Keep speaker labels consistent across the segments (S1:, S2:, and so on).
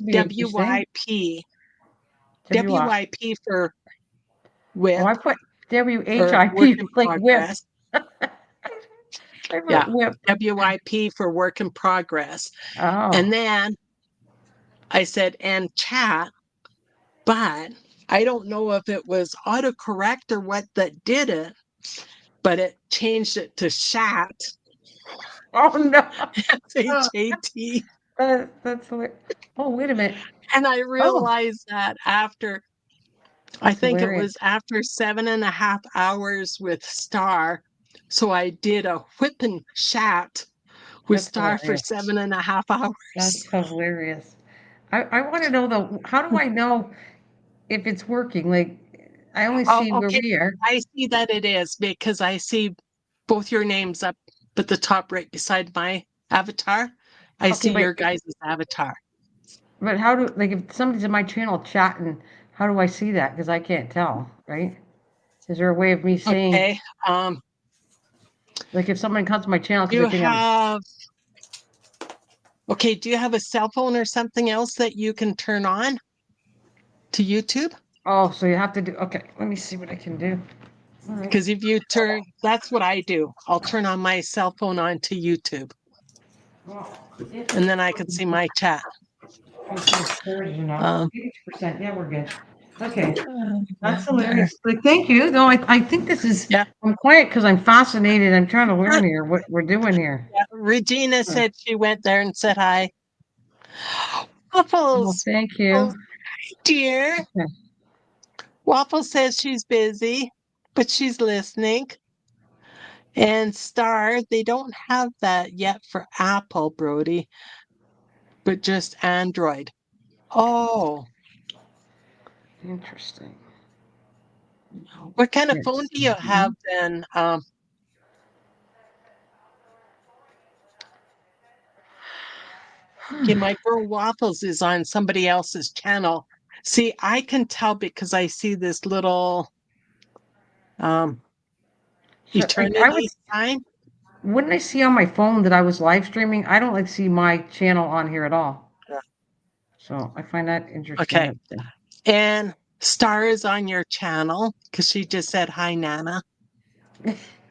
S1: Be interesting.
S2: WYP.
S1: WI.
S2: WYP for
S1: Oh, I
S2: whip
S1: put
S2: or work
S1: WHIP
S2: in
S1: like whip.
S2: progress.
S1: I
S2: Yeah.
S1: put whip.
S2: WYP for work in progress.
S1: Oh,
S2: And then I said, and chat, but I don't know if it was autocorrect or what that did it, but it changed it to chat,
S1: oh no.
S2: SHAT.
S1: That's hilarious. Oh, wait a minute.
S2: And I
S1: Oh,
S2: realized that after, I
S1: that's
S2: think it
S1: hilarious.
S2: was after 7.5 hours with Star. So I did a whip and chat with
S1: That's
S2: Star for
S1: hilarious.
S2: 7.5 hours.
S1: That's hilarious. I want to know though, how do I know if it's working? Like, I only
S2: Oh,
S1: see where
S2: okay.
S1: we are.
S2: I see that it is because I see both your names up at the top right beside my avatar. I
S1: Okay,
S2: see your guys' avatar.
S1: but how do like if somebody's in my channel chatting, how do I see that? Because I can't tell, right? Is there a way of me seeing
S2: Okay.
S1: like if someone comes to my channel because
S2: You
S1: they think I'm
S2: have okay, do you have a cell phone or something else that you can turn on to YouTube?
S1: oh, so you have to do okay, let me see what I can do. All right.
S2: Because if you turn, that's what I do. I'll turn on my cell phone onto YouTube
S1: Well, if
S2: and
S1: it's
S2: then I can see my chat.
S1: storage enough,
S2: Um,
S1: 80%. Yeah, we're good. Okay. That's
S2: there.
S1: hilarious. Like, thank you. No, I think this is.
S2: Yeah.
S1: I'm quiet because I'm fascinated. I'm trying to learn here what we're doing here.
S2: Yeah. Regina
S1: Hmm.
S2: said she went there and said hi.
S1: Well,
S2: Waffles,
S1: thank you.
S2: Waffles, dear.
S1: Okay.
S2: Waffle says she's busy, but she's listening. And Star, they don't have that yet for Apple, Brody, but just Android. Oh,
S1: Interesting.
S2: what kind of phone
S1: Yes.
S2: do you have then? Okay, my girl Waffles is on somebody else's channel. See, I can tell because I see this little um
S1: So I
S2: eternity
S1: was.
S2: sign.
S1: Wouldn't I see on my phone that I was live streaming? I don't like see my channel on here at all. So I find that interesting.
S2: Okay. And Star is on your channel because she just said hi, Nana.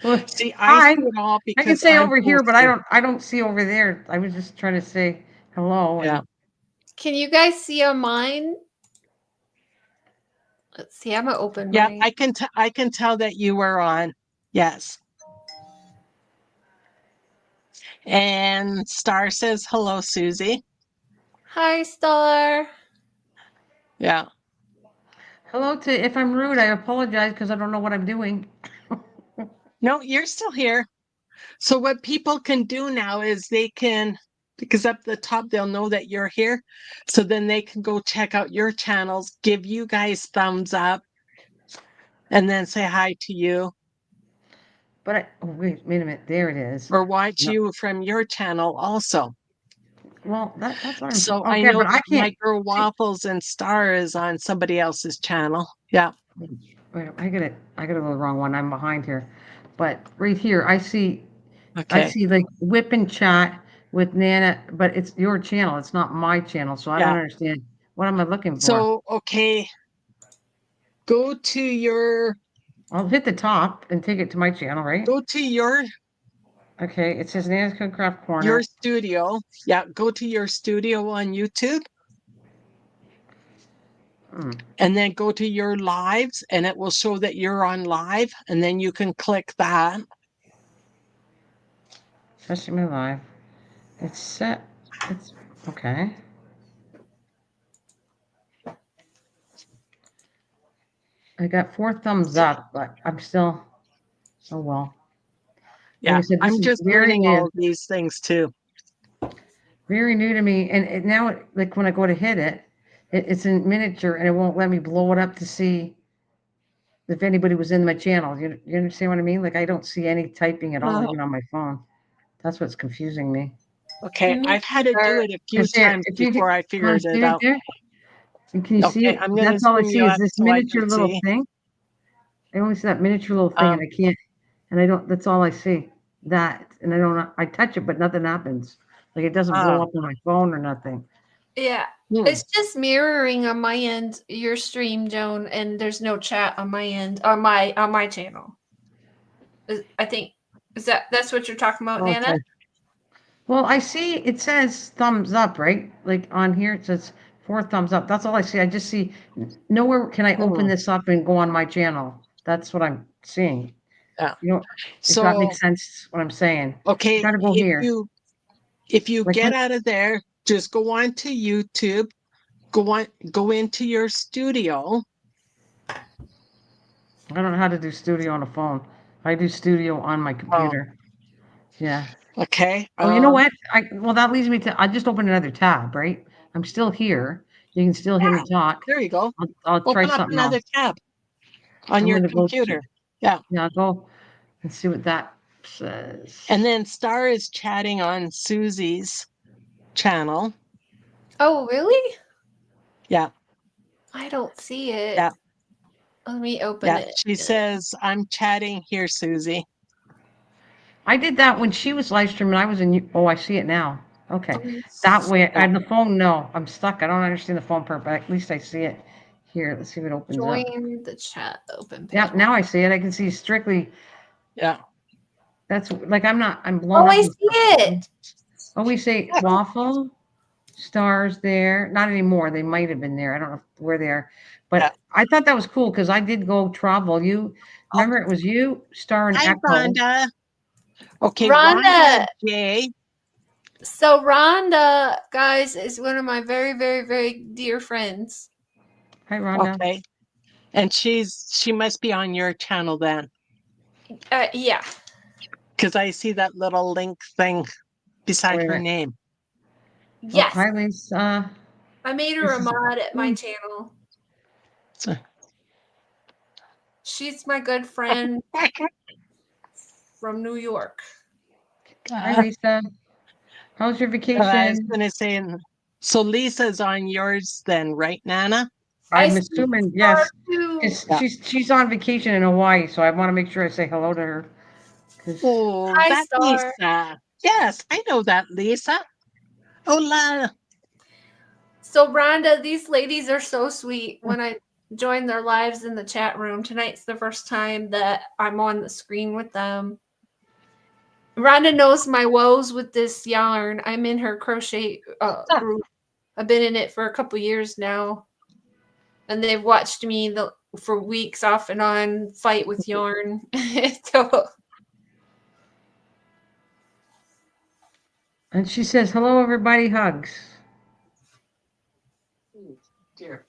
S1: Well,
S2: See, I
S1: hi.
S2: see it all
S1: I can
S2: because
S1: say
S2: I'm
S1: over here, but
S2: posting.
S1: I don't see over there. I was just trying to say hello
S2: Yeah.
S1: and
S3: Can you guys see on mine? Let's see. I'm gonna open
S2: Yeah,
S3: my.
S2: I can tell that you were on. Yes. And Star says hello, Susie.
S3: Hi, Star.
S2: Yeah.
S1: hello to. If I'm rude, I apologize because I don't know what I'm doing.
S2: No, you're still here. So what people can do now is they can, because up the top they'll know that you're here. So then they can go check out your channels, give you guys thumbs up, and then say hi to you
S1: But oh, wait a minute. There it is.
S2: or watch
S1: No.
S2: you from your channel also.
S1: Well, that's what I'm.
S2: So I
S1: Okay,
S2: know
S1: but I
S2: that
S1: can't.
S2: my girl Waffles and Star is on somebody else's channel. Yeah.
S1: Wait, I got it. I got it on the wrong one. I'm behind here. But right here, I
S2: Okay.
S1: see like whip and chat with Nana, but it's your channel. It's not my channel, so I don't
S2: Yeah.
S1: understand. What am I looking for?
S2: So, okay, go to your
S1: I'll hit the top and take it to my channel, right?
S2: go to
S1: Okay, it says Nana's Craft
S2: your
S1: Corner.
S2: studio. Yeah, go to your studio on YouTube
S1: Hmm.
S2: and then go to your lives and it will show that you're on live and then you can click that.
S1: Sesame Live. It's set. It's okay. I got 4 thumbs up, but I'm still. Oh well. Like I
S2: Yeah,
S1: said, this
S2: I'm
S1: is
S2: just
S1: very
S2: learning
S1: new.
S2: all of these things too.
S1: Very new to me, and now, like when I go to hit it, it's in miniature, and it won't let me blow it up to see if anybody was in my channel. You understand what I mean? Like I don't see any typing at all,
S2: Oh,
S1: even on my phone. That's what's confusing me.
S2: okay,
S3: Me
S2: I've had to do
S3: either.
S2: it a few
S1: Is there?
S2: times
S1: If you
S2: before I
S1: want
S2: figured
S1: to see
S2: it
S1: it
S2: out.
S1: there, and can you see
S2: Okay,
S1: it?
S2: I'm going to
S1: That's all I
S2: zoom
S1: see
S2: you
S1: is
S2: up
S1: this
S2: so I can
S1: miniature little
S2: see.
S1: thing. I only see that miniature little thing, and
S2: Um,
S1: I can't. And I don't. That's all I see. That, and I don't. I touch it, but nothing happens. Like it doesn't blow
S2: ah,
S1: up on my phone or nothing.
S3: Yeah.
S2: Hmm.
S3: It's just mirroring on my end your stream, Joan, and there's no chat on my end on my channel. I think that's what you're talking about, Nana?
S2: Okay.
S1: Well, I see it says thumbs up, right? Like on here, it says 4 thumbs up. That's all I see. I just see nowhere can I open
S2: Hmm.
S1: this up and go on my channel. That's what I'm seeing.
S2: Yeah.
S1: You know, if that
S2: So
S1: makes sense, what I'm saying.
S2: okay,
S1: Try to go here.
S2: if you
S1: Like,
S2: get out of there, just go on to YouTube, go into your studio.
S1: I don't know how to do studio on a phone. I do studio on my
S2: Oh,
S1: computer. Yeah.
S2: okay.
S1: Oh, you know what? Well, that leads me to, I just opened another tab, right? I'm still here. You can still hear me talk.
S2: There you go.
S1: I'll try
S2: Open up
S1: something
S2: another
S1: else.
S2: tab on
S1: I'm
S2: your
S1: gonna go
S2: computer. Yeah.
S1: yeah, I'll go and see what that says.
S2: And then Star is chatting on Susie's channel.
S3: Oh, really?
S2: Yeah.
S3: I don't see it.
S2: Yeah.
S3: Let me open
S2: Yeah.
S3: it.
S2: She says, I'm chatting here, Susie.
S1: I did that when she was live streaming. I was in. Oh, I see it now. Okay, that way
S2: Yeah.
S1: on the phone. No, I'm stuck. I don't understand the phone part, but at least I see it here. Let's see if it opens up.
S3: Join the chat open page.
S1: Yep, now I see it. I can see strictly.
S2: Yeah.
S1: That's like I'm not. I'm blown
S3: Oh,
S1: up.
S3: I
S1: And
S3: see
S1: stuff.
S3: it.
S1: Oh, we say waffle stars there. Not anymore. They might have been there. I don't know where they are,
S2: Yeah.
S1: but I thought that was cool because I did go travel. You
S2: Oh,
S1: remember it was you, Star, and
S2: hi,
S1: Echo.
S2: Rhonda. Okay,
S3: Rhonda.
S2: Rhonda J.
S3: So Rhonda, guys, is one of my very, very, very dear friends.
S1: Hi, Rhonda.
S2: Okay. And she must be on your channel then.
S3: Yeah.
S2: Because I see that little link thing beside
S1: Wait a
S2: her
S1: minute.
S2: name.
S1: Oh,
S3: Yes.
S1: hi, Lisa.
S3: I made her
S1: This
S3: a
S1: is
S3: mod at my channel.
S2: So-
S3: She's my good friend from New York.
S1: hi, Lisa. How's your
S2: I was
S1: vacation?
S2: gonna say, so Lisa's on yours then, right, Nana?
S3: I
S1: I'm
S3: see
S1: assuming
S3: Star
S1: yes,
S3: too.
S1: because
S2: Yeah.
S1: she's on vacation in Hawaii, so I want to make sure I say hello to her. 'Cause
S2: Oh,
S3: Hi,
S2: that
S3: Star.
S2: Lisa. Yes, I know that Lisa. Hola.
S3: So Rhonda, these ladies are so sweet. When I joined their lives in the chat room, tonight's the first time that I'm on the screen with them. Rhonda knows my woes with this yarn. I'm in her crochet group. I've been in it for a couple years now, and they've watched me for weeks off and on fight with yarn. So
S1: and she says hello, everybody, hugs.
S2: Dear.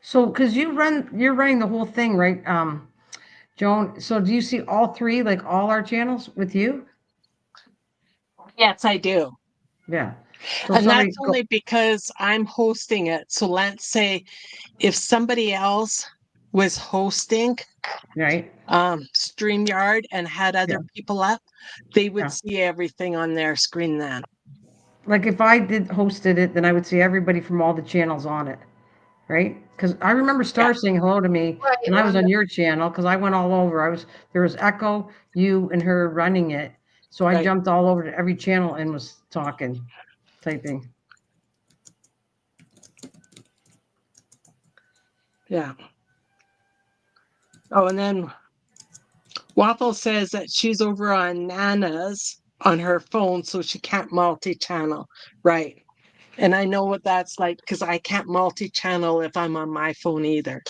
S1: So, because you're running the whole thing, right, Joan? So, do you see all three, like all our channels with you?
S2: Yes, I do.
S1: Yeah. So
S2: And
S1: somebody
S2: that's
S1: go
S2: only because I'm hosting it. So let's say if somebody else was hosting
S1: right.
S2: StreamYard and had
S1: Yeah.
S2: other people up, they would
S1: Yeah.
S2: see everything on their screen then.
S1: Like if I did hosted it, then I would see everybody from all the channels on it, right? Because I remember
S2: Yeah,
S1: Star saying hello to me,
S3: right,
S1: and I was
S3: Rhonda.
S1: on your channel because I went all over. There was Echo, you, and her running it, so I
S2: right.
S1: jumped all over to every channel and was talking, typing.
S2: Yeah. Oh, and then Waffle says that she's over on Nana's on her phone, so she can't multi-channel. Right. And I know what that's like because I can't multi-channel if I'm on my phone either.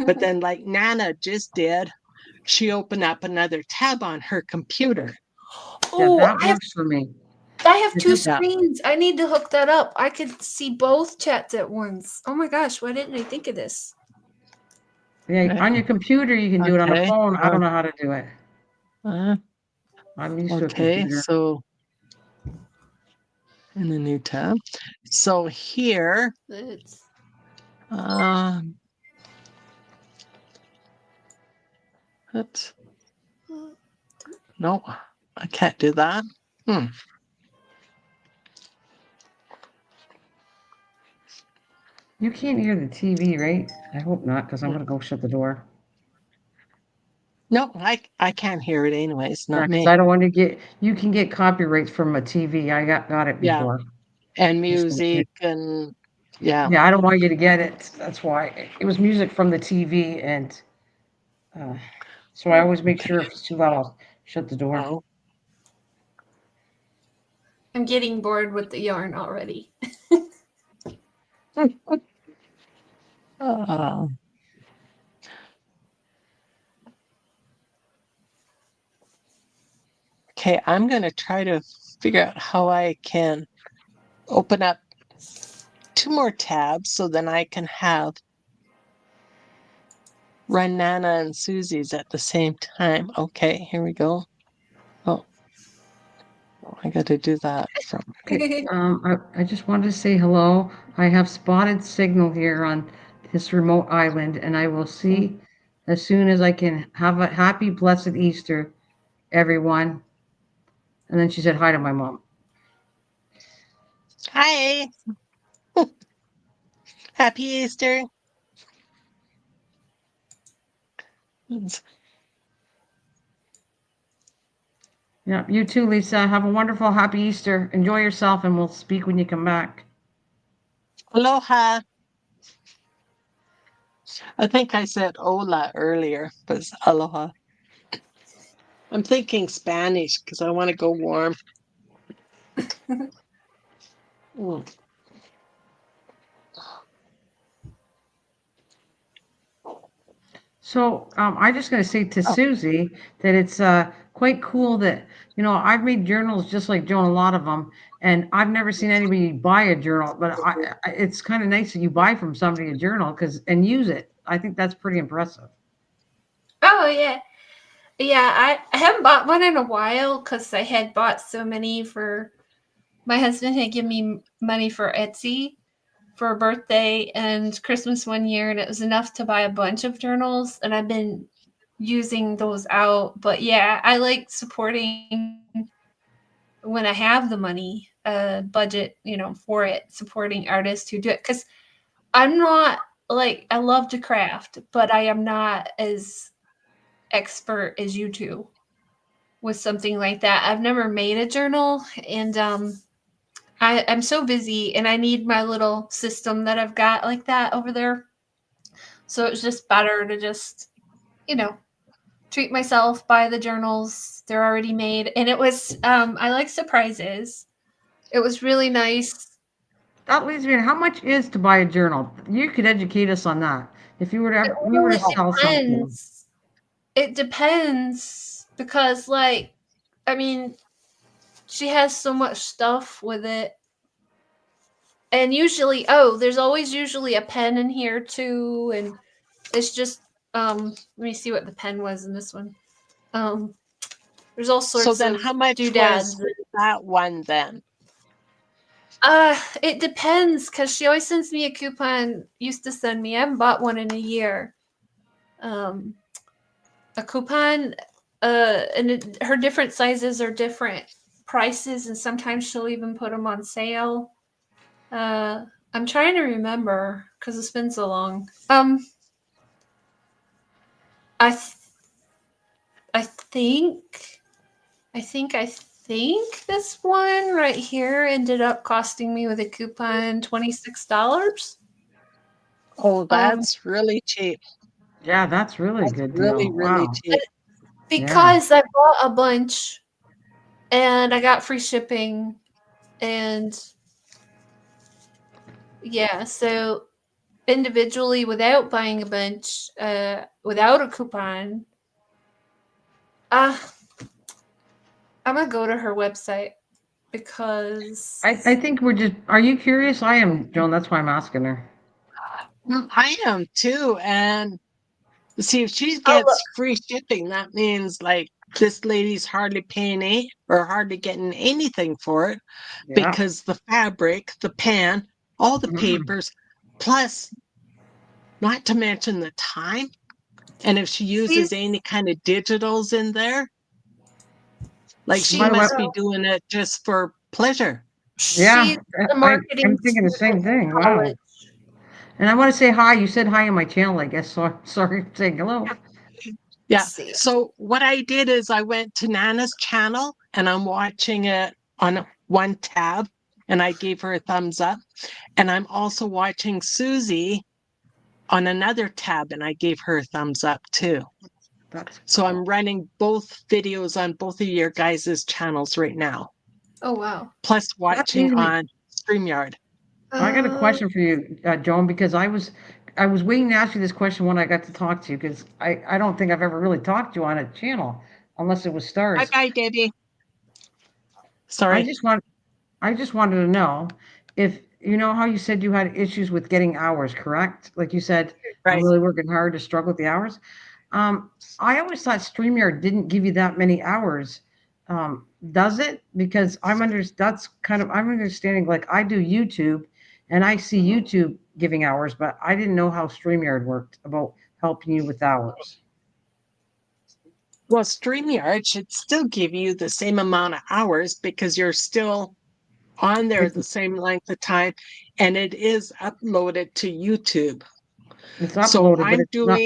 S2: But then, like Nana just did, she opened up another tab on her computer.
S1: Yeah,
S3: Oh,
S1: that works for me.
S3: I have two
S1: Because
S2: Yeah.
S3: screens. I need to hook that up. I could see both chats at once. Oh my gosh, why didn't I think of this?
S1: yeah, on your computer you can do it. On a
S2: Okay.
S1: phone, I don't know how to do it.
S2: Uh,
S1: I'm used to a
S2: okay.
S1: computer.
S2: So in the new tab. So here,
S3: It's
S2: um, oops. No, I can't do that. Hmm.
S1: You can't hear the TV, right? I hope not, because I'm gonna go shut the door.
S2: No, I can't hear it anyways.
S1: Yeah,
S2: Not
S1: because
S2: me.
S1: I don't want to get. You can get copyrights from a TV. I got it
S2: Yeah.
S1: before.
S2: and music and yeah.
S1: Yeah, I don't want you to get it. That's why it was music from the TV, and so I always make sure if it's too loud, I'll shut the door.
S2: Oh,
S3: I'm getting bored with the yarn already.
S2: uh, okay, I'm going to try to figure out how I can open up 2 more tabs so then I can have run Nana and Susie's at the same time. Okay, here we go. Oh, I got to do that from.
S1: Okay, I just wanted to say hello. I have spotted signal here on this remote island, and I will see as soon as I can. Have a happy, blessed Easter, everyone. And then she said hi to my mom.
S2: Hi, happy Easter.
S1: Yeah, you too, Lisa. Have a wonderful, happy Easter. Enjoy yourself, and we'll speak when you come back.
S2: Aloha. I think I said hola earlier, but it's aloha. I'm thinking Spanish because I want to go warm. Mm.
S1: So I'm just going to say to
S2: Oh,
S1: Susie that it's quite cool that, I've made journals just like Joan, a lot of them, and I've never seen anybody buy a journal, but it's kind of nice that you buy from somebody a journal and use it. I think that's pretty impressive.
S3: Oh yeah. Yeah, I haven't bought one in a while because I had bought so many for my husband had given me money for Etsy for a birthday and Christmas one year, and it was enough to buy a bunch of journals, and I've been using those out. But yeah, I like supporting when I have the money, budget, for it, supporting artists who do it because I'm not like I love to craft, but I am not as expert as you two with something like that. I've never made a journal, and I'm so busy, and I need my little system that I've got like that over there. So it's just better to just, you know, treat myself, buy the journals. They're already made, and it was I like surprises. It was really nice.
S1: That leads me to how much is to buy a journal? You could educate us on that. If you were to
S3: It
S1: we were to
S3: really
S2: oh,
S1: sell something.
S3: depends. It depends because, like, I mean, she has so much stuff with it. And usually, there's always usually a pen in here too, and it's just let me see what the pen was in this one. Um there's all
S2: so
S3: sorts
S2: then
S3: of
S2: how much was
S3: doodads.
S2: that one then?
S3: It depends because she always sends me a coupon. Used to send me. I haven't bought one in a year. Um, a coupon. Her different sizes are different prices, and sometimes she'll even put them on sale. Uh, I'm trying to remember because it's been so long. I th- I think I think this one right here ended up costing me with a coupon $26.
S2: Oh,
S3: Um,
S2: that's really cheap.
S1: Yeah, that's really a
S2: That's
S1: good
S2: really,
S1: deal.
S2: really
S1: Wow.
S2: cheap.
S1: Yeah.
S3: because I bought a bunch and I got free shipping, and yeah, so individually without buying a bunch, without a coupon, uh, I'm gonna go to her website
S1: I
S3: because
S1: think we're just. Are you curious? I am, Joan. That's why I'm asking her.
S2: I am too. And see, if she
S3: oh look,
S2: gets free shipping, that means like this lady's hardly paying or hardly getting anything for it
S1: Yeah.
S2: because the fabric, the pen, all the
S1: Mhm.
S2: papers, plus not to mention the time. And if she uses
S3: she's
S2: any kind of digitals in there, like she
S1: By the way,
S2: must be doing it just for pleasure.
S1: yeah,
S3: she's a
S1: I'm
S3: marketing
S1: thinking the
S3: student
S1: same
S3: in
S1: thing. Wow.
S3: college.
S1: And I want to say hi. You said hi on my channel, I guess. So I'm sorry for saying hello.
S3: Let's
S2: Yeah.
S3: see.
S2: So what I did is I went to Nana's channel and I'm watching it on one tab. and I gave her a thumbs up. And I'm also watching Susie on another tab, and I gave her a thumbs up too.
S1: That's
S2: So I'm running both videos on both of your guys' channels right now,
S3: Oh wow.
S2: plus
S1: that's
S2: watching
S1: neat of me.
S2: on StreamYard.
S1: I got a question for you, Joan, because I was waiting to ask you this question when I got to talk to you, because I don't think I've ever really talked to you on a channel, unless it was
S2: Bye
S1: stars.
S2: bye, Debbie.
S1: I
S2: Sorry.
S1: just want I just wanted to know if you know how you said you had issues with getting hours, correct? Like you said, I'm
S2: Right.
S1: really working hard to struggle with the hours. I always thought StreamYard didn't give you that many hours. Does it? Because that's kind of I'm understanding like I do YouTube and I see YouTube giving hours, but I didn't know how StreamYard worked about helping you with hours.
S2: Well, StreamYard should still give you the same amount of hours because you're still on there
S1: It's
S2: the same length of time, and it is uploaded to YouTube.
S1: it's
S2: So
S1: uploaded, but it's not.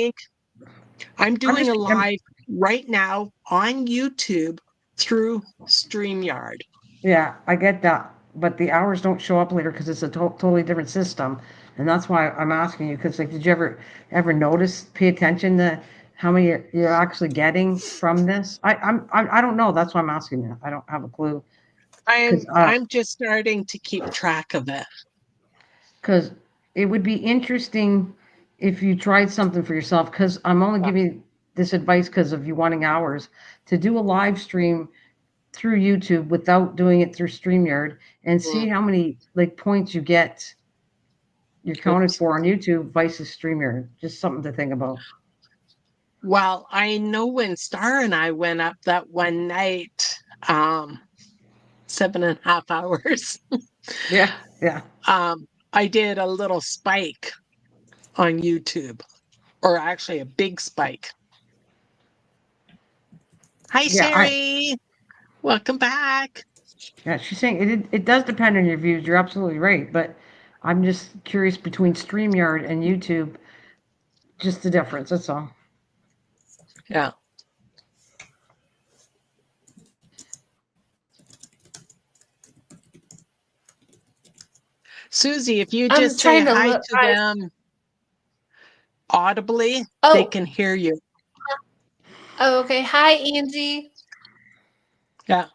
S2: I'm
S1: I'm
S2: doing
S1: just
S2: a live right now on YouTube through StreamYard.
S1: Yeah, I get that, but the hours don't show up later because it's a totally different system, and that's why I'm asking you. Because like, did you ever notice, pay attention to how many you're actually getting from this? I don't know. That's why I'm asking you. I don't have a clue. Because
S2: I'm just starting to keep track of it.
S1: because it would be interesting if you tried something for yourself. Because I'm only
S2: Yeah.
S1: giving this advice because of you wanting hours to do a live stream through YouTube without doing it through StreamYard and see
S2: Mm.
S1: how many like points you get you're counted
S2: Oops.
S1: for on YouTube versus StreamYard. Just something to think about.
S2: Well, I know when Star and I went up that one night, 7.5 hours,
S1: Yeah, yeah,
S2: I did a little spike on YouTube, or actually a big spike. Hi,
S1: yeah. I
S2: Sherry. Welcome back.
S1: yeah. She's saying it does depend on your views. You're absolutely right, but I'm just curious between StreamYard and YouTube, just the difference. That's all.
S2: Yeah. Susie, if you
S3: I'm
S2: just say
S3: trying to
S2: hi
S3: look.
S2: to them audibly, they
S3: Oh,
S2: can hear you.
S3: oh, okay. Hi, Angie.
S2: Yeah.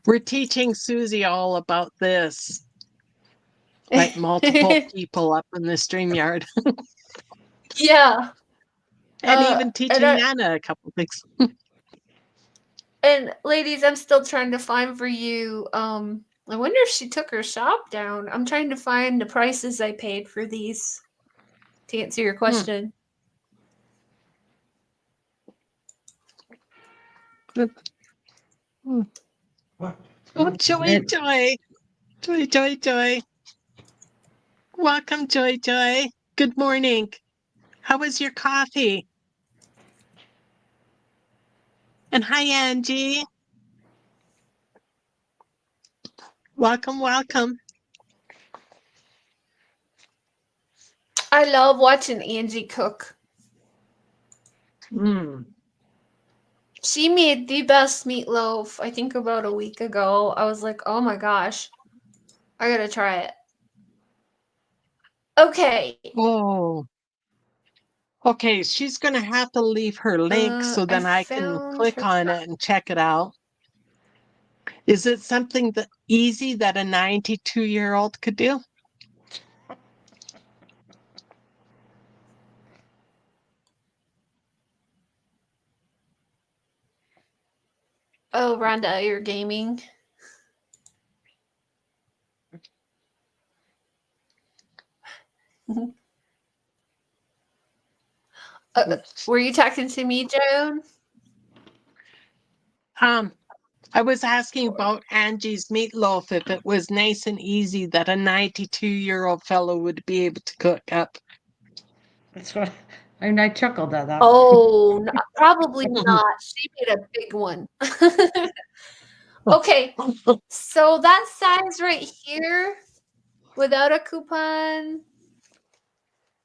S2: We're teaching Susie all about this, like multiple people up in the StreamYard,
S3: Yeah.
S2: and even
S3: And
S2: teaching Nana a couple things.
S3: and ladies, I'm still trying to find for you. I wonder if she took her shop down. I'm trying to find the prices I paid for these to answer your
S2: Hmm.
S3: question.
S2: Hmm.
S1: What?
S2: Oh, Joy, Joy, Joy, Joy, Joy. Welcome, Joy, Joy. Good morning. How was your coffee? And hi, Angie. Welcome, welcome.
S3: I love watching Angie cook.
S2: Mm.
S3: She made the best meatloaf, I think about a week ago. I was like, oh my gosh, I gotta try it. Okay.
S2: Oh, okay. She's going to have to leave her link so
S3: I
S2: then I can
S3: found
S2: click
S3: her.
S2: on it and check it out. Is it something that easy that a 92-year-old could do?
S3: Oh, Rhonda, you're gaming. Were you talking to me, Joan?
S2: Um, I was asking about Angie's meatloaf, if it was nice and easy that a 92-year-old fellow would be able to cook up.
S1: That's what. I mean, I chuckled at that.
S3: Oh, probably not. She made a big one. Okay, so that size right here, without a coupon,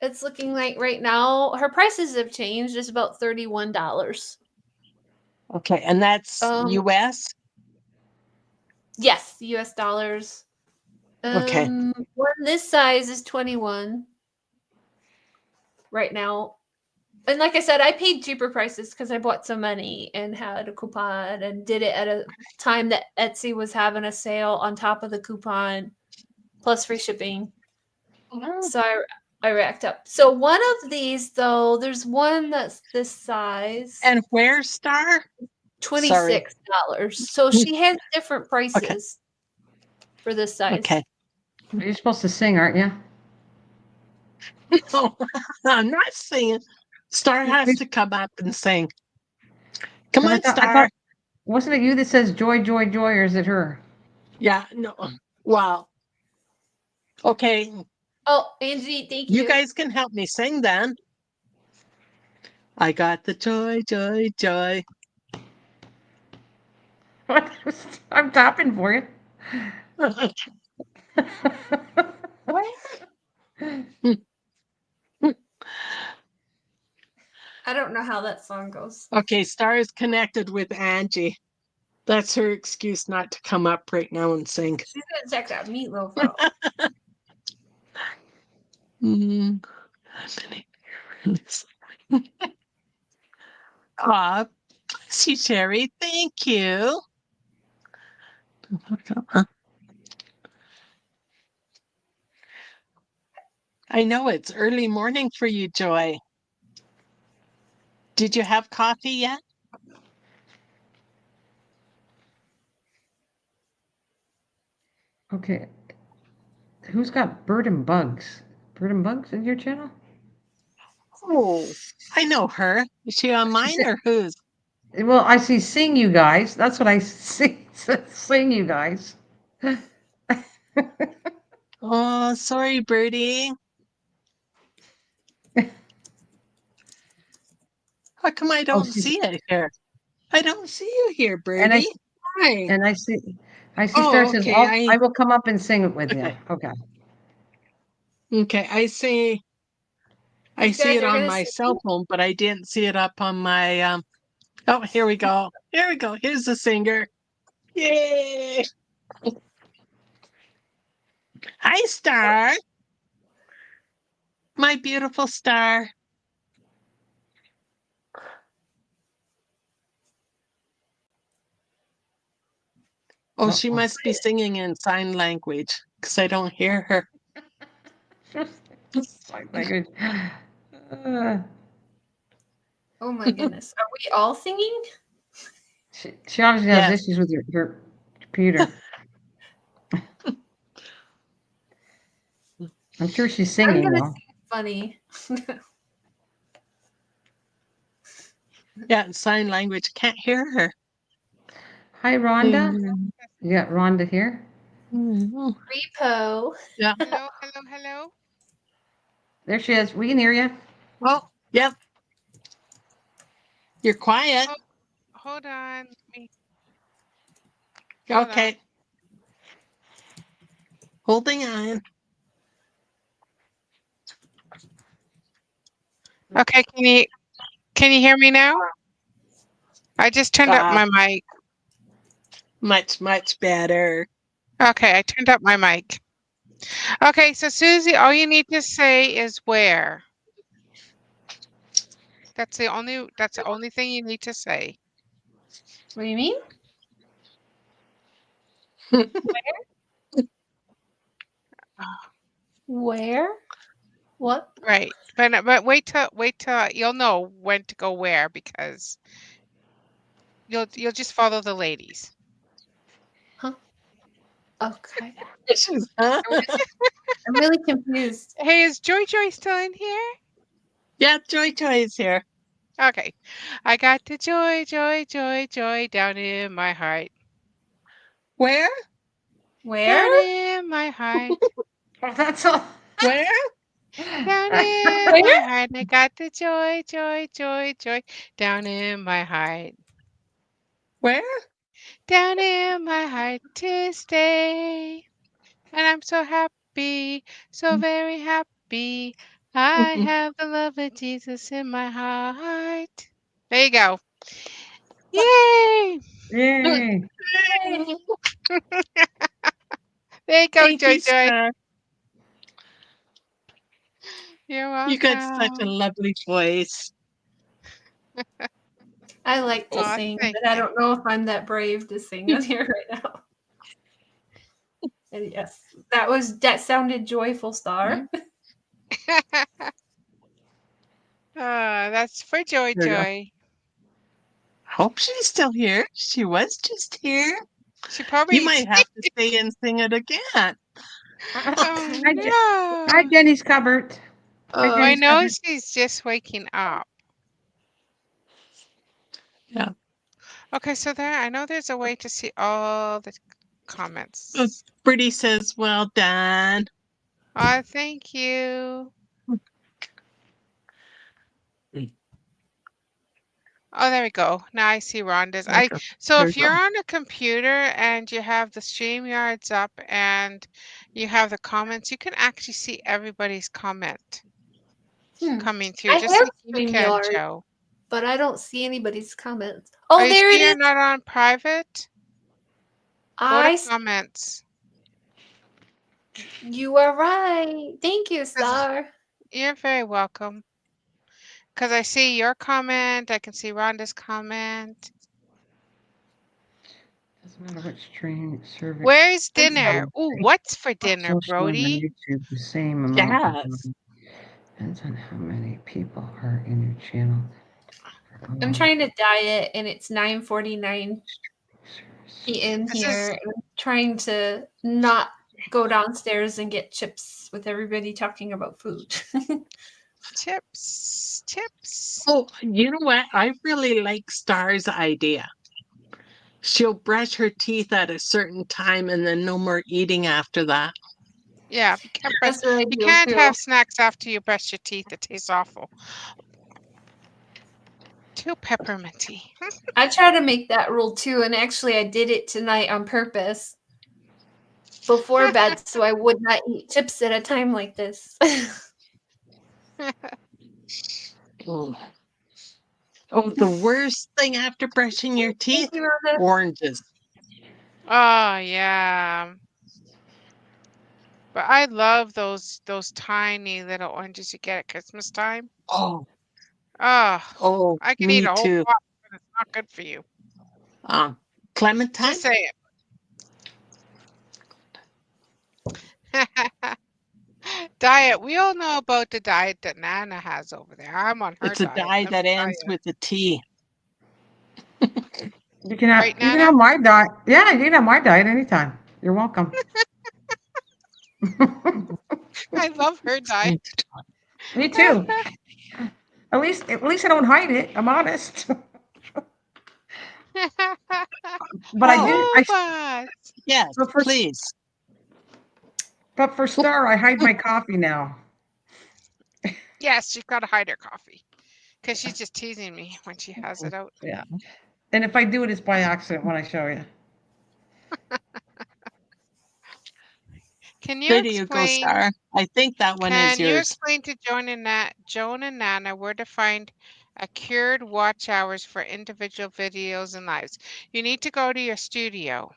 S3: it's looking like right now her prices have changed. It's about $31.
S2: Okay, and that's
S3: Um,
S2: US?
S3: Yes, US dollars.
S2: Okay.
S3: One this size is 21 right now. And like I said, I paid cheaper prices because I bought some money and had a coupon and did it at a time that Etsy was having a sale on top of the coupon plus free shipping. So I racked up. So one of these though, there's one that's this size.
S2: And where, Star?
S3: $26. So she has different prices for this size.
S2: Okay.
S1: You're supposed to sing, aren't you?
S2: No, I'm not singing. Star has to come up and sing. Come
S1: 'Cause I
S2: on,
S1: thought,
S2: Star.
S1: wasn't it you that says joy, joy, joy, or is it her?
S2: Yeah, no. Wow. Okay.
S3: Oh, Angie, thank you.
S2: You guys can help me sing then. I got the joy, joy, joy.
S1: What? I'm tapping for you.
S3: I don't know how that song goes.
S2: Okay, Star is connected with Angie. That's her excuse not to come up right now and sing.
S3: She's gonna check that meatloaf out.
S2: Aw, see, Sherry, thank you. I know it's early morning for you, Joy. Did you have coffee yet?
S1: Okay. Who's got Bird and Bugs? Bird and Bugs in your channel?
S2: Oh, I know her. Is she on mine or whose?
S1: Well, I see sing you guys. That's what I see. Sing you guys.
S2: Oh, sorry, Birdie. How come I don't see it here? I don't see you here, Birdie. Hi.
S1: And I see
S2: Oh,
S1: Star says,
S2: okay,
S1: I will come up and sing it with you.
S2: Okay.
S1: Okay.
S2: Okay, I see
S3: These
S2: it
S3: guys are
S2: on
S3: gonna
S2: my
S3: sing.
S2: cell phone, but I didn't see it up on my oh, here we go. Here we go. Here's the singer. Yay! Hi, Star. My beautiful Star. Oh, she
S1: Uh-oh.
S2: must be singing in sign language because I don't hear her.
S1: Sign language.
S3: Oh my goodness. Are we all singing?
S1: She obviously has
S2: Yes.
S1: issues with your computer. I'm sure she's
S3: I'm
S1: singing
S3: gonna
S1: though.
S3: sing funny.
S2: Yeah, in sign language. Can't hear her.
S1: Hi, Rhonda.
S2: Mhm.
S1: You got Rhonda here.
S2: Mhm.
S3: Repo.
S2: Yeah.
S4: Hello, hello, hello.
S1: There she is. We can hear you.
S2: Oh, yep. You're quiet.
S4: Oh, hold on. Hold
S2: Okay.
S4: on.
S2: Holding on.
S4: Okay, can you hear me now? I just turned up my mic.
S2: Much, much better.
S4: Okay, I turned up my mic. Okay, so Susie, all you need to say is where. That's the only thing you need to say.
S3: What do you mean? Where? What?
S4: Right. But wait till you'll know when to go where because you'll just follow the ladies.
S3: Okay.
S2: Huh?
S3: I'm really confused.
S4: Hey, is Joy still in here?
S2: Yeah, Joy is here.
S4: Okay. I got the joy, joy, joy, joy down in my heart.
S2: Where?
S3: Where?
S4: Down in my heart.
S1: That's all.
S2: Where?
S4: Down in
S3: Where?
S4: my heart. I got the joy, joy, joy, joy down in my heart.
S2: Where?
S4: Down in my heart to stay. And I'm so happy, so very happy. I have the love of Jesus in my heart. There you go. Yay!
S1: Yay.
S4: There you go,
S2: Thank
S4: Joy
S2: you,
S4: Joy.
S2: Star.
S4: You're
S2: You got such a
S4: welcome.
S2: lovely voice.
S3: I like to
S4: Oh,
S3: sing,
S4: thank
S3: but I
S4: you.
S3: don't know if I'm that brave to sing on here right now. And yes, that sounded joyful, Star.
S4: That's for Joy
S2: There you go.
S4: Joy.
S2: Hope she's still here. She was just here.
S4: She
S2: You
S4: probably
S2: might have to stay and sing it again.
S4: Oh
S1: Hi,
S4: no.
S1: Jenny's cupboard. Hi,
S2: Uh,
S4: I
S1: Jenny's
S4: know
S1: cupboard.
S4: she's just waking up.
S2: yeah.
S4: Okay, so I know there's a way to see all the comments.
S2: Brittany says, well done.
S4: Oh, thank you. Oh, there we go. Now I see Rhonda's. So
S2: There
S4: if
S2: you
S4: you're
S2: go.
S4: on a computer and you have the StreamYards up and you have the comments, you can actually see everybody's comment coming through,
S3: I
S4: just
S3: have
S4: like you can,
S3: StreamYard,
S4: Joe.
S3: but I don't see anybody's comments.
S4: Oh,
S3: Oh,
S4: you
S3: there
S4: see
S3: it
S4: you're
S3: is.
S4: not on private? Go to comments.
S3: You are right. Thank you,
S4: 'Cause
S3: Star.
S4: You're very welcome. Because I see your comment, I can see Rhonda's comment.
S1: Doesn't matter what stream service.
S4: Where's dinner? Ooh, what's for dinner,
S1: Social on
S4: Brody?
S1: YouTube, the same amount.
S2: Yes.
S1: Depends on how many people are in your channel.
S3: I'm trying to diet, and it's 9:49 p.m.
S4: This is
S3: here. I'm trying to not go downstairs and get chips with everybody talking about food.
S4: tips.
S2: Oh, you know what? I really like Star's idea. She'll brush her teeth at a certain time and then no more eating after that.
S4: Yeah, you can't brush.
S3: That's what I
S4: You
S3: do
S4: can't
S3: too.
S4: have snacks after you brush your teeth. It tastes awful. Too pepperminty.
S3: I try to make that rule too, and actually, I did it tonight on purpose before bed, so I would not eat chips at a time like this.
S2: Oh, the worst thing after brushing your teeth?
S3: Thank you, Rhonda.
S2: Oranges.
S4: Oh yeah. But I love those tiny little oranges you get at Christmas time.
S2: Oh,
S4: Oh, I can eat
S2: me
S4: a whole
S2: too.
S4: pot, but it's not good for you.
S2: Clementine?
S4: Just say it. Diet. We all know about the diet that Nana has over there. I'm on her
S2: It's a
S4: diet.
S2: dye
S4: Let
S2: that
S4: me tell
S2: ends
S4: you.
S2: with a T.
S1: You can have
S4: Right, Nana?
S1: my diet. Yeah, you can have my diet anytime. You're welcome.
S4: I love her diet.
S1: Me too. At least I don't hide it. I'm honest. But I do.
S2: Oh,
S1: I
S4: but
S2: yes,
S1: but for
S2: please.
S1: but for Star, I hide my coffee now.
S4: yes, she's got to hide her coffee because she's just teasing me when she has it out.
S1: Yeah. And if I do it, it's by accident when I show you.
S4: Can you
S2: There you go,
S4: explain?
S2: Star. I think that one is
S4: Can you
S2: yours.
S4: explain to Joan and Nana where to find accrued watch hours for individual videos and lives? You need to go to your studio,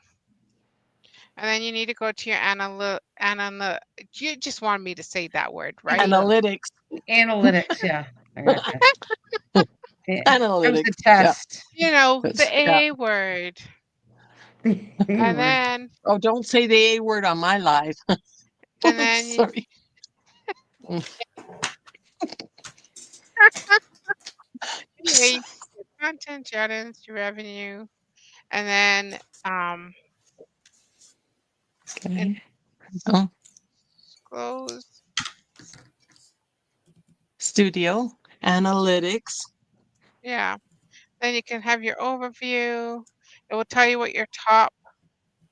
S4: and then you need to go to your You just want me to say that word, right?
S2: Analytics.
S1: Analytics. Yeah. I got that. Yeah. That was the
S2: Analytics. Yeah.
S1: test.
S4: You know, the
S2: Yeah.
S4: A word,
S1: The A
S4: and
S1: word.
S4: then
S2: Oh, don't say the A word on my live.
S4: and then you,
S2: Sorry.
S4: anyway, you put your content, your audience, your revenue, and then and
S2: Okay. Oh,
S4: close.
S2: studio. Analytics.
S4: Yeah. Then you can have your overview. It will tell you what your top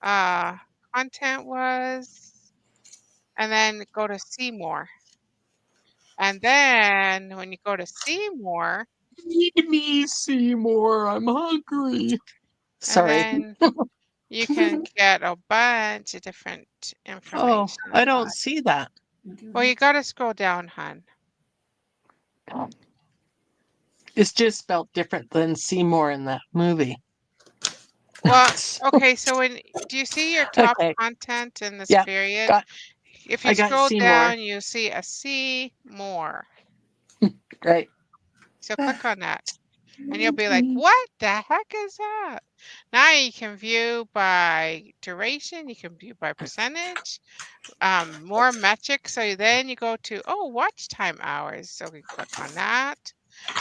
S4: uh, content was, and then go to see more. And then when you go to see more,
S2: Feed me, Seymour. I'm hungry.
S4: and
S2: Sorry.
S4: then you can get a bunch of different
S2: Oh,
S4: information.
S2: I don't see that.
S4: Well, you got to scroll down, hon.
S2: It's just spelled different than Seymour in that movie.
S4: Well, okay, so do you see your top
S2: Okay.
S4: content in this
S2: Yeah.
S4: period?
S2: Got.
S4: If
S2: I
S4: you
S2: got
S4: scroll
S2: see more.
S4: down, you see a see more.
S2: Right.
S4: So click on that. And you'll be like, what the heck is that? Now you can view by duration, you can view by percentage, more metrics. So then you go to, watch time hours. So we click on that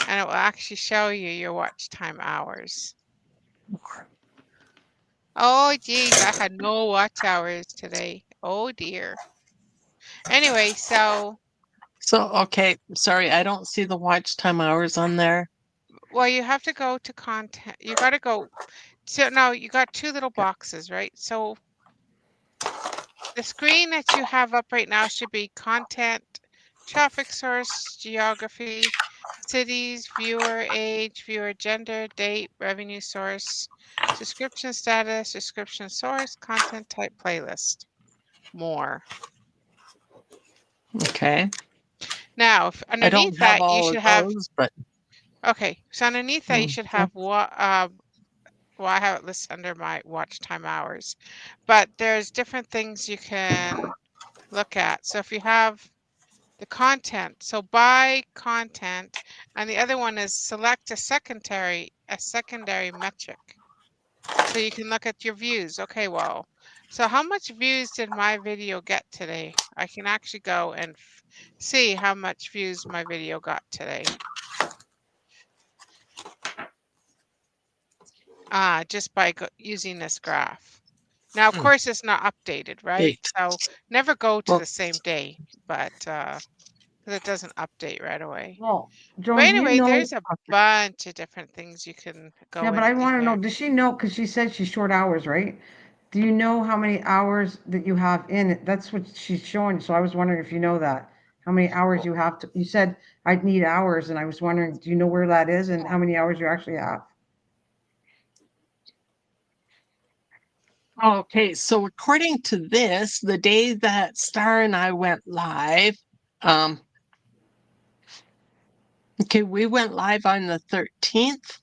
S4: and it will actually show you your watch time hours. Oh, geez, I had no watch hours today. Oh, dear. Anyway, so,
S2: So, okay. Sorry, I don't see the watch time hours on there.
S4: well, you have to go to content. You got to go. So now you got two little boxes, right? So the screen that you have up right now should be content, traffic source, geography, cities, viewer age, viewer gender, date, revenue source, subscription status, subscription source, content type, playlist, more.
S2: Okay.
S4: Now, if
S2: I don't
S4: underneath
S2: have
S4: that, you
S2: all
S4: should
S2: of
S4: have,
S2: those, but
S4: okay, so underneath that, you should
S2: okay.
S4: have what, well, I have it listed under my watch time hours, but there's different things you can look at. So if you have the content, so by content, and the other one is select a secondary metric. So you can look at your views. Okay, well, so how much views did my video get today? I can actually go and see how much views my video got today. Just by using this graph. Now, of course, it's not updated, right?
S2: 8.
S4: So never go to
S2: Well,
S4: the same day, but because it doesn't update right away.
S1: Well,
S4: But
S1: Joan, do you
S4: anyway,
S1: know?
S4: there's a bunch of different things you can
S1: Yeah,
S4: go
S1: but I
S4: into
S1: want to know,
S4: here.
S1: does she know? Because she said she's short hours, right? Do you know how many hours that you have in it? That's what she's showing. So I was wondering if you know that. How many hours you have to, you said I'd need hours, and I was wondering, do you know where that is and how many hours you actually have?
S2: okay, so according to this, the day that Star and I went live, okay, we went live on the 13th.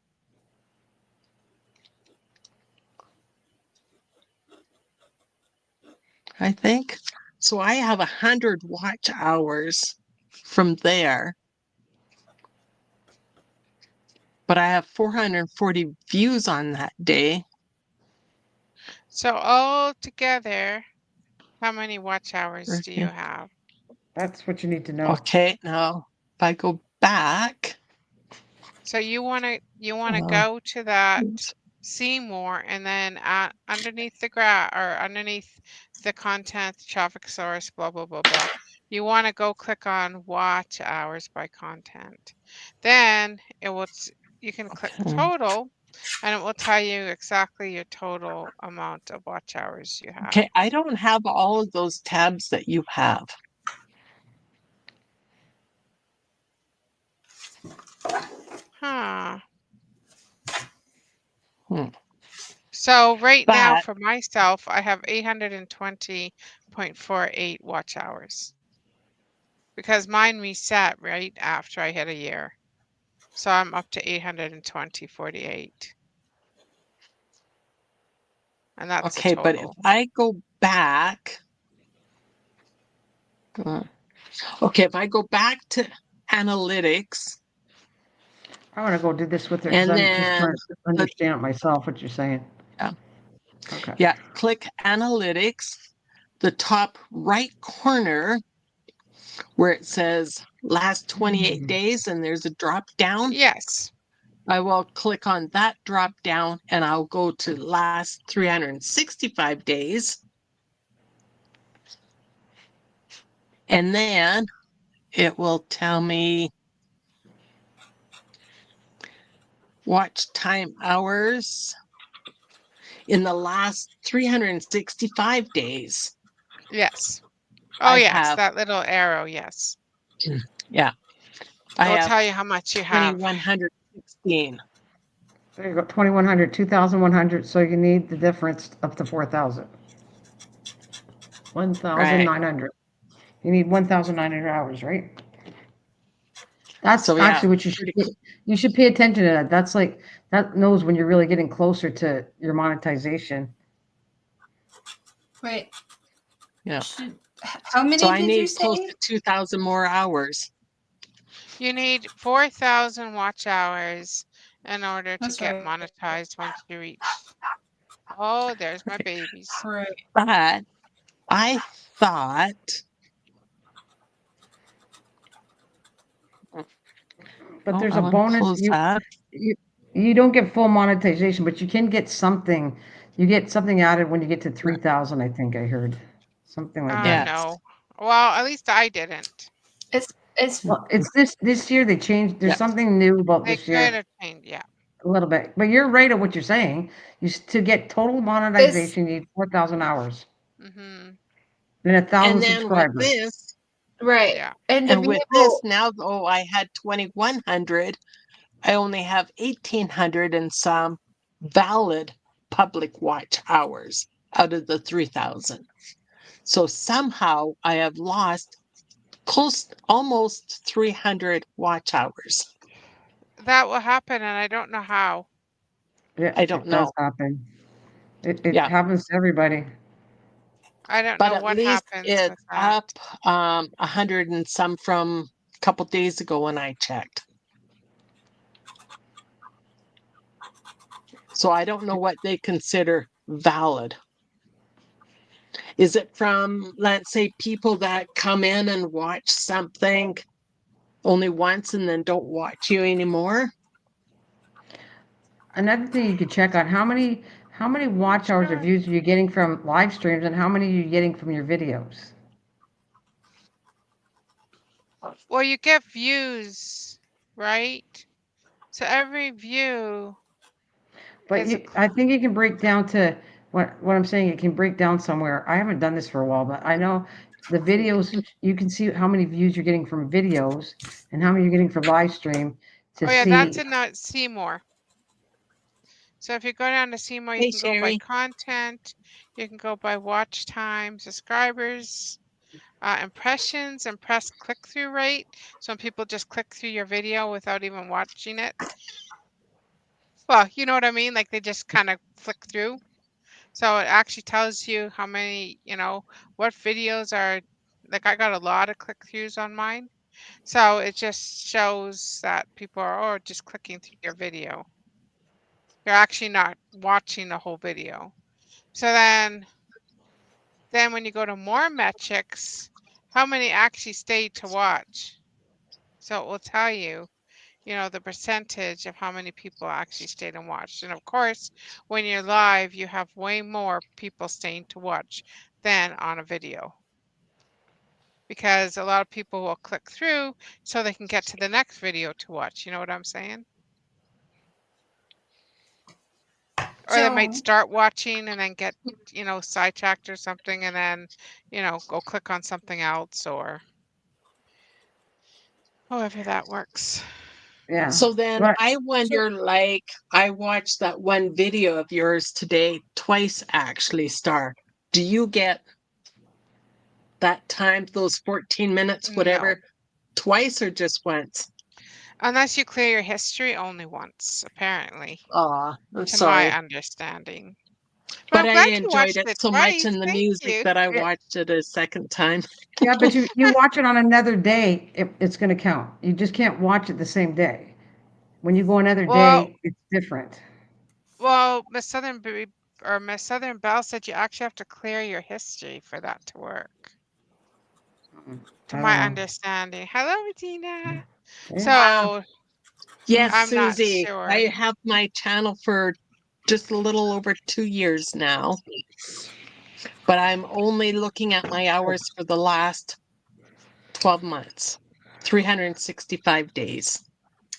S2: I think. So I have 100 watch hours from there, but I have 440 views on that day.
S4: So all together, how many watch hours do you
S2: Okay.
S4: have?
S1: That's what you need to know.
S2: Okay, now if I go back,
S4: So you want to
S2: uh,
S4: go to that,
S2: oops,
S4: see more, and then underneath the or underneath the content, traffic source, blah blah blah blah. You want to go click on watch hours by content. Then it will. You can click
S2: okay.
S4: total, and it will tell you exactly your total amount of watch hours you have.
S2: Okay, I don't have all of those tabs that you have.
S4: Huh.
S2: Hmm.
S4: So right now
S2: But
S4: for myself, I have 820.48 watch hours because mine reset right after I hit a year. So I'm up to 820.48. And that's the
S2: okay, but if
S4: total.
S2: I go back, okay, if I go back to analytics,
S1: I want to go do this with her because
S2: and
S1: I'm just
S2: then
S1: trying to understand it myself, what you're saying.
S2: yeah,
S1: Okay.
S2: yeah, click analytics, the top right corner where it says last 28 days and there's a drop down.
S4: Yes.
S2: I will click on that drop down and I'll go to last 365 days. And then it will tell me watch time hours in the last 365 days.
S4: Yes. Oh,
S2: I
S4: yes.
S2: have,
S4: That little arrow. Yes.
S2: yeah,
S4: It
S2: I
S4: will
S2: have
S4: tell you how much you have.
S2: 2,116.
S1: There you go, 2,100, 2,100. So you need the difference up to 4,000.
S2: Right.
S1: 1,900. You need 1,900 hours, right? That's
S2: So, yeah,
S1: actually what you should
S2: pretty
S1: pay, you should pay attention to that. That's like that knows when you're really getting closer to your monetization.
S3: Wait,
S2: Yeah.
S3: how many
S2: So I
S3: did you
S2: need close
S3: say?
S2: to 2,000 more hours.
S4: You need 4,000 watch hours in order to
S3: That's
S4: get
S3: right.
S4: monetized once you reach. Oh, there's my babies.
S3: Right.
S2: But I thought,
S1: But
S2: oh,
S1: there's
S2: I
S1: a
S2: want to
S1: bonus.
S2: close that.
S1: You you don't get full monetization, but you can get something. You get something added when you get to 3,000. I think I heard something like that.
S2: Yes.
S4: No. Well, at least I didn't.
S3: It's
S1: Well, it's this year they changed. There's
S2: Yeah.
S1: something new about
S4: They
S1: this
S4: could
S1: year
S4: have changed, yeah.
S1: a little bit. But you're right at what you're saying. To get total
S3: it's
S1: monetization, you need 4,000 hours
S4: Mm-hmm.
S1: and 1,000
S2: And then with
S1: subscribers.
S2: this,
S3: right.
S4: Yeah.
S3: And to
S2: and
S3: be
S2: with this,
S3: able,
S2: now though I had 2,100, I only have 1,800 and some valid public watch hours out of the 3,000. So somehow I have lost almost 300 watch hours.
S4: That will happen, and I don't know how.
S1: Yeah,
S2: I don't
S1: it does
S2: know.
S1: happen. It
S2: Yeah.
S1: happens to everybody.
S4: I don't
S2: But
S4: know
S2: at
S4: what
S2: least
S4: happens
S2: it's
S4: with that.
S2: up 100 and some from a couple days ago when I checked. So I don't know what they consider valid. Is it from, let's say, people that come in and watch something only once and then don't watch you anymore?
S1: Another thing you could check on how many watch hours or
S4: Sure.
S1: views are you getting from live streams and how many are you getting from your videos?
S4: Well, you get views, right? So every view
S1: But
S4: is a
S1: I think you can break down to what I'm saying. It can break down somewhere. I haven't done this for a while, but I know the videos. You can see how many views you're getting from videos and how many you're getting for live stream to
S4: Oh yeah, that's
S1: see.
S4: in Seymour. So if you go down to Seymour, you
S2: Hey,
S4: can go by
S2: Sherry.
S4: content, you can go by watch time, subscribers, impressions, and press click-through rate. So people just click through your video without even watching it. Well, you know what I mean? Like they just kind of flick through. So it actually tells you how many, what videos are, like I got a lot of click-throughs on mine. So it just shows that people are just clicking through your video. You're actually not watching the whole video. So then when you go to more metrics, how many actually stayed to watch? So it will tell you, the percentage of how many people actually stayed and watched. And of course, when you're live, you have way more people staying to watch than on a video. Because a lot of people will click through so they can get to the next video to watch. You know what I'm saying? Or they might
S3: Joan,
S4: start watching and then get, sidetracked or something and then, go click on something else or however that works.
S1: Yeah.
S2: So then
S1: But
S2: I wonder, like, I watched that one video of yours today twice, actually, Star. Do you get that time, those 14 minutes,
S4: No.
S2: whatever, twice or just once?
S4: Unless you clear your history only once, apparently,
S2: Aw, I'm
S4: to my
S2: sorry.
S4: understanding. But
S2: But
S4: I'm
S2: I
S4: glad you
S2: enjoyed
S4: watched
S2: it
S4: it
S2: so much
S4: twice.
S2: in the
S4: Thank
S2: music
S4: you.
S2: that I
S1: it,
S2: watched it a second time.
S1: yeah, but you watch it on another day, it's going to count. You just can't watch it the same day. When you go another
S4: Well,
S1: day, it's different.
S4: Miss Miss Southern Belle said you actually have to clear your history for that to work, to
S1: I don't
S4: my
S1: know.
S4: understanding. Hello, Regina.
S1: Yeah.
S4: So
S2: Yes,
S4: I'm not
S2: Susie, I
S4: sure.
S2: have my channel for just a little over 2 years now, but I'm only looking at my hours for the last 12 months, 365 days.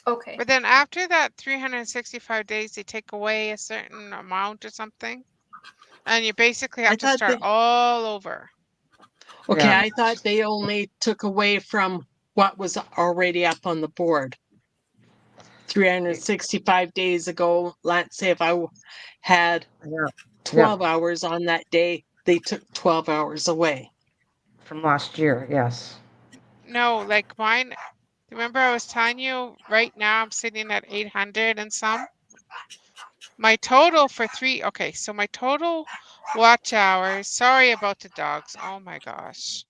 S3: okay.
S4: But then after that 365 days, they take away a certain amount or something, and you basically
S2: I
S4: have to
S2: thought
S4: start
S2: they,
S4: all over.
S2: okay,
S1: Yeah.
S2: I thought they only took away from what was already up on the board. 365 days ago, let's say if had
S1: Yeah. Yeah.
S2: 12 hours on that day, they took 12 hours away.
S1: From last year. Yes.
S4: No, like mine, Remember I was telling you right now I'm sitting at 800 and some? My total for so my total watch hours, sorry about the dogs. Oh my gosh.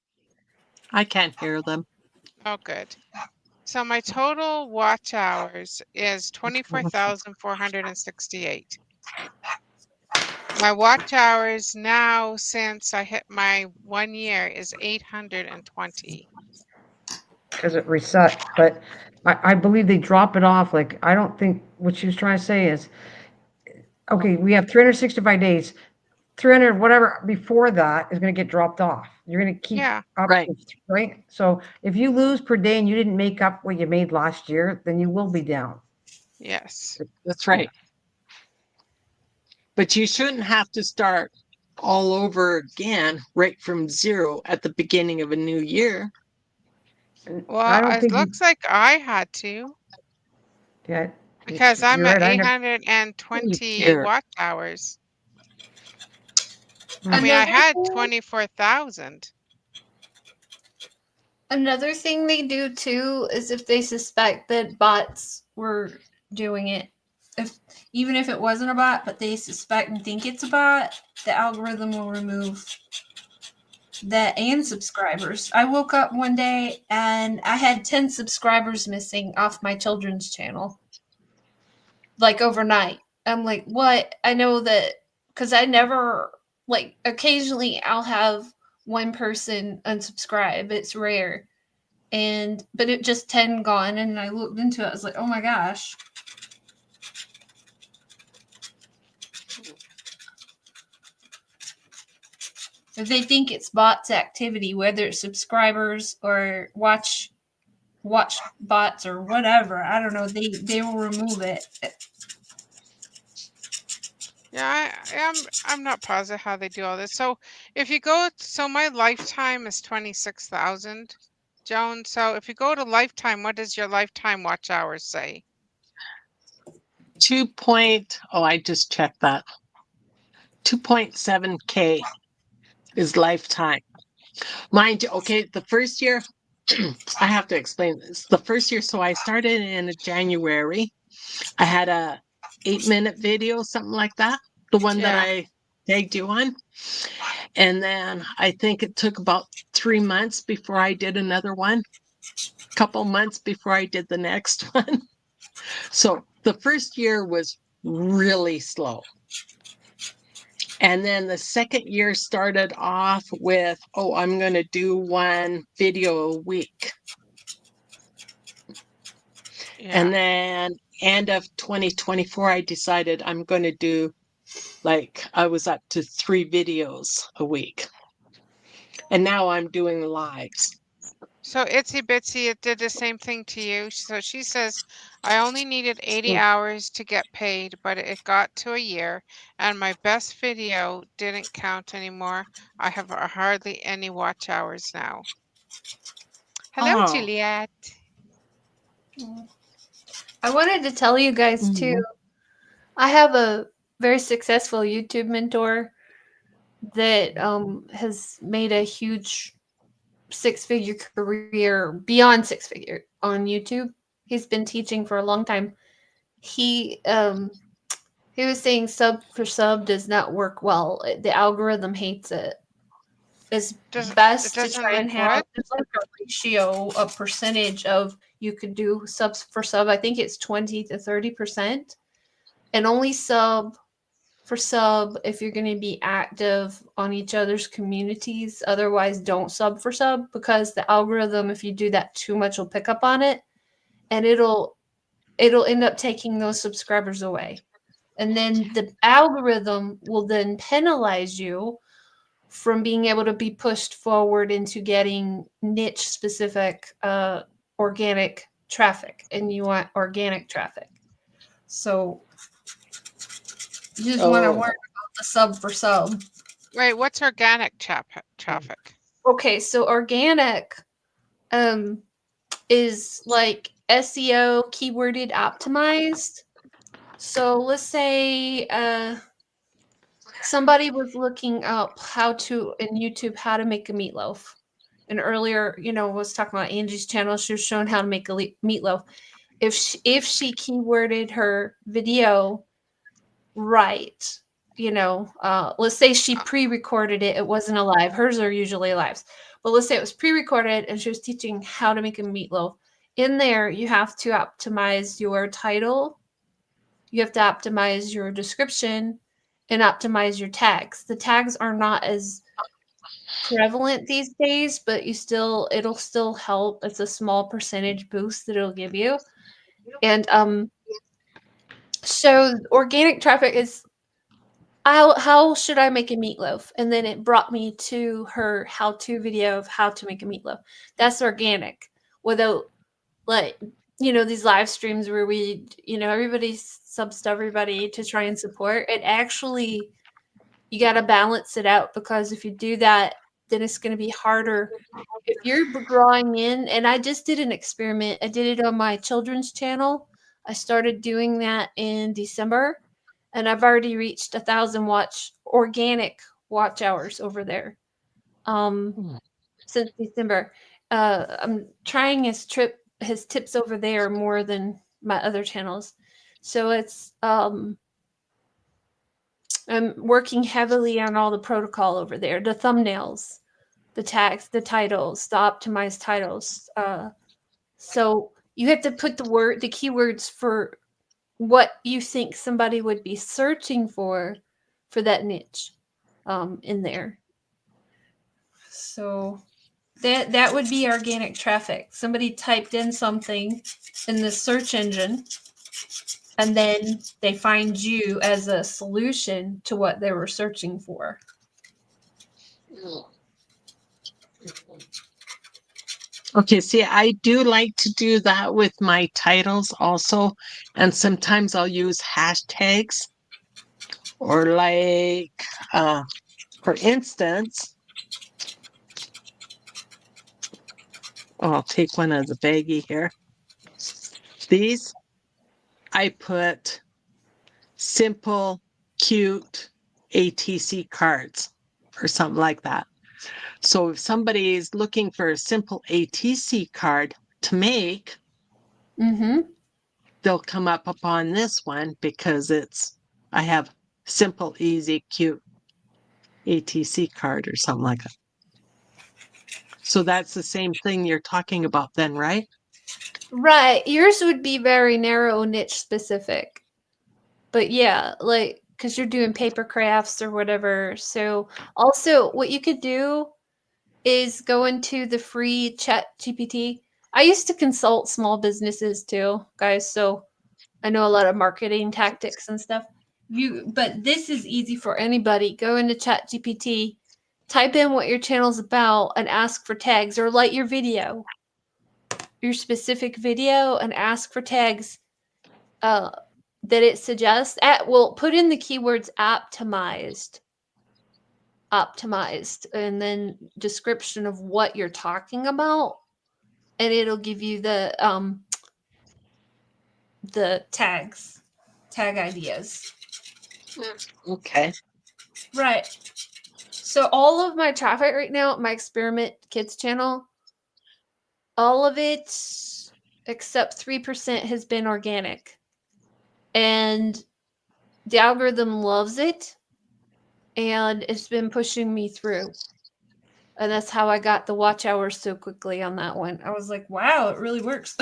S2: I can't hear them.
S4: Oh, good. So my total watch hours is 24,468. My watch hours now since I hit my 1 year is 820.
S1: because it reset. But I believe they drop it off. Like, I don't think what she was trying to say is, okay, we have 365 days. 300 whatever before that is going to get dropped off. You're going to keep
S4: Yeah,
S1: up
S2: Right.
S1: with, right? So if you lose per day and you didn't make up what you made last year, then you will be down.
S4: yes.
S2: That's right. But you shouldn't have to start all over again right from zero at the beginning of a new year.
S1: And I
S4: Well,
S1: don't
S4: it
S1: think you,
S4: looks like I had to
S1: yeah,
S4: because I'm
S1: you're
S4: at
S1: right. I never,
S4: 820
S2: Here.
S4: watch hours. I
S1: Hmm.
S4: mean, I
S3: Another
S4: had
S3: thing,
S4: 24,000.
S3: another thing they do too is if they suspect that bots were doing it, if even if it wasn't a bot, but they suspect and think it's a bot, the algorithm will remove that and subscribers. I woke up one day and I had 10 subscribers missing off my children's channel, like overnight. I'm like, what? I know that because I never, like, occasionally I'll have one person unsubscribe. It's rare. And, but it just 10 gone. And I looked into it. I was like, oh my gosh. If they think it's bots activity, whether it's subscribers or watch bots or whatever. I don't know. They will remove it.
S4: Yeah, I'm not positive how they do all this. So if you go, so my lifetime is 26,000, Joan. So if you go to lifetime, what does your lifetime watch hours say?
S2: 2 point, oh, I just checked that. 2.7K is lifetime. Mind you, okay, the first year, I have to explain this. The first year, so I started in January. I had a 8-minute video, something like that. The one that
S4: Yeah.
S2: I tagged you on. And then I think it took about 3 months before I did another one. Couple months before I did the next one. So the first year was really slow. And then the second year started off with, oh, I'm going to do one video a week.
S4: Yeah.
S2: And then end of 2024, I decided I'm going to do, like, I was up to 3 videos a week. And now I'm doing lives.
S4: So Itsy Bitsy, it did the same thing to you. So she says, I only needed 80
S1: Hmm.
S4: hours to get paid, but it got to a year, and my best video didn't count anymore. I have hardly any watch hours now. Hello,
S2: Oh.
S4: Juliet.
S3: I wanted to tell you guys too. I have a very successful YouTube mentor that has made a huge 6-figure career beyond 6-figure on YouTube. He's been teaching for a long time. He was saying sub for sub does not work well. The algorithm hates it. It's
S4: It
S3: best to
S4: doesn't
S3: try and
S4: like
S3: have
S4: what?
S3: just like a ratio, a percentage of you could do subs for sub. I think it's 20 to 30%, and only sub for sub if you're going to be active on each other's communities. Otherwise, don't sub for sub because the algorithm, if you do that too much, will pick up on it, and it'll end up taking those subscribers away. And then the algorithm will then penalize you from being able to be pushed forward into getting niche specific organic traffic, and you want organic traffic. So you just want to
S2: Oh.
S3: worry about the sub for sub.
S4: Wait, what's organic traffic?
S3: Okay, so organic is like SEO keyworded optimized. So let's say somebody was looking up how to in YouTube how to make a meatloaf. And earlier, was talking about Angie's channel. She was showing how to make a meatloaf. If she keyworded her video right, let's say she pre-recorded it. It wasn't a live. Hers are usually lives. But let's say it was pre-recorded and she was teaching how to make a meatloaf. In there, you have to optimize your title. You have to optimize your description and optimize your tags. The tags are not as prevalent these days, but it'll still help. It's a small percentage boost that it'll give you. And so organic traffic is how should I make a meatloaf? And then it brought me to her how-to video of how to make a meatloaf. That's organic. Without these live streams where we, everybody subs to everybody to try and support. It actually, you got to balance it out, because if you do that, then it's going to be harder. If you're drawing in, and I just did an experiment. I did it on my children's channel. I started doing that in December, and I've already reached 1,000 organic watch hours over there. Since December. I'm trying his tips over there more than my other channels. So it's I'm working heavily on all the protocol over there, the thumbnails, the tags, the titles, the optimized titles. So you have to put the keywords for what you think somebody would be searching for that niche in there. So that would be organic traffic. Somebody typed in something in the search engine, and then they find you as a solution to what they were searching for.
S2: Okay, see, I do like to do that with my titles also. And sometimes I'll use hashtags, or for instance, I'll take one of the baggie here. These, I put simple, cute ATC cards or something like that. So if somebody is looking for a simple ATC card to make, they'll come up upon this one because I have simple, easy, cute ATC card or something like that. So that's the same thing you're talking about then, right?
S3: Right. Yours would be very narrow, niche specific. But yeah, because you're doing paper crafts or whatever. So also what you could do is go into the free chat GPT. I used to consult small businesses too, guys. So I know a lot of marketing tactics and stuff. But this is easy for anybody. Go into chat GPT, type in what your channel's about, and ask for tags, or light your video, your specific video, and ask for tags that it suggests. Put in the keywords optimized, and then description of what you're talking about, and it'll give you the tag ideas.
S2: Okay.
S3: Right. So all of my traffic right now, my experiment kids channel, all of it except 3% has been organic, and the algorithm loves it, and it's been pushing me through. And that's how I got the watch hours so quickly on that one. I was like, wow, it really works.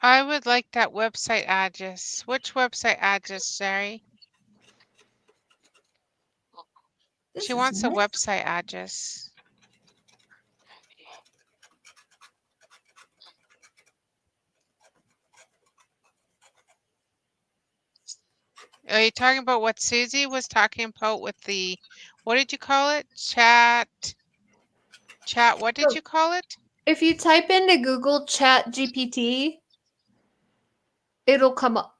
S4: I would like that website address. Which website address, Sherry? She wants a website address. Are you talking about what Susie was talking about with what did you call it? Chat, what did you call it?
S3: If you type into Google Chat GPT, it'll come up.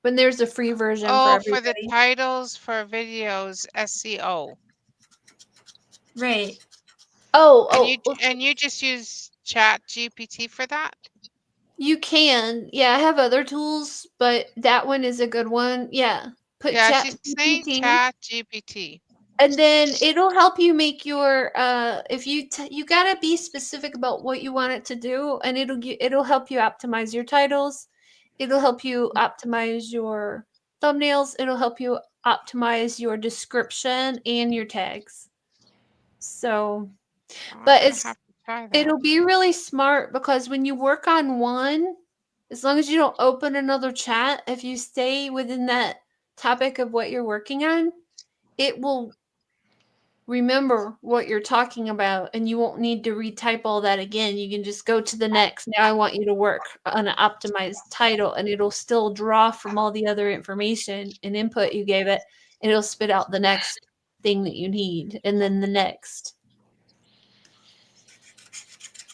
S3: When there's a free version for everybody.
S4: For the titles for videos, SEO.
S3: Right.
S4: And you just use Chat GPT for that?
S3: You can. Yeah, I have other tools, but that one is a good one. Yeah. Put
S4: Yeah,
S3: chat
S4: she's saying
S3: GPT.
S4: Chat GPT.
S3: And then it'll help you make your if you got to be specific about what you want it to do, and it'll help you optimize your titles. It'll help you optimize your thumbnails. It'll help you optimize your description and your tags. So,
S4: Oh, I'm
S3: but
S4: gonna have to try that.
S3: it'll be really smart because when you work on one, as long as you don't open another chat, if you stay within that topic of what you're working on, it will remember what you're talking about and you won't need to retype all that again. You can just go to the next. Now I want you to work on an optimized title, and it'll still draw from all the other information and input you gave it, and it'll spit out the next thing that you need and then the next.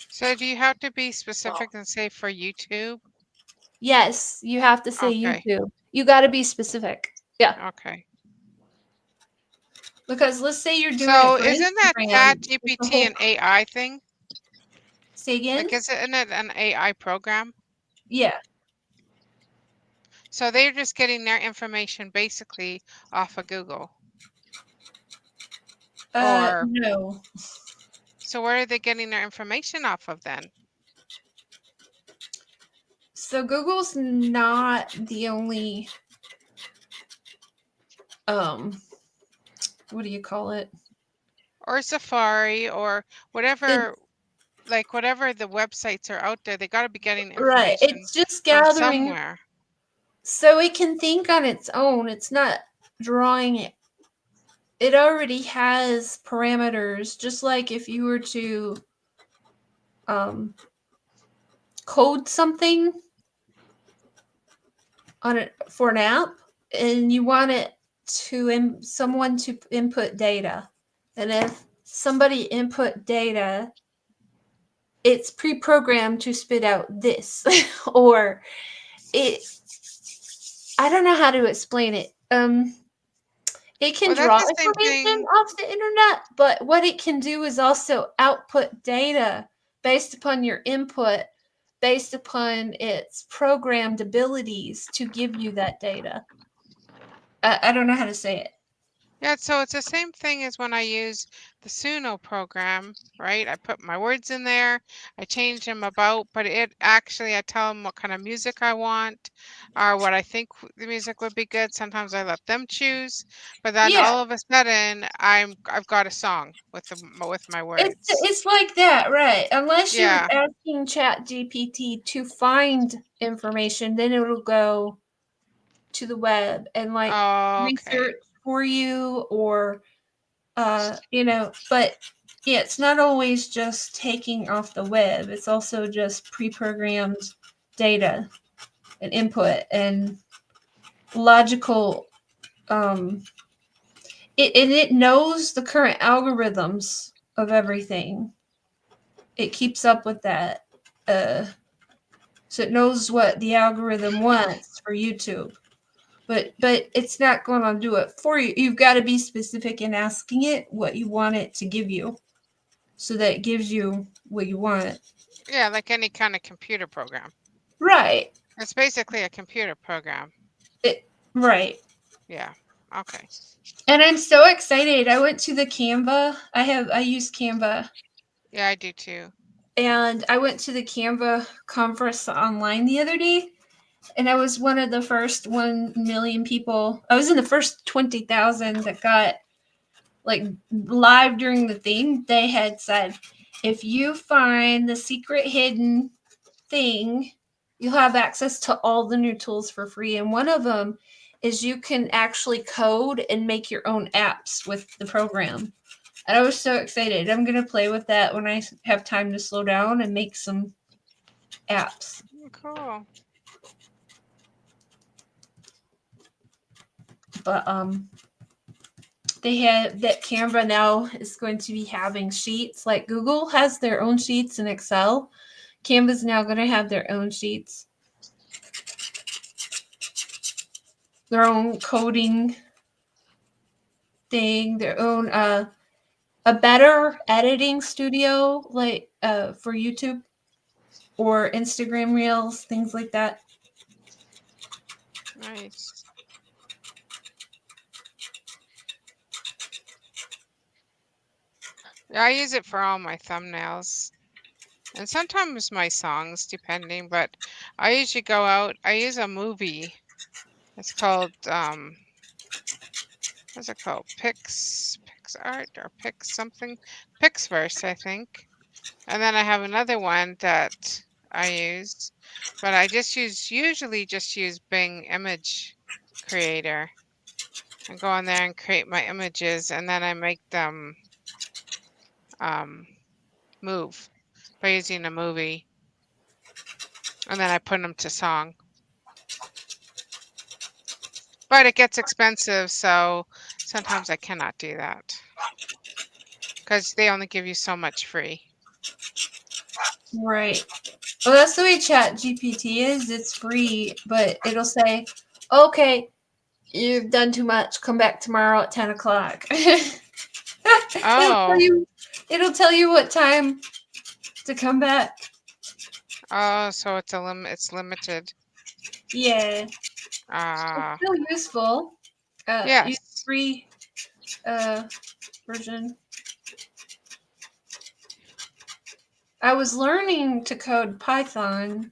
S4: So do you have to be specific and say for YouTube?
S3: Yes, you have to say
S4: Okay.
S3: YouTube. You got to be specific. Yeah.
S4: Okay.
S3: Because let's say you're doing it
S4: So
S3: for
S4: isn't that
S3: Instagram.
S4: Chat
S3: It's a
S4: GPT
S3: whole
S4: an AI thing?
S3: say again?
S4: Like, isn't it an AI program?
S3: Yeah.
S4: So they're just getting their information basically off of Google. Or
S3: No.
S4: so where are they getting their information off of then?
S3: So Google's not the only what do you call it?
S4: Or Safari or whatever, like whatever the websites are out there, they got to be getting
S3: Right.
S4: information
S3: It's just
S4: from
S3: gathering
S4: somewhere.
S3: so it can think on its own. It's not drawing it. It already has parameters, just like if you were to code something on it for an app and you want it to someone to input data. And if somebody input data, it's pre-programmed to spit out this or it I don't know how to explain it. It can
S4: Well, that's
S3: draw
S4: the same
S3: information
S4: thing.
S3: off the internet, but what it can do is also output data based upon your input, based upon its programmed abilities to give you that data. I don't know how to say it.
S4: Yeah, so it's the same thing as when I use the Suno program, right? I put my words in there, I change them about, but it actually, I tell them what kind of music I want or what I think the music would be good. Sometimes I let them choose, but then
S3: Yeah,
S4: all of a sudden I've got a song with with my words.
S3: it's like that, right? Unless you're
S4: Yeah.
S3: asking Chat GPT to find information, then it'll go to the web and like
S4: Oh, okay.
S3: research for you or but yeah, it's not always just taking off the web. It's also just pre-programmed data and input and logical it knows the current algorithms of everything. It keeps up with that. So it knows what the algorithm wants for YouTube. But it's not going to do it for you. You've got to be specific in asking it what you want it to give you so that it gives you what you want.
S4: Yeah, like any kind of computer program.
S3: Right.
S4: It's basically a computer program.
S3: Right.
S4: Yeah. Okay.
S3: And I'm so excited. I went to the Canva. I use Canva
S4: Yeah, I do too.
S3: and I went to the Canva conference online the other day and I was one of the first 1 million people. I was in the first 20,000 that got like live during the thing. They had said, if you find the secret hidden thing, you'll have access to all the new tools for free. And one of them is you can actually code and make your own apps with the program. And I was so excited. I'm going to play with that when I have time to slow down and make some apps.
S4: Cool.
S3: But they have that Canva now is going to be having sheets like Google has their own sheets in Excel. Canva's now going to have their own sheets, their own coding thing, their own a better editing studio, like for YouTube or Instagram Reels, things like that.
S4: Nice. I use it for all my thumbnails and sometimes my songs, depending. But I usually go out. I use a movie. It's called what's it called? PixArt or Pix something, Pixverse, I think. And then I have another one that I use, but I usually just use Bing Image Creator and go on there and create my images, and then I make them move by using a movie, and then I put them to song. But it gets expensive, so sometimes I cannot do that because they only give you so much free.
S3: Right. Well, that's the way Chat GPT is. It's free, but it'll say, "Okay, you've done too much. Come back tomorrow at 10 o'clock."
S4: Oh.
S3: It'll tell you what time to come back.
S4: Oh, so it's it's limited.
S3: Yeah.
S4: Ah.
S3: It's still useful. Use
S4: Yes.
S3: free version. I was learning to code Python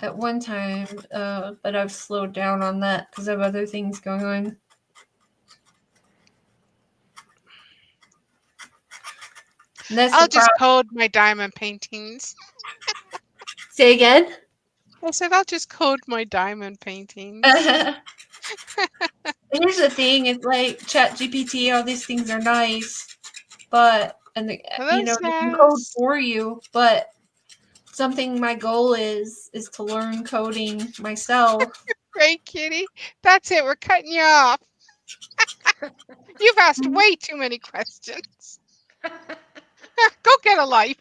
S3: at one time, but I've slowed down on that because I have other things going on.
S4: I'll just code my diamond paintings.
S3: Say again?
S4: I said I'll just code my diamond paintings.
S3: Here's the thing: it's like ChatGPT. All these things are nice, but they can code for you. But something my goal is to learn coding myself.
S4: Right, Kitty? That's it. We're cutting you off. You've asked way too many questions. Go get a life.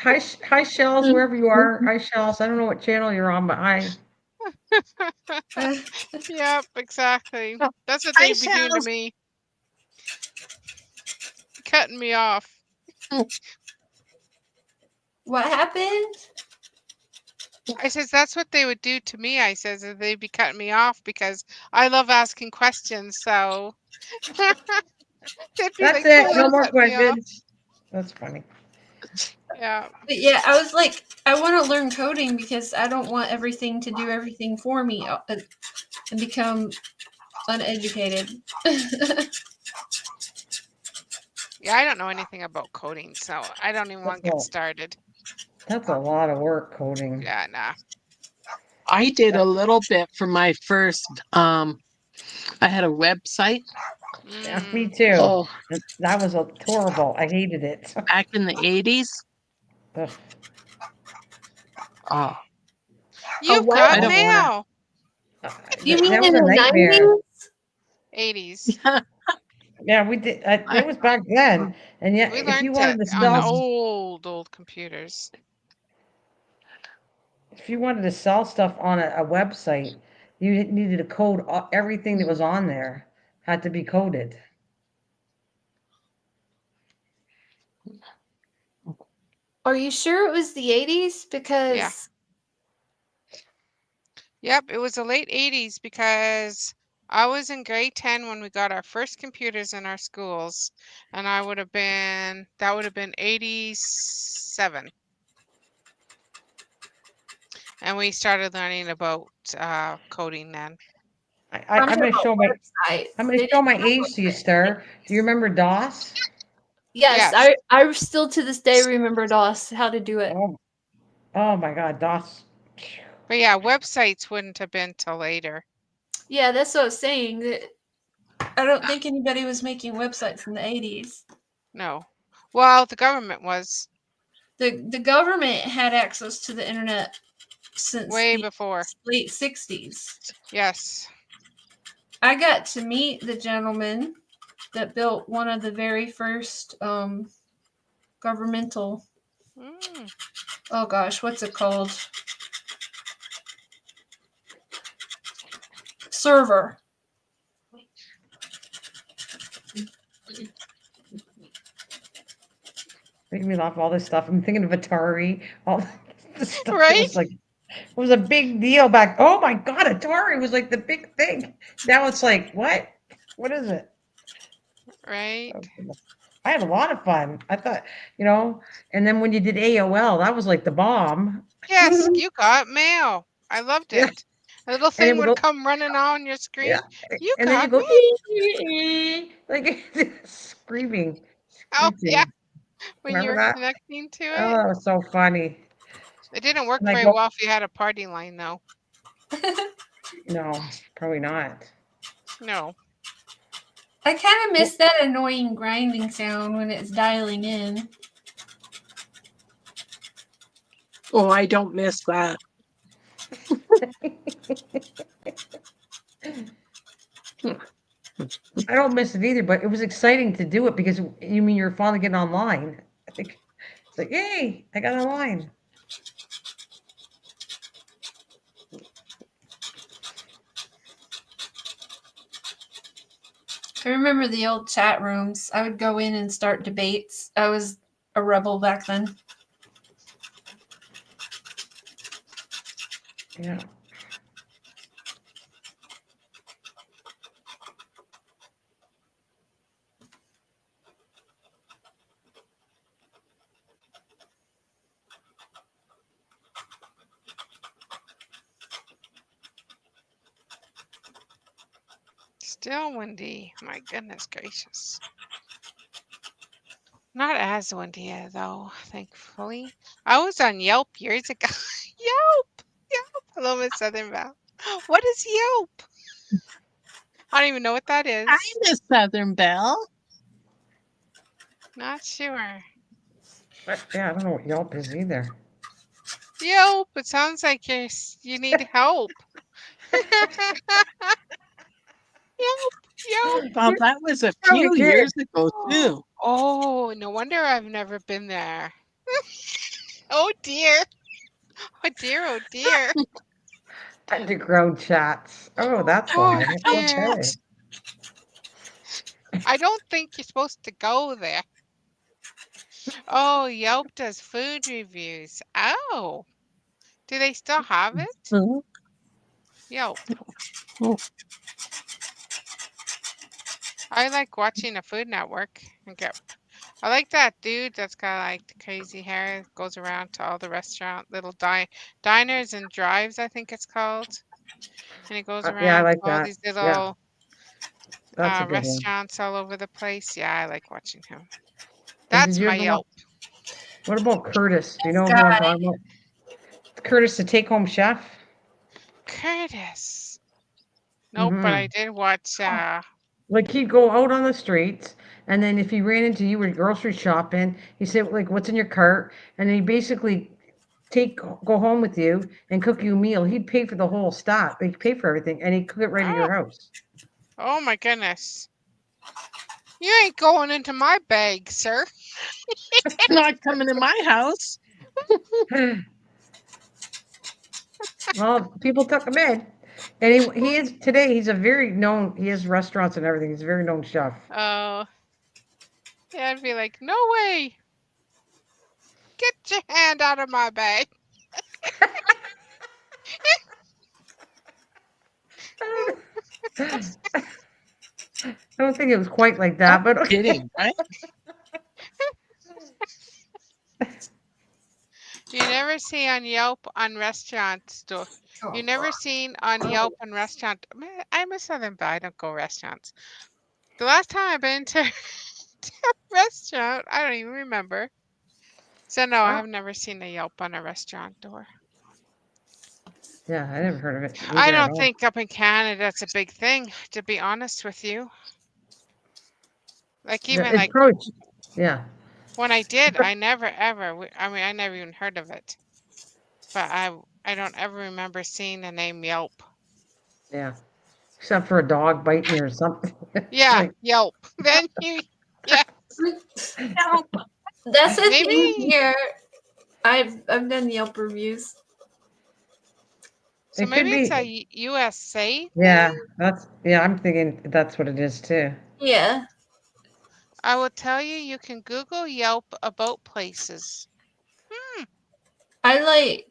S1: Hi, Shells, wherever you are. Hi, Shells. I don't know what channel you're on, but hi.
S4: Yep, exactly.
S2: Oh,
S4: That's what
S2: hi,
S4: they'd be doing to
S2: Shells.
S4: me. Cutting me off.
S3: What happened?
S4: I says that's what they would do to me. I says that they'd be cutting me off because I love asking questions. So they'd be
S1: That's
S4: like,
S1: it.
S4: totally
S1: No more
S4: cut me off.
S1: questions. That's funny.
S4: Yeah.
S3: But yeah, I was like, I want to learn coding because I don't want everything to do everything for me and become uneducated.
S4: Yeah, I don't know anything about coding, so I don't even want to get started.
S1: That's a lot of work, coding.
S4: Yeah, nah.
S2: I did a little bit for my first I had a website.
S1: Yeah, me too.
S2: Oh,
S1: that was horrible. I hated it.
S2: back in the 80s. Oh.
S4: You've got
S2: I don't
S4: mail.
S3: You mean
S1: that was
S3: in
S1: a
S3: the
S1: nightmare.
S4: 80s.
S1: Yeah, we did. It was back then, and yet
S4: We
S1: if you
S4: learned
S1: wanted
S4: it
S1: to
S4: on
S1: sell,
S4: old computers.
S1: if you wanted to sell stuff on a website, you needed to code everything that was on there had to be coded.
S3: Are you sure it was the 80s? Because
S4: Yeah. Yep, it was the late 80s because I was in grade 10 when we got our first computers in our schools, and that would have been 87. And we started learning about coding then.
S1: I'm going to show my age to you, Star. Do you remember DOS?
S3: Yes,
S4: Yes.
S3: I still to this day remember DOS, how to do it.
S1: Oh my God, DOS.
S4: But yeah, websites wouldn't have been till later.
S3: Yeah, that's what I was saying. I don't think anybody was making websites in the 80s.
S4: No. Well, the government was.
S3: The government had access to the internet since
S4: Way
S3: the
S4: before.
S3: late 60s.
S4: Yes.
S3: I got to meet the gentleman that built one of the very first governmental. Oh gosh, what's it called? server.
S1: Making me laugh, all this stuff. I'm thinking of Atari, all the stuff that
S4: Right?
S1: was like, it was a big deal back. Oh my God, Atari was like the big thing. Now it's like, what? What is it?
S4: Right.
S1: Oh, goodness. I had a lot of fun. I thought, and then when you did AOL, that was like the bomb.
S4: Yes, you got mail. I loved
S1: Yeah.
S4: it. A little
S1: And it
S4: thing
S1: would
S4: would
S1: go,
S4: come running on your
S1: yeah.
S4: screen. You
S1: And then you
S4: got
S1: go,
S4: mail.
S1: like screaming,
S4: Oh, yeah.
S1: screeching.
S4: When you
S1: Remember
S4: were
S1: that?
S4: connecting to it.
S1: Oh, it was so funny.
S4: It didn't work
S1: And I
S4: very
S1: go,
S4: well if you had a party line, though.
S1: no, probably not.
S4: No.
S3: I kind of miss that annoying grinding sound when it's dialing in.
S2: Oh, I don't miss that.
S1: I don't miss it either, but it was exciting to do it because you mean you're finally getting online. I think it's like, yay, I got online.
S3: I remember the old chat rooms. I would go in and start debates. I was a rebel back then.
S1: Yeah.
S4: Still windy. My goodness gracious. Not as windy, though, thankfully. I was on Yelp years ago. Yelp! Yelp! Hello, Miss Southern Belle. What is Yelp? I don't even know what that
S2: I
S4: is.
S2: miss Southern Belle.
S4: Not sure.
S1: But yeah, I don't know what Yelp is either.
S4: Yelp! It sounds like you need help. Yelp! Yelp!
S2: Well, that was a
S1: Probably
S2: few
S1: did.
S2: years ago too.
S4: Oh, no wonder I've never been there. Oh dear. Oh dear, oh dear.
S1: Underground chats. Oh, that's
S4: Oh
S1: why.
S4: dear.
S1: Okay.
S4: I don't think you're supposed to go there. Oh, Yelp does food reviews. Oh, do they still have it?
S2: Mhm.
S4: Yelp.
S2: Oh,
S4: I like watching the Food Network. I like that dude that's got like the crazy hair, goes around to all the little diners and drives, I think it's called. And he goes
S1: Yeah, I
S4: around to
S1: like
S4: all
S1: that.
S4: these
S1: Yeah,
S4: little
S1: that's a good one.
S4: restaurants all over the place. Yeah, I like watching him.
S1: And did
S4: That's
S1: you
S4: my
S1: ever watch?
S4: Yelp.
S1: What about Curtis? Do you know who I'm
S3: Guy.
S1: talking about? Curtis, the take-home chef.
S4: Curtis. Nope, but I
S1: Mm-hmm.
S4: did watch
S1: Like he'd go out on the streets, and then if he ran into you when grocery shopping, he said like, "What's in your cart?" And then he basically go home with you and cook you a meal. He'd pay for the whole stop. He'd pay for everything, and he'd cook it right at
S4: oh,
S1: your house.
S4: oh my goodness. You ain't going into my bag, sir.
S2: not coming to my house.
S1: Well, people took him in, and he is today. He's a very known. He has restaurants and everything. He's a very known chef.
S4: Oh, yeah, I'd be like, no way. Get your hand out of my bag.
S1: I don't think it was quite like
S2: No
S1: that, but okay.
S2: kidding, right?
S4: You never see on Yelp on restaurant store. You never seen on Yelp on restaurant. I'm a Southern, but I don't go restaurants. The last time I've been to, to a restaurant, I don't even remember. So no, I
S1: Oh,
S4: have never seen a Yelp on a restaurant door.
S1: yeah, I never heard of it
S4: I
S1: either at
S4: don't
S1: all.
S4: think up in Canada it's a big thing, to be honest with you. Like
S1: Yeah,
S4: even
S1: it's
S4: like
S1: probably yeah.
S4: when I did, I never ever. I mean, I never even heard of it. But I don't ever remember seeing the name Yelp.
S1: Yeah, except for a dog biting you or something.
S4: Yeah,
S1: Like,
S4: Yelp. Then you, yeah,
S3: That's the thing
S4: maybe.
S3: here. I've done Yelp reviews.
S4: So
S1: It could
S4: maybe it's
S1: be.
S4: a USA
S1: Yeah,
S4: thing?
S1: I'm thinking that's what it is too.
S3: Yeah.
S4: I will tell you, you can Google Yelp about places.
S3: I like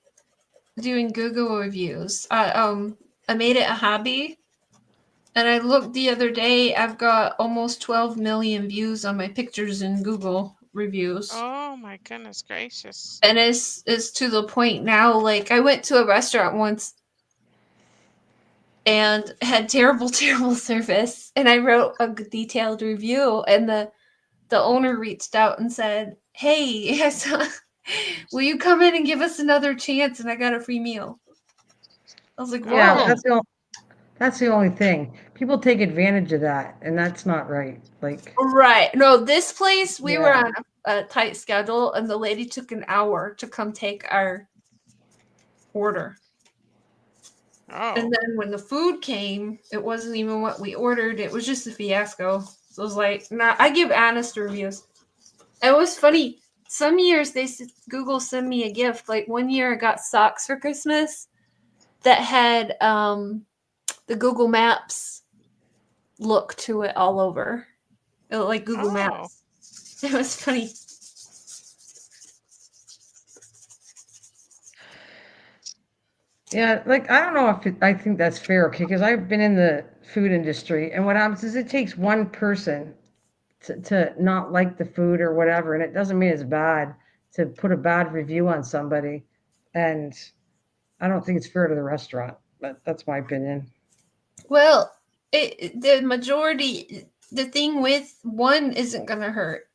S3: doing Google reviews. I made it a hobby. And I looked the other day, I've got almost 12 million views on my pictures in Google reviews.
S4: Oh my goodness gracious.
S3: And it's to the point now, like I went to a restaurant once and had terrible, terrible service. And I wrote a detailed review, and the owner reached out and said, "Hey, will you come in and give us another chance?" And I got a free meal. I was like,
S1: Yeah,
S3: "Whoa!"
S4: Oh,
S1: that's the only thing. People take advantage of that, and that's not right. Like,
S3: Right? No, this place we were
S1: yeah,
S3: on a tight schedule, and the lady took an hour to come take our order. And
S4: oh.
S3: then when the food came, it wasn't even what we ordered. It was just a fiasco. So it was like, nah, I give honest reviews. It was funny. Some years Google send me a gift. Like one year I got socks for Christmas that had the Google Maps look to it all over. It looked like Google
S4: Oh.
S3: Maps. It was funny.
S1: yeah. Like, I don't know if I think that's fair, okay? Because I've been in the food industry, and what happens is it takes one person to not like the food or whatever, and it doesn't mean it's bad to put a bad review on somebody, and I don't think it's fair to the restaurant. But that's my opinion.
S3: Well, the majority, the thing with one isn't going to hurt.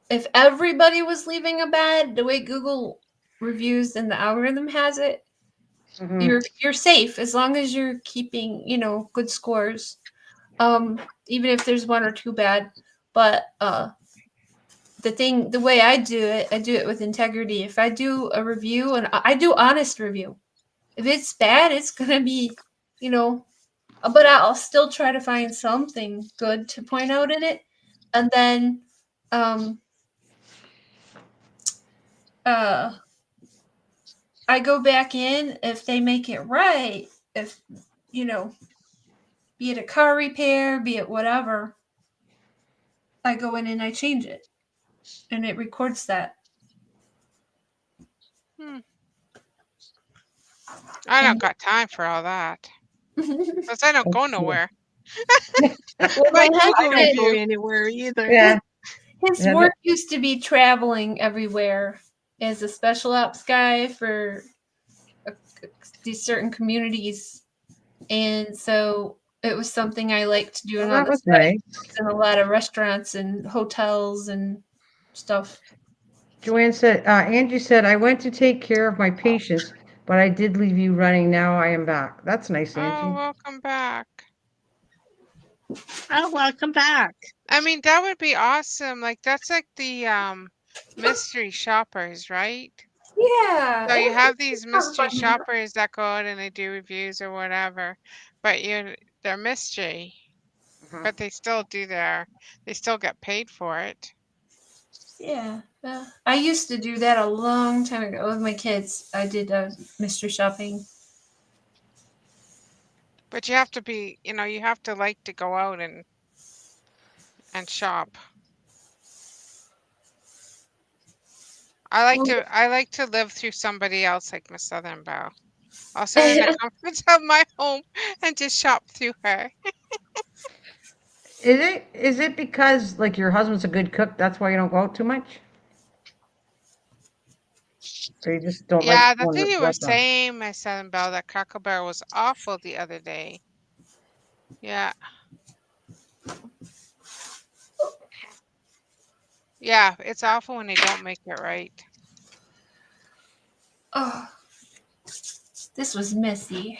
S3: If everybody was leaving a bad, the way Google reviews and the algorithm has it,
S1: Hmm.
S3: you're safe as long as you're keeping, good scores. Even if there's one or two bad. But the way I do it with integrity. If I do a review, and I do honest review. If it's bad, it's gonna be, you know, but I'll still try to find something good to point out in it. And then um uh I go back in if they make it right, if you know, be it a car repair, be it whatever, I go in and I change it and it records that.
S4: Hmm. I don't
S3: And
S4: got time for all that. Because I don't go
S1: Yeah.
S4: nowhere.
S3: well,
S4: My
S3: my
S2: I
S4: Google
S2: don't
S3: husband,
S2: go
S4: review.
S2: anywhere either.
S1: Yeah.
S3: his
S1: Yeah.
S3: work used to be traveling everywhere as a special ops guy for uh, these certain communities, and so it was something I liked doing
S1: Well,
S3: on
S1: that
S3: the
S1: was
S3: side.
S1: nice.
S3: In a lot of restaurants and hotels and stuff.
S1: Joanne said, Angie said, I went to take care of my patients, but I did leave you running. Now I am back. That's nice,
S4: Oh,
S1: Angie.
S4: welcome back.
S2: Oh, welcome back.
S4: I mean, that would be awesome. Like that's like the mystery shoppers, right?
S3: Yeah,
S4: So you have
S3: it's
S4: these
S3: kind of
S4: mystery
S3: fun.
S4: shoppers that go out and they do reviews or whatever, but they're mystery,
S1: Mhm.
S4: but they still get paid for it.
S3: Yeah, I used to do that a long time ago with my kids. I did mystery shopping.
S4: But you have to be, you have to like to go out and shop.
S3: Well,
S4: I like to live through somebody else like Miss Southern Belle. I'll sit in the comforts of my home and just shop through her.
S1: Is it because like your husband's a good cook, that's why you don't go out too much? Or you just don't like
S4: Yeah, that's
S1: going
S4: what
S1: to
S4: you were
S1: restaurants?
S4: saying, Miss Southern Belle, that Cracker Barrel was awful the other day. Yeah. Yeah, it's awful when they don't make it right.
S3: oh, this was messy.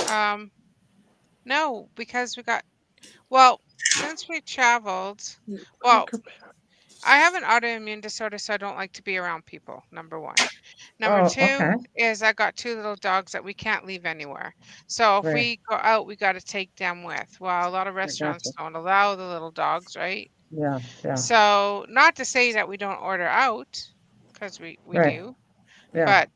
S4: Um, no, because well, since we traveled, well, I have an autoimmune disorder, so I don't like to be around people, number one. Number
S1: Oh, okay.
S4: two is I got two little dogs that we can't leave anywhere. So if
S1: Right.
S4: we go out, we got to take them with. Well, a lot of
S1: I gotcha.
S4: restaurants don't allow the little dogs, right?
S1: Yeah, yeah.
S4: So not to say that we don't order out, because we
S1: Right.
S4: do,
S1: Yeah.
S4: but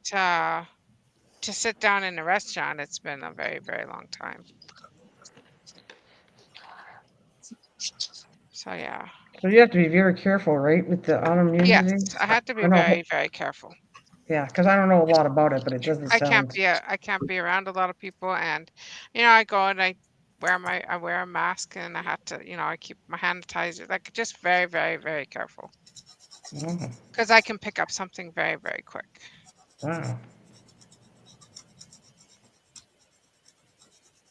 S4: to sit down in a restaurant, it's been a very, very long time. So yeah.
S1: So you have to be very careful, right, with the autoimmune
S4: Yes,
S1: disease?
S4: I had to be
S1: I know,
S4: very, very careful.
S1: yeah, because I don't know a lot about it, but it doesn't
S4: I can't
S1: sound.
S4: I can't be around a lot of people, and I go and I wear a mask, and I have to, I keep my sanitizer, like just very, very, very careful
S1: Oh,
S4: because I can pick up something very, very quick.
S1: wow.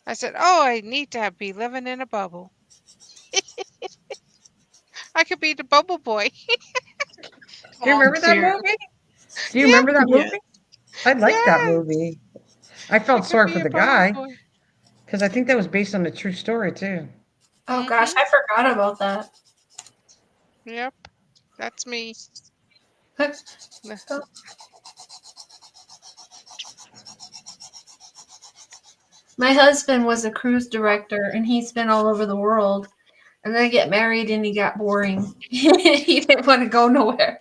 S4: I said, "Oh, I need to be living in a bubble. I could be the bubble boy."
S1: Do you
S2: Oh
S1: remember that
S2: dear.
S1: movie? Do you
S4: Yeah,
S1: remember that
S2: Yeah.
S1: movie? I liked that
S4: yes,
S1: movie. I
S4: I
S1: felt
S4: could
S1: sorry
S4: be
S1: for
S4: a
S1: the
S4: bubble
S1: guy
S4: boy.
S1: because I think that was based on a true story too.
S3: Oh gosh,
S4: Mm-hmm.
S3: I forgot about that.
S4: Yep, that's me.
S3: My husband was a cruise director and he's been all over the world. And then I get married and he got boring. He didn't want to go nowhere.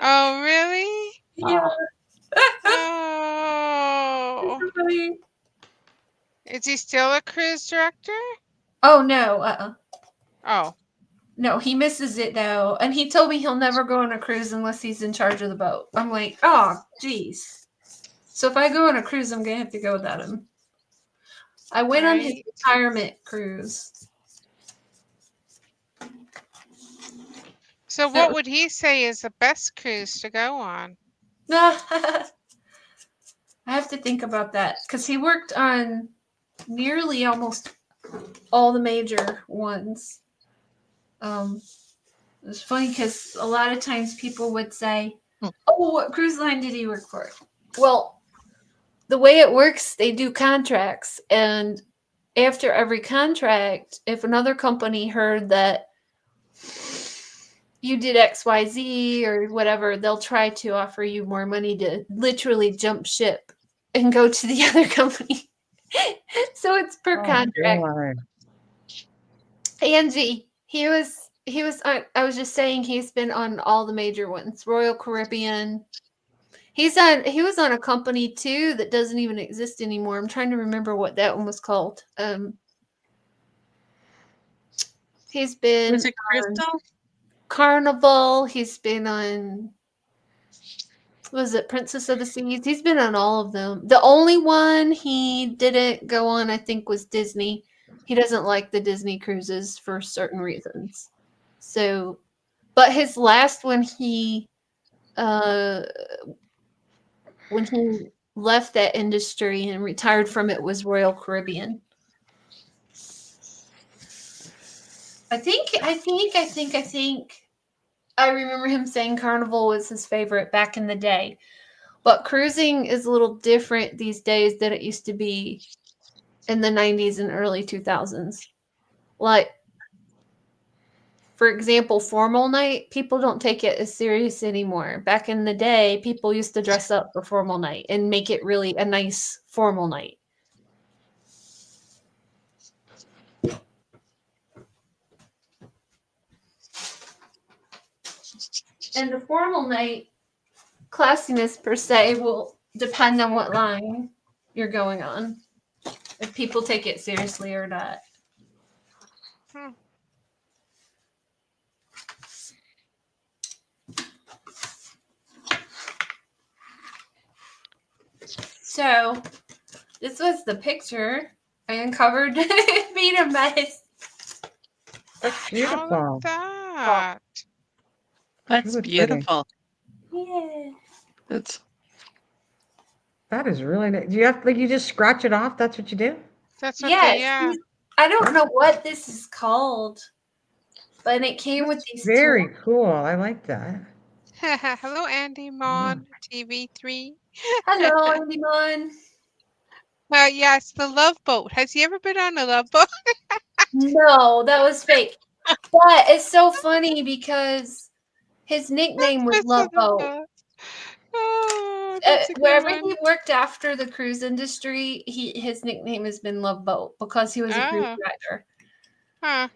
S4: Oh, really?
S3: Yeah.
S4: Oh, is he still a cruise director?
S3: Oh no,
S4: Oh,
S3: no, he misses it though. And he told me he'll never go on a cruise unless he's in charge of the boat. I'm like, oh, geez. So if I go on a cruise, I'm gonna have to go without him. I went on his
S4: right.
S3: retirement cruise.
S4: So what would he say is the best cruise to go on?
S3: I have to think about that because he worked on nearly almost all the major ones. It's funny because a lot of times people would say, "Oh, what cruise line did he work for?" Well, the way it works, they do contracts, and after every contract, if another company heard that you did XYZ or whatever, they'll try to offer you more money to literally jump ship and go to the other company. So it's per
S1: Oh,
S3: contract.
S1: God.
S3: Angie, he was I was just saying he's been on all the major ones. Royal Caribbean. He was on a company too that doesn't even exist anymore. I'm trying to remember what that one was called. He's been
S2: Was it
S3: on
S2: Crystal?
S3: Carnival, he's been on was it Princess of the Seas? He's been on all of them. The only one he didn't go on, I think, was Disney. He doesn't like the Disney cruises for certain reasons. So, but his last uh, when he left that industry and retired from it was Royal Caribbean. I remember him saying Carnival was his favorite back in the day. But cruising is a little different these days than it used to be in the 90s and early 2000s. Like, for example, formal night, people don't take it as serious anymore. Back in the day, people used to dress up for formal night and make it really a nice formal night. And the formal night, classiness per se, will depend on what line you're going on, if people take it seriously or not.
S4: Hmm.
S3: So, this was the picture I uncovered. Made a mess.
S1: That's
S4: Oh, look
S1: beautiful.
S4: at that.
S2: That's
S1: Really pretty.
S2: beautiful.
S3: Yeah.
S2: It's
S1: That is really nice. Do you have, like, you just scratch it off? That's what you do?
S4: That's what
S3: Yes.
S4: yeah.
S3: I don't know what this is called, but it came with
S1: That's
S3: these tools.
S1: very cool. I like that.
S4: Hello, Andy
S1: Yeah.
S4: Mon, TV3.
S3: Hello, Andy.
S4: Yes, the Love Boat. Has he ever been on a Love Boat?
S3: No, that was fake. But it's so funny because his nickname was
S4: That's
S3: Love
S4: what I
S3: Boat.
S4: thought. Oh, that's a good
S3: Wherever
S4: one.
S3: he worked after the cruise industry, his nickname has been Love Boat because he was a cruise
S4: Oh,
S3: director.
S4: huh.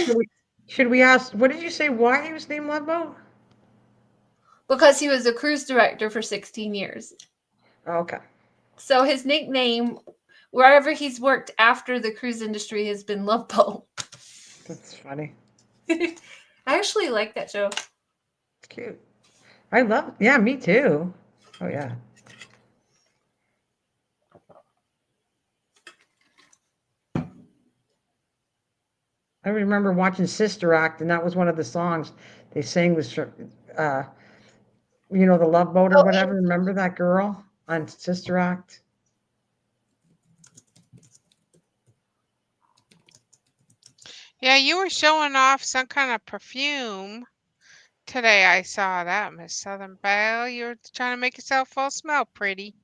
S1: Well, should we ask, what did you say, why he was named Ludlow?
S3: Because he was a cruise director for 16 years.
S1: Okay.
S3: So his nickname, wherever he's worked after the cruise industry, has been Love Boat.
S1: That's funny.
S3: I actually like that show.
S1: It's cute. I love. Yeah, me too. Oh yeah. I remember watching Sister Act, and that was one of the songs they sang was, you know, the Love Boat or
S3: Oh,
S1: whatever. Remember that girl on Sister Act?
S4: Yeah, you were showing off some kind of perfume today. I saw that, Miss Southern Belle. You were trying to make yourself all smell pretty.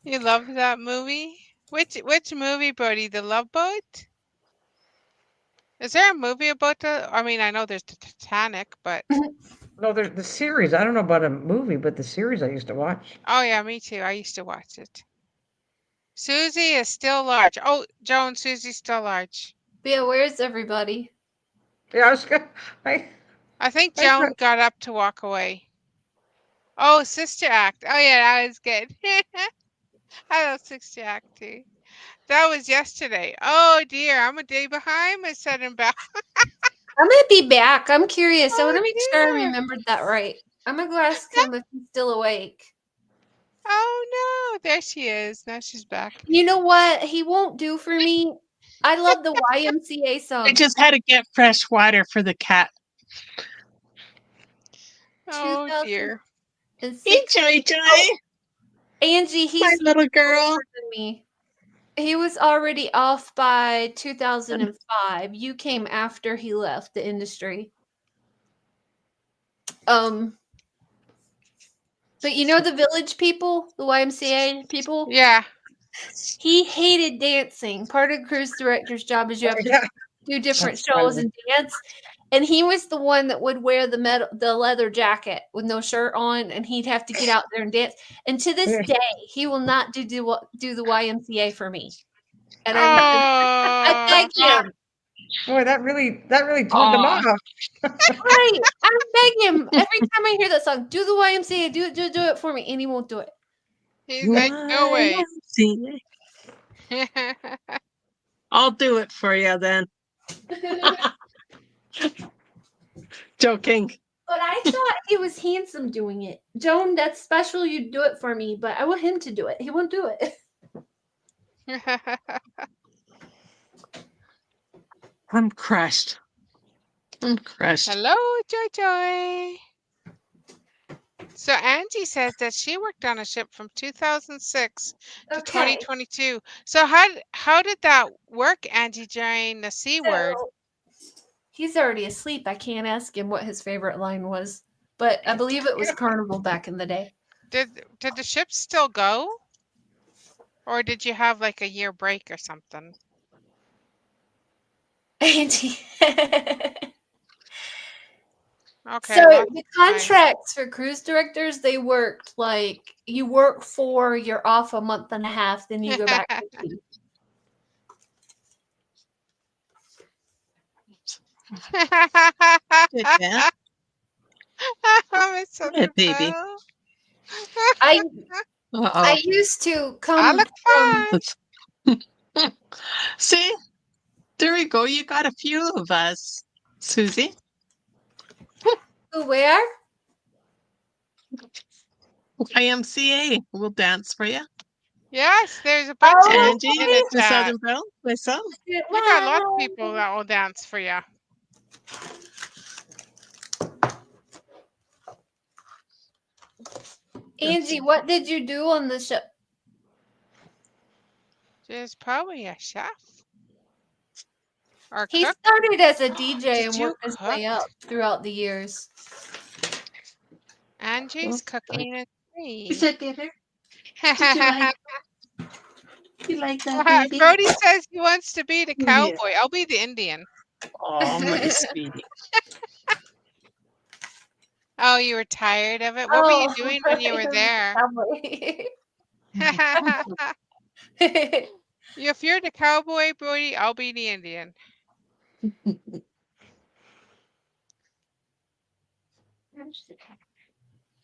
S4: You loved that movie? Which movie, Brody? The Love Boat? Is there a movie about the? I mean, I know there's the Titanic, but
S1: No, the series. I don't know about a movie, but the series I used to watch.
S4: oh yeah, me too. I used to watch it. Susie is still large. Oh, Joan, Susie's still large.
S3: yeah, where's everybody?
S1: Yeah, I was gonna. I.
S4: I think
S1: I
S4: Joan got up to walk away. Oh, Sister Act. Oh yeah, that was good. I love Sister Act too. That was yesterday. Oh dear, I'm a day behind my Southern Belle.
S3: I'm gonna be back. I'm curious. I want
S4: Oh
S3: to make sure I
S4: dear.
S3: remembered that right. I'm gonna go ask him if he's still awake.
S4: Oh no, there she is. Now she's back.
S3: You know what he won't do for me? I love the YMCA
S2: I
S3: song.
S2: just had to get fresh water for the cat.
S4: Oh dear.
S3: 2006.
S2: Hey, Joy,
S3: Oh, Angie,
S2: my
S3: he's
S2: little girl.
S3: older than me. He was already off by 2005. You came after he left the industry. But you know the village people, the YMCA people?
S4: Yeah.
S3: He hated dancing. Part of cruise director's job is you have to
S1: Yeah,
S3: do different
S1: that's
S3: shows
S1: funny.
S3: and dance. And he was the one that would wear the leather jacket with no shirt on, and he'd have to get out there and dance. And to this day, he will not do the YMCA for me. And I
S4: Oh.
S3: beg him.
S1: Boy, that really turned them
S2: Aw.
S1: off.
S3: Right. I beg him every time I hear that song, do the YMCA, do it for me, and he won't do it.
S4: He's like, no way.
S2: YMCA. I'll do it for you then. Joking.
S3: But I thought he was handsome doing it. Joan, that's special. You do it for me, but I want him to do it. He won't do it.
S2: I'm crushed. I'm crushed.
S4: Hello, Joy Joy. So Angie says that she worked on a ship from 2006 to
S3: Okay.
S4: 2022. So how did that work, Angie, during the C word?
S3: So, he's already asleep. I can't ask him what his favorite line was, but I believe it was Carnival back in the day.
S4: Did the ship still go? Or did you have like a year break or something?
S3: Angie.
S4: Okay,
S3: So
S4: lots
S3: the
S4: of time.
S3: contracts for cruise directors, they worked like you work 4, you're off a month and a half, then you go back to 2.
S2: Good, yeah.
S4: Miss
S2: Good,
S4: Southern
S2: baby.
S4: Belle.
S3: I
S2: Uh-oh.
S3: used to
S4: I
S3: come
S4: look
S3: from
S4: fine.
S2: See? There we go. You got a few of us, Susie.
S3: where?
S2: YMCA. We'll dance for you.
S4: Yes, there's a bunch of us
S2: Angie,
S4: in the
S2: the
S4: chat.
S2: Southern Belle, myself.
S4: We got a lot of people that will dance for you.
S3: Angie, what did you do on the ship?
S4: There's probably a chef or
S3: He
S4: cook.
S3: started as a DJ
S4: Did
S3: and
S4: you
S3: worked his way
S4: cook?
S3: up throughout the years.
S4: Angie's cooking a tree.
S2: Is it dinner? Did you like that, baby?
S4: Brody says he wants to be the
S2: Yeah.
S4: cowboy. I'll be the Indian.
S2: Oh, my sweetie.
S4: Oh, you were tired of it? What were you doing when you were there? If you're the cowboy, Brody, I'll be the Indian.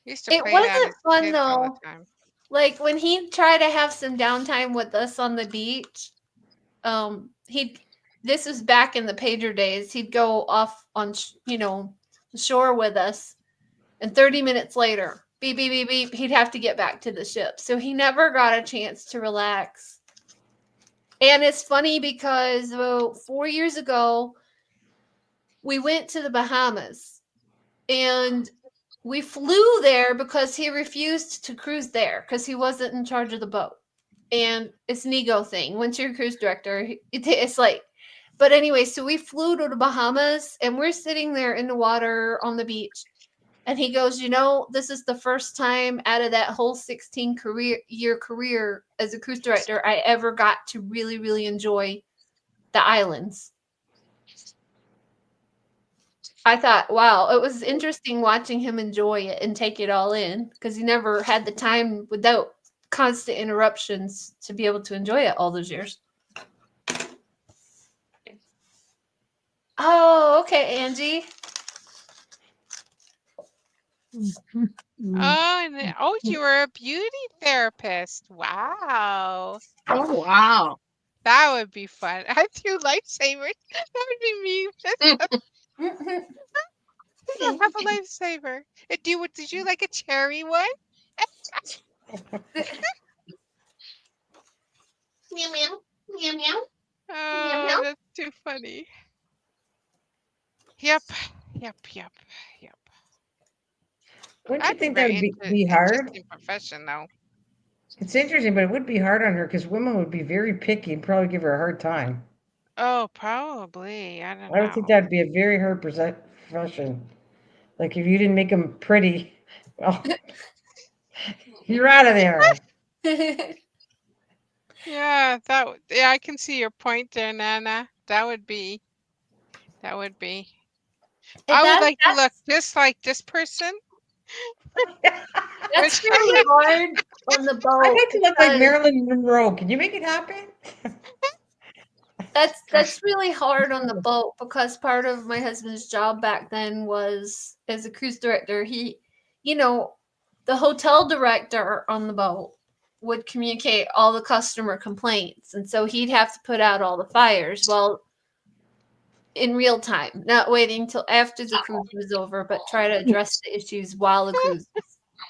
S4: He used to
S3: It
S4: play that
S3: wasn't
S4: as
S3: fun
S4: kids all the
S3: though.
S4: time.
S3: Like when he'd try to have some downtime with us on the beach, he'd this was back in the pager days. He'd go off on the shore with us, and 30 minutes later, beep beep beep beep, he'd have to get back to the ship. So he never got a chance to relax. And it's funny because about 4 years ago, we went to the Bahamas, and we flew there because he refused to cruise there because he wasn't in charge of the boat. And it's an ego thing. Once you're a cruise director, it's like, but anyway, so we flew to the Bahamas and we're sitting there in the water on the beach. And he goes, this is the first time out of that whole 16-year career as a cruise director I ever got to really, really enjoy the islands. I thought, wow, it was interesting watching him enjoy it and take it all in because he never had the time without constant interruptions to be able to enjoy it all those years. Oh, okay, Angie.
S4: Oh, you were a beauty therapist. Wow.
S2: Oh, wow.
S4: That would be fun. I do lifesavers. That would be me. I'll have a lifesaver. Did you like a cherry one?
S3: Meow meow. Meow meow.
S4: Oh, that's too funny. Yep.
S1: Wouldn't you
S4: That'd be
S1: think that
S4: very
S1: would be hard?
S4: interesting profession, though.
S1: It's interesting, but it would be hard on her because women would be very picky and probably give her a hard time.
S4: Oh, probably. I don't
S1: I would think
S4: know.
S1: that'd be a very hard profession. Like if you didn't make them pretty, well, you're out of there.
S4: Yeah, yeah, I can see your point there, Nana. That would be. I would like to look just like this person.
S3: That's really hard on the boat.
S1: I'd like to look like Marilyn Monroe. Can you make it happen?
S3: That's really hard on the boat because part of my husband's job back then was as a cruise director. He, the hotel director on the boat would communicate all the customer complaints, and so he'd have to put out all the fires. Well, in real time, not waiting till after the cruise was over, but try to address the issues while the cruise.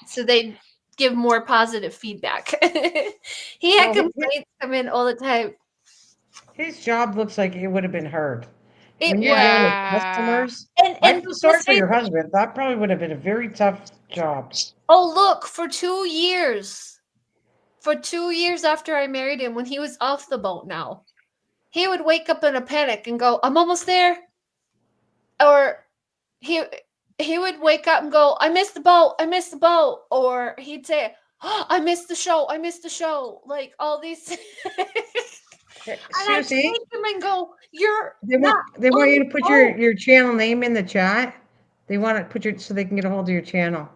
S3: So they give more positive feedback. He had complaints come in all the time.
S1: His job looks like it would have been hard. When you're dealing with customers,
S3: and
S1: I feel sorry for your husband. That probably would have been a very tough job.
S3: Oh, look, for 2 years. For 2 years after I married him, when he was off the boat now, he would wake up in a panic and go, I'm almost there. Or he would wake up and go, I missed the boat. I missed the boat. Or he'd say, oh, I missed the show. I missed the show. Like all these. And I take him and go, they
S1: want you to put your channel name in the chat. They want to put so they can get a hold of your channel.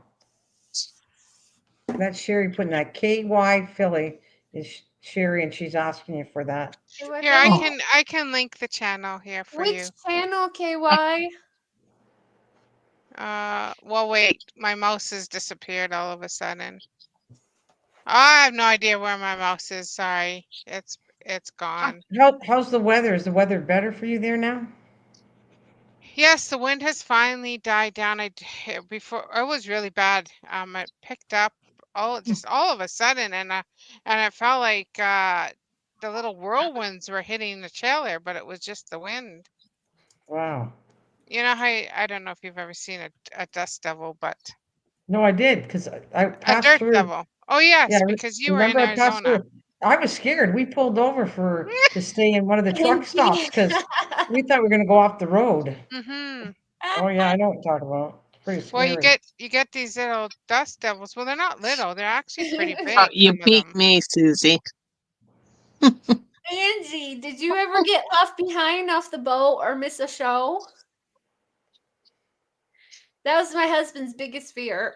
S1: That's Sherry putting that KY Philly is Sherry, and she's asking you for that.
S4: Here, I can link the channel here for you.
S3: Which channel, KY?
S4: Well, wait, my mouse has disappeared all of a sudden. I have no idea where my mouse is. Sorry, it's gone.
S1: How's the weather? Is the weather better for you there now?
S4: Yes, the wind has finally died down. Before it was really bad. It picked up all of a sudden, and it felt like the little whirlwinds were hitting the trailer, but it was just the wind.
S1: Wow.
S4: You know how I don't know if you've ever seen a dust devil, but
S1: no, I did because I passed
S4: a dirt
S1: through.
S4: devil. Oh yes, because you were in Arizona.
S1: I was scared. We pulled over to stay in one of the truck stops because we thought we were going to go off the road.
S4: Mm-hmm.
S1: Oh yeah, I know what you're talking about. It's pretty scary.
S4: Well, you get these little dust devils. Well, they're not little. They're actually pretty big.
S2: Oh, you beat me, Susie.
S3: Angie, did you ever get left behind off the boat or miss a show? That was my husband's biggest fear.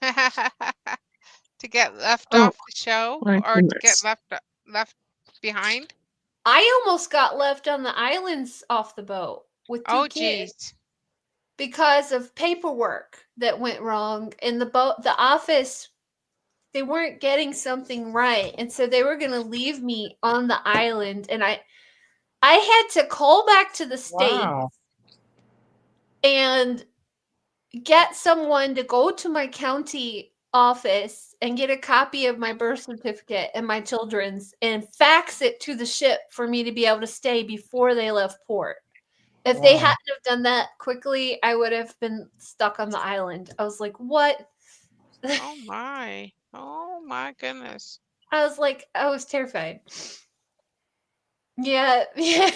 S4: To get left off the show or to get left behind?
S3: I almost got left on the islands off the boat with two kids.
S4: Geez.
S3: because of paperwork that went wrong in the office. They weren't getting something right, and so they were going to leave me on the island, and I had to call back to the state
S1: Wow.
S3: and get someone to go to my county office and get a copy of my birth certificate and my children's and fax it to the ship for me to be able to stay before they left port. If they
S1: Wow.
S3: hadn't have done that quickly, I would have been stuck on the island. I was like, "What?"
S4: Oh my. Oh my goodness.
S3: I was like, I was terrified. Yeah, yeah.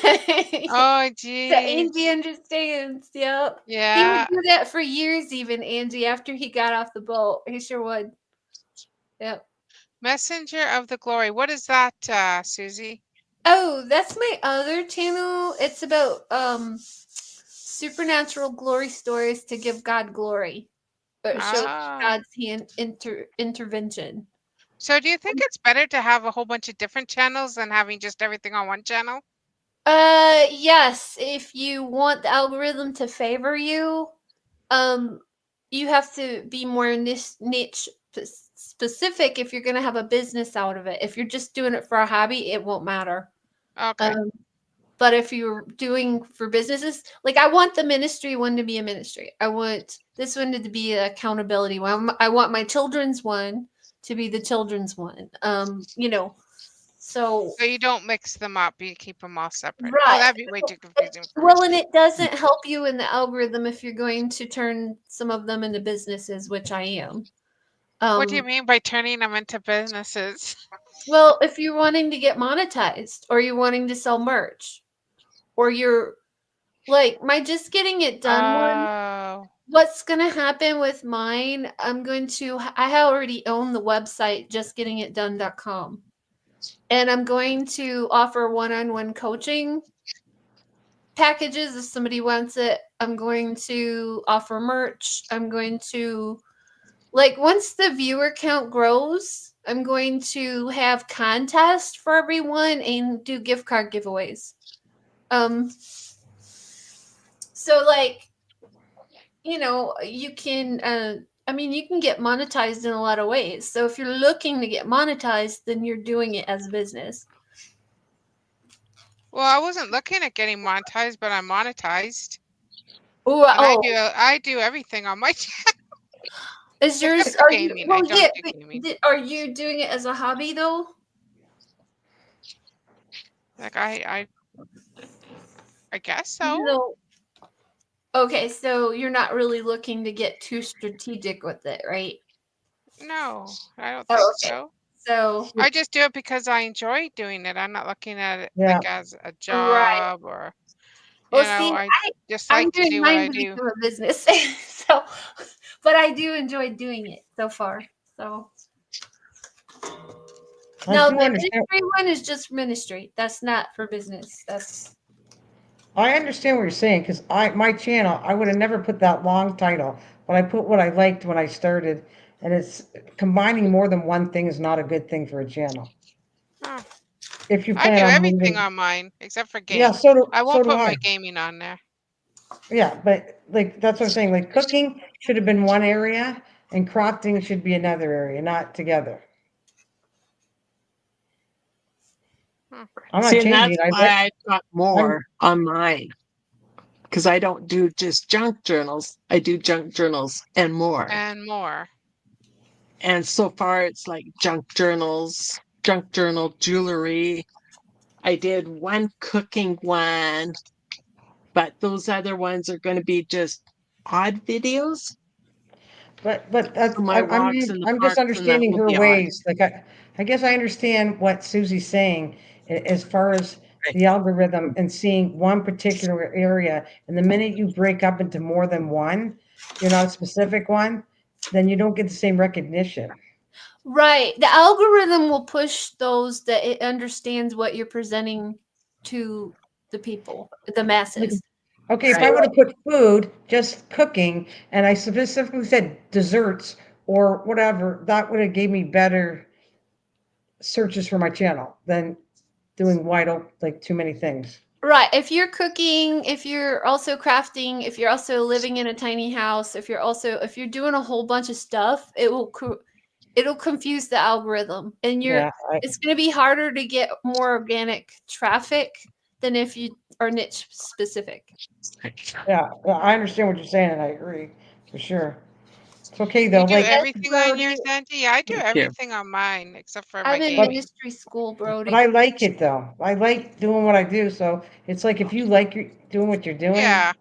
S4: Oh
S3: So Angie
S4: geez.
S3: understands. Yep. He would
S4: Yeah.
S3: do that for years, even Angie, after he got off the boat. He sure would. Yep.
S4: Messenger of the Glory. What is that, Susie?
S3: Oh, that's my other channel. It's about supernatural glory stories to give God glory. It shows
S4: Ah.
S3: God's hand intervention.
S4: So do you think it's better to have a whole bunch of different channels than having just everything on one channel?
S3: Yes, if you want the algorithm to favor you, um, you have to be more niche specific if you're going to have a business out of it. If you're just doing it for a hobby, it won't matter.
S4: Okay.
S3: But if you're doing for businesses, like I want the ministry one to be a ministry. I want this one to be an accountability one. I want my children's one to be the children's one. So
S4: So you don't mix them up, you keep them all separate. Oh,
S3: right.
S4: that'd be way too confusing for me.
S3: Well, and it doesn't help you in the algorithm if you're going to turn some of them into businesses, which I am.
S4: What do you mean by turning them into businesses?
S3: Well, if you're wanting to get monetized or you're wanting to sell merch or you're like my just getting it done one,
S4: Oh.
S3: what's going to happen with mine, I already own the website justgettingitdone.com. And I'm going to offer one-on-one coaching packages if somebody wants it. I'm going to offer merch. I'm going to once the viewer count grows, I'm going to have contests for everyone and do gift card giveaways. So you can you can get monetized in a lot of ways. So if you're looking to get monetized, then you're doing it as a business.
S4: Well, I wasn't looking at getting monetized, but I'm monetized.
S3: Ooh,
S4: And
S3: oh,
S4: I do everything on my channel.
S3: is yours?
S4: Except for gaming. I don't do gaming.
S3: Are you doing it as a hobby though?
S4: Like I guess so.
S3: No. Okay, so you're not really looking to get too strategic with it, right?
S4: No, I don't
S3: Oh,
S4: think
S3: okay.
S4: so.
S3: So
S4: I just do it because I enjoy doing it. I'm not looking at it
S1: Yeah.
S4: like as a
S3: right.
S4: job or,
S3: Well, see,
S4: I just
S3: I'm
S4: like to
S3: doing
S4: do what
S3: mine
S4: I
S3: to
S4: do.
S3: become a business, so but I do enjoy doing it so far. So
S1: I
S3: now
S1: do
S3: the
S1: understand.
S3: ministry one is just ministry. That's not for business. That's
S1: I understand what you're saying because my channel, I would have never put that long title, but I put what I liked when I started, and it's combining more than one thing is not a good thing for a channel.
S4: Huh.
S1: If you
S4: I
S1: plan
S4: do
S1: on
S4: everything
S1: moving,
S4: on mine except for
S1: yeah,
S4: game. I
S1: so
S4: won't
S1: do
S4: put
S1: I.
S4: my gaming on there.
S1: Yeah, but like that's what I'm saying. Like cooking should have been one area, and crafting should be another area, not together.
S4: Huh.
S1: I'm not
S2: See, and
S1: changing
S2: that's
S1: it.
S2: why I've got
S1: I'm
S2: more on mine because I don't do just junk journals. I do junk journals and more.
S4: And more.
S2: And so far, it's like junk journals, junk journal jewelry. I did one cooking one, but those other ones are going to be just odd videos.
S1: But that's
S2: So my walks in the
S1: I'm just
S2: parks and that
S1: understanding
S2: will
S1: her
S2: be odd.
S1: ways. Like I guess I understand what Susie's saying as far as
S2: Right.
S1: the algorithm and seeing one particular area. And the minute you break up into more than one, you're not a specific one, then you don't get the same recognition.
S3: right. The algorithm will push those that it understands what you're presenting to the people, the
S1: Like,
S3: masses.
S1: okay, if
S3: So
S1: I
S2: Right.
S1: would have put food, just cooking, and I specifically said desserts or whatever, that would have gave me better searches for my channel than doing wide open, like too many things.
S3: Right. If you're cooking, if you're also crafting, if you're also living in a tiny house, if you're doing a whole bunch of stuff, it'll confuse the algorithm, and
S1: Yeah,
S3: it's going to be harder to get more organic traffic than if you are niche specific.
S1: yeah, I understand what you're saying, and I agree for sure. It's okay
S4: You
S1: though.
S4: do
S1: Like,
S3: Yes,
S4: everything on
S3: Brody.
S4: yours, Angie? I do
S2: Thank you.
S4: everything on mine except for my
S3: I'm in
S1: but
S4: gaming.
S3: ministry school,
S1: but
S3: Brody.
S1: I like it though. I like doing what I do. So it's like if you like doing what you're doing,
S4: Yeah.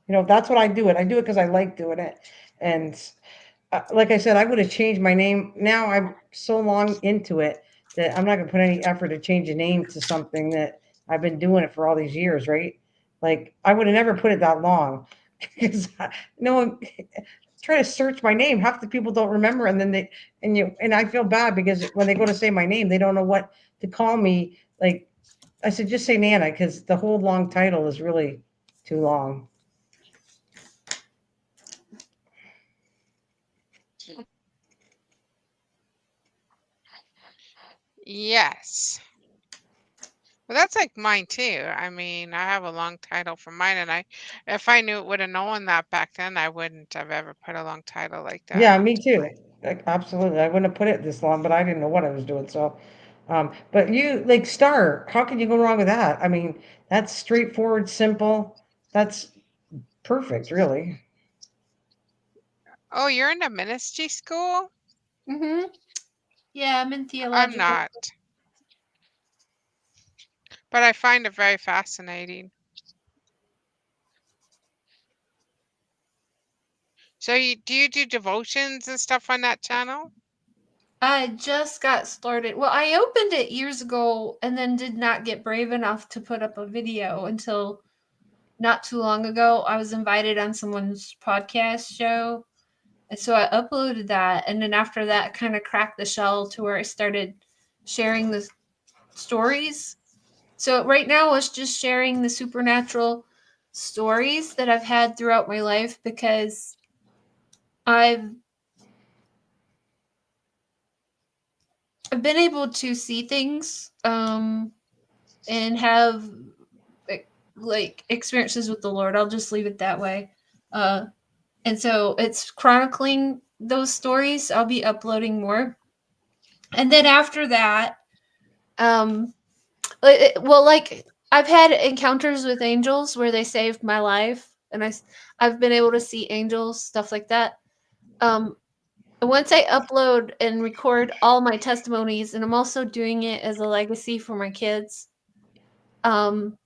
S1: that's what I do it. I do it because I like doing it, and like I said, I would have changed my name. Now I'm so long into it that I'm not going to put any effort to change a name to something that I've been doing it for all these years, right? Like I would have never put it that long because no one try to search my name. Half the people don't remember, and then and I feel bad because when they go to say my name, they don't know what to call me. Like I said, just say Nana because the whole long title is really too long.
S4: Yes. Well, that's like mine too. I mean, I have a long title for mine, and if I would have known that back then, I wouldn't have ever put a long title like that.
S1: Yeah, me too. Like, absolutely. I wouldn't have put it this long, but I didn't know what I was doing. So, but you like Star, how can you go wrong with that? I mean, that's straightforward, simple. That's perfect, really.
S4: Oh, you're in a ministry school?
S3: Mm-hmm. Yeah, I'm in
S4: I'm
S3: theological.
S4: not, but I find it very fascinating. So do you do devotions and stuff on that channel?
S3: I just got started. Well, I opened it years ago and then did not get brave enough to put up a video until not too long ago. I was invited on someone's podcast show. And so I uploaded that. And then after that, kind of cracked the shell to where I started sharing the stories. So right now, it's just sharing the supernatural stories that I've had throughout my life because I've I've been able to see things and have like experiences with the Lord. I'll just leave it that way. Uh, and so it's chronicling those stories. I'll be uploading more, and then after that, um, well, like I've had encounters with angels where they saved my life, and I've been able to see angels, stuff like that. Um, once I upload and record all my testimonies, and I'm also doing it as a legacy for my kids. Um,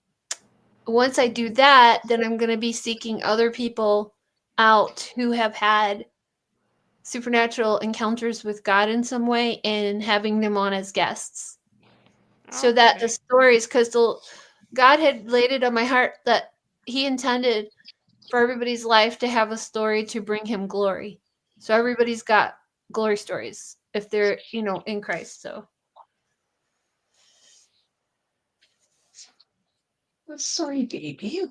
S3: once I do that, then I'm going to be seeking other people out who have had supernatural encounters with God in some way and having them on as guests. So that the
S4: Okay.
S3: stories, because God had laid it on my heart that He intended for everybody's life to have a story to bring Him glory. So everybody's got glory stories if they're, in Christ. So
S2: Sorry, baby.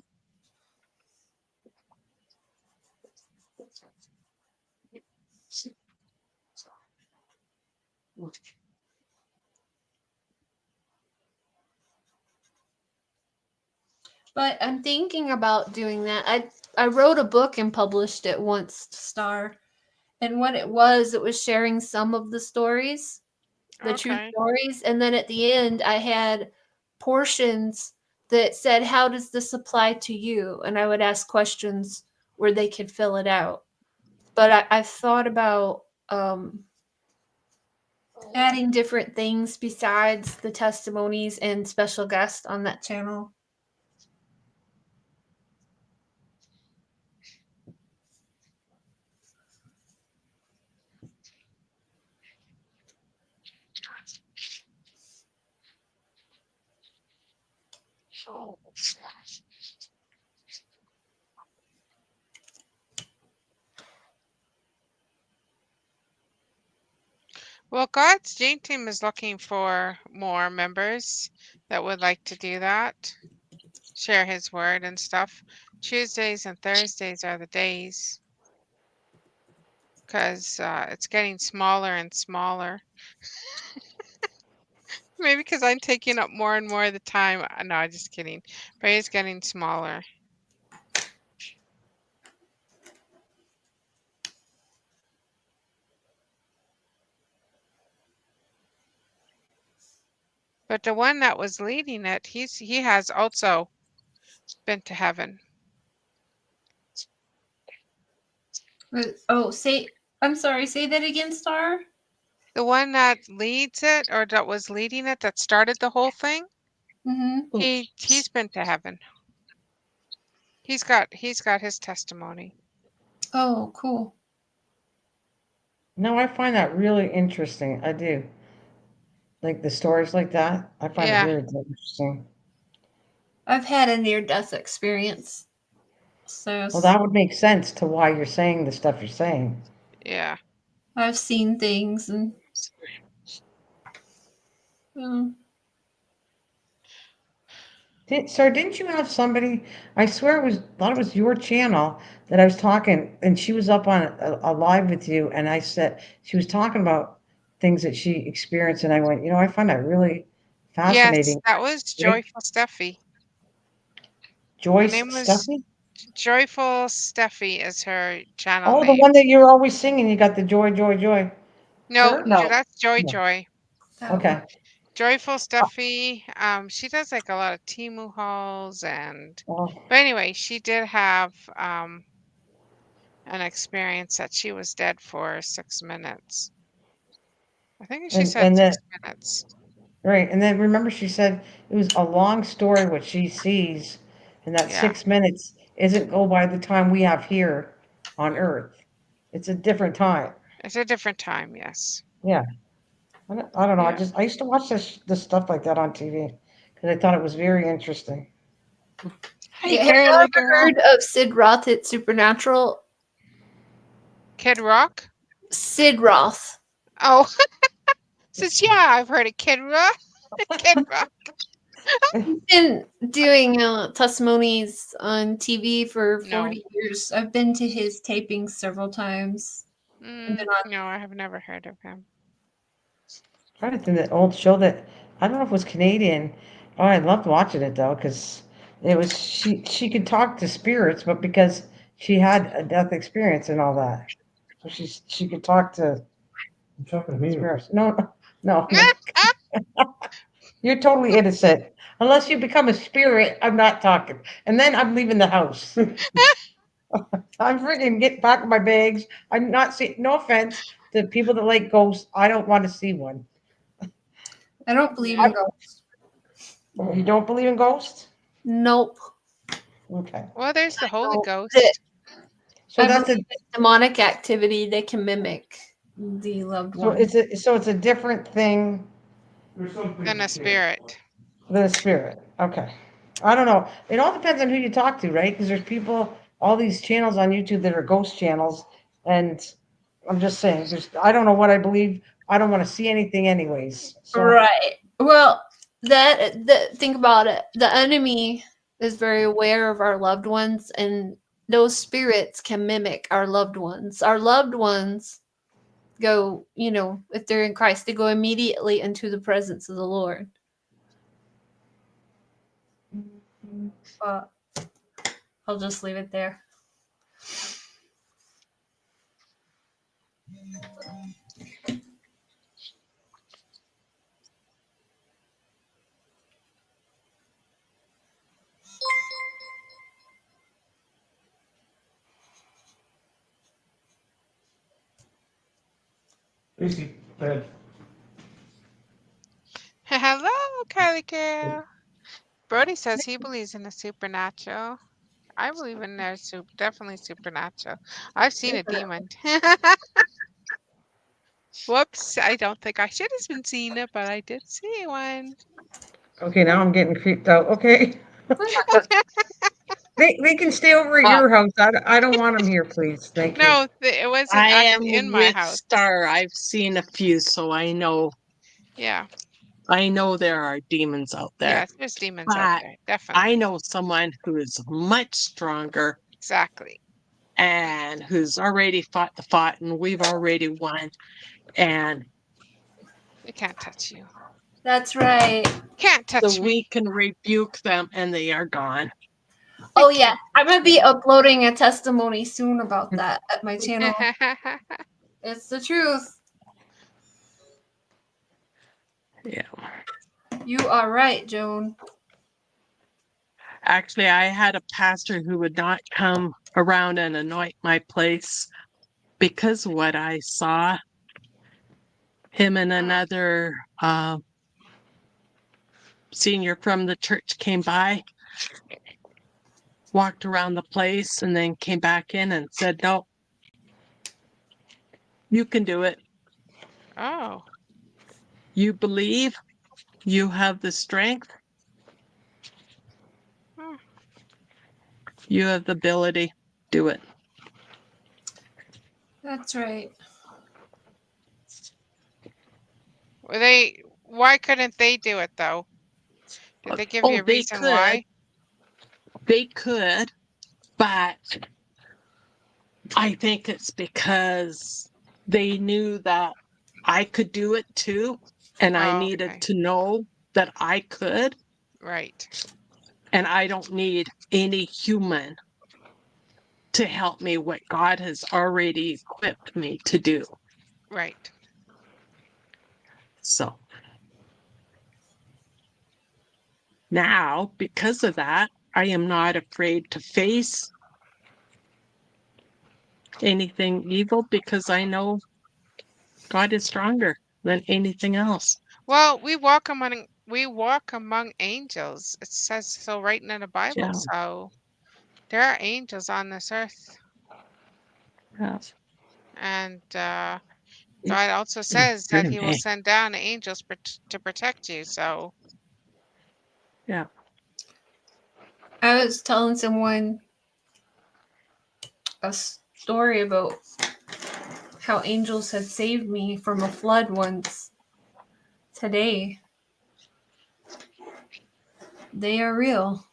S3: but I'm thinking about doing that. I wrote a book and published it once to Star. And what it was sharing some of the stories, the true
S4: Okay.
S3: stories. And then at the end, I had portions that said, "How does this apply to you?" And I would ask questions where they could fill it out. But I've thought about adding different things besides the testimonies and special guests on that channel.
S4: Well, God's Jane team is looking for more members that would like to do that, share his word and stuff. Tuesdays and Thursdays are the days because it's getting smaller and smaller. Maybe because I'm taking up more and more of the time. No, I'm just kidding. Ray is getting smaller. But the one that was leading it, he has also been to heaven.
S3: Oh, I'm sorry, say that again, Star.
S4: The one that leads it, or that was leading it, that started the whole thing,
S3: Mm-hmm.
S4: he's been to heaven. He's got his testimony.
S3: Oh, cool.
S1: No, I find that really interesting. I do. Like the stories like that. I find it
S4: Yeah.
S1: very interesting.
S3: I've had a near-death experience. So
S1: Well, that would make sense to why you're saying the stuff you're saying.
S4: Yeah.
S3: I've seen things and um,
S1: Sir, didn't you have somebody? I swear thought it was your channel that I was talking, and she was up on a live with you, and I said she was talking about things that she experienced, and I went, I find that really
S4: Yes,
S1: fascinating.
S4: that was
S1: Right?
S4: Joyful Steffi. Her
S1: Joyce
S4: name was
S1: Stuffy?
S4: Joyful Steffi is her channel
S1: Oh, the
S4: name.
S1: one that you're always singing. You got the joy, joy, joy.
S4: No,
S1: Her?
S3: no,
S4: that's Joy
S1: No.
S4: Joy.
S3: that one.
S1: Okay.
S4: Joyful Steffi. She does like a lot of Timu hauls
S1: Oh,
S4: but anyway, she did have an experience that she was dead for 6 minutes. I think she said
S1: and then
S4: 6 minutes.
S1: right, and then remember she said it was a long story what she sees, and that
S4: Yeah,
S1: 6 minutes isn't go by the time we have here on Earth. It's a different time.
S4: it's a different time. Yes.
S1: Yeah, I don't know.
S4: Yeah.
S1: I used to watch this stuff like that on TV because I thought it was very interesting.
S2: Hi,
S3: Yeah, have you
S2: girly
S3: ever
S2: girl.
S3: heard of Sid Roth at Supernatural?
S4: Kid Rock.
S3: Sid Roth.
S4: Oh, says yeah. I've heard of Kid Rock. Kid Rock.
S3: He's been doing testimonies on TV for
S4: No.
S3: 40 years. I've been to his tapings several times. I've been on.
S4: No, I have never heard of him.
S1: Trying to think that old show that I don't know if it was Canadian. Oh, I loved watching it though because it was she could talk to spirits, but because she had a death experience and all that, so she could talk to
S5: You talking to me?
S1: spirits. No, no, I'm not. You're totally innocent. Unless you become a spirit, I'm not talking. And then I'm leaving the house. I'm freaking get back in my bags. I'm not see. No offense to people that like ghosts. I don't want to see one.
S3: I don't believe
S4: Yeah.
S3: in ghosts.
S1: You don't believe in ghosts?
S3: Nope.
S1: Okay.
S4: Well, there's the Holy
S3: No, that
S4: Ghost.
S1: So
S3: I
S1: that's
S3: believe
S1: a
S3: in demonic activity that can mimic the loved
S1: so
S3: one.
S1: it's a different thing
S5: There's some things
S4: Than
S5: you
S4: a
S5: can't.
S4: spirit.
S1: than a spirit. Okay. I don't know. It all depends on who you talk to, right? Because there's people, all these channels on YouTube that are ghost channels, and I'm just saying, I don't know what I believe. I don't want to see anything anyways. So
S3: Right. Well, think about it. The enemy is very aware of our loved ones, and those spirits can mimic our loved ones. Our loved ones go, if they're in Christ, they go immediately into the presence of the Lord. But I'll just leave it there.
S5: Casey, bed.
S4: Hello, Kylie girl. Brody says he believes in the supernatural. I believe in definitely supernatural. I've seen a demon. Whoops, I don't think I should have been seeing it, but I did see one.
S1: okay, now I'm getting creeped out. Okay. They can stay over at
S2: Uh,
S1: your house. I don't want them here, please. Thank you.
S4: No, it wasn't
S2: I am
S4: actually in my
S2: with
S4: house.
S2: Star. I've seen a few, so
S4: Yeah,
S2: I know there are demons out there.
S4: yes, there's demons out
S2: But
S4: there,
S2: I
S4: definitely.
S2: know someone who is much stronger
S4: Exactly.
S2: and who's already fought the fight, and we've already won. And
S4: They can't touch you.
S3: That's right.
S4: Can't touch
S2: So we
S4: me.
S2: can rebuke them and they are gone.
S3: Oh yeah, I'm gonna be uploading a testimony soon about that at my channel. It's the truth.
S2: Yeah.
S3: You are right, Joan.
S2: Actually, I had a pastor who would not come around and anoint my place because of what I saw. Him and another senior from the church came by, walked around the place, and then came back in and said, "No, you can do it.
S4: Oh,
S2: You believe, you have the strength,
S4: hmm.
S2: you have the ability. Do it."
S3: That's right.
S4: Were they? Why couldn't they do it though? Did they give you
S2: Oh,
S4: a reason why?
S2: they could, but I think it's because they knew that I could do it too, and I
S4: Oh,
S2: needed
S4: okay.
S2: to know that I could,
S4: Right.
S2: and I don't need any human to help me what God has already equipped me to do.
S4: Right.
S2: So now, because of that, I am not afraid to face anything evil because I know God is stronger than anything else.
S4: Well, we walk among angels. It says so right in the Bible.
S2: Yeah.
S4: So there are angels on this earth,
S2: Yeah.
S4: and God also says that He will send down angels to protect you. So
S2: Yeah.
S3: I was telling someone a story about how angels had saved me from a flood once today. They are real.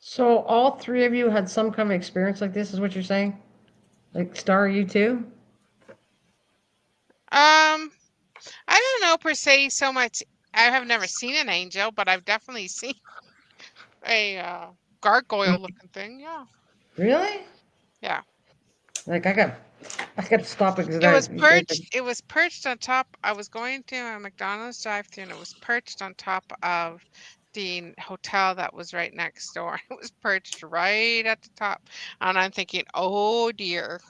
S1: So all three of you had some kind of experience like this, is what you're saying? Like Star, you too?
S4: I don't know per se so much. I have never seen an angel, but I've definitely seen a gargoyle looking thing. Yeah.
S1: Really?
S4: Yeah.
S1: Like I got to stop it because
S4: It was
S1: you guys are,
S4: perched. It was perched on top. I was going to a McDonald's drive-thru, and it was perched on top of the hotel that was right next door. It was perched right at the top, and I'm thinking, oh dear,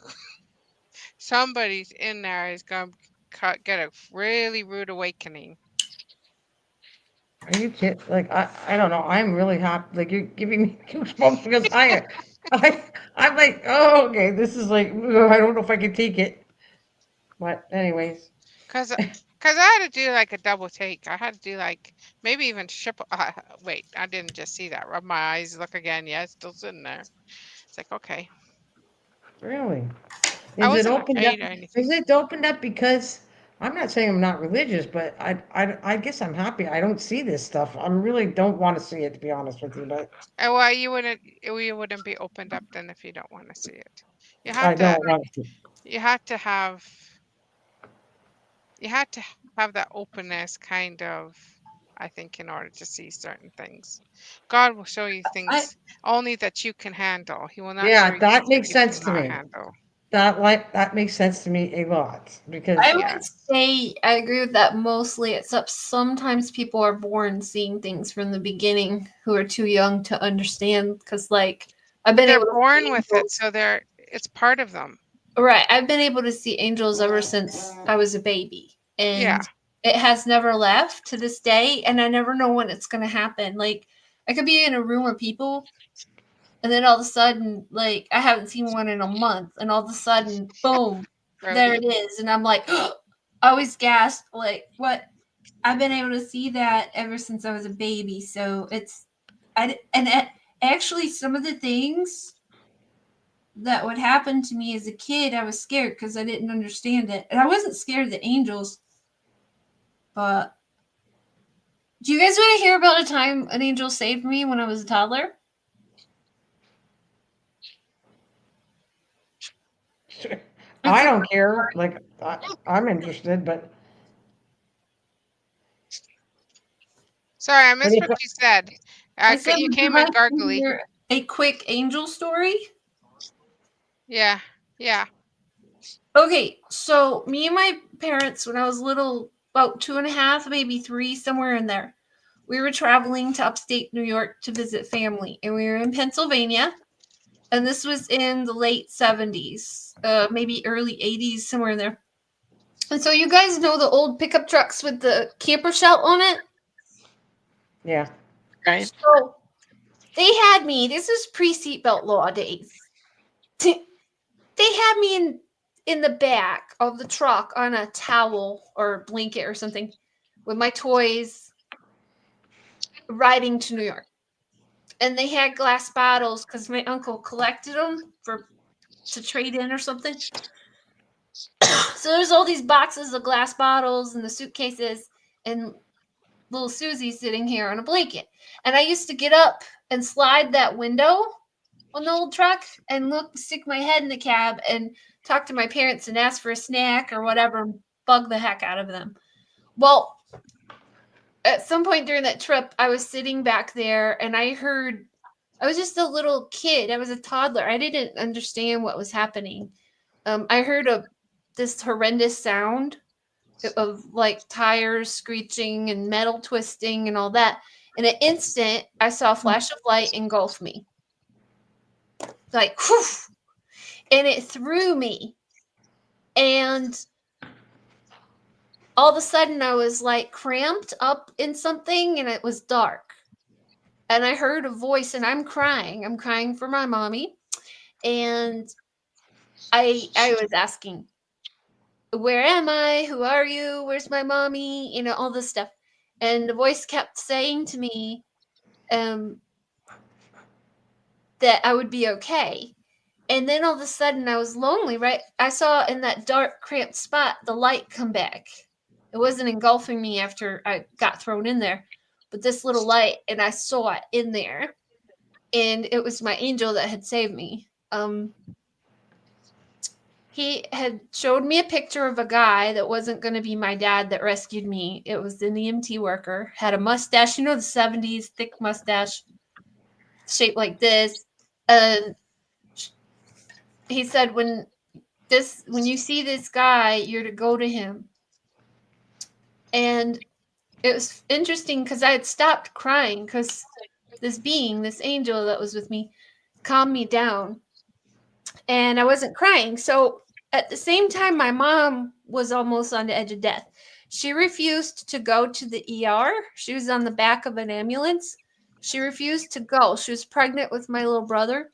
S4: somebody's in there is going to get a really rude awakening.
S1: are you kidding? Like I don't know. I'm really happy. Like you're giving me goosebumps because I'm like, oh, okay, this is like, ugh, I don't know if I can take it. But anyways,
S4: Cause, cause I had to do like a double take. I had to do like maybe even triple. Wait, I didn't just see that. Rub my eyes, look again. Yeah, it's still sitting there. It's like okay.
S1: really,
S4: I
S1: is it
S4: wasn't
S1: opened up?
S4: afraid or
S1: Is
S4: anything.
S1: it opened up because I'm not saying I'm not religious, but I guess I'm happy. I don't see this stuff. I really don't want to see it, to be honest with you. But
S4: Well, you wouldn't be opened up then if you don't want to see it. You have
S1: I
S4: to
S1: don't want to.
S4: you have to have you have to have that openness kind of, I think, in order to see certain things. God will show you
S3: I
S4: things only that you can handle. He will not show
S1: Yeah,
S4: you
S1: that
S4: things that
S1: makes
S4: you
S1: sense to
S4: cannot
S1: me.
S4: handle.
S1: That makes sense to me a lot because
S3: I
S4: Yeah.
S3: would say I agree with that mostly, except sometimes people are born seeing things from the beginning who are too young to understand. Because, like, I've been
S4: They're
S3: able to
S4: born
S3: see
S4: with it,
S3: angels.
S4: so it's part of them.
S3: Right. I've been able to see angels ever since I was a baby.
S4: Yeah.
S3: And it has never left to this day. And I never know when it's going to happen. Like, I could be in a room of people, and then all of a sudden, like, I haven't seen one in a month. And all of a sudden, boom, there
S4: Right.
S3: it is. And I'm like, I always gasp, like, what? I've been able to see that ever since I was a baby. So actually, some of the things that would happen to me as a kid, I was scared because I didn't understand it. And I wasn't scared of the angels, but do you guys want to hear about a time an angel saved me when I was a toddler?
S1: I don't care. Like, I'm interested, but
S4: Sorry, I missed
S1: if
S4: what you said.
S3: I said,
S4: You
S3: would
S4: came
S3: you
S4: in
S3: like to
S4: gargly.
S3: hear a quick angel story?
S4: Yeah, yeah.
S3: Okay, so me and my parents, when I was little, about 2.5, maybe 3, somewhere in there, we were traveling to upstate New York to visit family, and we were in Pennsylvania. And this was in the late 70s, maybe early 80s, somewhere in there. And so you guys know the old pickup trucks with the camper shell on it?
S1: yeah.
S2: Right.
S3: So they had me, this is pre-seatbelt law days. They had me in the back of the truck on a towel or blanket or something with my toys riding to New York. And they had glass bottles because my uncle collected them to trade in or something. So there's all these boxes of glass bottles and the suitcases and little Susie sitting here on a blanket. And I used to get up and slide that window on the old truck and stick my head in the cab and talk to my parents and ask for a snack or whatever, bug the heck out of them. Well, at some point during that trip, I was sitting back there and I was just a little kid. I was a toddler. I didn't understand what was happening. I heard this horrendous sound of like tires screeching and metal twisting and all that. In an instant, I saw a flash of light engulf me. Like, whew, and it threw me. And all of a sudden, I was like cramped up in something and it was dark. And I heard a voice and I'm crying. I'm crying for my mommy. And I was asking, where am I? Who are you? Where's my mommy? You know, all this stuff. And the voice kept saying to me that I would be okay. And then all of a sudden I was lonely, right? I saw in that dark, cramped spot the light come back. It wasn't engulfing me after I got thrown in there, but this little light, and I saw it in there. And it was my angel that had saved me. He had showed me a picture of a guy that wasn't going to be my dad that rescued me. It was an EMT worker, had a mustache, you know, the 70s, thick mustache, shaped like this. And he said, when you see this guy, you're to go to him. And it was interesting because I had stopped crying because this angel that was with me, calmed me down. And I wasn't crying. So at the same time, my mom was almost on the edge of death. She refused to go to the ER. She was on the back of an ambulance. She refused to go. She was pregnant with my little brother.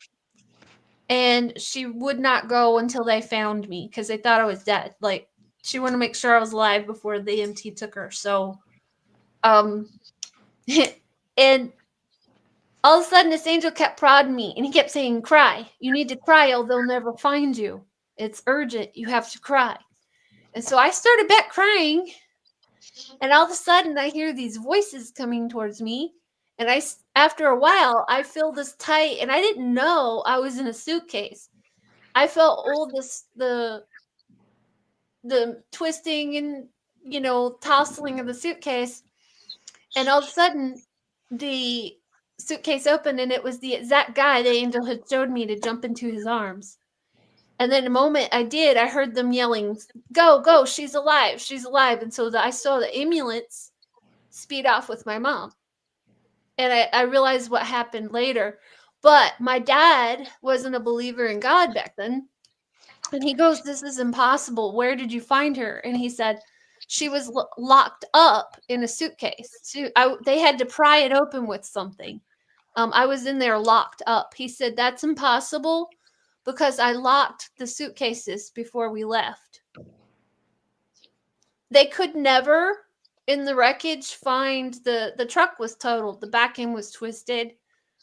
S3: And she would not go until they found me because they thought I was dead. Like, she wanted to make sure I was alive before the EMT took her. So, and all of a sudden, this angel kept prodding me, and he kept saying, cry. You need to cry, or they'll never find you. It's urgent. You have to cry. And so I started back crying, and all of a sudden, I hear these voices coming towards me. And after a while, I feel this tight, and I didn't know I was in a suitcase. I felt all the twisting and, you know, tossing of the suitcase. And all of a sudden, the suitcase opened and it was the exact guy the angel had showed me to jump into his arms. And then the moment I did, I heard them yelling, go, go, she's alive, she's alive. And so I saw the ambulance speed off with my mom. And I realized what happened later. But my dad wasn't a believer in God back then. And he goes, this is impossible. Where did you find her? And he said, she was locked up in a suitcase. They had to pry it open with something. I was in there locked up. He said, that's impossible because I locked the suitcases before we left. They could never, in the wreckage, find the truck was totaled. The back end was twisted.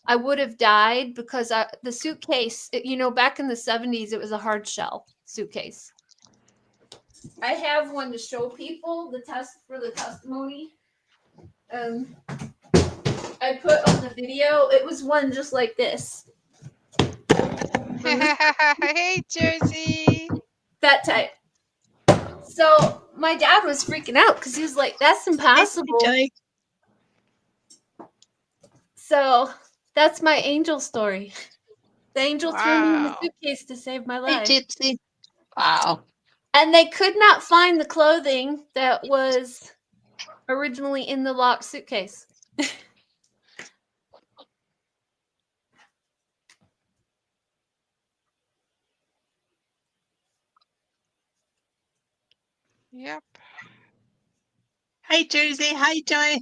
S3: I would have died because the suitcase, you know, back in the 70s, it was a hard shell suitcase. I have one to show people the testimony. I put on the video. It was one just like this.
S4: Hey, Jersey.
S3: That type. So my dad was freaking out because he was like, "That's impossible."
S2: Joy.
S3: So that's my angel story. The angel threw me in the
S4: Wow.
S3: suitcase to save my
S2: Hey,
S3: life.
S2: Gypsy. Wow.
S3: And they could not find the clothing that was originally in the locked suitcase.
S4: Yep.
S2: Hi, Jersey. Hi, Joy.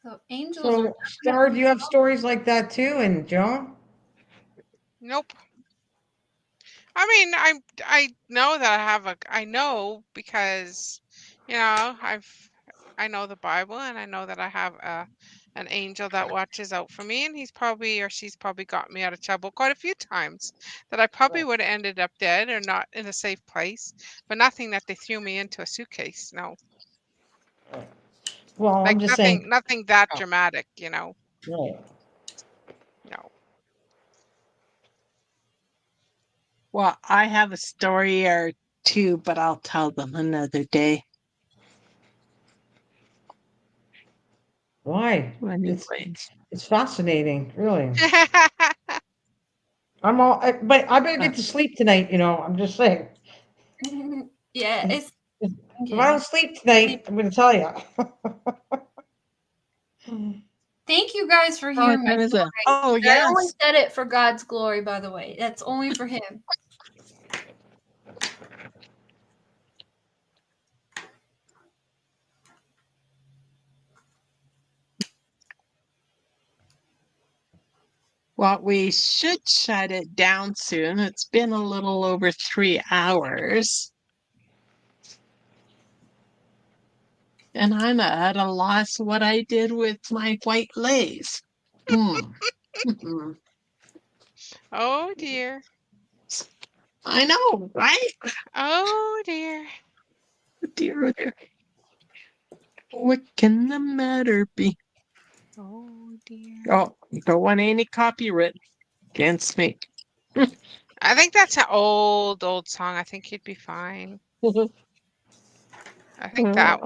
S3: So angels
S1: So, Star, do you have stories like that too? And Joan?
S4: Nope. I mean, I know that I know because, I know the Bible and I know that I have an angel that watches out for me, and he's probably or she's probably got me out of trouble quite a few times that I probably would have ended up dead or not in a safe place, but nothing that they threw me into a suitcase. No.
S1: Well,
S4: Like
S1: I'm just saying.
S4: nothing that dramatic, you know.
S1: Right.
S4: No.
S2: Well, I have a story or two, but I'll tell them another day.
S1: Why?
S2: Anyway.
S1: It's fascinating, really. But I better get to sleep tonight. I'm just saying.
S3: yeah, it's
S1: If I
S3: yeah.
S1: don't sleep tonight, I'm going to tell you.
S3: Thank you guys for
S2: Oh,
S3: hearing my
S2: time is
S3: story.
S2: it? Oh,
S3: I only
S2: yes.
S3: said it for God's glory, by the way. That's only for him.
S2: Well, we should shut it down soon. It's been a little over 3 hours. And I'm at a loss what I did with my white lace. Mhm.
S4: Oh dear.
S2: I know, right?
S4: Oh dear.
S2: Dear, dear. What can the matter be?
S4: Oh dear.
S2: Oh, don't want any copyright against me.
S4: I think that's an old song. I think you'd be fine. I think that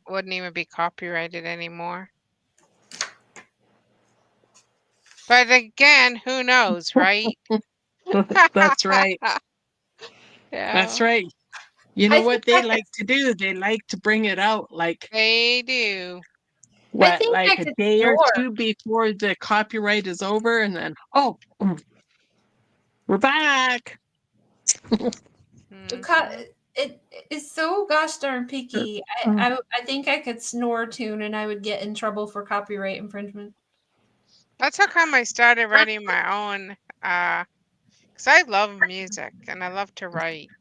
S4: wouldn't even be copyrighted anymore. But again, who knows, right?
S2: That's right. That's
S4: Yeah,
S2: right. You
S3: I
S2: know
S3: think
S2: what they like to do? They like to bring it out like
S4: they do.
S3: I think I
S2: like a
S3: could
S2: day or
S3: snore.
S2: two before the copyright is over, and then we're back.
S4: Mhm.
S3: It is so gosh darn picky. I think I could snore a tune and I would get in trouble for copyright infringement.
S4: That's how come I started writing my own, because I love music and I love to write.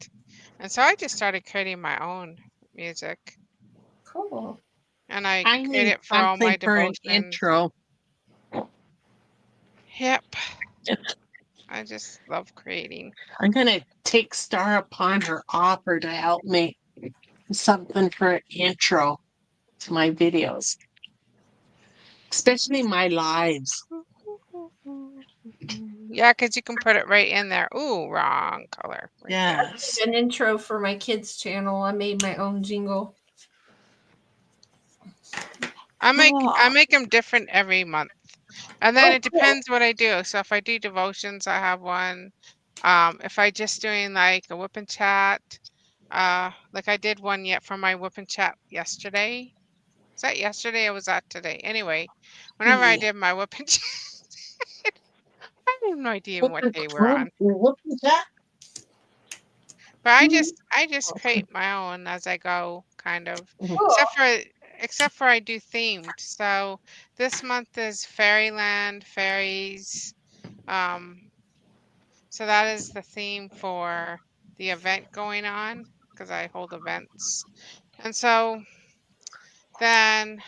S4: And so I just started creating my own music.
S3: Cool.
S4: And I
S2: I
S4: create
S2: need
S4: it for all my
S2: something for an
S4: devotions.
S2: intro.
S4: Yep. I just love creating.
S2: I'm gonna take Star upon her offer to help me something for an intro to my videos, especially my lives.
S4: Yeah, because you can put it right in there. Ooh, wrong color. Right there.
S2: Yes.
S3: An intro for my kids' channel. I made my own jingle.
S4: I
S2: Oh,
S4: make them different every month. And then
S3: Oh,
S4: it
S3: cool.
S4: depends what I do. So if I do devotions, I have one. If I just doing like a whip and chat, like I did one yet for my whip and chat yesterday. Was that yesterday or was that today? Anyway, whenever I
S2: yeah.
S4: did my whip and chat, I have no idea even
S2: What
S4: what
S2: the
S4: day we're
S2: club?
S4: on.
S2: What was that?
S4: But I just create my own as I go, kind of.
S3: Cool.
S4: Except for I do themed. So this month is fairyland, fairies. Um, so that is the theme for the event going on because I hold events. And so then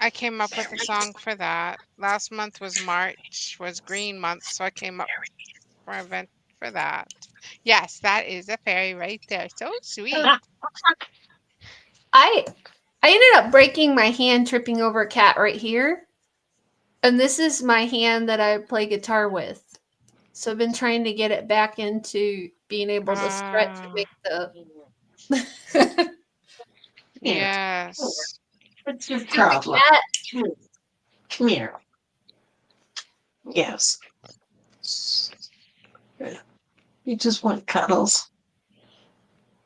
S4: I came up with a song for that. Last month was March, was Green Month, so I came up for an event for that. Yes, that is a fairy right there. So sweet.
S3: I ended up breaking my hand tripping over a cat right here. And this is my hand that I play guitar with. So I've been trying to get it back into being able to stretch and make the
S4: Yes.
S2: What's your
S3: stupid
S2: problem?
S3: cat.
S2: Come here. Yes. You just want cuddles.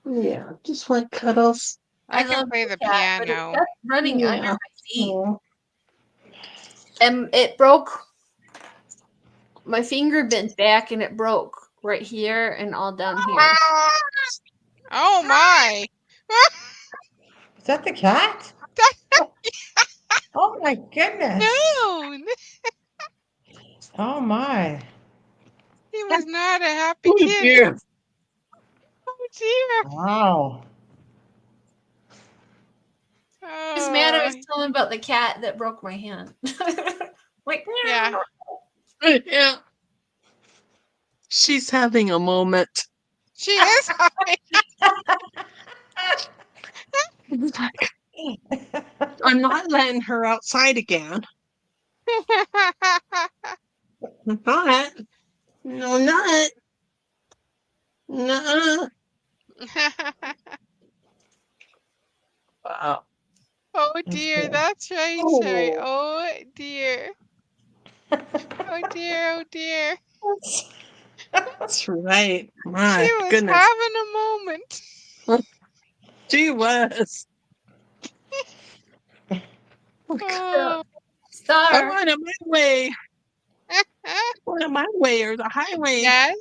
S2: Yeah, just want cuddles.
S4: I
S3: I
S4: can
S3: love
S4: play
S3: the
S4: the
S3: cat, but it
S4: piano.
S3: kept running under
S2: Yeah.
S3: my feet.
S2: Aw.
S3: And it broke. My finger bent back and it broke right here and all down here.
S4: Oh my.
S1: Is that the cat? Oh my goodness.
S4: No,
S1: Oh my.
S4: he was not a happy
S2: Oh
S4: kitty.
S2: dear.
S4: Oh dear.
S1: Wow.
S3: I was mad I was
S4: Oh,
S3: telling about the cat that broke my hand. Like,
S4: yeah.
S2: Yeah. She's having a moment.
S4: She is happy.
S2: I'm not letting her outside again. I'm not. No, I'm not. No. Wow.
S4: Oh
S1: That's
S4: dear,
S1: good.
S4: that's right, Sherry.
S2: Oh.
S4: Oh dear. Oh dear, oh dear.
S2: That's right.
S4: She
S2: My
S4: was
S2: goodness.
S4: having a moment.
S2: She was.
S4: Oh.
S2: Come
S3: Star.
S2: on my way. On my way or the highway.
S4: Yes.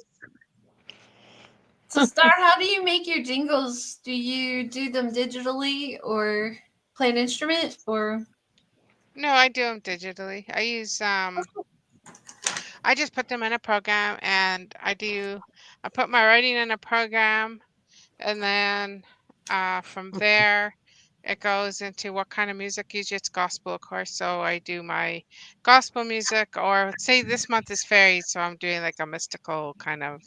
S3: So, Star, how do you make your jingles? Do you do them digitally or play an instrument or?
S4: No, I do them digitally. I use I just put them in a program and I put my writing in a program and then from there it goes into what kind of music. Usually it's gospel, of course. So I do my gospel music, or say this month is fairy, so I'm doing like a mystical kind of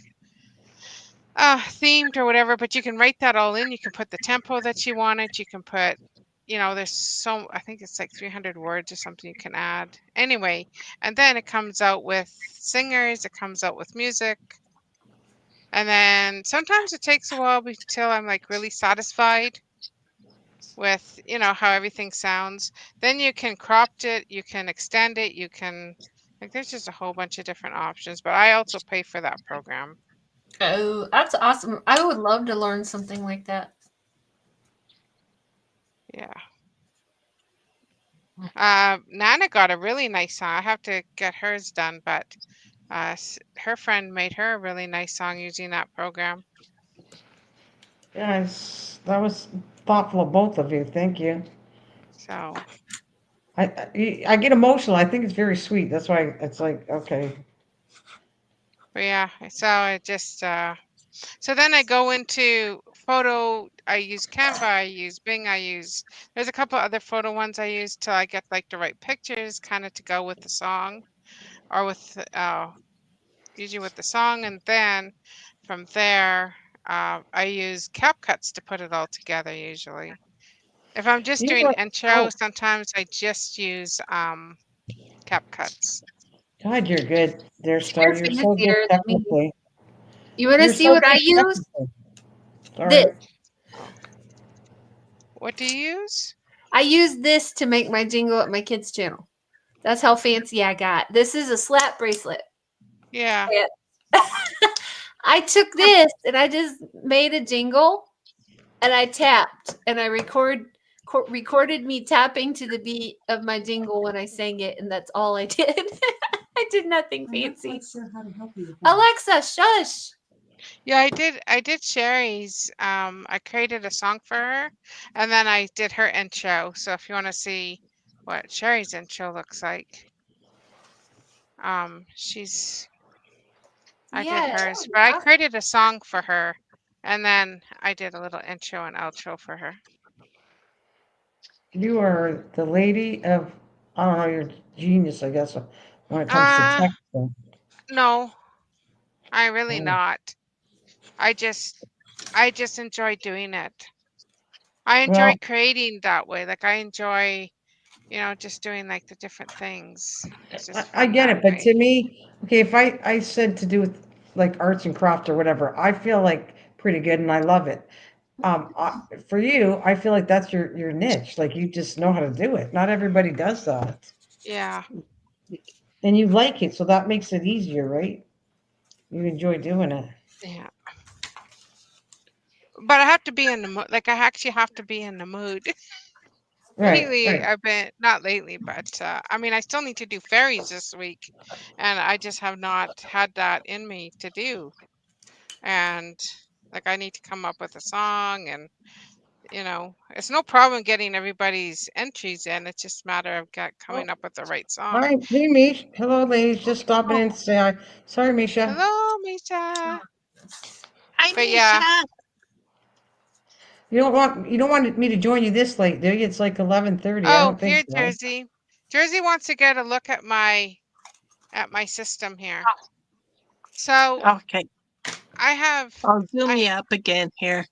S4: themed or whatever. But you can write that all in. You can put the tempo that you want it. You can put, I think it's like 300 words or something you can add. Anyway, and then it comes out with singers. It comes out with music. And then sometimes it takes a while until I'm like really satisfied with, how everything sounds. Then you can crop it, you can extend it, you can, like, there's just a whole bunch of different options, but I also pay for that program.
S3: Oh, that's awesome. I would love to learn something like that.
S4: Yeah. Nana got a really nice song. I have to get hers done, but her friend made her a really nice song using that program.
S1: Yes, that was thoughtful of both of you. Thank you.
S4: So,
S1: I get emotional. I think it's very sweet. That's why it's like, okay.
S4: but yeah, so it just, so then I go into photo. I use Canva, I use Bing, there's a couple other photo ones I use till I get like the right pictures kind of to go with the song, or with, usually with the song. And then from there, I use CapCuts to put it all together usually. If I'm just
S1: You know
S4: doing
S1: what?
S4: intro,
S1: Oh,
S4: sometimes I just use CapCuts.
S1: God, you're good there, Star.
S3: You're
S1: You're so good
S3: fancier than me.
S1: technically.
S3: You want to
S1: You're
S3: see
S1: so
S3: what I
S1: good
S3: use?
S1: technically.
S3: This.
S1: Sorry.
S4: Oh. What do you use?
S3: I use this to make my jingle at my kids' channel. That's how fancy I got. This is a slap bracelet.
S4: Yeah.
S3: I took this and I just made a jingle and I tapped and I recorded me tapping to the beat of my jingle when I sang it, and that's all I did. I did nothing fancy. Alexa, shush.
S4: Yeah, I did Sherry's. I created a song for her, and then I did her intro. So if you want to see what Sherry's intro looks like, I did
S3: Yeah.
S4: hers, but I created a song for her, and then I did a little intro and outro for her.
S1: You are the lady of, I don't know, you're a genius, I guess, when it comes to
S4: Uh,
S1: texting.
S4: no, I really
S1: Oh,
S4: not. I just I just enjoy doing it. I enjoy
S1: well,
S4: creating that way. Like I enjoy, just doing like the different things. It's just
S1: I
S4: fun
S1: get
S4: that
S1: it, but
S4: way.
S1: to me, okay, if I said to do with like arts and craft or whatever, I feel like pretty good and I love it. For you, I feel like that's your niche. Like you just know how to do it. Not everybody does that,
S4: Yeah,
S1: and you like it, so that makes it easier, right? You enjoy doing it.
S4: yeah. But I have to be in the mood. Like I actually have to be in the mood.
S1: Right,
S4: Lately,
S1: right.
S4: I've been not lately, but I mean, I still need to do fairies this week, and I just have not had that in me to do. And like, I need to come up with a song, and it's no problem getting everybody's entries in. It's just a matter of
S1: Oh,
S4: coming up with the right song.
S1: hi, hey, Mish. Hello, ladies. Just stopping
S3: Oh,
S1: in to say hi. Sorry, Misha.
S4: Hello, Misha.
S2: Hi,
S4: But yeah,
S2: Nisha.
S1: You don't want me to join you this late, do you? It's like 11:30. I
S4: oh,
S1: don't think
S4: here,
S1: so.
S4: Jersey. Jersey wants to get a look at my system here. So
S2: Okay,
S4: I have,
S2: I'll zoom
S4: I
S2: you up again here.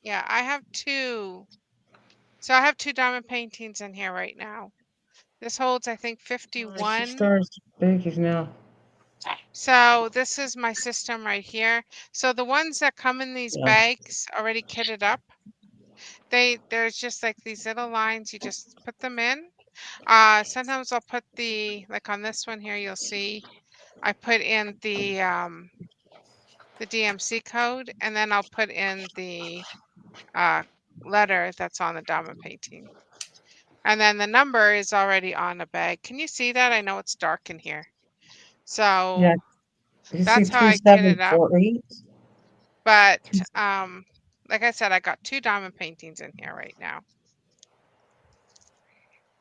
S4: yeah, I have two. So I have two diamond paintings in here right now. This holds, I think,
S1: She
S4: 51.
S1: stars babies now.
S4: So this is my system right here. So the ones that come in these
S1: Yeah.
S4: bags already kitted up, there's just like these little lines, you just put them in. Sometimes I'll put like on this one here, you'll see I put in the DMC code, and then I'll put in the uh letter that's on the diamond painting. And then the number is already on a bag. Can you see that? I know it's dark in here.
S1: Yeah.
S4: So
S1: You see
S4: that's how
S1: three
S4: I kit
S1: seven
S4: it up.
S1: four eight.
S4: But like I said, I got two diamond paintings in here right now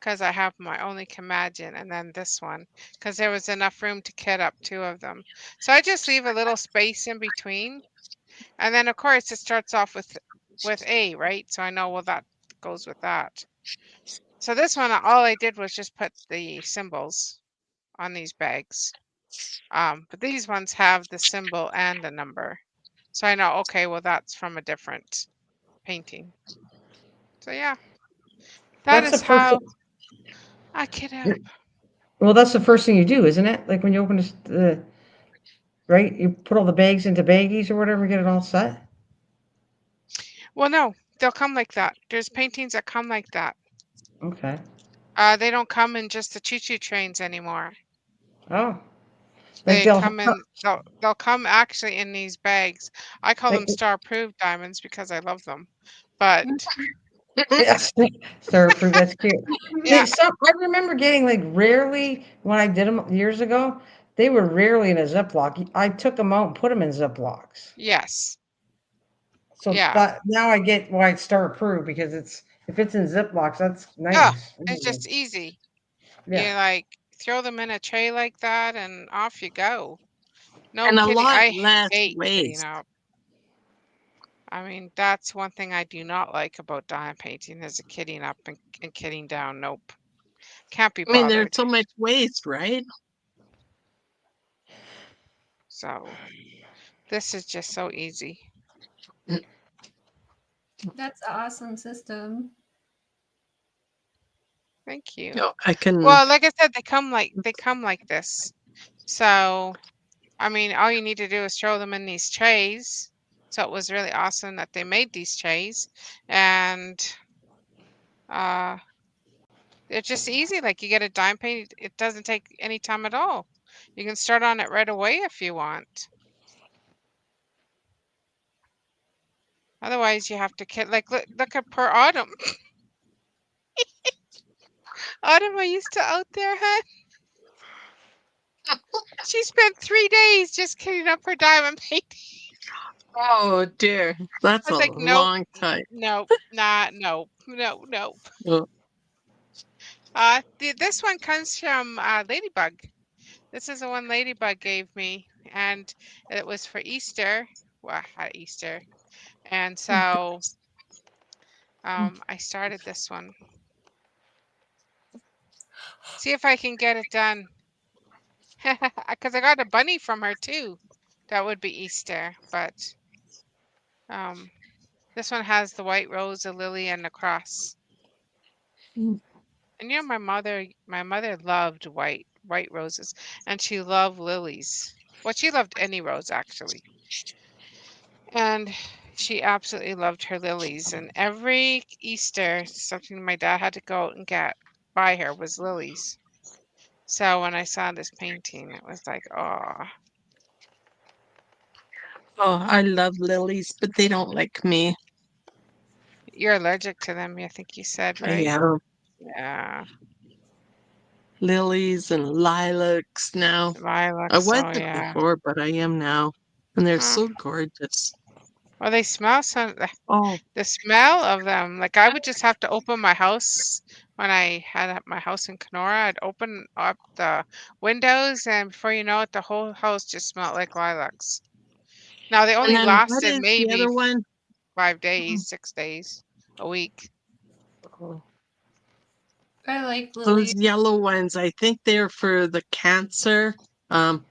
S4: because I have my Only Can Imagine and then this one because there was enough room to kit up two of them. So I just leave a little space in between. And then of course it starts off with A, right? So I know, well, that goes with that. So this one, all I did was just put the symbols on these bags. But these ones have the symbol and the number. So I know, okay, well, that's from a different painting. So yeah, that
S1: That's the
S4: is
S1: first.
S4: how I kit up.
S1: Well, that's the first thing you do, isn't it? Like when you open the right, you put all the bags into baggies or whatever, get it all set.
S4: Well, no, they'll come like that. There's paintings that come like that.
S1: Okay.
S4: They don't come in just the choo-choo trains anymore.
S1: Oh, like
S4: They
S1: they'll
S4: come in, they'll come actually in these bags. I call
S1: like
S4: them star approved diamonds because I love them. But
S1: yes, star fruit. That's cute.
S4: yeah,
S1: I remember getting like rarely when I did them years ago. They were rarely in a Ziploc. I took them out and put them in Ziplocs.
S4: yes,
S1: So
S4: yeah.
S1: that now I get why it's star approved because it's if it's in Ziplocs, that's
S4: Oh,
S1: nice.
S4: it's just easy. You
S1: Yeah.
S4: like throw them in a tray like that and off you go. No
S2: And a
S4: kidding.
S2: lot
S4: I
S2: less
S4: hate kitting
S2: waste.
S4: up. I mean, that's one thing I do not like about diamond painting is the kitting up and kitting down. Nope. Can't be
S2: I mean, there's
S4: bothered.
S2: so much waste, right?
S4: So this is just so easy.
S3: that's an awesome system.
S4: Thank you.
S2: No, I can.
S4: Well, like I said, they come like this. So I mean, all you need to do is throw them in these trays. So it was really awesome that they made these trays. And uh they're just easy. Like you get a dime paint, it doesn't take any time at all. You can start on it right away if you want. Otherwise, you have to kit. Like look at poor Autumn. Autumn, are you still out there, huh? She spent 3 days just kitting up her diamond paint.
S2: Oh dear,
S4: I
S2: that's a
S4: was like, nope,
S2: long time.
S4: nope, nah, nope, no, nope.
S2: Oh,
S4: This one comes from Ladybug. This is the one Ladybug gave me, and it was for Easter. Well, at Easter, and so I started this one. See if I can get it done. Because I got a bunny from her too. That would be Easter, but this one has the white rose, a lily, and a cross.
S2: Mm.
S4: And my mother loved white roses, and she loved lilies. Well, she loved any rose actually. And she absolutely loved her lilies. And every Easter, something my dad had to go out and buy her was lilies. So when I saw this painting, it was like, oh,
S2: Oh, I love lilies, but they don't like me.
S4: you're allergic to them, I think you said,
S2: I
S4: right?
S2: am.
S4: Yeah.
S2: Lilies and lilacs now. I
S4: Lilacs, oh
S2: wasn't
S4: yeah.
S2: before, but I am now. And they're
S4: Huh.
S2: so gorgeous.
S4: Well, they smell
S2: Oh,
S4: the smell of them. Like I would just have to open my house when I had my house in Kenora. I'd open up the windows, and before you know it, the whole house just smelled like lilacs. Now they
S2: and
S4: only
S2: then what
S4: lasted
S2: is the
S4: maybe
S2: other one?
S4: 5 days, 6 days, a week.
S2: Oh,
S3: I like
S2: those
S3: lilies.
S2: yellow ones, I think they're for the cancer. Um,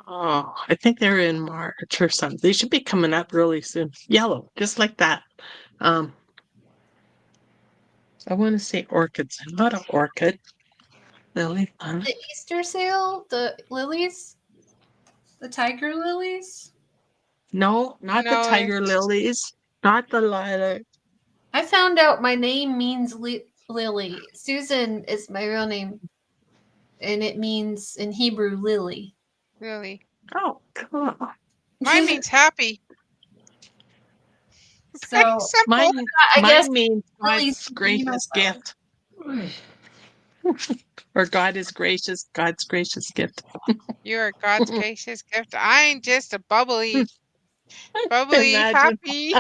S2: oh, I think they're in March or something. They should be coming up really soon. Yellow, just like that. Um, I want to say orchids. Not an orchid. Lily.
S3: The Easter sale, the lilies, the tiger lilies.
S2: No, not the
S4: No,
S2: tiger lilies. Not the lilac.
S3: I found out my name means lily. Susan is my real name, and it means in Hebrew lily.
S4: really.
S2: Oh, cool.
S4: Mine means happy. Very
S3: So
S4: simple.
S2: Mine,
S3: I guess
S2: mine means
S3: lilies
S2: God's
S3: can be
S2: gracious
S3: myself.
S2: gift. Or God is gracious, God's gracious gift.
S4: You are God's gracious gift. I'm just a bubbly,
S2: Imagine.
S4: happy.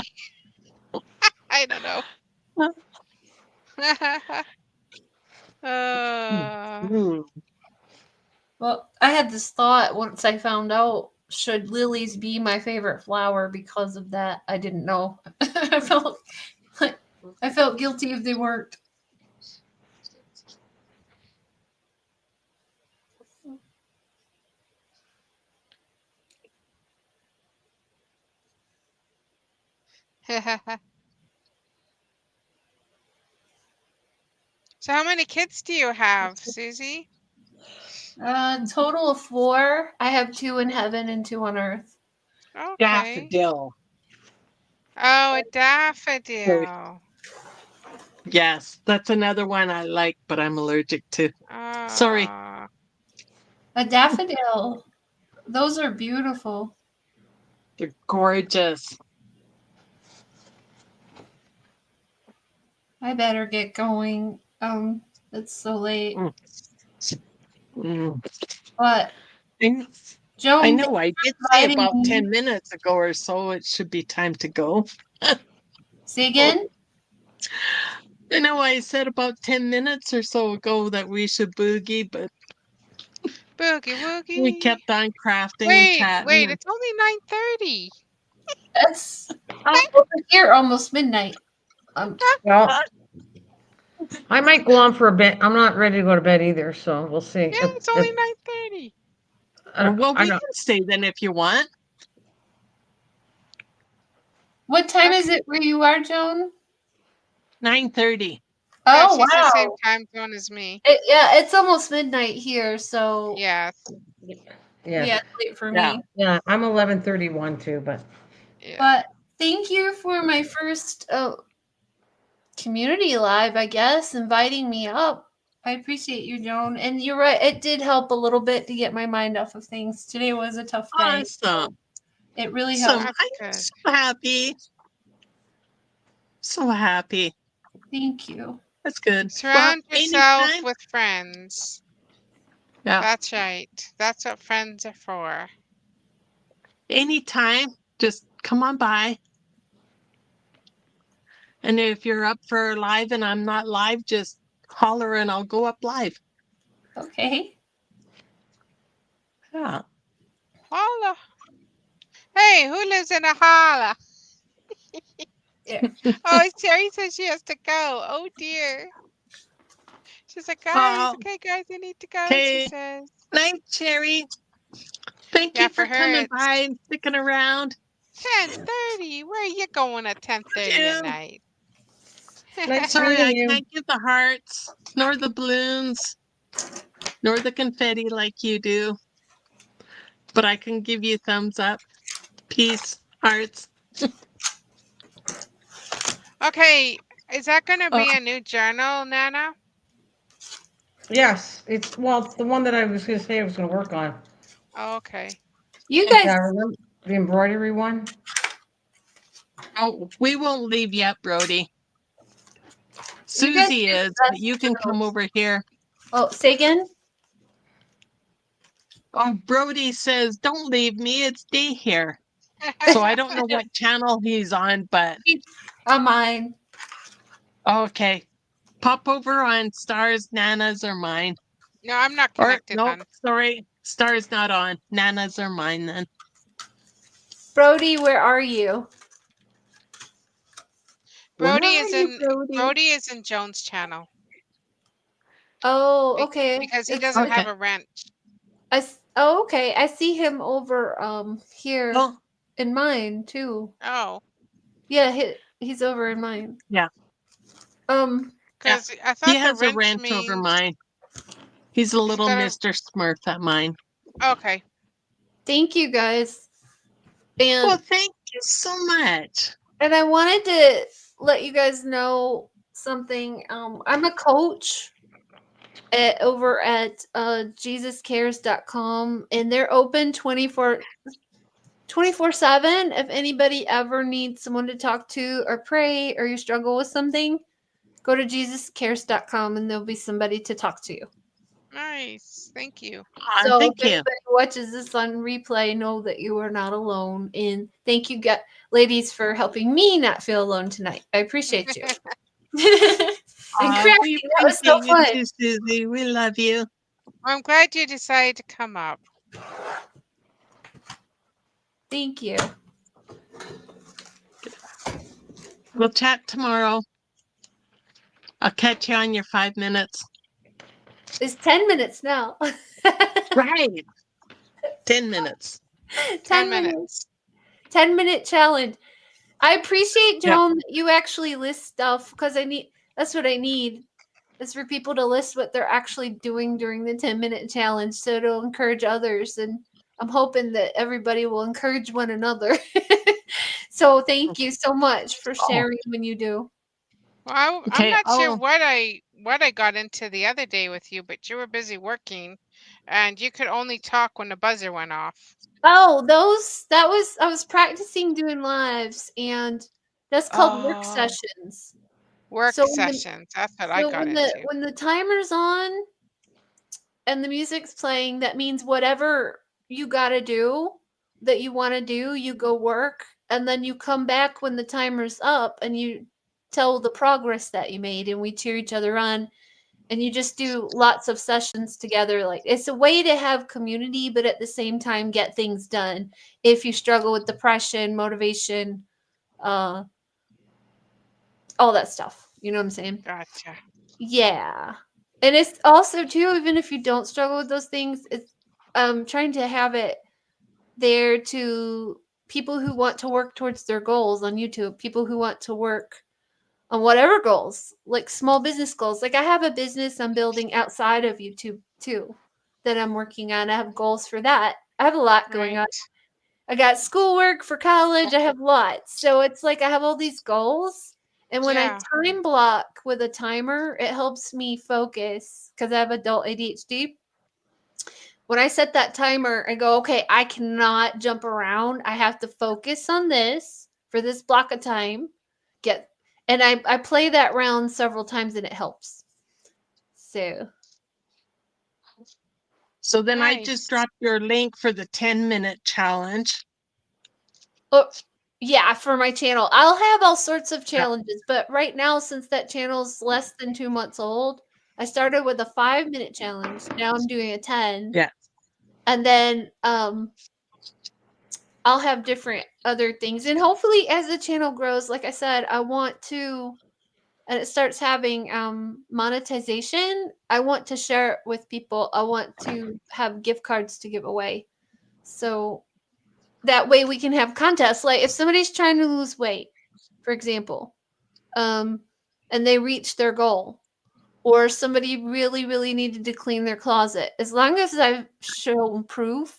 S4: I don't know. uh,
S2: Mm.
S3: Well, I had this thought once I found out should lilies be my favorite flower because of that. I didn't know. I felt guilty if they weren't.
S4: so, how many kids do you have, Susie?
S3: Total of 4. I have 2 in heaven and 2 on earth.
S4: Okay.
S2: Daffodil.
S4: Oh, a daffodil.
S2: Yes, that's another one I like, but I'm allergic to. Sorry.
S4: Ah,
S3: A daffodil. Those are beautiful.
S2: They're gorgeous.
S3: I better get going. It's so late.
S2: Mm. Mm.
S3: But
S2: I
S3: Joan,
S2: know, I did say
S3: inviting
S2: about
S3: me.
S2: 10 minutes ago or so it should be time to go.
S3: Say again?
S2: I know I said about 10 minutes or so ago that we should boogie, but
S4: boogie
S2: we
S4: woogie.
S2: kept on crafting and
S4: Wait,
S2: chatting.
S4: wait, it's only 9:30.
S3: That's over here almost midnight.
S1: Well, I might go on for a bit. I'm not ready to go to bed either, so we'll see.
S4: Yeah, it's only 9:30.
S2: Well,
S1: I
S2: we
S1: don't.
S2: can stay then if you want.
S3: What time is
S4: Okay.
S3: it where you are, Joan?
S2: 9:30.
S4: Yeah,
S3: Oh
S4: she's the same
S3: wow.
S4: time zone as me.
S3: Yeah, it's almost midnight here, so
S4: Yes,
S3: yeah,
S1: Yeah,
S3: it's late for
S2: Yeah.
S3: me.
S1: yeah. I'm 11:31 too, but
S4: yeah.
S3: But thank you for my first community live, I guess, inviting me up. I appreciate you, Joan. And you're right, it did help a little bit to get my mind off of things. Today was a tough day.
S2: awesome.
S3: It really
S2: So
S3: helped.
S4: That's
S2: I'm
S4: good.
S2: so happy. So happy.
S3: Thank you.
S2: That's good. Well,
S4: Surround yourself
S2: anytime.
S4: with friends.
S2: Yeah.
S4: That's right. That's what friends are for.
S2: Anytime. Just come on by. And if you're up for live and I'm not live, just holler and I'll go up live.
S3: Okay.
S2: Yeah.
S4: Holla. Hey, who lives in a holla?
S3: Yeah.
S4: Oh, Sherry says she has to go. Oh dear. She's like, guys,
S2: Oh,
S4: okay, guys, I need to go. She
S2: okay.
S4: says,
S2: Night, Cherry. Thank
S4: yeah,
S2: you
S4: for
S2: for
S4: her
S2: coming
S4: it's
S2: by and sticking around.
S4: 10:30. Where are you going at 10:30 at
S2: June.
S4: night?
S1: Nice
S2: Sorry,
S1: meeting
S2: I
S1: you.
S2: can't give the hearts, nor the balloons, nor the confetti like you do. But I can give you thumbs up, peace, hearts.
S4: Okay, is that going to
S2: Oh,
S4: be a new journal, Nana?
S1: Yes, it's the one that I was gonna say I was gonna work on.
S4: Oh, okay.
S3: You guys,
S1: Yeah, remember the embroidery one?
S2: oh, we won't leave yet, Brody.
S3: you guys
S2: Susie
S3: do
S2: is,
S3: the
S2: but
S3: best
S2: you can come
S3: journals.
S2: over here.
S3: Oh, say again?
S2: Oh, Brody says, don't leave me, it's day here. So I don't know what channel he's on, but
S3: On mine.
S2: okay. Pop over on Stars, Nana's, or mine.
S4: No, I'm not
S2: Or,
S4: connected
S2: nope,
S4: then.
S2: sorry. Stars not on. Nana's or mine then.
S3: Brody, where are you?
S2: Where
S4: Brody
S2: are
S4: is
S2: you,
S4: in
S2: Brody?
S4: Brody is in Joan's channel
S3: Oh, okay.
S4: because he
S3: It's
S4: doesn't have
S2: Okay.
S4: a wrench.
S3: oh, okay. I see him over here
S2: Well,
S3: in mine too.
S4: Oh,
S3: Yeah, he's over in mine.
S2: yeah.
S3: Um,
S2: Yeah.
S4: because I
S2: He
S4: thought the
S2: has a
S4: wrench
S2: wrench over
S4: means
S2: mine. He's a
S4: he's
S2: little
S4: got a.
S2: Mr. Smurf at mine.
S4: Okay.
S3: thank you guys.
S2: Well,
S3: And
S2: thank you so much.
S3: I wanted to let you guys know something. I'm a coach over at jesuscares.com, and they're open 24/7. If anybody ever needs someone to talk to or pray, or you struggle with something, go to jesuscares.com and there'll be somebody to talk to you.
S4: Nice. Thank you.
S3: So if
S2: Thank you.
S3: anybody watches this on replay, know that you are not alone. And thank you, ladies, for helping me not feel alone tonight. I appreciate you. And
S2: We
S3: crafty, that was so
S2: appreciate you
S3: fun.
S2: too, Susie. We love you.
S4: I'm glad you decided to come up.
S3: Thank you.
S2: We'll chat tomorrow. I'll catch you on your 5 minutes.
S3: It's 10 minutes now.
S2: Right. 10 minutes.
S3: 10 minutes. 10-minute challenge. I appreciate,
S2: Yeah.
S3: Joan, that you actually list stuff because that's what I need. Is for people to list what they're actually doing during the 10-minute challenge so it'll encourage others. And I'm hoping that everybody will encourage one another. So thank you so much for sharing when you do.
S4: Well, I'm
S2: Okay.
S4: not sure
S2: Oh,
S4: what I got into the other day with you, but you were busy working, and you could only talk when the buzzer went off.
S3: Oh, I was practicing doing lives, and that's called work
S4: Oh,
S3: sessions.
S4: work
S3: So
S4: sessions. That's what I got into.
S3: when the timer's on and the music's playing, that means whatever you got to do that you want to do, you go work, and then you come back when the timer's up and you tell the progress that you made, and we cheer each other on, and you just do lots of sessions together. Like, it's a way to have community, but at the same time get things done if you struggle with depression, motivation, uh all that stuff. You know what I'm saying?
S4: Gotcha.
S3: Yeah. And it's also too, even if you don't struggle with those things, it's trying to have it there to people who want to work towards their goals on YouTube, people who want to work on whatever goals, like small business goals. Like, I have a business I'm building outside of YouTube too that I'm working on. I have goals for that. I have a lot going on.
S4: Right.
S3: I got schoolwork for college. I have lots. So it's like I have all these goals. And when I
S4: Yeah.
S3: time block with a timer, it helps me focus because I have adult ADHD. When I set that timer, I go, okay, I cannot jump around. I have to focus on this for this block of time. And I play that round several times and it helps. So
S2: then I just
S4: Nice.
S2: dropped your link for the 10-minute challenge.
S3: oh, yeah, for my channel. I'll have all sorts of
S2: Yeah.
S3: challenges, but right now, since that channel's less than 2 months old, I started with a 5-minute challenge. Now I'm doing a 10.
S2: Yeah.
S3: And then I'll have different other things. And hopefully as the channel grows, like I said, I want to, and it starts having monetization, I want to share it with people. I want to have gift cards to give away. So that way we can have contests. Like if somebody's trying to lose weight, for example, and they reach their goal, or somebody really, really needed to clean their closet, as long as I've shown proof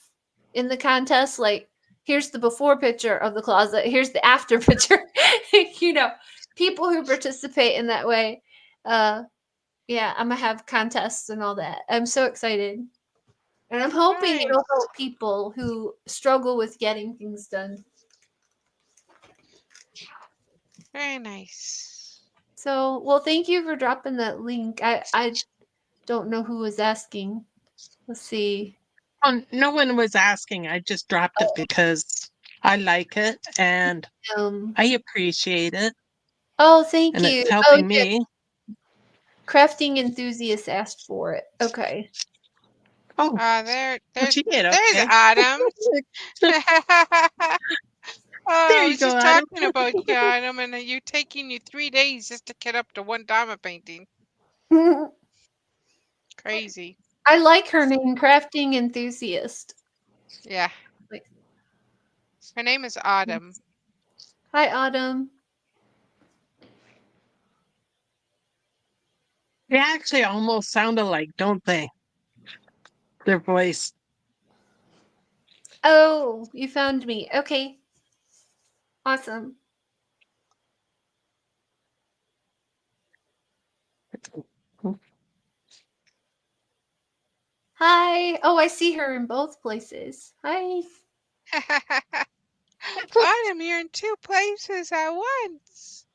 S3: in the contest, like here's the before picture of the closet, here's the after picture, you know, people who participate in that way, yeah, I'm gonna have contests and all that. I'm so excited. And I'm hoping it'll
S4: Nice.
S3: help people who struggle with getting things done.
S4: Very nice.
S3: So, well, thank you for dropping that link. I don't know who was asking. Let's see.
S2: Oh, no one was asking. I just dropped it because I like it and I appreciate it,
S3: Oh, thank
S2: and
S3: you.
S2: it's
S3: Oh,
S2: helping
S3: yeah.
S2: me.
S3: Crafting enthusiast asked for it. Okay.
S2: Oh,
S4: There,
S2: well, she did
S4: there's
S2: okay.
S4: Adam.
S2: There
S4: I
S2: you
S4: was
S2: go,
S4: just
S2: Adam.
S4: talking about you, Adam, and you taking you 3 days just to get up to one diamond painting. Crazy.
S3: I like her name, crafting enthusiast.
S4: Yeah.
S3: Like,
S4: Her name is Autumn.
S3: hi, Autumn.
S2: They actually almost sound alike, don't they? Their voice.
S3: Oh, you found me. Okay. Awesome. Hi. Oh, I see her in both places. Hi.
S4: Autumn, you're in 2 places at once.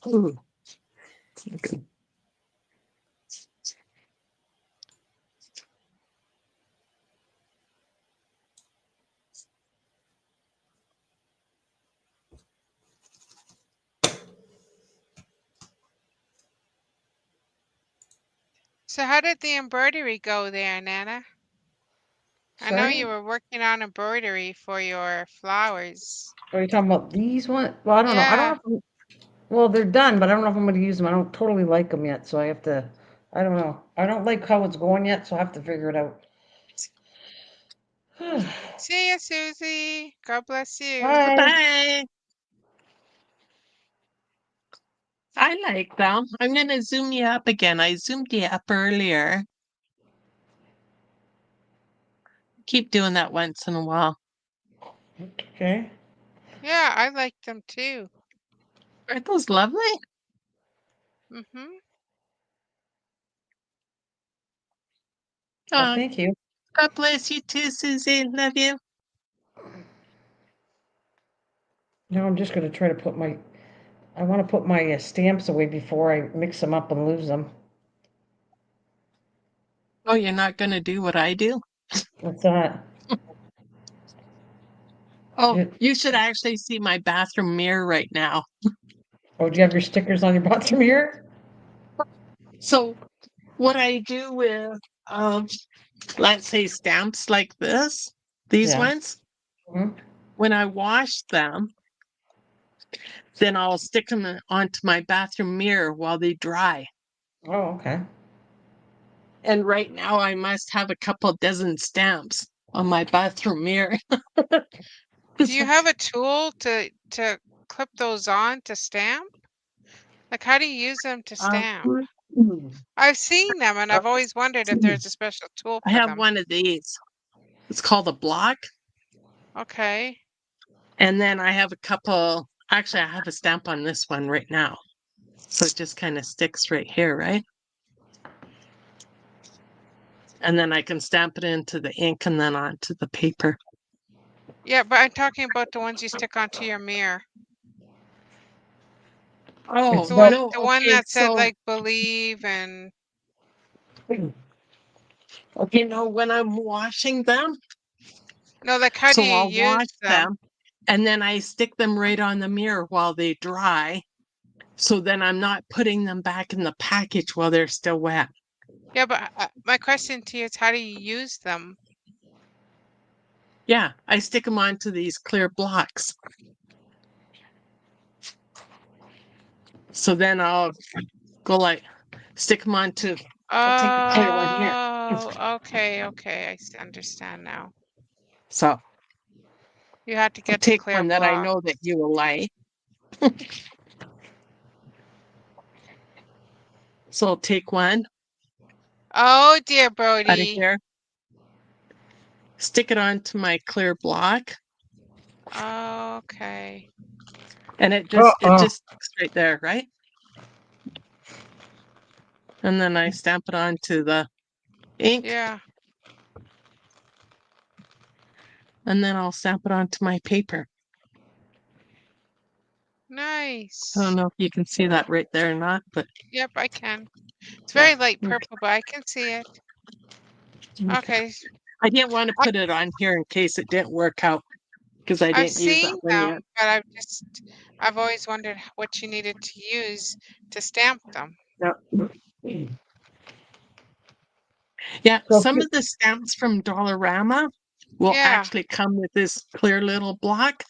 S2: Ooh.
S4: So how did the embroidery go there, Nana? I know
S1: Sorry?
S4: you were working on embroidery for your flowers.
S1: Are you talking about these ones? Well, I don't know. I
S4: Yeah.
S1: don't know. Well, they're done, but I don't know if I'm going to use them. I don't totally like them yet, so I have to. I don't know. I don't like how it's going yet, so I have to figure it out.
S4: See ya, Susie. God bless you.
S1: Bye.
S2: Bye. I like them. I'm going to zoom you up again. I zoomed you up earlier. Keep doing that once in a while.
S1: Okay.
S4: Yeah, I like them too.
S2: Aren't those lovely?
S4: Mm-hmm.
S1: Well,
S2: Oh,
S1: thank you.
S2: God bless you too, Susie. Love you.
S1: Now I'm just going to try to put my. I want to put my stamps away before I mix them up and lose them.
S2: Oh, you're not going to do what I do?
S1: What's that?
S2: Oh,
S1: Do,
S2: you should actually see my bathroom mirror right now.
S1: oh, do you have your stickers on your bathroom mirror?
S2: So, what I do with, let's say, stamps like this, these
S1: Yeah.
S2: ones,
S1: Mhm.
S2: when I wash them, then I'll stick them onto my bathroom mirror while they dry.
S1: Oh, okay.
S2: And right now, I must have a couple dozen stamps on my bathroom mirror.
S4: Do you have a tool to clip those on to stamp? Like, how do you use them to stamp? I've seen them, and I've always wondered if there's a special tool
S2: I
S4: for
S2: have
S4: them.
S2: one of these. It's called a block.
S4: Okay.
S2: And then I have a couple, actually, I have a stamp on this one right now. So it just kind of sticks right here, right? And then I can stamp it into the ink and then onto the paper.
S4: Yeah, but I'm talking about the ones you stick onto your mirror.
S2: Oh,
S1: It's about.
S2: no.
S4: The one
S2: Okay.
S4: that said
S2: So,
S4: like believe and
S2: okay, no, when I'm washing them,
S4: no, like how do
S2: so
S4: you
S2: I'll
S4: use
S2: wash
S4: them?
S2: them and then I stick them right on the mirror while they dry. So then I'm not putting them back in the package while they're still wet.
S4: Yeah, but my question to you is, how do you use them?
S2: Yeah, I stick them onto these clear blocks. So then I'll go like stick them onto. I'll take a clear one here.
S4: Oh, okay, I understand now.
S2: So
S4: You have to
S2: I'll
S4: get the
S2: take
S4: clear
S2: one that I
S4: block.
S2: know that you will like. So I'll take one
S4: Oh dear,
S2: out of
S4: Brody.
S2: here, stick it onto my clear block,
S4: Okay.
S2: and it just sticks right there, right? And then I stamp it onto the ink,
S4: Yeah.
S2: and then I'll stamp it onto my paper.
S4: Nice.
S2: I don't know if you can see that right there or not, but
S4: Yep, I can. It's
S2: yeah.
S4: very light purple, but I can see it. Okay.
S2: I didn't want to put it on here in case it didn't work out because I
S4: I've
S2: didn't use that
S4: seen
S2: one
S4: them,
S2: yet.
S4: but I've always wondered what you needed to use to stamp them.
S2: Yeah. Yeah,
S1: So
S2: some of the stamps from Dollarama will
S4: Yeah.
S2: actually come with this clear little block.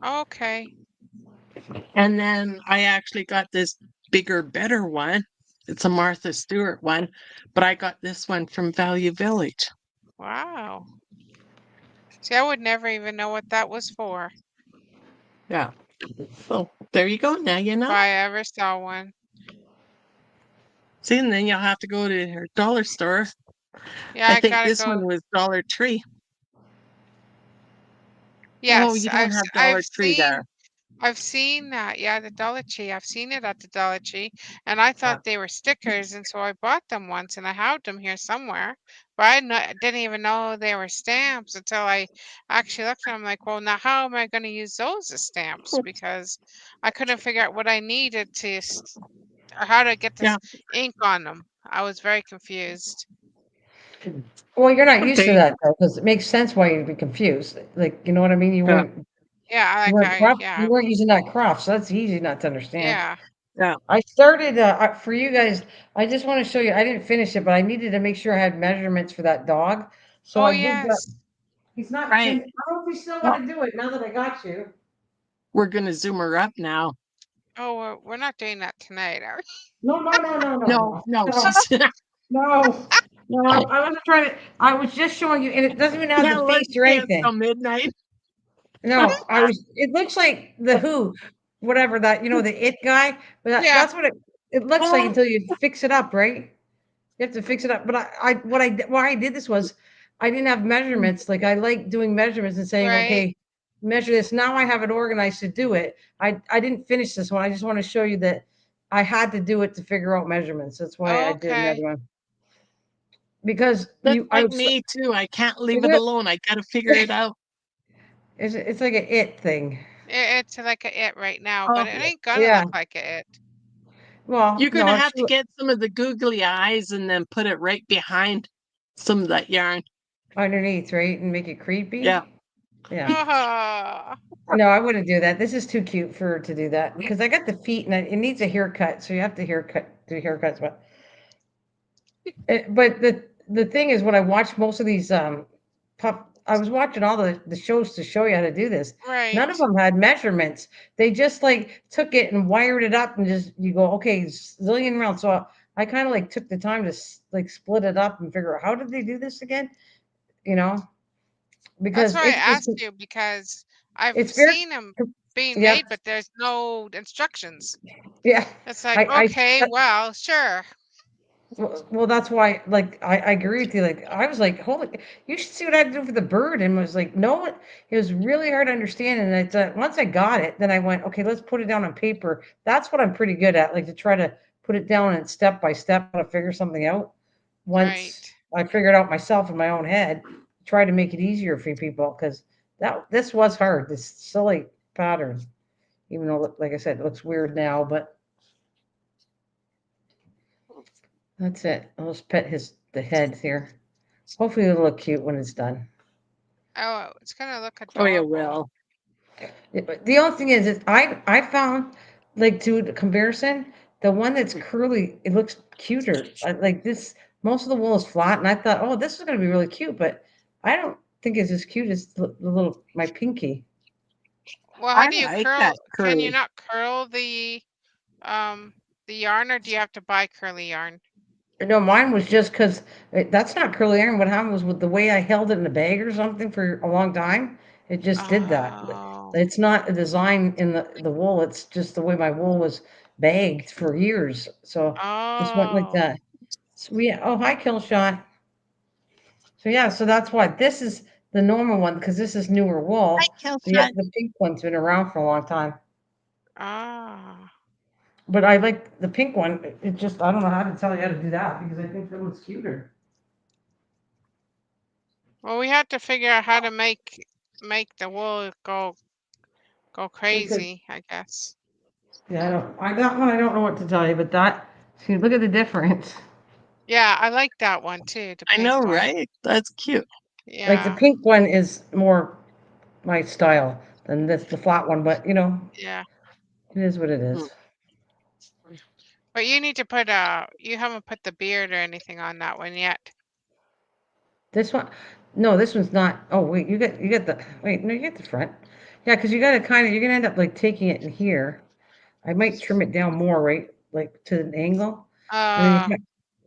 S4: Okay.
S2: And then I actually got this bigger, better one. It's a Martha Stewart one, but I got this one from Value Village.
S4: Wow. See, I would never even know what that was for
S2: Yeah. So there you go. Now you
S4: if
S2: know.
S4: I ever saw one.
S2: See, and then you'll have to go to your dollar store.
S4: Yeah,
S2: I
S4: I
S2: think
S4: gotta
S2: this
S4: go.
S2: one was Dollar Tree. Oh,
S4: Yes,
S2: you don't have Dollar Tree there.
S4: I've seen that. Yeah, the Dollar Tree. I've seen it at the Dollar Tree, and I
S2: Yeah.
S4: thought they were stickers, and so I bought them once, and I have them here somewhere. But I didn't even know they were stamps until I actually looked at them. Like, well, now how am I going to use those as stamps? Because I couldn't figure out what I needed or how to get
S2: Yeah.
S4: this ink on them. I was very confused.
S1: well, you're not used to
S2: They,
S1: that though, because it makes sense why you'd be confused. Like, you know what I mean?
S2: yeah.
S4: Yeah,
S1: You weren't using that craft, so that's easy not to understand.
S4: yeah.
S2: Yeah.
S1: I started for you guys. I just want to show you. I didn't finish it, but I needed to make sure I had measurements for that dog. So
S4: Oh,
S1: I did that.
S4: yes.
S1: He's not.
S2: Right.
S1: And I don't know if he's still
S2: Well,
S1: going to do it now that I got you.
S2: we're going to zoom her up now.
S4: Oh, we're not doing that tonight, are we?
S1: No, no, no, no, no,
S2: No,
S1: no,
S2: no,
S1: no,
S2: she's
S1: no. No, I wasn't trying to. I was just showing you, and it doesn't even have
S2: can't
S1: the
S2: let
S1: face or
S2: dance till
S1: anything.
S2: midnight.
S1: No, I was. It looks like the Who, whatever that the It guy. But
S4: Yeah,
S1: that's what it looks like until you fix it up, right? You have to fix it up. But why I did this was I didn't have measurements. Like I like doing measurements and saying,
S4: right.
S1: okay, measure this. Now I have it organized to do it. I didn't finish this one. I just want to show you that I had to do it to figure out measurements. That's why I did
S4: Okay.
S1: another one. Because
S2: That's
S1: I
S2: like
S1: was,
S2: me too. I can't leave
S1: is
S2: it
S1: it?
S2: alone. I got to figure it out.
S1: It's like an it thing.
S4: It's like a it right now,
S2: Oh,
S4: but it ain't gonna
S1: Yeah.
S4: look like a it.
S1: Well,
S2: you're going
S1: no,
S2: to
S1: it's
S2: have to get some of the googly eyes and then put it right behind some of that yarn.
S1: underneath, right? And make it creepy.
S2: Yeah.
S1: Yeah.
S4: Oh,
S1: No, I wouldn't do that. This is too cute for to do that because I got the feet and it needs a haircut, so you have to do haircuts. But the thing is, when I watch most of these I was watching all the shows to show you how to do this. None of
S4: right.
S1: them had measurements. They just like took it and wired it up and just you go okay, zillion rounds. So I kind of like took the time to like split it up and figure out how did they do this again, you know?
S4: That's
S1: Because
S4: why I asked you because I've
S1: it's very
S4: seen them being
S1: yeah
S4: made, but there's no instructions.
S1: yeah.
S4: It's like,
S1: I
S4: okay, well, sure.
S1: well, that's why, like, I agree with you. Like, I was like, holy, you should see what I had to do for the bird. And was like, no, it was really hard to understand. And once I got it, then I went, okay, let's put it down on paper. That's what I'm pretty good at, like to try to put it down and step by step to figure something out. Once
S4: Right.
S1: I figured out myself in my own head, try to make it easier for people because this was hard, this silly pattern, even though, like I said, it looks weird now, but that's it. I'll just pet the head here. Hopefully it'll look cute when it's done.
S4: Oh, it's gonna look
S2: Oh, you
S4: adorable.
S2: will.
S1: The only thing is I found like to the comparison, the one that's curly, it looks cuter. Like this, Most of the wool is flat, and I thought, oh, this is going to be really cute, but I don't think it's as cute as the little my pinky.
S4: Well,
S2: I
S4: how do you
S2: like
S4: curl?
S2: that
S4: Can you
S2: curly.
S4: not curl um the yarn, or do you have to buy curly yarn?
S1: No, mine was just because that's not curly iron. What happened was with the way I held it in the bag or something for a long time, it just did that.
S4: Oh,
S1: It's not a design in the wool. It's just the way my wool was bagged for years. So just went like
S4: oh,
S1: that. So oh, hi, kill shot. So yeah, so that's why this is the normal one because this is newer
S2: I
S1: wool.
S2: kill
S1: The pink one's been around for a long time.
S4: ah.
S1: But I like the pink one. It just I don't know how to tell you how to do that because I think that one's cuter.
S4: Well, we have to figure out how to make the wool go
S1: Because
S4: crazy, I guess.
S1: yeah, I that one I don't know what to tell you, but that see look at the difference.
S4: Yeah, I like that one too, the
S2: I
S4: pink
S2: know,
S4: one.
S2: right? That's cute.
S1: Like the
S4: Yeah,
S1: pink one is more my style than the flat one, but
S4: yeah.
S1: it is what it
S2: Mm.
S1: is.
S4: But you haven't put the beard or anything on that one yet.
S1: This one, no, this one's not. Oh wait, you got the wait, no, you get the front. Yeah, because you got to you're gonna end up like taking it in here. I might trim it down more, right, like to an angle, and then
S4: Uh,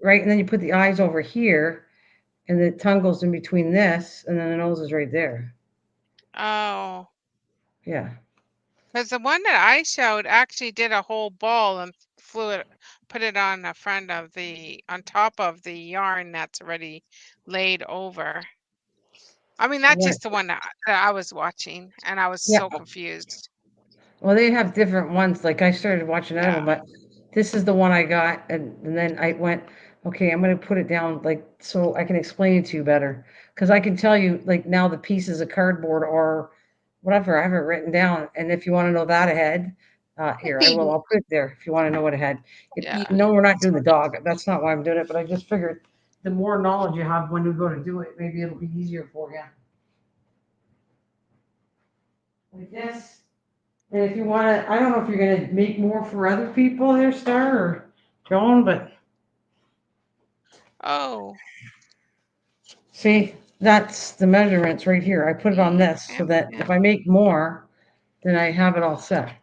S1: right, and then you put the eyes over here, and the tongue goes in between this, and then the nose is right there.
S4: oh.
S1: Yeah.
S4: Because the one that I showed actually did a whole ball and put it on the front of on top of the yarn that's already laid over. I mean, that's
S1: Yeah.
S4: just the one that I was watching, and I was
S1: Yeah.
S4: so confused.
S1: Well, they have different ones. Like I started watching another one,
S4: Yeah,
S1: but this is the one I got, and then I went, okay, I'm gonna put it down like so I can explain it to you better. Because I can tell you like now the pieces of cardboard or whatever I have it written down, and if you want to know that ahead, here I will. I'll put it there if you want to know what ahead.
S4: yeah,
S1: No, we're not doing the dog. That's not why I'm doing it. But I just figured the more knowledge you have when you go to do it, maybe it'll be easier for you. Like this. And if you want to, I don't know if you're going to make more for other people there, Star or Joan, but
S4: Oh,
S1: see, that's the measurements right here. I put it on this so that
S4: yeah.
S1: if I make more, then I have it all set.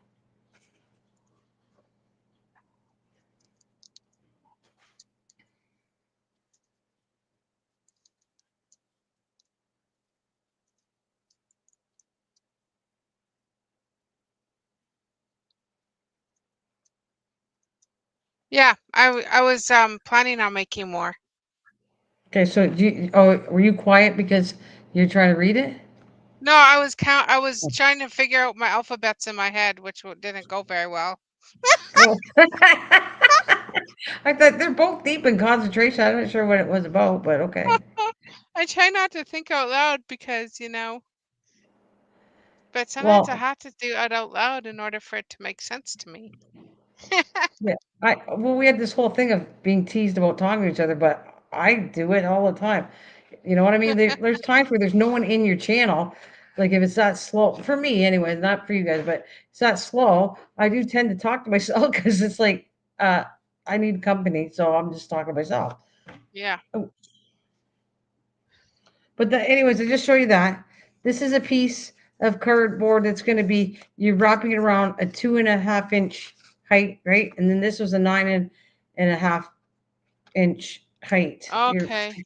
S4: Yeah, I was planning on making more.
S1: Okay, so oh, were you quiet because you're trying to read it?
S4: No, I was trying to figure out my alphabets in my head, which didn't go very well.
S1: Oh. I thought they're both deep in concentration. I'm not sure what it was about, but okay.
S4: I try not to think out loud because, but sometimes I
S1: Well,
S4: have to do it out loud in order for it to make sense to me.
S1: yeah, we had this whole thing of being teased about talking to each other, but I do it all the time. You know what I mean? There's times where there's no one in your channel. Like if it's that slow, for me anyway, not for you guys, but it's that slow. I do tend to talk to myself because it's like uh, I need company, so I'm just talking to myself.
S4: Yeah.
S1: Oh, but anyways, I just show you that this is a piece of cardboard that's going to be you're wrapping it around a 2.5 inch height, right? And then this was a 9.5 inch height.
S4: Okay.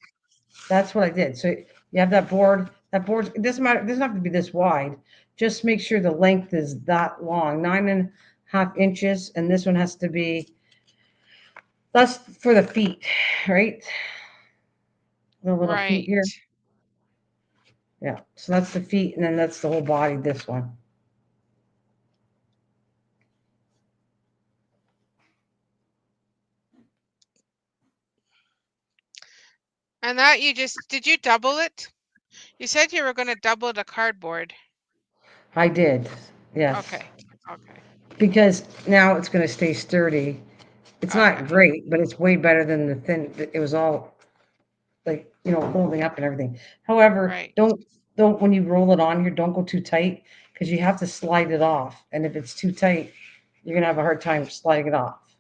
S1: That's what I did. So you have that board. That board, it doesn't matter. It doesn't have to be this wide. Just make sure the length is that long, 9.5 inches. And this one has to be, that's for the feet, right? The little feet
S4: Right.
S1: here. Yeah. So that's the feet. And then that's the whole body, this one.
S4: And that did you double it? You said you were going to double the cardboard.
S1: I did. Yes.
S4: Okay. Okay.
S1: Because now it's going to stay sturdy. It's not
S4: Okay.
S1: great, but it's way better than the thin. It was all like holding up and everything. However,
S4: Right.
S1: don't when you roll it on here, don't go too tight because you have to slide it off. And if it's too tight, you're gonna have a hard time sliding it off.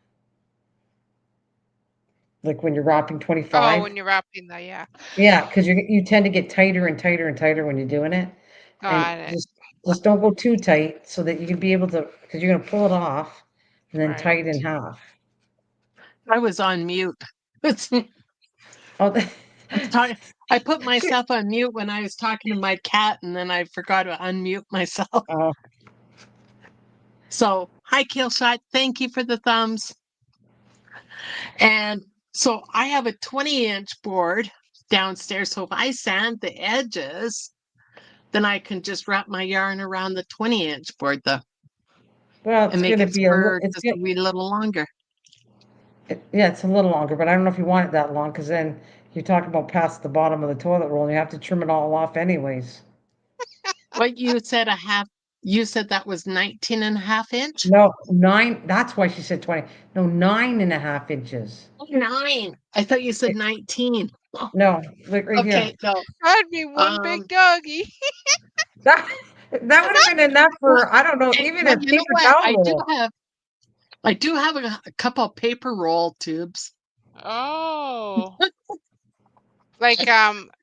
S1: like when you're wrapping
S4: Oh,
S1: 25.
S4: when you're wrapping the, yeah.
S1: Yeah, because you tend to get tighter and tighter and tighter when you're doing it, and
S4: Got it.
S1: just don't go too tight so that you can be able to, because you're gonna pull it off and then tie
S4: Right.
S1: it in half.
S2: I was on mute. It's,
S1: Oh,
S2: I put myself on mute when I was talking to my cat, and then I forgot to unmute myself.
S1: oh,
S2: So, hi, Killshot. Thank you for the thumbs. And so I have a 20-inch board downstairs. So if I sand the edges, then I can just wrap my yarn around the 20-inch board
S1: well,
S2: and
S1: it's
S2: make
S1: gonna
S2: it
S1: be
S2: for
S1: it's
S2: just
S1: good.
S2: a wee little longer.
S1: Yeah, it's a little longer, but I don't know if you want it that long, because then you're talking about past the bottom of the toilet roll, and you have to trim it all off anyways.
S2: What you said that was 19 and a half inch?
S1: No, 9, that's why she said 20. No, 9.5 inches.
S2: Oh, 9. I thought you said 19. Oh,
S1: No, look right here.
S2: okay, no.
S4: That'd be one
S2: Um,
S4: big doggy.
S1: That, that would have been enough for, I don't know, even
S2: well,
S1: a
S2: you know
S1: paper
S2: what?
S1: towel roll.
S2: I do have a couple paper roll tubes
S4: Oh,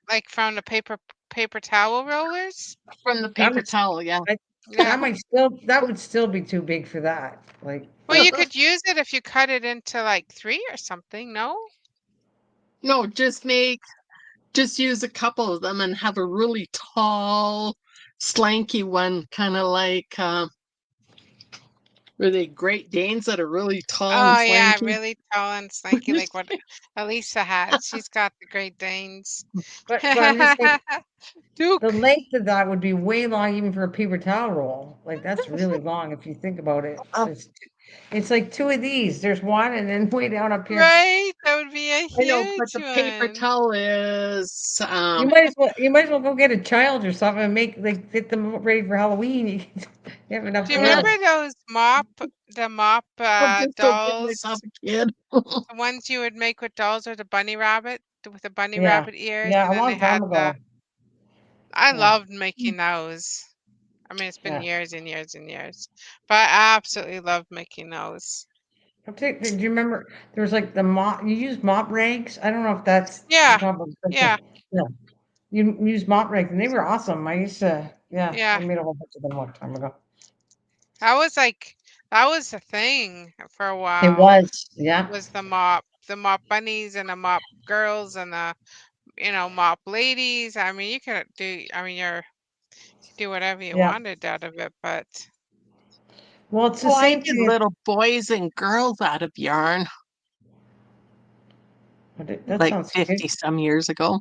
S4: like from the paper towel rollers.
S2: from the
S1: That
S2: paper
S1: would,
S2: towel. Yeah.
S1: I,
S4: Yeah.
S1: that would still be too big for that. Like,
S4: Well, you could use it if you cut it into like 3 or something, no?
S2: No, just use a couple of them and have a really tall, slanky one, kind of like were they Great Danes that are really tall and
S4: Oh yeah,
S2: slanky?
S4: really tall and slinky, like what Elisa has. She's got the Great Danes.
S1: but I'm just saying, the
S4: Duke.
S1: length of that would be way long even for a paper towel roll. Like, that's really long if you think about it.
S2: Um,
S1: It's like two of these. There's one, and then way down up here.
S4: Right? That would be a
S2: I know, but
S4: huge
S2: the paper
S4: one.
S2: towel is
S1: You might as well go get a child or something and make, like, get them ready for Halloween. You have enough
S4: Do you
S1: room.
S4: remember the mop
S2: I'll just go get myself
S4: dolls?
S2: a kid.
S4: The ones you would make with dolls or the bunny rabbit with the bunny
S1: Yeah,
S4: rabbit ears,
S1: yeah,
S4: and
S1: a
S4: then they
S1: long
S4: had
S1: time ago.
S4: the. I
S1: Yeah,
S4: loved making those. I mean, it's been
S1: yeah.
S4: years and years and years, but I absolutely loved making those.
S1: Do you remember there was like the mop? You use mop rags. I don't know if that's you're
S4: Yeah,
S1: talking about the same
S4: yeah,
S1: thing. Yeah, you use mop rags, and they were awesome. I used to, yeah, I
S4: yeah.
S1: made a whole bunch of them a long time ago.
S4: That was the thing for a
S1: It
S4: while.
S1: was, yeah,
S4: Was the mop bunnies and the mop girls and the mop ladies. I mean, you could do. I mean, you could do whatever you
S1: yeah.
S4: wanted out of it, but
S1: Well, it's the
S2: Oh, I
S1: same
S2: did
S1: thing as,
S2: little boys and girls out of yarn
S1: that
S2: like
S1: sounds good.
S2: 50 some years ago.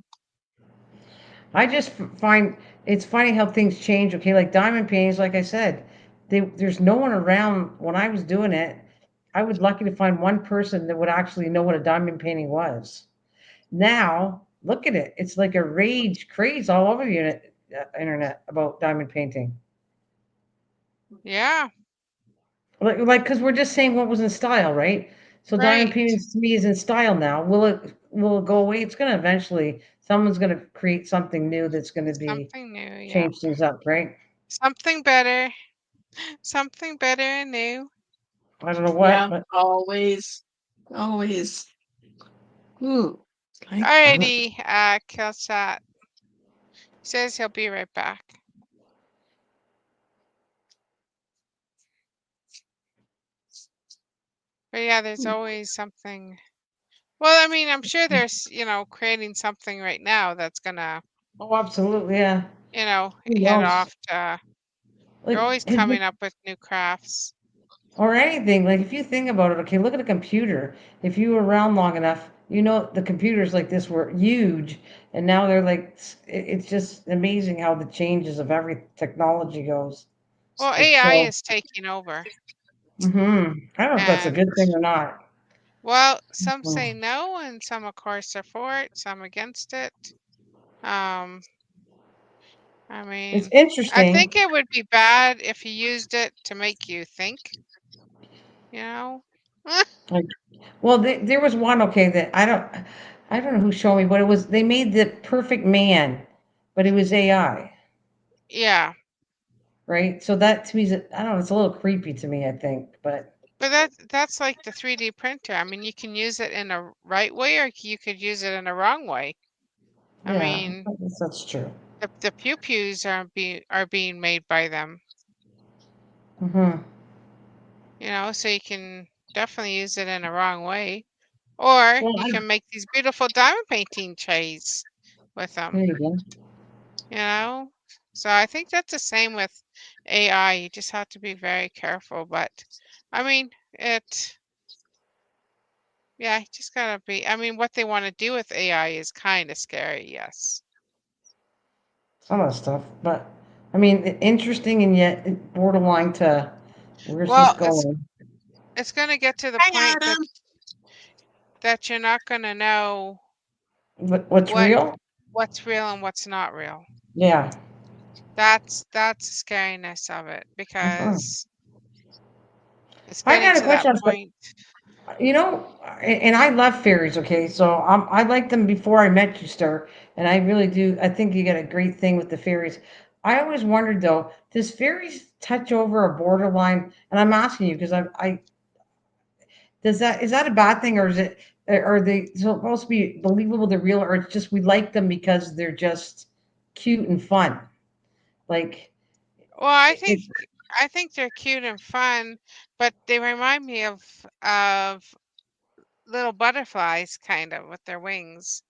S1: I just find it's funny how things change. Okay, like diamond paintings, like I said, there's no one around when I was doing it. I was lucky to find one person that would actually know what a diamond painting was. Now, look at it. It's like a rage craze all over the internet about diamond painting.
S4: yeah,
S1: Like, because we're just saying what was in style, right? So diamond
S4: right.
S1: paintings to me is in style now. Will it go away? It's gonna eventually. Someone's gonna create something new that's gonna be
S4: Something new, yeah.
S1: change things up, right?
S4: Something better, something better and new.
S1: I don't know what,
S2: Yeah,
S1: but
S2: always, always. Ooh, like that.
S4: Alrighty, Killshot says he'll be right back. But yeah, there's always something. Well, I mean, I'm sure there's, creating something right now that's gonna,
S1: oh, absolutely, yeah. Who
S4: head
S1: knows?
S4: off to. They're
S1: Like,
S4: always coming up with new crafts.
S1: or anything. Like, if you think about it, okay, look at a computer. If you were around long enough, the computers like this were huge, and now they're like, it's just amazing how the changes of every technology goes.
S4: Well,
S1: It's
S4: AI
S1: so,
S4: is taking over,
S1: I don't know if that's a
S4: and
S1: good thing or not.
S4: well, some
S1: Mm.
S4: say no, and some, of course, are for it, some against it. Um, I
S1: It's
S4: mean, I think
S1: interesting.
S4: it would be bad if you used it to make you think, you know?
S1: Like, well, there was one, okay, that I don't know who showed me, but it was, they made the perfect man, but it was AI,
S4: Yeah,
S1: right? So that to me is, I don't know, it's a little creepy to me, I think, but
S4: But that's like the 3D printer. I mean, you can use it in a right way or you could use it in a wrong way. I
S1: Yeah,
S4: mean,
S1: I guess that's true.
S4: the pew pews are being made by them,
S1: Mm-hmm.
S4: so you can definitely use it in a wrong way. Or
S1: Well,
S4: you can make these beautiful diamond painting trays with them,
S1: there you go.
S4: you know? So I think that's the same with AI. You just have to be very careful. But I mean, yeah, you just gotta be. I mean, what they want to do with AI is kind of scary, yes.
S1: Some of the stuff, but I mean, interesting and yet borderline to where's this
S4: Well,
S1: going?
S4: it's gonna get to the
S2: Hi,
S4: point that
S2: Adam.
S4: you're not gonna know
S1: What's
S4: what
S1: real?
S4: what's real and what's not real.
S1: Yeah.
S4: That's the scariness of it
S1: Uh-huh.
S4: because it's
S1: I
S4: getting
S1: got a
S4: to that
S1: question.
S4: point.
S1: You know, and I love fairies, okay? So I liked them before I met you, Star, and I really do. I think you got a great thing with the fairies. I always wondered though, does fairies touch over a borderline? And I'm asking you because I does that is that a bad thing or is it are they supposed to be believable, they're real, or it's just we like them because they're just cute and fun? Like
S4: Well,
S1: it,
S4: I think they're cute and fun, but they remind me of little butterflies kind of with their wings.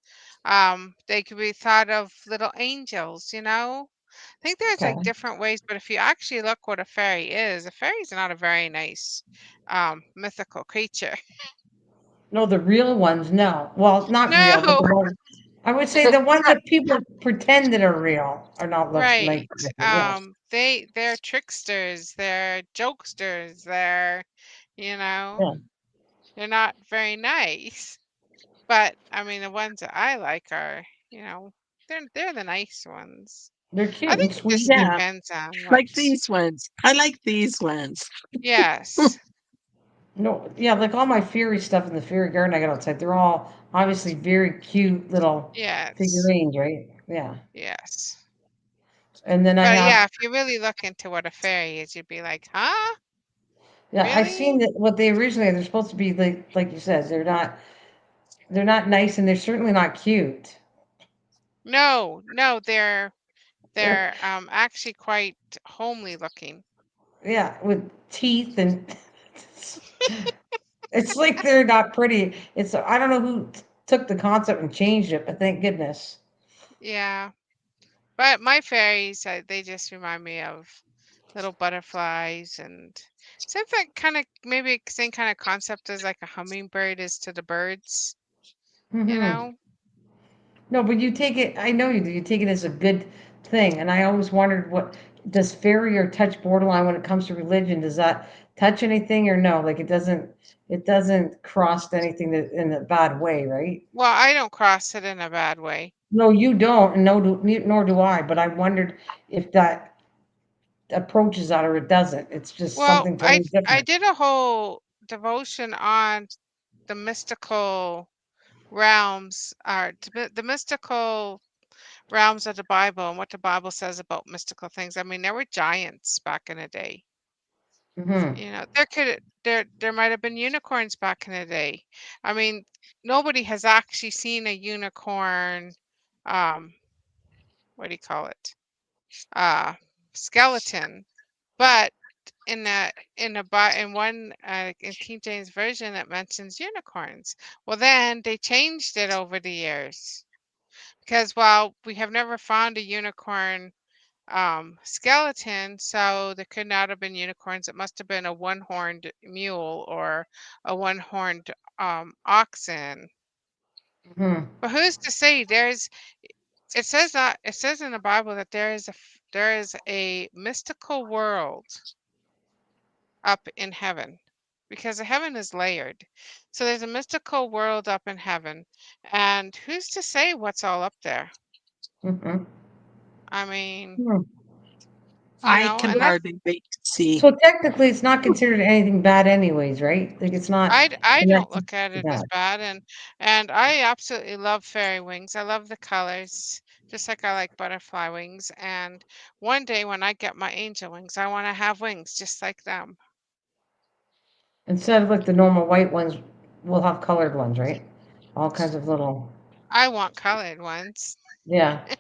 S4: They could be thought of little angels. I think there's
S1: okay.
S4: like different ways, but if you actually look what a fairy is not a very nice mythical creature.
S1: No, the real ones, no. Well, not real, but
S4: No,
S1: the ones I would say the ones that people pretend that are real are not look
S4: right.
S1: nice looking. Yes.
S4: They're tricksters, they're jokesters, you know,
S1: Yeah.
S4: they're not very nice. But I mean, the ones that I like are, they're the nice ones.
S1: They're
S4: I
S1: cute and
S4: think it
S1: sweet.
S4: just
S2: Yeah,
S4: depends on what.
S2: like these ones. I like these ones.
S4: Yes,
S1: No, yeah, like all my fairy stuff in the fairy garden I got outside, they're all obviously very cute little
S4: yes,
S1: figurines, right? Yeah.
S4: yes.
S1: And then I
S4: But yeah,
S1: have,
S4: if you really look into what a fairy is, you'd be like, huh?
S1: yeah, I've seen
S4: Really?
S1: that what they originally they're supposed to be like you said, they're not nice and they're certainly not cute.
S4: No, no,
S1: They're
S4: they're actually quite homely looking.
S1: yeah, with teeth and it's like they're not pretty. It's I don't know who took the concept and changed it, but thank goodness.
S4: Yeah. But my fairies, they just remind me of little butterflies and same thing, kind of maybe same kind of concept as like a hummingbird is to the birds, you
S1: Hmm.
S4: know?
S1: No, but you take it. I know you do. You take it as a good thing, and I always wondered what does fairy or touch borderline when it comes to religion? Does that touch anything or no? Like it doesn't. It doesn't cross anything that, in a bad way, right?
S4: Well, I don't cross it in a bad way.
S1: No, you don't, and nor do I. But I wondered if that approaches that or it doesn't. It's just
S4: Well,
S1: something
S4: I
S1: totally
S4: I
S1: different.
S4: did a whole devotion on the mystical realms, the mystical realms of the Bible and what the Bible says about mystical things. I mean, there were giants back in the day.
S1: Hmm.
S4: There might have been unicorns back in the day. I mean, nobody has actually seen a unicorn, um, what do you call it? Skeleton. But in one in King James version it mentions unicorns. Well, then they changed it over the years because while we have never found a unicorn skeleton, so there could not have been unicorns. It must have been a one-horned mule or a one-horned oxen.
S1: Hmm.
S4: But who's to say it says in the Bible that there is a mystical world up in heaven because the heaven is layered. So there's a mystical world up in heaven. And who's to say what's all up there?
S1: Hmm.
S4: I mean,
S1: Hmm.
S2: I can
S4: and that's
S2: hardly wait to see.
S1: So technically, it's not considered anything bad, anyways, right? Like it's not
S4: I don't
S1: connected
S4: look at
S1: to
S4: it as
S1: that.
S4: bad, and I absolutely love fairy wings. I love the colors, just like I like butterfly wings. And one day when I get my angel wings, I want to have wings just like them.
S1: Instead of like the normal white ones, we'll have colored ones, right? All kinds of little,
S4: I want colored ones.
S1: yeah.
S2: I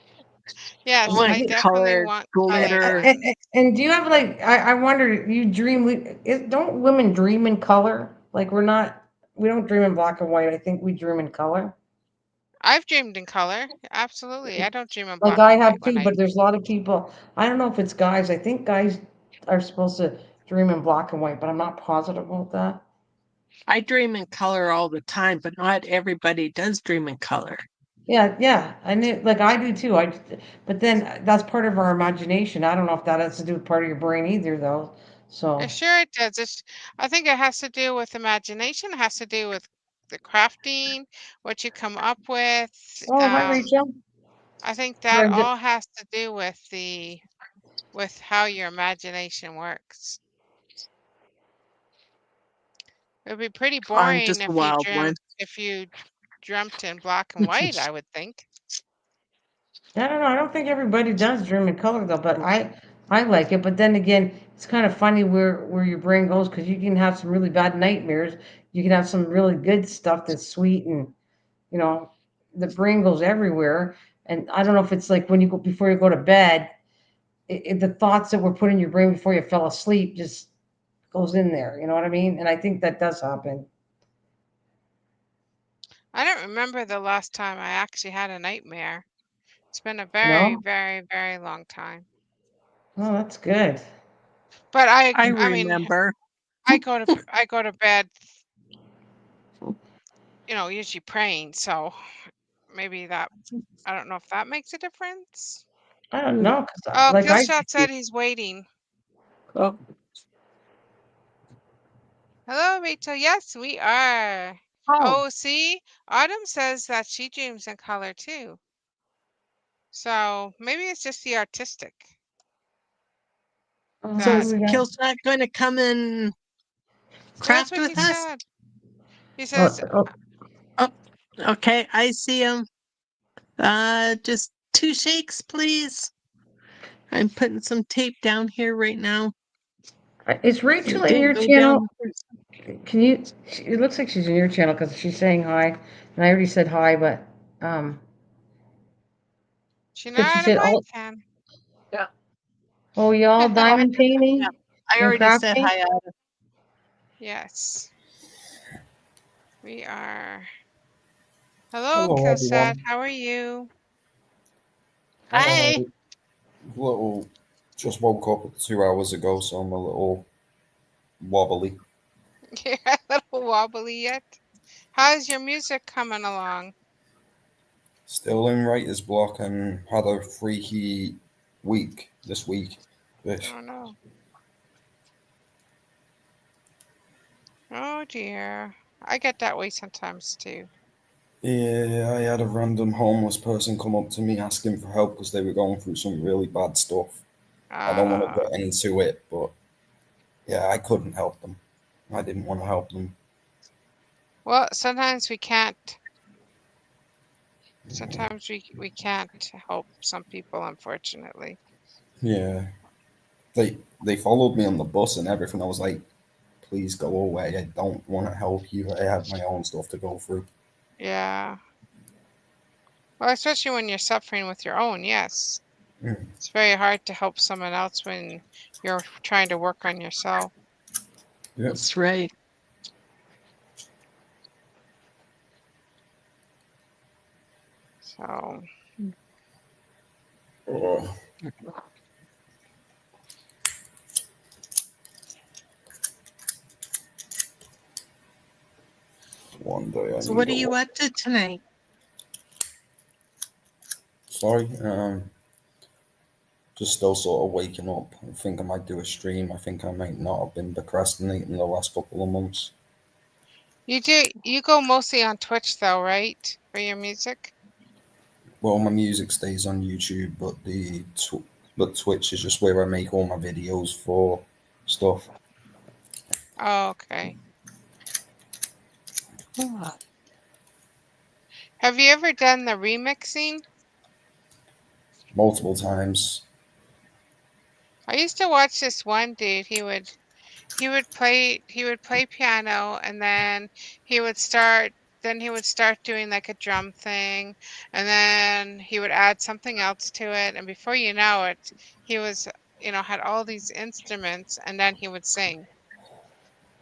S4: Yes,
S2: want
S4: I definitely
S2: colored
S4: want colored
S2: glitter.
S4: ones.
S1: And do you have like, I wonder, you dream, don't women dream in color? Like we don't dream in black and white. I think we dream in color.
S4: I've dreamed in color. Absolutely. I don't dream in
S1: Like
S4: black
S1: I
S4: and white
S1: have
S4: when
S1: too,
S4: I
S1: but there's a lot of people, I don't know if it's guys. I think guys are supposed to dream in black and white, but I'm not positive about that.
S2: I dream in color all the time, but not everybody does dream in color.
S1: Yeah, yeah, I knew, like I do too. But then that's part of our imagination. I don't know if that has to do with part of your brain either, though.
S4: Yeah,
S1: So,
S4: sure it does. I think it has to do with imagination. It has to do with the crafting, what you come up with.
S1: oh, hi, Rachel.
S4: I think
S1: Sorry,
S4: that all has to do with with how your imagination works. It would be pretty
S2: I'm
S4: boring
S2: just a wild one.
S4: if you dreamt in black and white, I would think.
S1: I don't know. I don't think everybody does dream in color though, but I like it. But then again, it's kind of funny where your brain goes because you can have some really bad nightmares. You can have some really good stuff that's sweet and you know the brain goes everywhere. And I don't know if it's like when you go before you go to bed, the thoughts that were put in your brain before you fell asleep just goes in there. You know what I mean? And I think that does happen.
S4: I don't remember the last time I actually had a nightmare. It's been a very,
S1: No?
S4: very, very long time.
S1: Oh, that's good.
S4: But
S2: I
S4: I mean,
S2: remember.
S4: I go to bed, usually praying, so maybe that I don't know if that makes a difference.
S1: I don't know because
S4: Oh,
S1: like I
S4: Killshot said he's waiting.
S2: Oh,
S4: Hello, Rachel. Yes, we are.
S2: oh,
S4: Oh, see? Autumn says that she dreams in color too. So maybe it's just the artistic
S2: so
S4: that
S2: is
S1: we got
S2: Killshot going to come and
S4: that's
S2: craft
S4: what he
S2: with us?
S4: said. He
S1: oh,
S4: says,
S1: oh,
S2: Oh, okay, I see him. Just 2 shakes, please. I'm putting some tape down here right now.
S1: is
S2: It
S1: Rachel in
S2: didn't
S1: your
S2: go
S1: channel?
S2: down.
S1: Can you? It looks like she's in your channel because she's saying hi, and I already said hi, but um,
S4: she's
S1: because she
S4: not a
S1: said,
S4: mine
S1: "Oh,
S4: fan.
S2: Yeah.
S1: oh, y'all
S2: Oh,
S1: diamond
S2: yeah.
S1: painting
S2: I
S1: and
S2: already said
S1: crafting."
S2: hi, Adam.
S4: Yes, we are. Hello,
S5: Hello,
S4: Killshot.
S5: everyone.
S4: How are you?
S2: Hi.
S5: Little, just woke up 2 hours ago, so I'm a little wobbly.
S4: You're a little wobbly yet. How's your music coming along?
S5: Still in writer's block and had a freaky week this week. This.
S4: Oh no. Oh dear. I get that way sometimes too.
S5: Yeah, I had a random homeless person come up to me asking for help because they were going through some really bad stuff. I don't want to
S4: Uh,
S5: get into it, but yeah, I couldn't help them. I didn't want to help them.
S4: well, sometimes we can't. Sometimes we can't help some people, unfortunately.
S5: Yeah, they followed me on the bus and everything. I was like, please go away. I don't want to help you. I have my own stuff to go through.
S4: Yeah. Well, especially when you're suffering with your own, yes.
S5: Mm.
S4: It's very hard to help someone else when you're trying to work on yourself.
S5: Yeah.
S2: That's right.
S4: So,
S5: Oh, one day I
S2: So
S5: need
S2: what
S5: a
S2: are you
S5: walk.
S2: up to tonight?
S5: Sorry, just still sort of waking up. I think I might do a stream. I think I might not have been procrastinating the last couple of months.
S4: you go mostly on Twitch though, right? For your music?
S5: Well, my music stays on YouTube, but Twitch is just where I make all my videos for stuff.
S4: Oh, okay.
S2: Ah,
S4: Have you ever done the remixing?
S5: Multiple times.
S4: I used to watch this one dude. he would play piano, and then he would start doing like a drum thing, and then he would add something else to it, and before you know it, he was, had all these instruments, and then he would sing.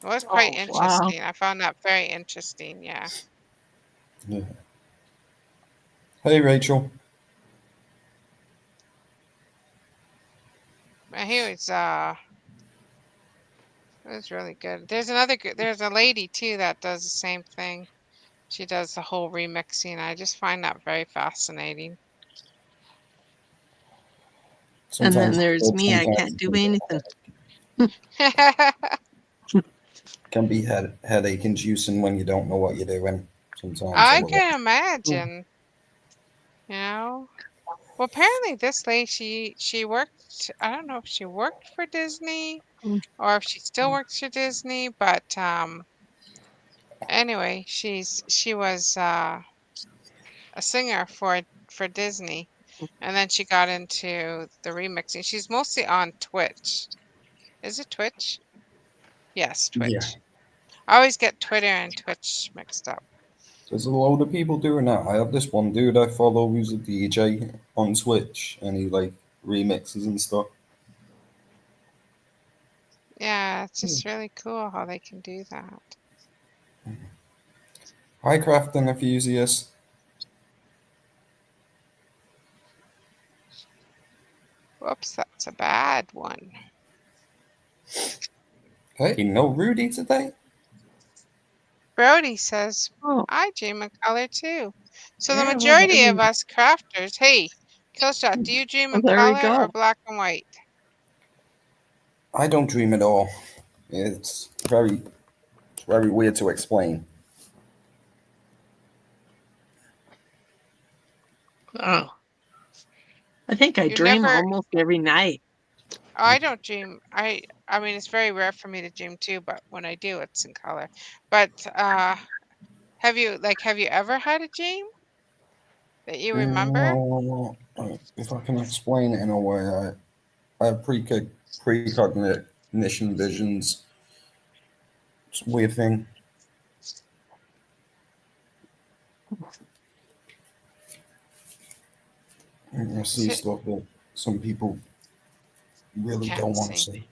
S4: It was quite
S2: Oh, wow.
S4: interesting. I found that very interesting. Yeah.
S5: Yeah. Hey, Rachel.
S4: But it was really good. There's a lady too that does the same thing. She does the whole remixing. I just find that very fascinating.
S2: And then
S5: Sometimes it's
S2: there's
S5: good,
S2: me. I
S5: sometimes
S2: can't
S5: it
S2: do
S5: can be
S2: anything.
S5: headache inducing when you don't know what you're doing. Sometimes a
S4: I
S5: little.
S4: can imagine, you know. Well, apparently this lady, she worked, I don't know if she worked for Disney or if she still works for Disney, but anyway, she was a singer for Disney, and then she got into the remixing. She's mostly on Twitch. Is it Twitch? Yes,
S5: Yeah.
S4: Twitch. I always get Twitter and Twitch mixed up.
S5: There's a load of people doing that. I have this one dude I follow who's a DJ on Twitch, and he like remixes and stuff.
S4: Yeah, it's just really cool how they can do that.
S5: Hi, crafting enthusiast.
S4: Whoops, that's a bad one.
S5: Hey, no Rudy today.
S4: Brody says,
S2: Oh,
S4: I dream in color too. So the
S1: Yeah, well,
S4: majority of us crafters, hey, Killshot, do you dream
S2: well,
S4: in
S2: there we
S4: color or
S2: go.
S4: black and white?
S5: I don't dream at all. It's very weird to explain.
S2: Oh, I think I
S4: You
S2: dream
S4: never,
S2: almost every night.
S4: oh, I don't dream. I mean, it's very rare for me to dream too, but when I do, it's in color. But have you ever had a dream that you remember?
S5: If I can explain it in a way, I have precognition visions. It's a weird thing. I see
S4: So,
S5: stuff that some people really
S4: can't
S5: don't want to
S4: see.
S5: see.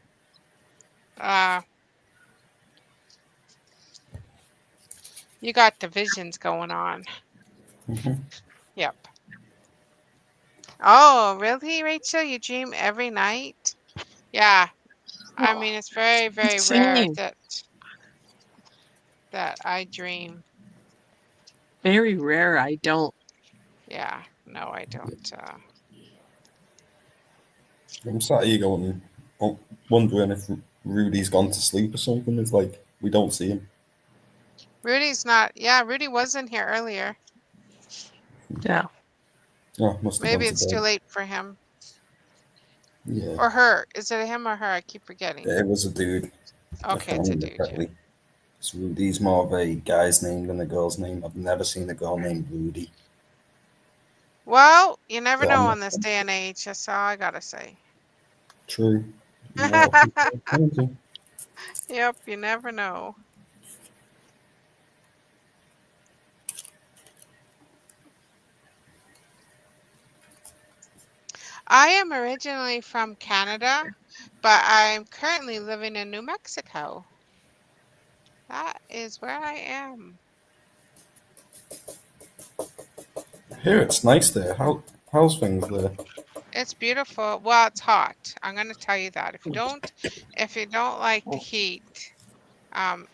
S4: Uh, you got divisions going on.
S5: Hmm.
S4: Yep. Oh, really, Rachel? You dream every night? Yeah. I
S2: Oh,
S4: mean, it's very, very rare
S2: same.
S4: that I dream.
S2: Very rare. I don't.
S4: Yeah. No, I don't.
S5: I'm sat here going, wondering if Rudy's gone to sleep or something. It's like we don't see him.
S4: Rudy's not. Yeah, Rudy was in here earlier.
S2: Yeah.
S5: Oh, must have gone
S4: Maybe
S5: to
S4: it's too
S5: bed.
S4: late for him
S5: Yeah,
S4: or her. Is it him or her? I keep forgetting.
S5: it was a dude, if I
S4: Okay, it's a
S5: remember
S4: dude. Yeah.
S5: correctly. So Rudy's more of a guy's name than a girl's name. I've never seen a girl named Rudy.
S4: Well, you never
S5: So I'm
S4: know
S5: not
S4: in this day and age. That's all I gotta say.
S5: true. You know what people are into.
S4: Yep, you never know. I am originally from Canada, but I'm currently living in New Mexico. That is where I am.
S5: Here, it's nice there. How's things there?
S4: It's beautiful. Well, it's hot. I'm gonna tell you that. If you don't like the heat, um,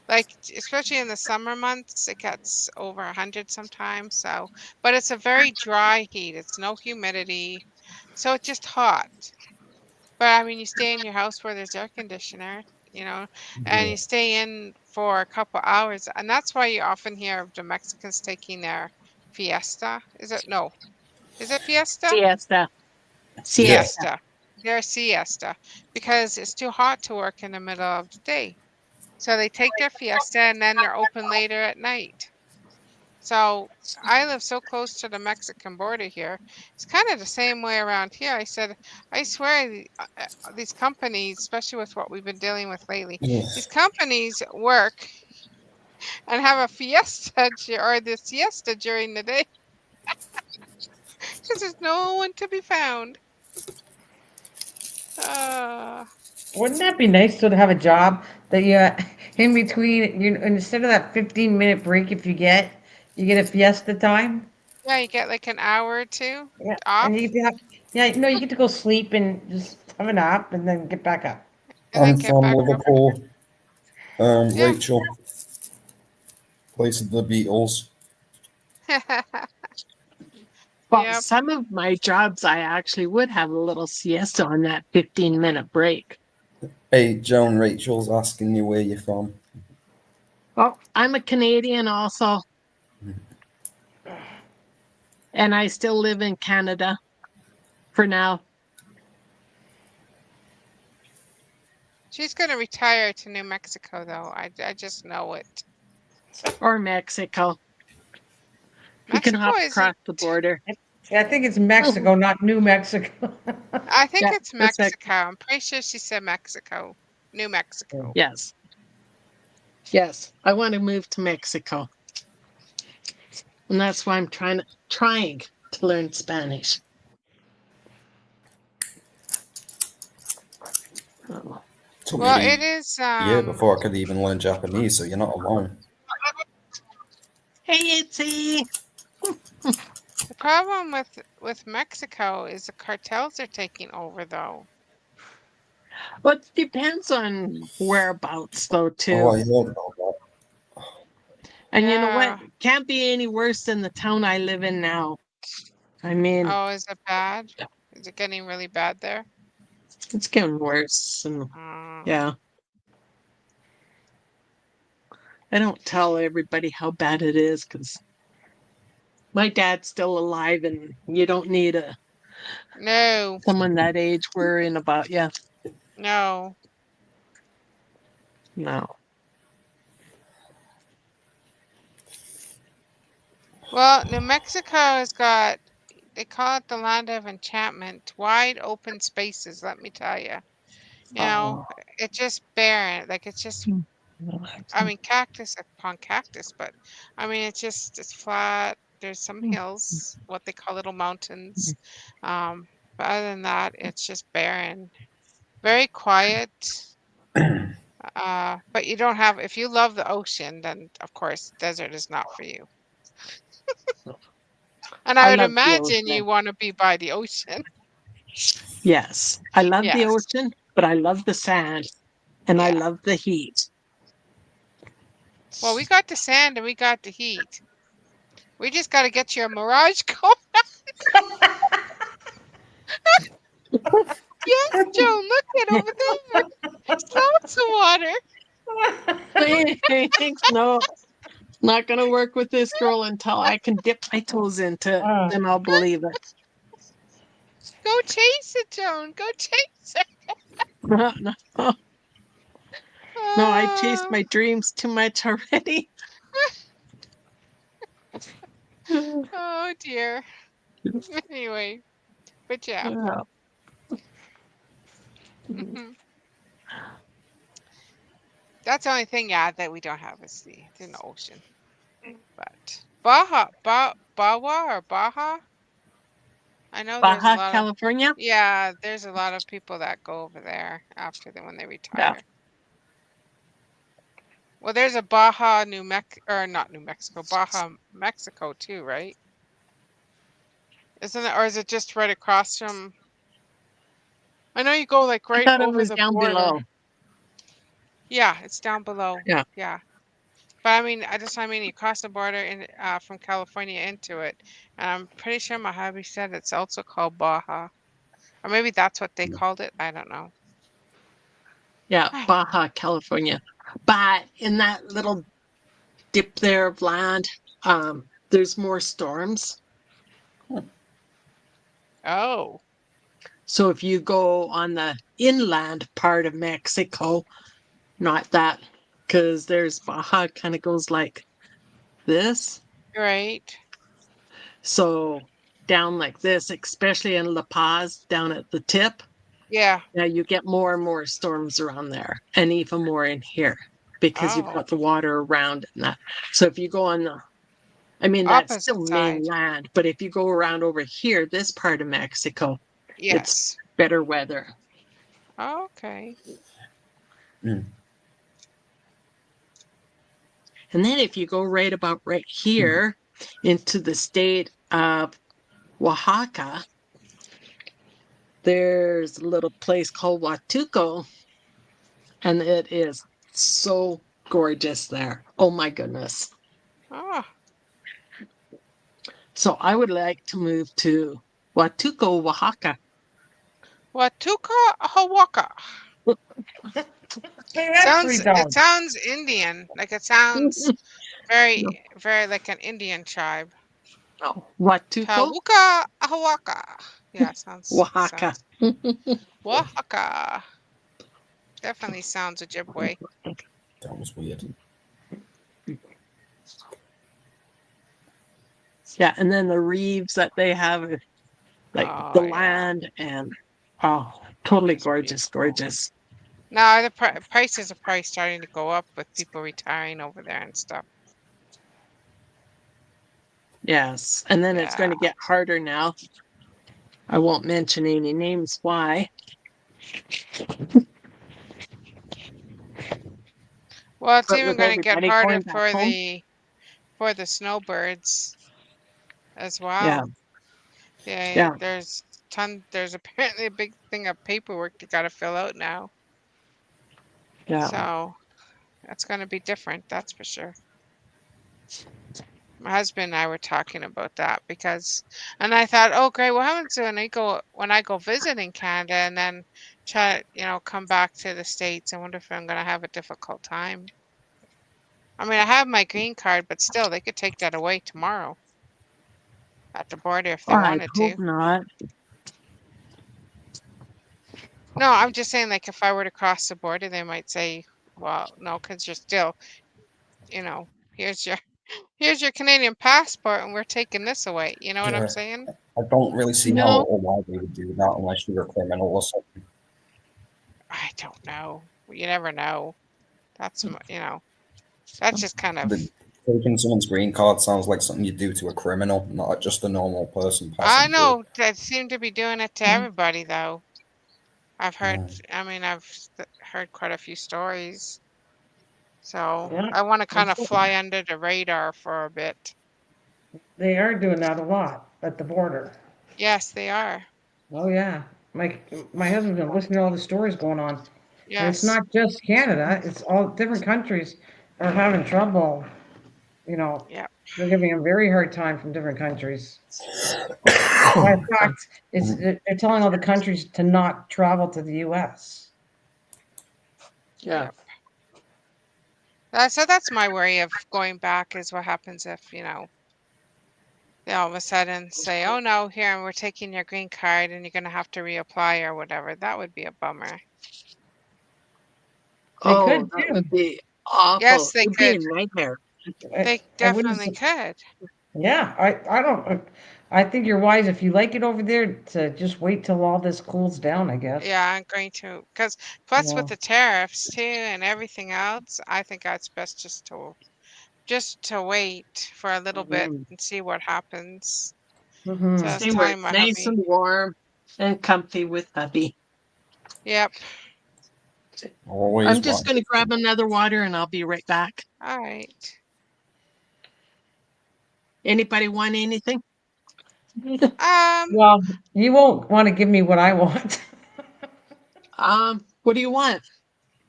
S4: especially in the summer months, it gets over 100 sometimes. So, but it's a very dry heat. It's no humidity, so it's just hot. But I mean, you stay in your house where there's air conditioner, you know, and
S5: Yeah.
S4: you stay in for a couple hours, and that's why you often hear of the Mexicans taking their fiesta. Is it no? Is it fiesta?
S2: Siesta.
S5: Yeah.
S2: Siesta.
S4: Siesta. Their siesta, because it's too hot to work in the middle of the day. So they take their fiesta and then they're open later at night. So I live so close to the Mexican border here. It's kind of the same way around here. I said, I swear, these companies, especially with what we've been dealing with lately,
S5: Ugh.
S4: these companies work and have a fiesta or the siesta during the day because there's no one to be found. Uh,
S1: Wouldn't that be nice to have a job that you, in between, you instead of that 15-minute break, if you get a fiesta time?
S4: yeah, you get like an hour or two
S1: Yeah. And you
S4: off
S1: get to have, yeah, no, you get to go sleep and just have a nap and then get back up.
S4: and then
S5: I'm
S4: get
S5: from
S4: back up.
S5: Liverpool.
S4: Yeah.
S5: Rachel, place of the Beatles.
S2: Well,
S4: Yep.
S2: some of my jobs, I actually would have a little siesta on that 15-minute break.
S5: Hey, Joan, Rachel's asking you where you're from.
S2: Well, I'm a Canadian also, and I still live in Canada for now,
S4: She's going to retire to New Mexico, though. I just know it.
S2: or Mexico. You can
S4: Mexico
S2: hop
S4: isn't.
S2: across the border.
S1: Yeah, I think it's Mexico, not New Mexico.
S4: I think
S2: Yeah,
S4: it's
S2: that's right.
S4: Mexico. I'm pretty sure she said Mexico. New Mexico.
S2: Yes. Yes. I want to move to Mexico. And that's why I'm trying to learn Spanish. Oh.
S5: Took
S4: Well,
S5: me
S4: it is.
S5: a year before I could even learn Japanese, so you're not alone.
S2: Hey, Itzy.
S4: The problem with Mexico is the cartels are taking over, though.
S2: Well, it depends on whereabouts, though,
S5: Oh,
S2: too.
S5: I heard about that.
S2: And you know what?
S4: Yeah.
S2: Can't be any worse than the town I live in now. I mean,
S4: Oh, is it bad? Is it getting really bad there?
S2: it's getting worse. And
S4: Mm.
S2: yeah. I don't tell everybody how bad it is because my dad's still alive and you don't need
S4: No,
S2: someone that age worrying about you.
S4: no.
S2: No.
S4: Well, New Mexico has got, they call it the land of enchantment, wide open spaces, let me tell you. You know, it's just barren. Like, it's just, I mean, cactus upon cactus, but I mean, it's flat. There's some hills, what they call little mountains. But other than that, it's just barren. Very quiet. But you don't have, if you love the ocean, then of course, desert is not for you. And I
S2: I
S4: would
S2: love the
S4: imagine you
S2: ocean.
S4: want to be by the ocean.
S2: Yes. I love the
S4: Yes,
S2: ocean, but I love the sand and I
S4: yeah.
S2: love the heat.
S4: Well, we got the sand and we got the heat. We just got to get you a mirage going. Yes, Joan, look at over there. It's lots of water.
S2: Thanks. No, not going to work with this girl until I can dip my toes into it.
S1: Ah.
S2: Then I'll believe it.
S4: Go chase it, Joan. Go chase it.
S2: No, no, I chased
S4: Oh,
S2: my dreams too much already.
S4: oh dear. Anyway, but yeah. Mhm. That's the only thing, yeah, that we don't have is the ocean. But Bawa or Baja? I know there's a
S2: Baja
S4: lot of,
S2: California?
S4: yeah, there's a lot of people that go over there after when they
S2: Yeah.
S4: retire. Well, there's a Baja, or not New Mexico, Baja, Mexico too, right? Isn't it, or is it just right across from? I know you go like
S2: I
S4: right
S2: thought it
S4: over
S2: was
S4: the
S2: down
S4: border.
S2: below.
S4: Yeah, it's down below.
S2: Yeah.
S4: Yeah. But I mean, I mean, you cross the border in from California into it, and I'm pretty sure my hubby said it's also called Baja, or maybe that's what they called it. I don't know.
S2: Yeah, Baja California. But in that little dip there of land, there's more storms.
S4: Oh,
S2: So if you go on the inland part of Mexico, not that, because there's Baja kind of goes like this,
S4: Right.
S2: So down like this, especially in La Paz, down at the tip,
S4: Yeah.
S2: now you get more and more storms around there, and even more in here because you've
S4: Oh.
S2: got the water around and that. So if you go on the, I mean, that's
S4: Opposite
S2: still
S4: side.
S2: mainland, but if you go around over here, this part of Mexico, it's
S4: Yes.
S2: better weather.
S4: Okay.
S5: Mm.
S2: And then if you go right about right here into the state of Oaxaca, there's a little place called Huatuco, and it is so gorgeous there. Oh my goodness.
S4: Oh.
S2: So I would like to move to Huatuco, Oaxaca.
S4: Watuka Hawaka.
S1: Hey, that's 3
S4: It
S1: dollars.
S4: sounds Indian. Like it sounds very, very like an Indian tribe.
S2: Oh, Huatuco,
S4: Tawuka Hawaka. Yeah,
S2: Oaxaca.
S4: sounds Oaxaca. Definitely sounds Ojibwe.
S5: That was weird.
S2: Yeah, and then the reefs that they have, like
S4: Oh,
S2: the
S4: yeah.
S2: land, and oh, totally
S4: It's
S2: gorgeous,
S4: beautiful.
S2: gorgeous.
S4: Now the prices are probably starting to go up with people retiring over there and stuff.
S2: Yes, and then it's going to get harder now. I won't mention any names why.
S4: Well, it's
S2: But
S4: even
S2: with
S4: going to get
S2: everybody
S4: harder
S2: going back home,
S4: for the snowbirds as well.
S2: yeah,
S4: Yeah,
S2: yeah,
S4: there's apparently a big thing of paperwork you got to fill out now.
S2: yeah.
S4: So that's going to be different, that's for sure. My husband and I were talking about that and I thought, oh great, what happens when I go visit in Canada and then try, come back to the States? I wonder if I'm going to have a difficult time. I mean, I have my green card, but still, they could take that away tomorrow at the border if they
S2: I
S4: wanted
S2: hope
S4: to.
S2: not.
S4: No, I'm just saying, like, if I were to cross the border, they might say, well, no, because you're still, here's your Canadian passport, and we're taking this away. You know what I'm
S5: Yeah,
S4: saying?
S5: I don't really see how
S2: No,
S5: or why they would do that unless you're a criminal or something.
S4: I don't know. You never know. That's that's just kind of.
S5: The, taking someone's green card sounds like something you do to a criminal, not just a normal person
S4: I
S5: passing through.
S4: know they seem to be doing it to everybody, though. I've heard. I mean, I've heard quite a few stories. So
S1: Yeah,
S4: I want to kind of fly under the radar for a bit.
S1: they are doing that a lot at the border.
S4: Yes, they are.
S1: Oh yeah, my husband's been listening to all the stories going on, and it's
S4: Yes.
S1: not just Canada. It's all different countries are having trouble. You know,
S4: Yeah.
S1: they're giving him a very hard time from different countries. In fact, they're telling all the countries to not travel to the U.S.
S2: yeah.
S4: So that's my worry of going back is what happens if, they all of a sudden say, oh no, here, we're taking your green card and you're going to have to reapply or whatever. That would be a bummer.
S1: They
S2: Oh,
S1: could
S2: that
S1: too.
S2: would be awful.
S4: Yes, they
S2: It'd be a
S4: could.
S2: nightmare.
S4: They
S1: I wouldn't.
S4: definitely could.
S1: Yeah, I don't. I think you're wise if you like it over there to just wait till all this cools down. I guess.
S4: Yeah, I'm going to, because plus with
S1: Yeah.
S4: the tariffs too and everything else, I think that's best just to wait for a little bit
S2: Mhm.
S4: and see what happens.
S1: Mm-hmm.
S4: So it's
S2: Stay where
S4: time
S2: it's
S4: my
S2: nice
S4: hubby.
S2: and warm and comfy with hubby.
S4: Yep.
S5: Always
S2: I'm just
S5: one.
S2: going to grab another water and I'll be right back.
S4: All right.
S2: Anybody want anything?
S1: Well, you won't want to give me what I want.
S2: What do you want?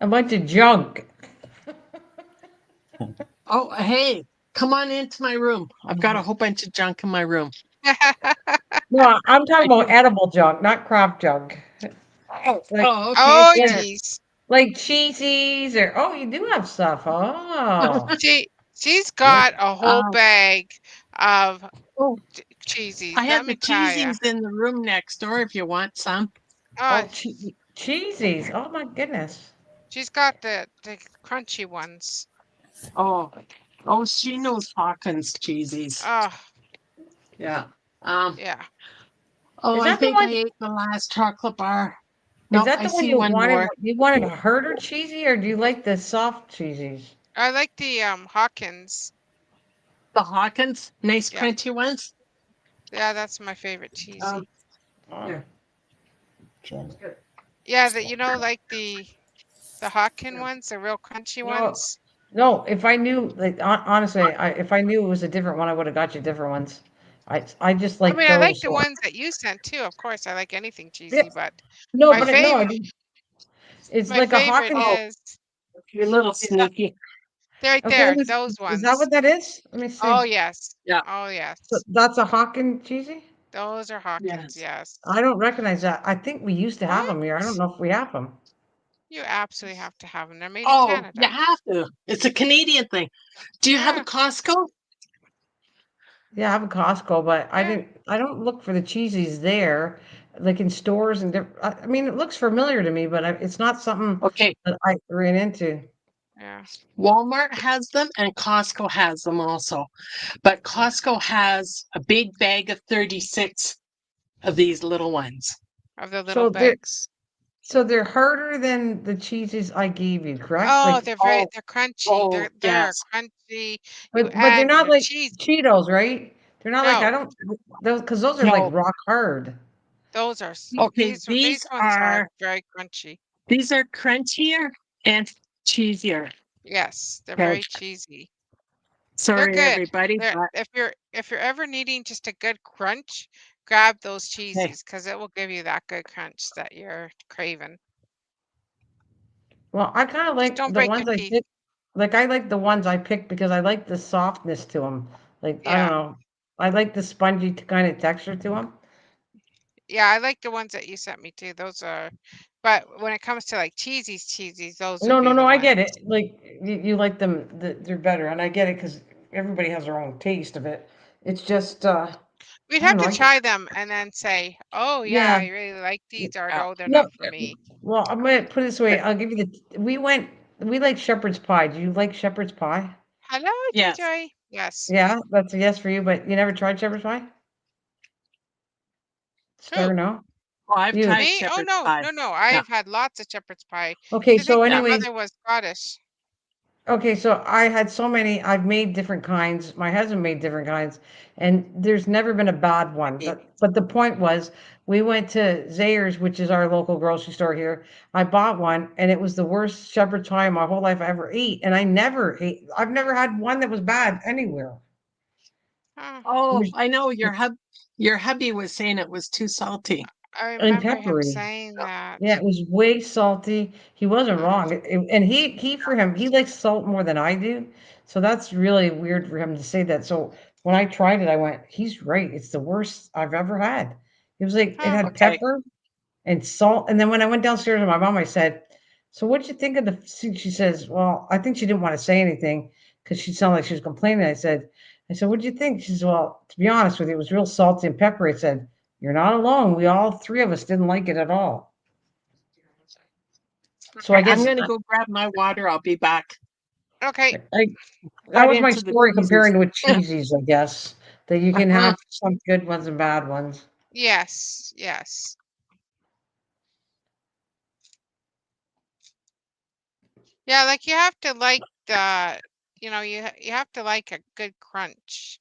S1: A bunch of junk.
S2: Oh, hey, come on into my room. I've got a whole bunch of junk in my room.
S1: No, I'm talking
S2: I
S1: about edible junk, not crop junk.
S2: Oh,
S1: Like,
S2: oh, okay.
S4: Oh,
S1: yeah,
S4: geez.
S1: like cheesies or you do have stuff. Oh,
S4: She's got a whole
S2: Um,
S4: bag of
S2: oh,
S4: cheesies.
S2: I
S4: Let
S2: have
S4: me
S2: the
S4: tell you.
S2: cheesies in the room next door if you want some.
S4: Oh,
S1: cheesies. Oh my goodness.
S4: she's got the crunchy ones.
S2: Oh, Oh, she knows Hawkins cheesies.
S4: Oh,
S2: Yeah.
S4: yeah.
S2: Oh,
S1: Is
S2: I
S1: that the
S2: think I
S1: one?
S2: ate the last chocolate bar.
S1: Is
S2: No,
S1: that
S2: I
S1: the one
S2: see
S1: you
S2: one
S1: wanted?
S2: more.
S1: You wanted a harder cheesy, or do you like the soft cheesies?
S4: I like the Hawkins.
S2: The Hawkins, nice
S4: Yeah.
S2: crunchy ones.
S4: Yeah, that's my favorite
S2: Um,
S4: cheesy.
S2: yeah.
S5: Channel.
S4: Yeah, like the Hawken ones, the real crunchy
S1: No,
S4: ones.
S1: no. If I knew, like honestly, if I knew it was a different one, I would have got you different ones. I just
S4: I
S1: like
S4: mean, I like
S1: those.
S4: the
S1: So
S4: ones that you sent too. Of course, I like anything
S1: yeah,
S4: cheesy, but
S1: no,
S4: my
S1: but no,
S4: favorite
S1: it's
S4: my
S1: like a
S4: favorite
S1: Hawkins.
S2: Oh,
S4: is
S2: you're a little
S1: Is that
S2: sneaky.
S4: they're right
S1: okay?
S4: there, those
S1: Is that
S4: ones.
S1: what that is? Let me
S4: Oh
S1: see.
S4: yes.
S2: Yeah.
S4: Oh
S1: So
S4: yes.
S1: that's a Hawkins cheesy.
S4: Those are Hawkins,
S2: Yes.
S4: yes.
S1: I don't recognize that. I think we used to have
S4: What?
S1: them here. I don't know if we have them.
S4: You absolutely have to have them. They're made in
S2: Oh, you
S4: Canada.
S2: have to. It's a Canadian thing. Do you have a
S4: Yeah,
S2: Costco?
S1: Yeah, I have a Costco, but
S4: yeah.
S1: I don't look for the cheesies there, like in stores and I mean, it looks familiar to me, but it's not something
S2: Okay.
S1: that I ran into.
S4: Yeah.
S2: Walmart has them and Costco has them also. But Costco has a big bag of 36 of these little ones.
S4: Of the little
S1: So they're
S4: bags.
S1: harder than the cheeses I gave you, correct?
S4: Oh,
S1: Like all,
S4: they're crunchy.
S2: Oh,
S4: They're
S2: yes.
S4: crunchy. You
S1: but they're
S4: add
S1: not
S4: the
S1: like
S4: cheese.
S1: Cheetos, right? They're not like I
S4: No,
S1: don't those because those are like
S2: No.
S1: rock hard.
S4: those are
S2: Okay,
S4: these ones are very crunchy.
S2: these are crunchier and cheesier.
S4: Yes, they're
S2: Okay.
S4: very cheesy. They're
S2: Sorry
S4: good.
S2: everybody,
S4: They're
S2: but
S4: if you're ever needing just a good crunch, grab those
S2: okay.
S4: cheesies because it will give you that good crunch that you're craving.
S1: Well, I kind of
S4: Just
S1: like
S4: don't
S1: the
S4: break your
S1: ones I
S4: teeth.
S1: pick. Like I like the ones I picked because I like the softness to them. Like I don't
S4: Yeah.
S1: know, I like the spongy kind of texture to them.
S4: Yeah, I like the ones that you sent me too. Those are, but when it comes to like cheesies, those would
S1: No, no,
S4: be
S1: no,
S4: the
S1: I
S4: ones.
S1: get it. Like you like them, they're better, and I get it because everybody has their own taste of it. It's just,
S4: We'd
S1: I don't
S4: have
S1: know.
S4: to try them and then say, "Oh yeah,
S1: Yeah,
S4: I really like these," or
S2: Yeah.
S4: "No, they're
S1: no.
S4: not for me."
S1: Well, I'm gonna put it this way. I'll give you we like shepherd's pie. Do you like shepherd's pie?
S4: Hello,
S2: Yes.
S4: Joy. Yes.
S1: Yeah, that's a yes for you. But you never tried shepherd's pie? Star,
S4: Who?
S1: no.
S2: Oh, I've
S1: You.
S2: tried
S4: Me? Oh
S2: shepherd's
S4: no,
S2: pie.
S4: no, no.
S2: Yeah.
S4: I've had lots of shepherd's pie.
S1: Okay,
S4: I think
S1: so
S4: my
S2: Yeah.
S1: anyways,
S4: mother was Scottish.
S1: okay, so I had so many, I've made different kinds. My husband made different kinds, and there's never been a bad one. But the point was, we went to Zayre's, which is our local grocery store here. I bought one, and it was the worst shepherd's pie in my whole life I ever ate. And I've never had one that was bad anywhere.
S4: Huh.
S1: It
S2: Oh,
S1: was
S2: I know your hubby was saying it was too salty.
S4: I
S1: and
S4: remember him
S1: peppery.
S4: saying that.
S1: Yeah, it was way salty. He wasn't
S4: Uh,
S1: wrong. And for him, he likes salt more than I do. So that's really weird for him to say that. So when I tried it, I went, he's right. It's the worst I've ever had. It was like, it
S4: huh.
S1: had
S2: Okay.
S1: pepper and salt. And then when I went downstairs to my mom, I said, so what'd you think of the soup? She says, well, I think she didn't want to say anything because she sounded like she was complaining. I said, what'd you think? She says, well, to be honest with you, it was real salty and peppery. I said, you're not alone. We all three of us didn't like it at all. So I
S2: Okay, I'm
S1: guess
S2: gonna go grab my water. I'll be back.
S4: Okay.
S1: that
S2: Cut
S1: was my
S2: into the
S1: story
S2: cheeses.
S1: comparing with cheesies, I guess, that you can have some good ones and bad ones.
S4: Yes. Yes. Yeah, like you have to like the, you have to like a good crunch.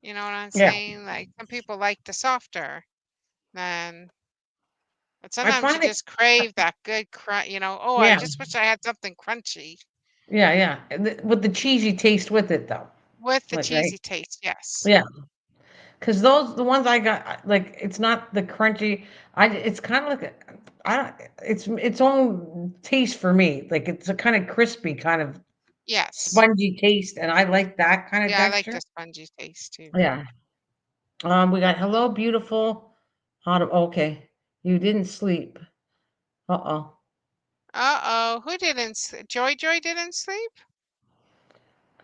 S4: You know what I'm
S1: Yeah.
S4: saying? Like some people like the softer than, but
S1: I
S4: sometimes you
S1: find it,
S4: just crave that good crunch, oh, I
S1: yeah,
S4: just wish I had something crunchy
S1: yeah, yeah. With the cheesy taste with it, though.
S4: with the
S1: Like, right?
S4: cheesy taste. Yes.
S1: Yeah. Because the ones I got, like, it's not the crunchy. It's kind of like, I don't, it's its own taste for me. Like, it's a kind of crispy, kind of
S4: Yes.
S1: spongy taste, and I like that kind of
S4: Yeah, I like
S1: texture.
S4: the spongy taste too.
S1: Yeah. We got hello, beautiful. Autumn. Okay. You didn't sleep. Uh-oh.
S4: Uh-oh, who didn't Joy didn't sleep?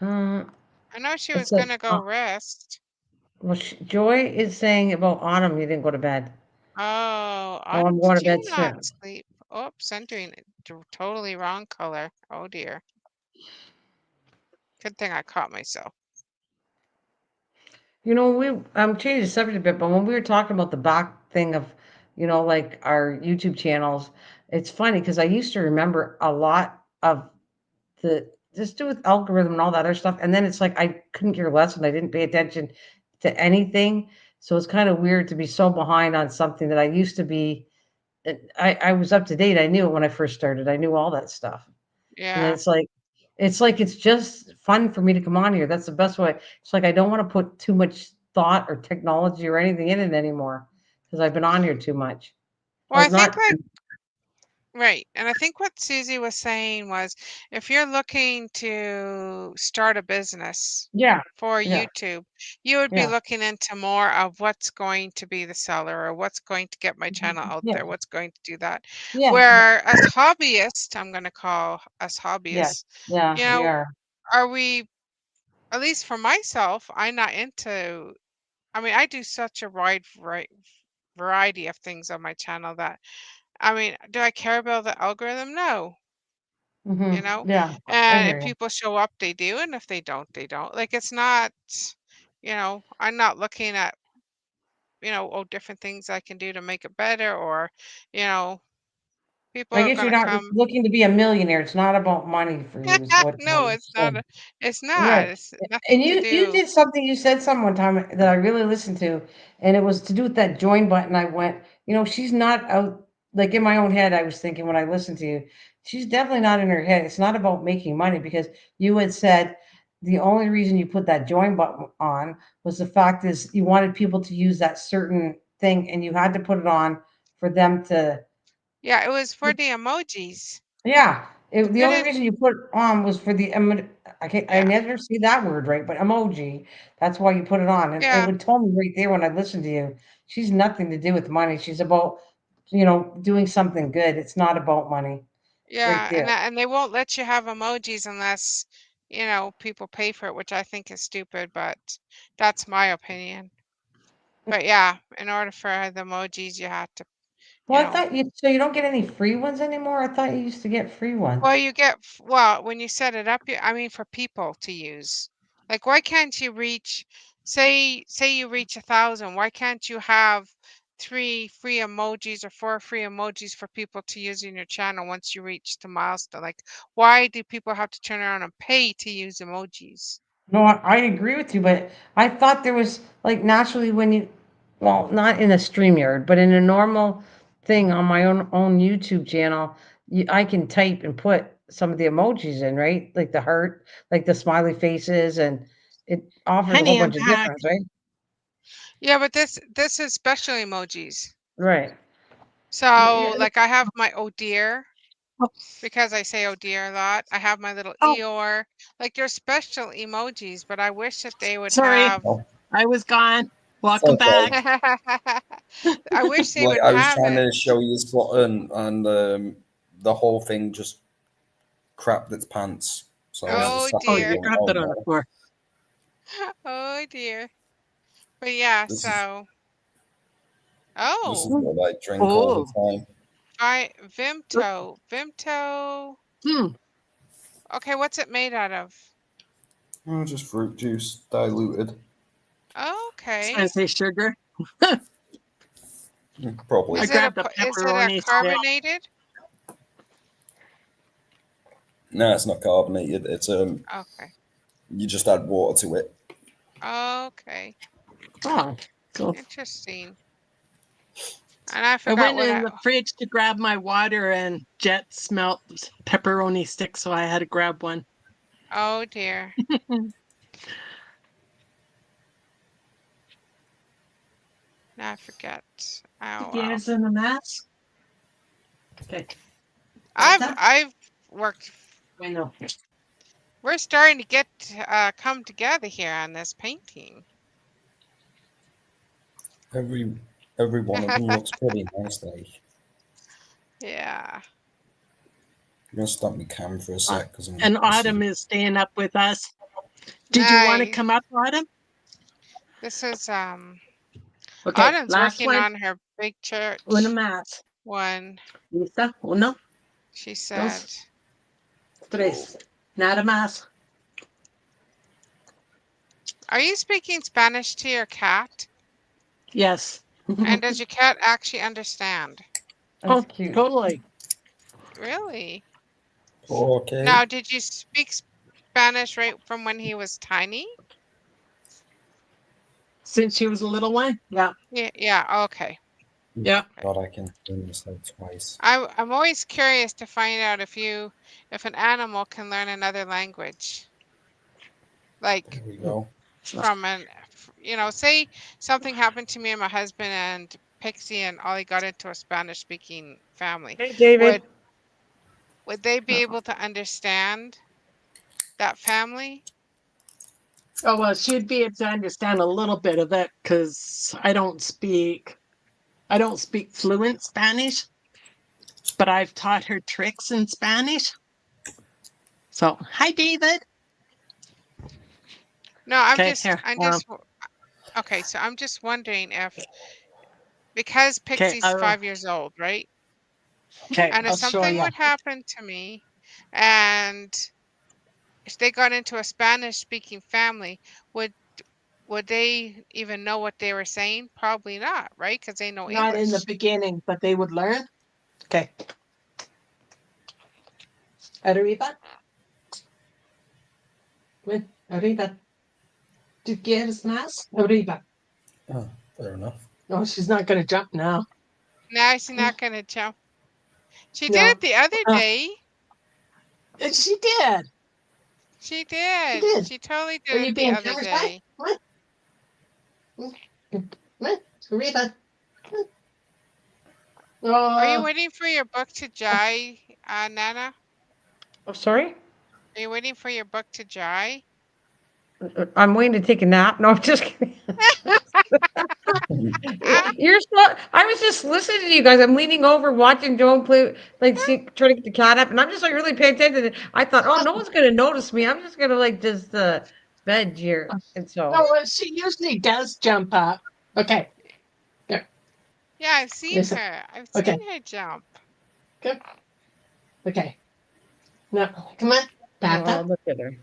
S1: Uh,
S4: I know she
S1: it
S4: was
S1: said,
S4: gonna go rest.
S1: well, Joy is saying about Autumn, you didn't go to bed.
S4: Oh,
S1: Oh, I'm
S4: Autumn,
S1: going
S4: did
S1: to bed
S4: you not
S1: soon.
S4: sleep? Oops, I'm doing it totally wrong color. Oh dear. Good thing I caught myself.
S1: You know, I'm changing the subject a bit, but when we were talking about the back thing of, like our YouTube channels, it's funny because I used to remember a lot of the just do with algorithm and all that other stuff, and then it's like I couldn't care less and I didn't pay attention to anything. So it's kind of weird to be so behind on something that I used to be. I was up to date. I knew it when I first started. I knew all that stuff. And then
S4: Yeah.
S1: it's just fun for me to come on here. That's the best way. It's like I don't want to put too much thought or technology or anything in it anymore because I've been on here too much.
S4: Well,
S1: Like
S4: I think
S1: not
S4: like right. And I think what Susie was saying was if you're looking to start a business
S1: yeah,
S4: for
S1: yeah,
S4: YouTube, you would be
S1: yeah,
S4: looking into more of what's going to be the seller or what's going to get my channel out
S1: yeah,
S4: there, what's going to do that.
S1: yeah,
S4: Where as hobbyists, I'm going to call us
S1: yeah,
S4: hobbyists, you
S1: yeah, we
S4: know,
S1: are.
S4: are we, at least for myself, I'm not into, I mean, I do such a wide variety of things on my channel that, I mean, do I care about the algorithm? No, you know,
S1: Yeah, I
S4: and if
S1: hear you.
S4: people show up, they do, and if they don't, they don't. Like, it's not, I'm not looking at, oh, different things I can do to make it better, or, you know, people
S1: I
S4: are
S1: guess
S4: going
S1: you're
S4: to
S1: not
S4: come.
S1: looking to be a millionaire. It's not about money for you, is what
S4: No,
S1: you're
S4: it's not.
S1: saying.
S4: It's not.
S1: Right.
S4: It's
S1: And
S4: nothing to
S1: you
S4: do.
S1: did something, you said something one time that I really listened to, and it was to do with that join button. I went, she's not out, like in my own head, I was thinking when I listened to you, she's definitely not in her head. It's not about making money because you had said the only reason you put that join button on was the fact is you wanted people to use that certain thing and you had to put it on for them to.
S4: Yeah, it was for the emojis.
S1: Yeah,
S4: You
S1: the only
S4: couldn't.
S1: reason you put on was for the I
S4: Yeah,
S1: never see that word right, but emoji. That's why you put it on, and it
S4: yeah,
S1: would tell me right there when I listened to you. She's nothing to do with money. She's about, doing something good. It's not about money, right
S4: yeah,
S1: there.
S4: and they won't let you have emojis unless, people pay for it, which I think is stupid, but that's my opinion. But yeah, in order for the emojis, you have to, you
S1: Well, I
S4: know,
S1: thought so you don't get any free ones anymore. I thought you used to get free ones.
S4: well, you get, well, when you set it up, I mean, for people to use. Like, why can't you reach, say you reach 1,000, why can't you have 3 free emojis or 4 free emojis for people to use in your channel once you reach the milestone? Like, why do people have to turn around and pay to use emojis?
S1: No, I agree with you, but I thought there was like naturally when well, not in a StreamYard, but in a normal thing on my own YouTube channel, I can type and put some of the emojis in, right? Like the heart, like the smiley faces, and it offers a whole
S2: Honey, I'm
S1: bunch of
S2: back.
S1: difference, right?
S4: Yeah, but this is special emojis.
S1: Right.
S4: So,
S1: Yeah,
S4: like, I have my oh dear,
S2: Oh,
S4: because I say oh dear a lot. I have my little
S2: oh,
S4: Eeyore. Like, there's special emojis, but I wish that they would
S2: sorry,
S4: have.
S5: No,
S2: I was gone.
S5: it's
S2: Welcome back.
S5: okay.
S4: I wish they
S5: Like
S4: would
S5: I was
S4: have
S5: trying
S4: it.
S5: to show you something, and the whole thing just crapped its pants. So I was
S4: Oh
S5: just sat
S2: Oh,
S5: there
S2: you
S4: dear.
S5: going,
S2: dropped
S5: "Oh
S2: it on the
S5: no,
S2: floor.
S4: Oh dear. But yeah,
S5: this is
S4: so.
S5: this is
S4: Oh,
S5: what I drink all the
S2: Oh,
S5: time."
S4: I Vimto. Vimto.
S2: hmm.
S4: Okay, what's it made out of?
S5: Oh, just fruit juice diluted.
S2: I was gonna
S4: Okay.
S2: say sugar.
S5: Probably.
S2: I grabbed a
S4: Is it a
S2: pepperoni stick.
S4: carbonated?
S5: No, it's not carbonated. It's
S4: Okay.
S5: you just add water to it.
S4: Okay.
S2: Oh, so
S4: Interesting. And I
S2: I
S4: forgot
S2: went
S4: what
S2: in
S4: I.
S2: the fridge to grab my water, and Jet smelt pepperoni stick, so I had to grab one.
S4: Oh dear. Now I forget. Oh well.
S2: Yes, in the mass. Okay, got
S4: I've
S2: that?
S4: I've worked.
S2: I know.
S4: We're starting to get come together here on this painting.
S5: Every every one of them looks pretty nice. Like
S4: Yeah.
S5: I'm gonna stop my cam for a sec because I'm
S2: And
S5: this is
S2: Autumn is staying up with us. Did you want to
S4: Nice.
S2: come up, Autumn?
S4: This is
S2: Okay,
S4: Autumn's
S2: last
S4: working
S2: one.
S4: on her big
S2: Una
S4: church
S2: más.
S4: one.
S2: Lista, uno,
S4: She said,
S2: dos, tres. Nada más.
S4: Are you speaking Spanish to your cat?
S2: Yes.
S4: And does your cat actually understand?
S1: That's
S2: Oh,
S1: cute.
S2: totally.
S4: Really?
S5: Okay.
S4: Now, did you speak Spanish right from when he was tiny?
S2: Since she was a little one. Yeah.
S4: Yeah, yeah, okay.
S2: Yeah.
S5: God, I can turn this out twice.
S4: I'm always curious to find out if an animal can learn another language. Like
S5: There we go.
S4: from say something happened to me and my husband and Pixie and Ollie got into a Spanish speaking family.
S2: Hey, David.
S4: Would they be able to understand that family?
S2: Oh, well, she'd be able to understand a little bit of it because I don't speak fluent Spanish, but I've taught her tricks in Spanish. So, hi, David.
S4: No, I'm
S2: Okay,
S4: just
S2: here.
S4: okay, so I'm just wondering if because
S2: Okay,
S4: Pixie's 5 years old, right?
S2: okay,
S4: And if
S2: I'll show
S4: something
S2: you.
S4: would happen to me and if they got into a Spanish speaking family, would would they even know what they were saying? Probably not, right? Because they know
S2: Not in the
S4: English.
S2: beginning, but they would learn. Okay. Arriba. Ven, arriba. ¿Tú quieres más? Arriba.
S5: Oh, fair enough.
S2: No, she's not going to jump now.
S4: Now she's not gonna jump. She did
S2: No.
S4: it the other day.
S2: She did.
S4: She
S2: She
S4: did.
S2: did.
S4: She totally
S2: Are
S4: did
S2: you
S4: it the
S2: being
S4: other
S2: camera shy?
S4: day.
S2: Come on. Come on. Arriba.
S4: Are you
S2: Oh,
S4: waiting for your book to dry, Nana?
S1: Oh, sorry?
S4: Are you waiting for your book to dry?
S1: I'm waiting to take a nap. No, I'm just kidding. You're so, I was just listening to you guys. I'm leaning over, watching Joan play, like, see, trying to get the cat up, and I'm just like really paying attention. I thought, oh, no one's gonna notice me. I'm just gonna like just veg here, and so.
S2: no, well, she usually does jump up. Okay. There.
S4: Yeah, I've seen
S2: Listen.
S4: her. I've
S2: Okay.
S4: seen her jump.
S2: Good. Okay. Now, come on.
S1: Oh,
S2: Papa.
S1: look at her.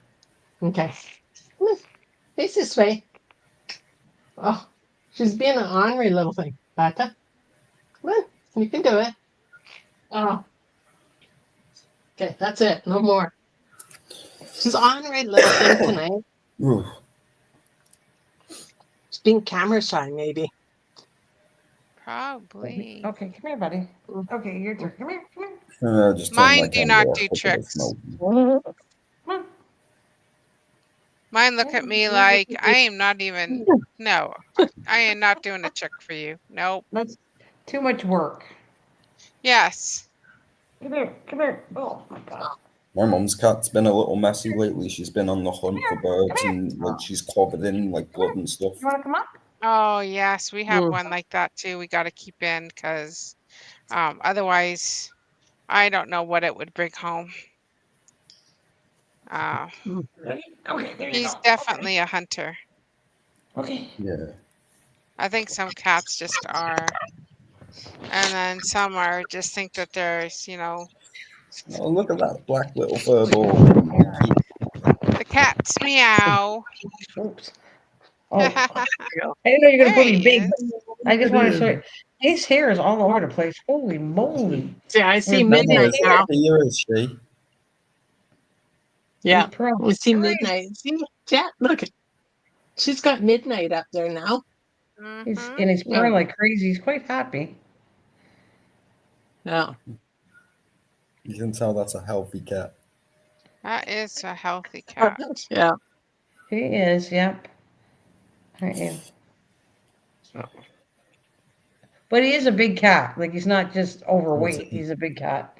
S2: Okay. Come on. Face this way. Oh, she's being an ornery little thing. Papa. Come on. You can do it. Oh. Okay, that's it. No more. She's ornery little thing tonight.
S5: Ooh,
S2: She's being camera shy, maybe.
S4: Probably.
S1: Okay, come here, buddy. Okay, your turn. Come here, come
S5: just turn my
S4: Mine do
S5: camera
S4: not
S5: off
S4: do
S5: because
S4: tricks.
S5: no.
S1: here. Come on.
S4: Mine look at me like I am not even. No, I am not doing a trick for you. Nope.
S1: That's too much work.
S4: Yes.
S1: Come here, come here. Oh my God.
S5: My mum's cat's been a little messy lately. She's been on the hunt for birds
S1: here.
S5: and like she's covered in like blood and stuff.
S1: You want to come up?
S4: Oh yes, we have
S2: Mm.
S4: one like that too. We got to keep in because otherwise, I don't know what it would bring home.
S1: Ready? Okay, there you
S4: He's
S1: go.
S4: definitely a hunter.
S1: Okay.
S5: Yeah.
S4: I think some cats just are, and then some are just think that there's,
S5: Oh, look at that black little fur ball.
S4: the cats meow.
S1: Oops. Oh,
S2: There you go.
S1: I didn't know you were gonna
S4: There
S1: put me
S4: he
S1: big.
S4: is.
S1: I just want to show you. His hair is all over the place. Holy moly.
S2: See, I see
S1: Where's
S2: midnight
S1: Midnight?
S2: now.
S5: Here is she.
S2: Yeah,
S1: These pearls.
S2: we see
S1: Come here.
S2: midnight. See, Jack, look, she's got midnight up there now.
S1: He's
S4: Mhm.
S1: and he's purring
S2: Yeah.
S1: like crazy. He's quite happy.
S2: Yeah.
S5: You can tell that's a healthy cat.
S4: That is a healthy cat.
S2: Yeah.
S1: He is. Yep. I am. But he is a big cat. Like he's not just overweight. He's a big cat.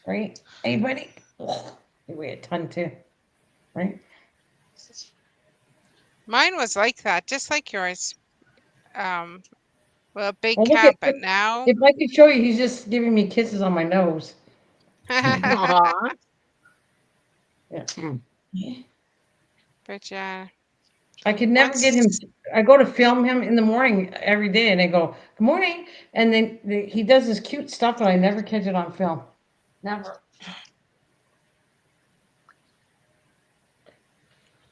S1: Right? Hey, buddy. Oh, you weigh a ton too. Right?
S4: Mine was like that, just like yours. Well, a big
S1: Well, look
S4: cat,
S1: at
S4: but now.
S1: if I could show you, he's just giving me kisses on my nose.
S2: Aw.
S1: Yeah.
S4: But yeah,
S1: I could never get him.
S4: once
S1: I go to film him in the morning every day, and I go, "Good morning," and then he does this cute stuff, and I never catch it on film. Never.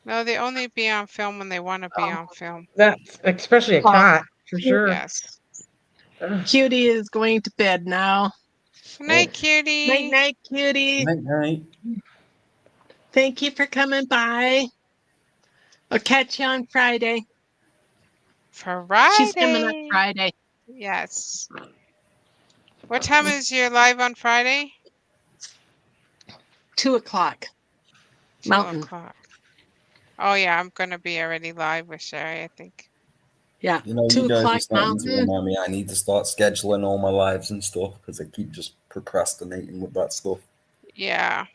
S4: No, they only be on film when they want to be on film.
S1: That's especially a
S2: Oh,
S1: cat, for sure.
S4: Yes.
S1: Ugh.
S2: Cutie is going to bed now.
S4: Good night,
S2: Night,
S4: cutie.
S2: night, cutie.
S5: Night, night.
S2: Thank you for coming by. I'll catch you on Friday. She's coming up
S4: Friday.
S2: Friday.
S4: Yes. What time is your live on Friday?
S2: 2:00
S4: 2
S2: Mountain.
S4: o'clock. Oh yeah, I'm gonna be already live with Sherry, I think.
S2: Yeah,
S5: You know,
S2: 2
S5: you guys are
S2: o'clock
S5: starting to
S2: Mountain.
S5: remind me I need to start scheduling all my lives and stuff because I keep just procrastinating with that stuff
S4: Yeah.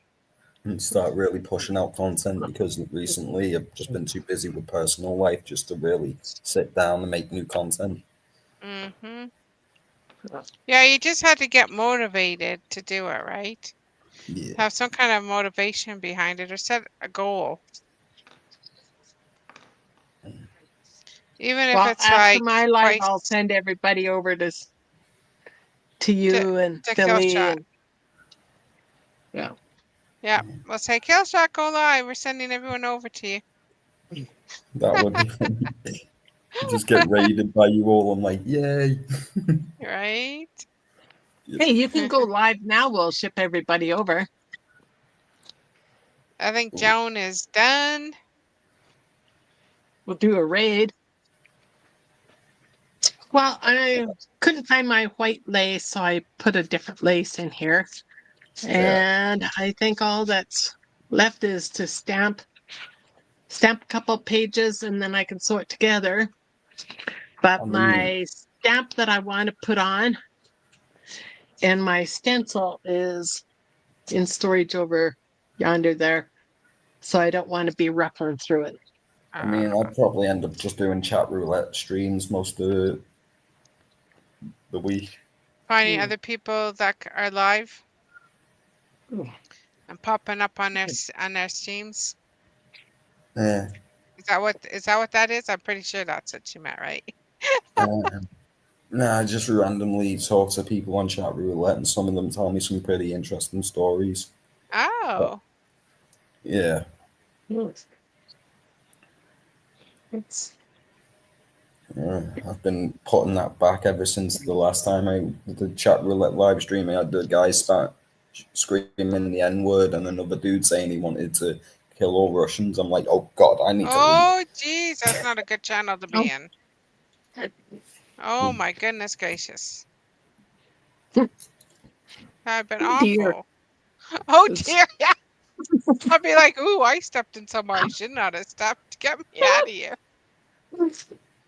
S5: and start really pushing out content because recently I've just been too busy with personal life just to really sit down and make new content.
S4: Mm-hmm. Yeah, you just had to get motivated to do it, right?
S5: Yeah.
S4: Have some kind of motivation behind it or set a goal. Even if
S2: Well,
S4: it's
S2: after
S4: like
S2: my live,
S4: twice
S2: I'll send everybody over to
S4: to,
S2: you and
S4: to kill
S2: Philly.
S4: shot.
S2: And yeah.
S4: Yeah. We'll say kill shot, go live. We're sending everyone over to you.
S5: That would be fun. Just get raided by you all. I'm like, yay.
S4: Right?
S2: Hey, you can go live now. We'll ship everybody over.
S4: I think Joan is done.
S2: We'll do a raid. Well, I couldn't find my white lace, so I put a different lace in here. And I think all that's left is to stamp a couple pages and then I can sew it together. But
S5: I mean,
S2: my stamp that I want to put on and my stencil is in storage over yonder there. So I don't want to be ruffling through it.
S5: I'd probably end up just doing chat roulette streams most of the week.
S4: Finding other people that are live
S2: Ooh.
S4: and popping up on their streams.
S5: Yeah.
S4: Is that what that is? I'm pretty sure that's what you meant, right?
S5: Nah, I just randomly talk to people on chat roulette, and some of them tell me some pretty interesting stories.
S4: Oh.
S5: Yeah.
S2: It's
S5: I've been putting that back ever since the last time I did chat roulette live stream. I had the guy start screaming the N word and another dude saying he wanted to kill all Russians. I'm like, oh God, I need to leave.
S4: Oh, geez, that's not a good channel to be in. Oh my goodness gracious. I've been
S2: dear.
S4: awful. Oh dear, yeah. I'll be like, ooh, I stepped in somewhere I should not have stepped. Get me out of here.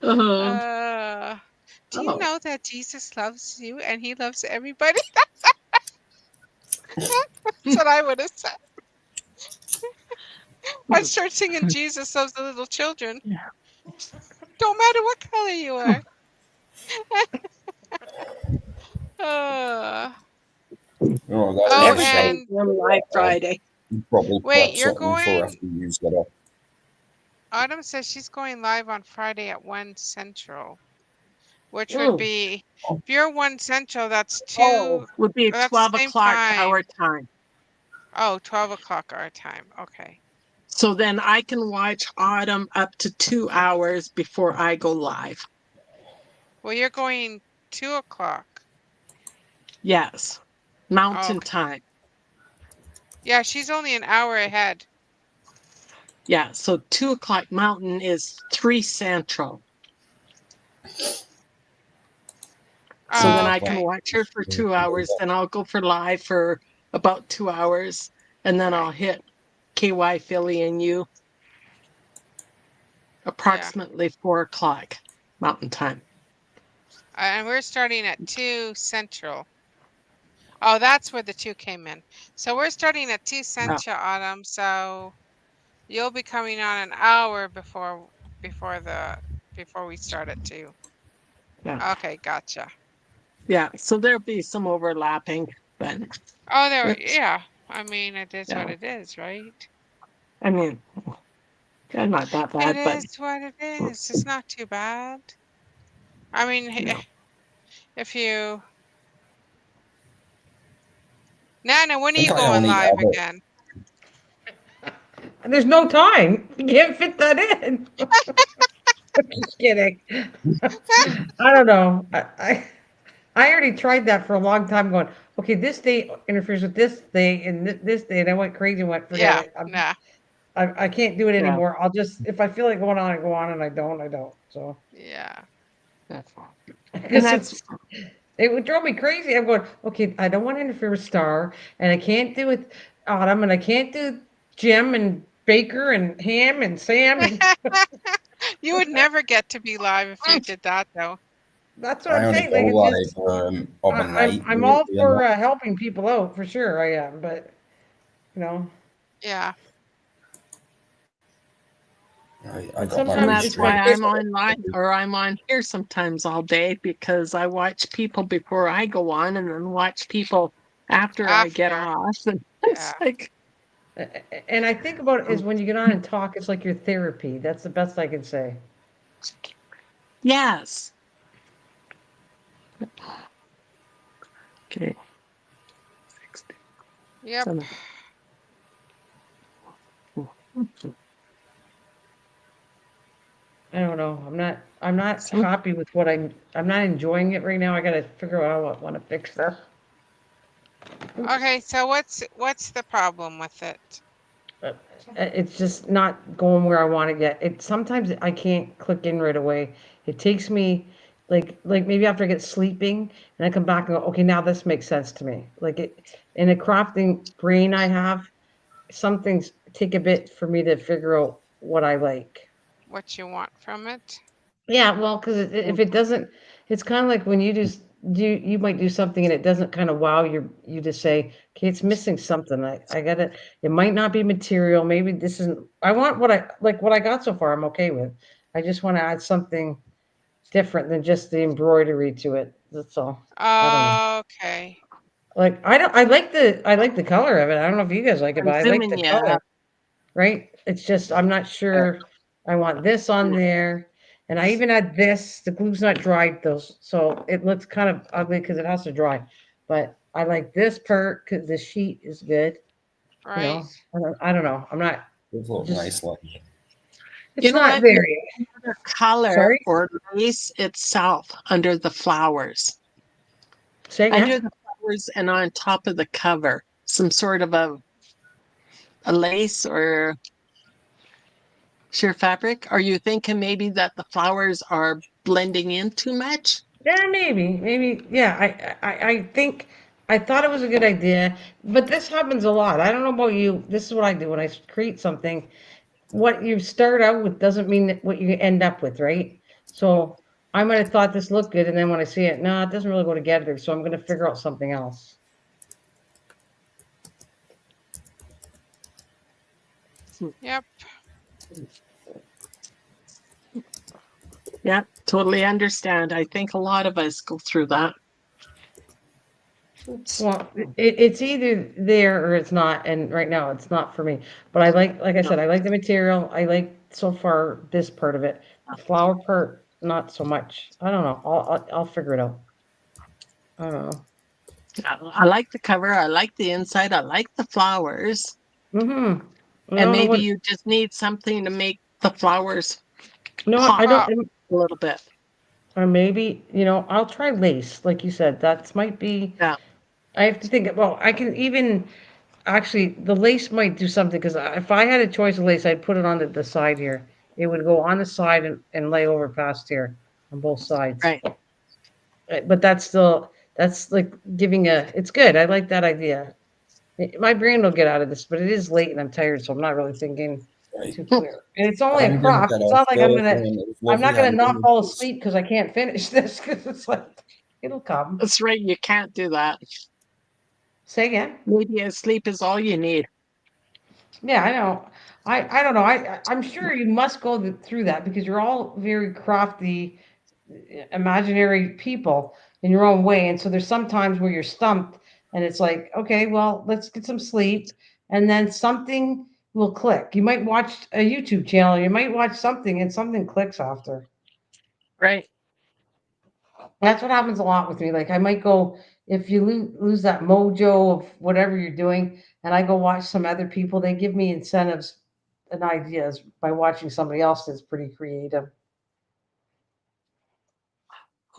S4: Do you know that Jesus loves you and he loves everybody? That's what I would have said. I'd start singing Jesus loves the little children.
S2: Yeah.
S4: Don't matter what color you are. uh,
S5: Oh,
S4: oh,
S5: that is so.
S4: and
S2: Everybody's on live Friday.
S5: You probably
S4: wait,
S5: prep
S4: you're
S5: something for
S4: going.
S5: after you get up.
S4: Autumn says she's going live on Friday at 1 Central, which would be, if you're 1 Central, that's
S2: Would be
S4: that's
S2: 12
S4: the same
S2: o'clock
S4: time.
S2: our time.
S4: Oh, 12 o'clock our time. Okay.
S2: So then I can watch Autumn up to 2 hours before I go live.
S4: Well, you're going 2 o'clock.
S2: Yes. Mountain
S4: Okay.
S2: time.
S4: Yeah, she's only an hour ahead.
S2: Yeah. So 2 o'clock Mountain is 3 Central. So then I can
S4: Okay.
S2: watch her for 2 hours. Then I'll go for live for about 2 hours. And then I'll hit KY Philly and you approximately 4 o'clock Mountain time.
S4: And we're starting at 2 Central. Oh, that's where the 2 came in. So we're starting at 2 Central, Autumn. So you'll be coming on an hour before we start at 2.
S2: Yeah.
S4: Okay, gotcha.
S2: Yeah. So there'll be some overlapping, but
S4: Oh, yeah. I mean, it is what it is, right?
S2: I mean, not that bad,
S4: It
S2: but
S4: is what it is. It's not too bad. I mean, if you... Nana, when
S5: I
S4: are you
S5: think I
S4: going
S5: only
S4: live
S5: ever.
S4: again?
S1: There's no time. You can't fit that in. I'm just kidding. I don't know. I already tried that for a long time going, okay, this day interferes with this day and this day. And I went crazy and went, forget
S4: Yeah,
S1: it.
S4: nah,
S1: I can't do it
S2: Yeah.
S1: anymore. I'll just, if I feel like going on, I go on and I don't. So,
S4: yeah.
S2: And
S1: because
S2: that's
S1: it would drive me crazy. I'm going, okay, I don't want to interfere with Star and I can't do with Autumn and I can't do Jim and Baker and Ham and Sam. And
S4: You would never get to be live if you did that, though.
S1: that's what
S5: I
S1: I'm
S5: only
S1: saying.
S5: go
S1: Like, it's just,
S5: live of a night,
S1: I'm all
S5: really, and
S1: for helping people out for sure. I am. But, you know,
S4: Yeah.
S5: I got my
S2: and
S1: sometimes
S2: that's
S1: it's
S2: why
S1: like,
S2: I'm online or I'm on here sometimes all day because I watch people before I go on and then watch people after I get
S4: After.
S2: off. And
S4: Yeah.
S2: it's like,
S1: and I think about it is when you get on and talk, it's like your therapy. That's the best I can say.
S2: yes. Okay.
S4: Yep.
S1: I don't know. I'm not happy with what I'm not enjoying it right now. I got to figure out how I want to fix this.
S4: Okay, so what's the problem with it?
S1: Uh, It's just not going where I want to get. It sometimes I can't click in right away. It takes me like maybe after I get sleeping and I come back and go, okay, now this makes sense to me. Like it in a crafting brain I have, some things take a bit for me to figure out what I like.
S4: What you want from it?
S1: Yeah, well, because if it doesn't, it's kind of like when you just do, you might do something and it doesn't kind of wow you to say, okay, it's missing something. I gotta, it might not be material. Maybe this isn't, I want what I like what I got so far. I'm okay with. I just want to add something different than just the embroidery to it. That's all. I don't know.
S4: Okay.
S1: Like I like the color of it. I don't know if you guys like it,
S2: I'm
S1: but I like
S2: zooming
S1: the
S2: you
S1: color.
S2: up.
S1: Right? It's just I'm not sure I want this on there. And I even had this, the glue's not dried though, so it looks kind of ugly because it has to dry. But I like this part because the sheet is good. You
S4: Right.
S1: know, I don't know. I'm not
S5: it look
S1: just,
S5: nice. Like
S2: You
S1: it's
S2: know
S1: not
S2: what?
S1: there yet.
S2: The color
S1: Sorry?
S2: or lace itself under the flowers.
S1: Say
S2: Under
S1: again?
S2: the flowers and on top of the cover. Some sort of a lace or sheer fabric. Are you thinking maybe that the flowers are blending in too much?
S1: Yeah, maybe. Yeah, I think I thought it was a good idea, but this happens a lot. I don't know about you. This is what I do when I create something. What you start out with doesn't mean that what you end up with, right? So I might have thought this looked good, and then when I see it, no, it doesn't really go together. So I'm going to figure out something else.
S4: Yep.
S2: Yeah, totally understand. I think a lot of us go through that. Oops.
S1: Well, it's either there or it's not, and right now it's not for me. But like I said, I like the material. I like so far this part of it. The flower part, not so much. I don't know. I'll figure it out. I don't know.
S2: I like the cover. I like the inside. I like the flowers.
S1: Mm-hmm. I
S2: And
S1: don't know
S2: maybe
S1: what.
S2: you just need something to make the flowers
S1: No, I
S2: pop
S1: don't.
S4: Pop.
S2: a little bit.
S1: Or maybe I'll try lace, like you said. That might be.
S2: Yeah,
S1: I have to think. Well, I can even actually the lace might do something because if I had a choice of lace, I'd put it on the side here. It would go on the side and lay over past here on both sides.
S2: right.
S1: But that's like giving a. It's good. I like that idea. My brain will get out of this, but it is late and I'm tired, so I'm not really thinking
S5: right.
S1: too clear. And it's only a
S5: I'm gonna
S1: craft.
S5: get
S1: It's
S5: off
S1: not like
S5: though, and it was
S1: I'm
S5: lovely
S1: not gonna
S5: having
S1: not
S5: you.
S1: fall asleep because I can't finish this because it's like it'll come.
S2: That's right. You can't do that.
S1: Say again.
S2: Maybe a sleep is all you need.
S1: Yeah, I know. I don't know. I'm sure you must go through that because you're all very crafty, imaginary people in your own way. And so there's some times where you're stumped and it's like, okay, well, let's get some sleep. And then something will click. You might watch a YouTube channel, you might watch something and something clicks after.
S2: Right.
S1: That's what happens a lot with me. Like I might go if you lose that mojo of whatever you're doing, and I go watch some other people. They give me incentives an idea is by watching somebody else that's pretty creative.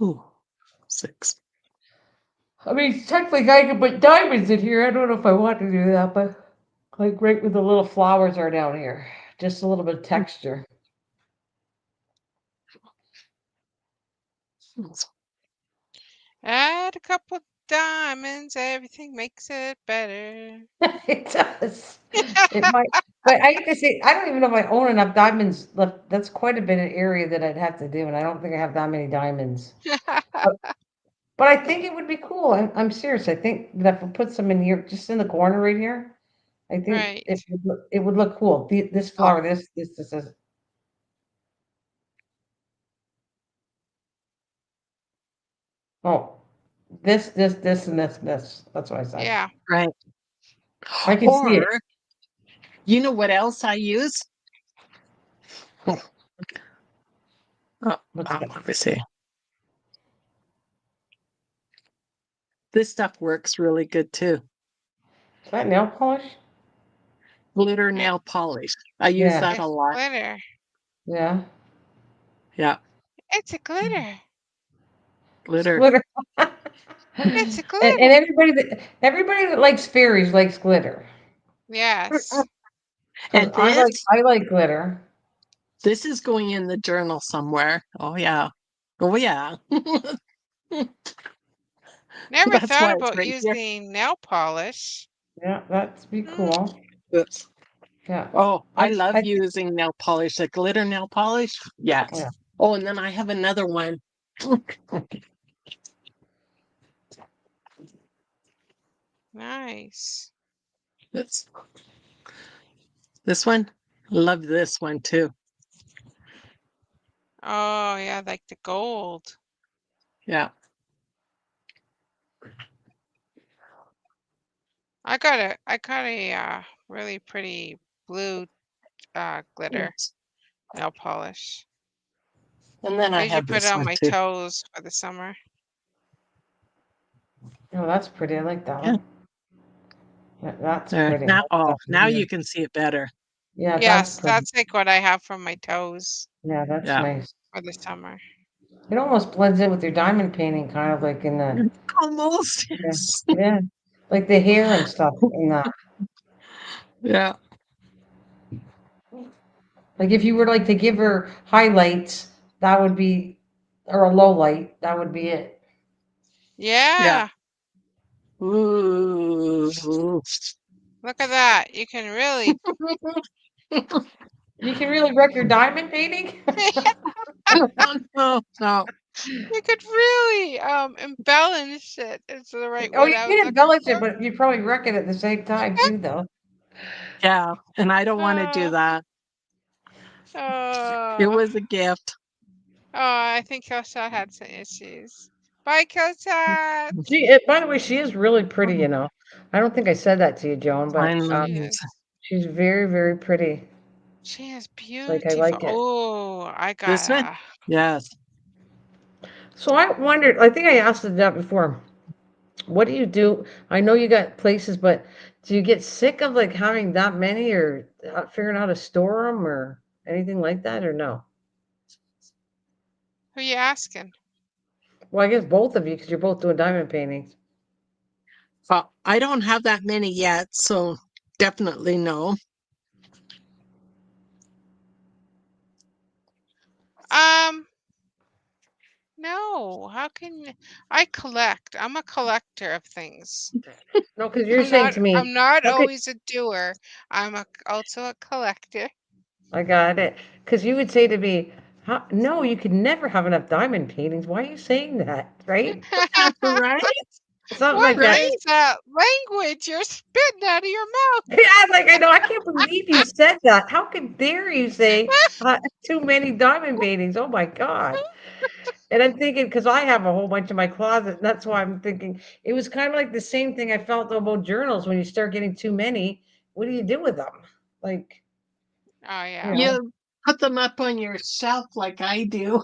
S2: Ooh, 6.
S1: I mean, technically, I could put diamonds in here. I don't know if I want to do that, but like right where the little flowers are down here, just a little bit of texture.
S4: Add a couple diamonds, everything makes it better.
S1: It does. It might, but I have to say, I don't even know if I own enough diamonds left. That's quite a bit of area that I'd have to do, and I don't think I have that many diamonds. But I think it would be cool. I'm serious. I think that if we put some in here, just in the corner right here, I think
S4: Right.
S1: it would look cool. This flower, this is. Oh, this, and this. That's what I said.
S4: Yeah.
S2: Right.
S1: I can see it.
S2: Or, you know what else I use?
S1: What's that?
S2: Let me see. This stuff works really good too.
S1: Is that nail polish?
S2: Glitter nail polish. I use
S1: Yeah.
S2: that
S4: It's
S2: a lot.
S4: glitter.
S1: Yeah.
S2: Yeah,
S4: It's a glitter.
S2: glitter.
S1: Glitter.
S4: It's a
S1: And
S4: glitter.
S1: everybody that likes fairies likes glitter.
S4: Yes.
S1: 'Cause
S2: And this
S1: I like glitter.
S2: this is going in the journal somewhere. Oh yeah. Oh yeah.
S4: Never
S2: That's
S4: thought
S2: why it's
S4: about
S2: right here.
S4: using nail polish.
S1: Yeah, that'd be cool.
S2: Oops.
S1: Yeah.
S2: Oh, I
S1: I
S2: love
S1: I
S2: using nail polish, the glitter nail polish. Yes.
S1: Yeah.
S2: Oh, and then I have another one.
S4: Nice.
S2: This one. Love this one too.
S4: Oh, yeah, like the gold.
S2: Yeah.
S4: I got a really pretty blue glitter
S2: Yes.
S4: nail polish.
S2: And then
S4: I
S2: I
S4: usually
S2: have
S4: put it
S2: this
S4: on
S2: one
S4: my
S2: too.
S4: toes for the summer.
S1: Oh, that's pretty. I like that
S2: Yeah.
S1: one. Yeah, that's
S2: There.
S1: pretty.
S2: Now you can see it better.
S1: Yeah, that's
S4: Yes,
S1: pretty.
S4: that's like what I have for my toes
S1: Yeah, that's
S2: Yeah.
S1: nice.
S4: for the summer.
S1: It almost blends in with your diamond painting, kind of like in the
S2: Almost.
S1: yeah,
S2: Yes.
S1: yeah, like the hair and stuff in that.
S2: Yeah.
S1: Like if you were like to give her highlights, that would be, or a low light, that would be it.
S2: Yeah.
S4: Yeah,
S2: Ooh.
S4: look at that. You can really
S1: You can really wreck your diamond painting.
S2: No, no.
S4: you could really embellish it. Is the right
S1: Oh,
S4: word
S1: you
S4: I was
S1: can
S4: looking
S1: embellish it,
S4: for.
S1: but you probably wreck it at the same time too, though.
S2: Yeah. And I don't want to do
S4: Oh,
S2: that. It
S4: oh,
S2: was a gift.
S4: I think Kosa had some issues. Bye, Kosa.
S1: By the way, she is really pretty. You know, I don't think I said that to you, Joan, but
S2: Finally.
S4: She is.
S1: she's very, very pretty.
S4: She is
S1: Like I
S4: beautiful.
S1: like it.
S4: Oh, I
S2: This one?
S4: got
S2: Yes.
S1: So I wondered. I think I asked it that before. What do you do? I know you got places, but do you get sick of like having that many, or figuring out how to store them, or anything like that, or no?
S4: who you asking?
S1: Well, I guess both of you, because you're both doing diamond paintings.
S2: Well, I don't have that many yet, so definitely no.
S4: Um, no. How can I collect? I'm a collector of things.
S1: No, because you're saying to me,
S4: I'm not
S1: how could
S4: always a doer. Also a collector.
S1: I got it? Because you would say to me, no, you could never have enough diamond paintings. Why are you saying that? Right?
S2: Right?
S1: Something
S4: What
S1: like that.
S4: is that language you're spitting out of your mouth?
S1: Yeah, like I know, I can't believe you said that. How could dare you say too many diamond paintings? Oh my God. And I'm thinking, because I have a whole bunch in my closet, and that's why I'm thinking it was kind of like the same thing I felt about journals. When you start getting too many, what do you do with them? Like,
S4: Oh
S1: you
S4: yeah.
S1: know,
S2: You put them up on your shelf like I do.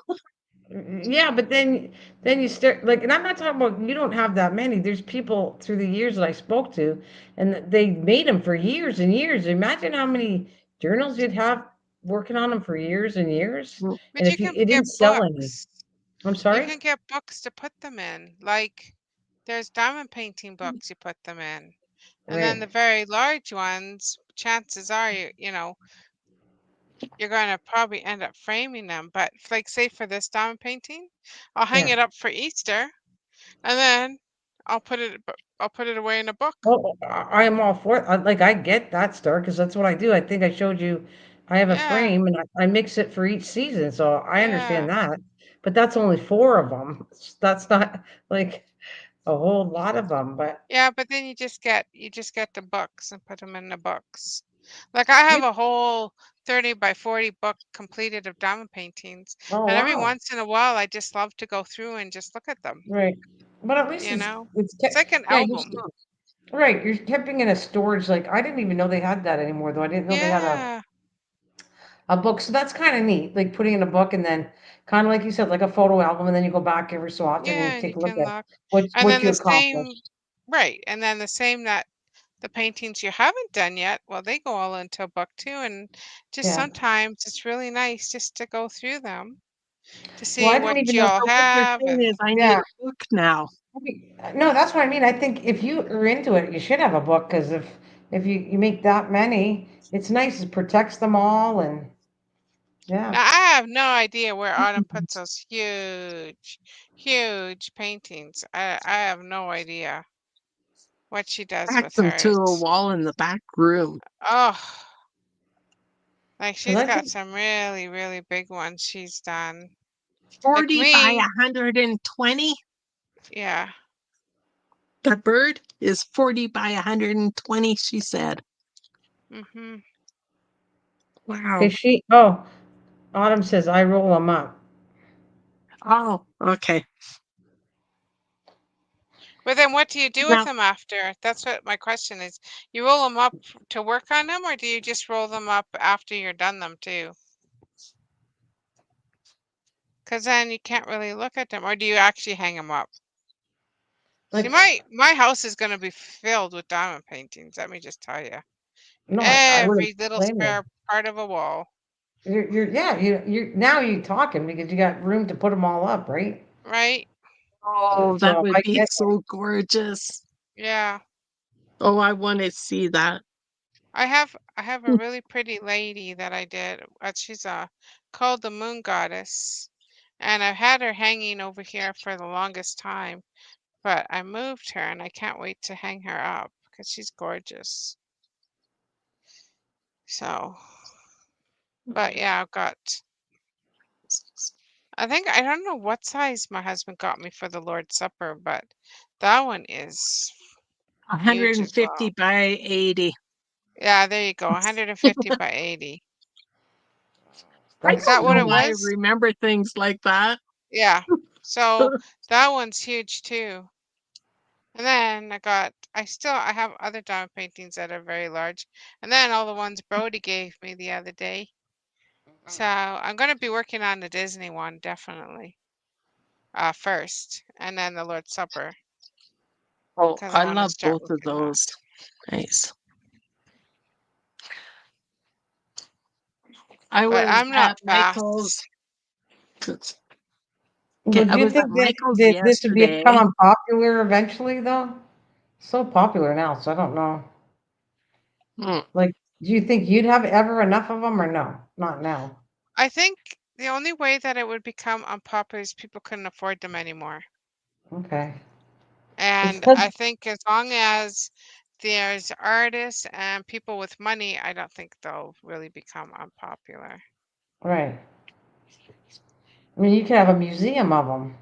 S1: yeah, but then you start like, and I'm not talking about you don't have that many. There's people through the years that I spoke to, and they made them for years and years. Imagine how many journals you'd have working on them for years and years.
S2: Mm.
S4: But
S1: And
S4: you
S1: if you
S4: can
S1: it
S4: get
S1: didn't sell any.
S4: books.
S1: I'm
S4: You
S1: sorry?
S4: can get books to put them in. Like there's diamond painting books you put them in. And then
S1: Right.
S4: the very large ones, chances are you're going to probably end up framing them. But like say for this diamond painting, I'll hang
S1: Yeah.
S4: it up for Easter and then I'll put it away in a book.
S1: Well, I'm all for it. Like I get that Star because that's what I do. I think I showed you. I have a
S4: Yeah.
S1: frame and I mix it for each season, so I
S4: Yeah.
S1: understand that. But that's only four of them. That's not like a whole lot of them. But
S4: Yeah, but then you just get the books and put them in the books. Like I have
S1: you,
S4: a whole 30 by 40 book completed of diamond paintings,
S1: oh
S4: and every
S1: wow,
S4: once in a while I just love to go through and just look at them,
S1: right. But at least
S4: you know?
S1: it's
S4: It's like an
S1: yeah,
S4: album.
S1: right. You're keeping in a storage. Like I didn't even know they had that anymore, though. I didn't know they had
S4: Yeah.
S1: a book. So that's kind of neat. Like putting in a book and then kind of like you said, like a photo album, and then you go back every so often and
S4: Yeah,
S1: you
S4: and you
S1: take a look
S4: can
S1: at
S4: look. And
S1: what
S4: then
S1: you
S4: the same,
S1: accomplished.
S4: right, and then the same that the paintings you haven't done yet, well, they go all into a book too, and just
S1: Yeah.
S4: sometimes it's really nice just to go through them to
S1: Well,
S4: see
S1: I didn't
S4: what
S1: even
S4: you
S1: know.
S4: all
S2: So what you're
S4: have
S2: saying
S4: and
S2: is I need
S1: Yeah.
S2: a book now.
S1: No, that's what I mean. I think if you are into it, you should have a book because if you make that many, it's nice. It protects them all and yeah.
S4: now I have no idea where Autumn puts those huge, huge paintings. I have no idea what she does
S2: Back
S4: with
S2: them to a
S4: hers.
S2: wall in the back room.
S4: Oh, like
S1: Because
S4: she's
S1: I
S4: got
S1: think
S4: some really, really big ones she's done. Like
S2: 40 by
S4: me,
S2: 120.
S4: yeah.
S2: That bird is 40 by 120, she said.
S4: Hmm.
S2: Wow.
S1: because Autumn says I roll them up.
S2: Oh, okay.
S4: But then what do you do with
S2: Now,
S4: them after? That's what my question is. You roll them up to work on them, or do you just roll them up after you're done them too? Because then you can't really look at them, or do you actually hang them up? See,
S1: Like
S4: my house is going to be filled with diamond paintings. Let me just tell you,
S1: no, I wouldn't
S4: every little
S1: blame you.
S4: spare part of a wall,
S1: You're yeah you're now you're talking because you got room to put them all up, right?
S4: right?
S2: oh, that
S1: So
S2: would
S1: I
S2: be
S1: get
S2: so gorgeous.
S4: Yeah.
S2: Oh, I want to see that.
S4: I have a really pretty lady that I did. She's called the Moon Goddess, and I've had her hanging over here for the longest time. But I moved her, and I can't wait to hang her up because she's gorgeous. So, but yeah, I've got. I don't know what size my husband got me for the Lord's Supper, but that one is huge as
S2: 150
S4: well.
S2: by 80.
S4: Yeah, there you go, 150 by 80.
S2: I
S1: that's
S4: Is that
S2: don't
S4: what
S2: know
S4: it
S2: why I
S4: was?
S2: remember things like that.
S4: Yeah. So that one's huge too. And then I have other diamond paintings that are very large. And then all the ones Brody gave me the other day. So I'm going to be working on the Disney one definitely first, and then the Lord's Supper
S2: Oh,
S4: because I
S2: I
S4: want to
S2: love
S4: start
S2: both of
S4: working that.
S2: those. Nice. I
S4: But
S2: was
S4: I'm
S2: at
S4: not
S2: Michael's.
S4: fast.
S2: Okay,
S1: Would
S2: I
S1: you
S2: was at
S1: think that,
S2: Michael's
S1: that this would become
S2: yesterday.
S1: unpopular eventually, though? So popular now, so I don't know.
S2: Hmm.
S1: Like, do you think you'd have ever enough of them or no? Not now.
S4: I think the only way that it would become unpopular is people couldn't afford them anymore.
S1: Okay. It's
S4: And
S1: because,
S4: I think as long as there's artists and people with money, I don't think they'll really become unpopular.
S1: right. I mean, you could have a museum of them.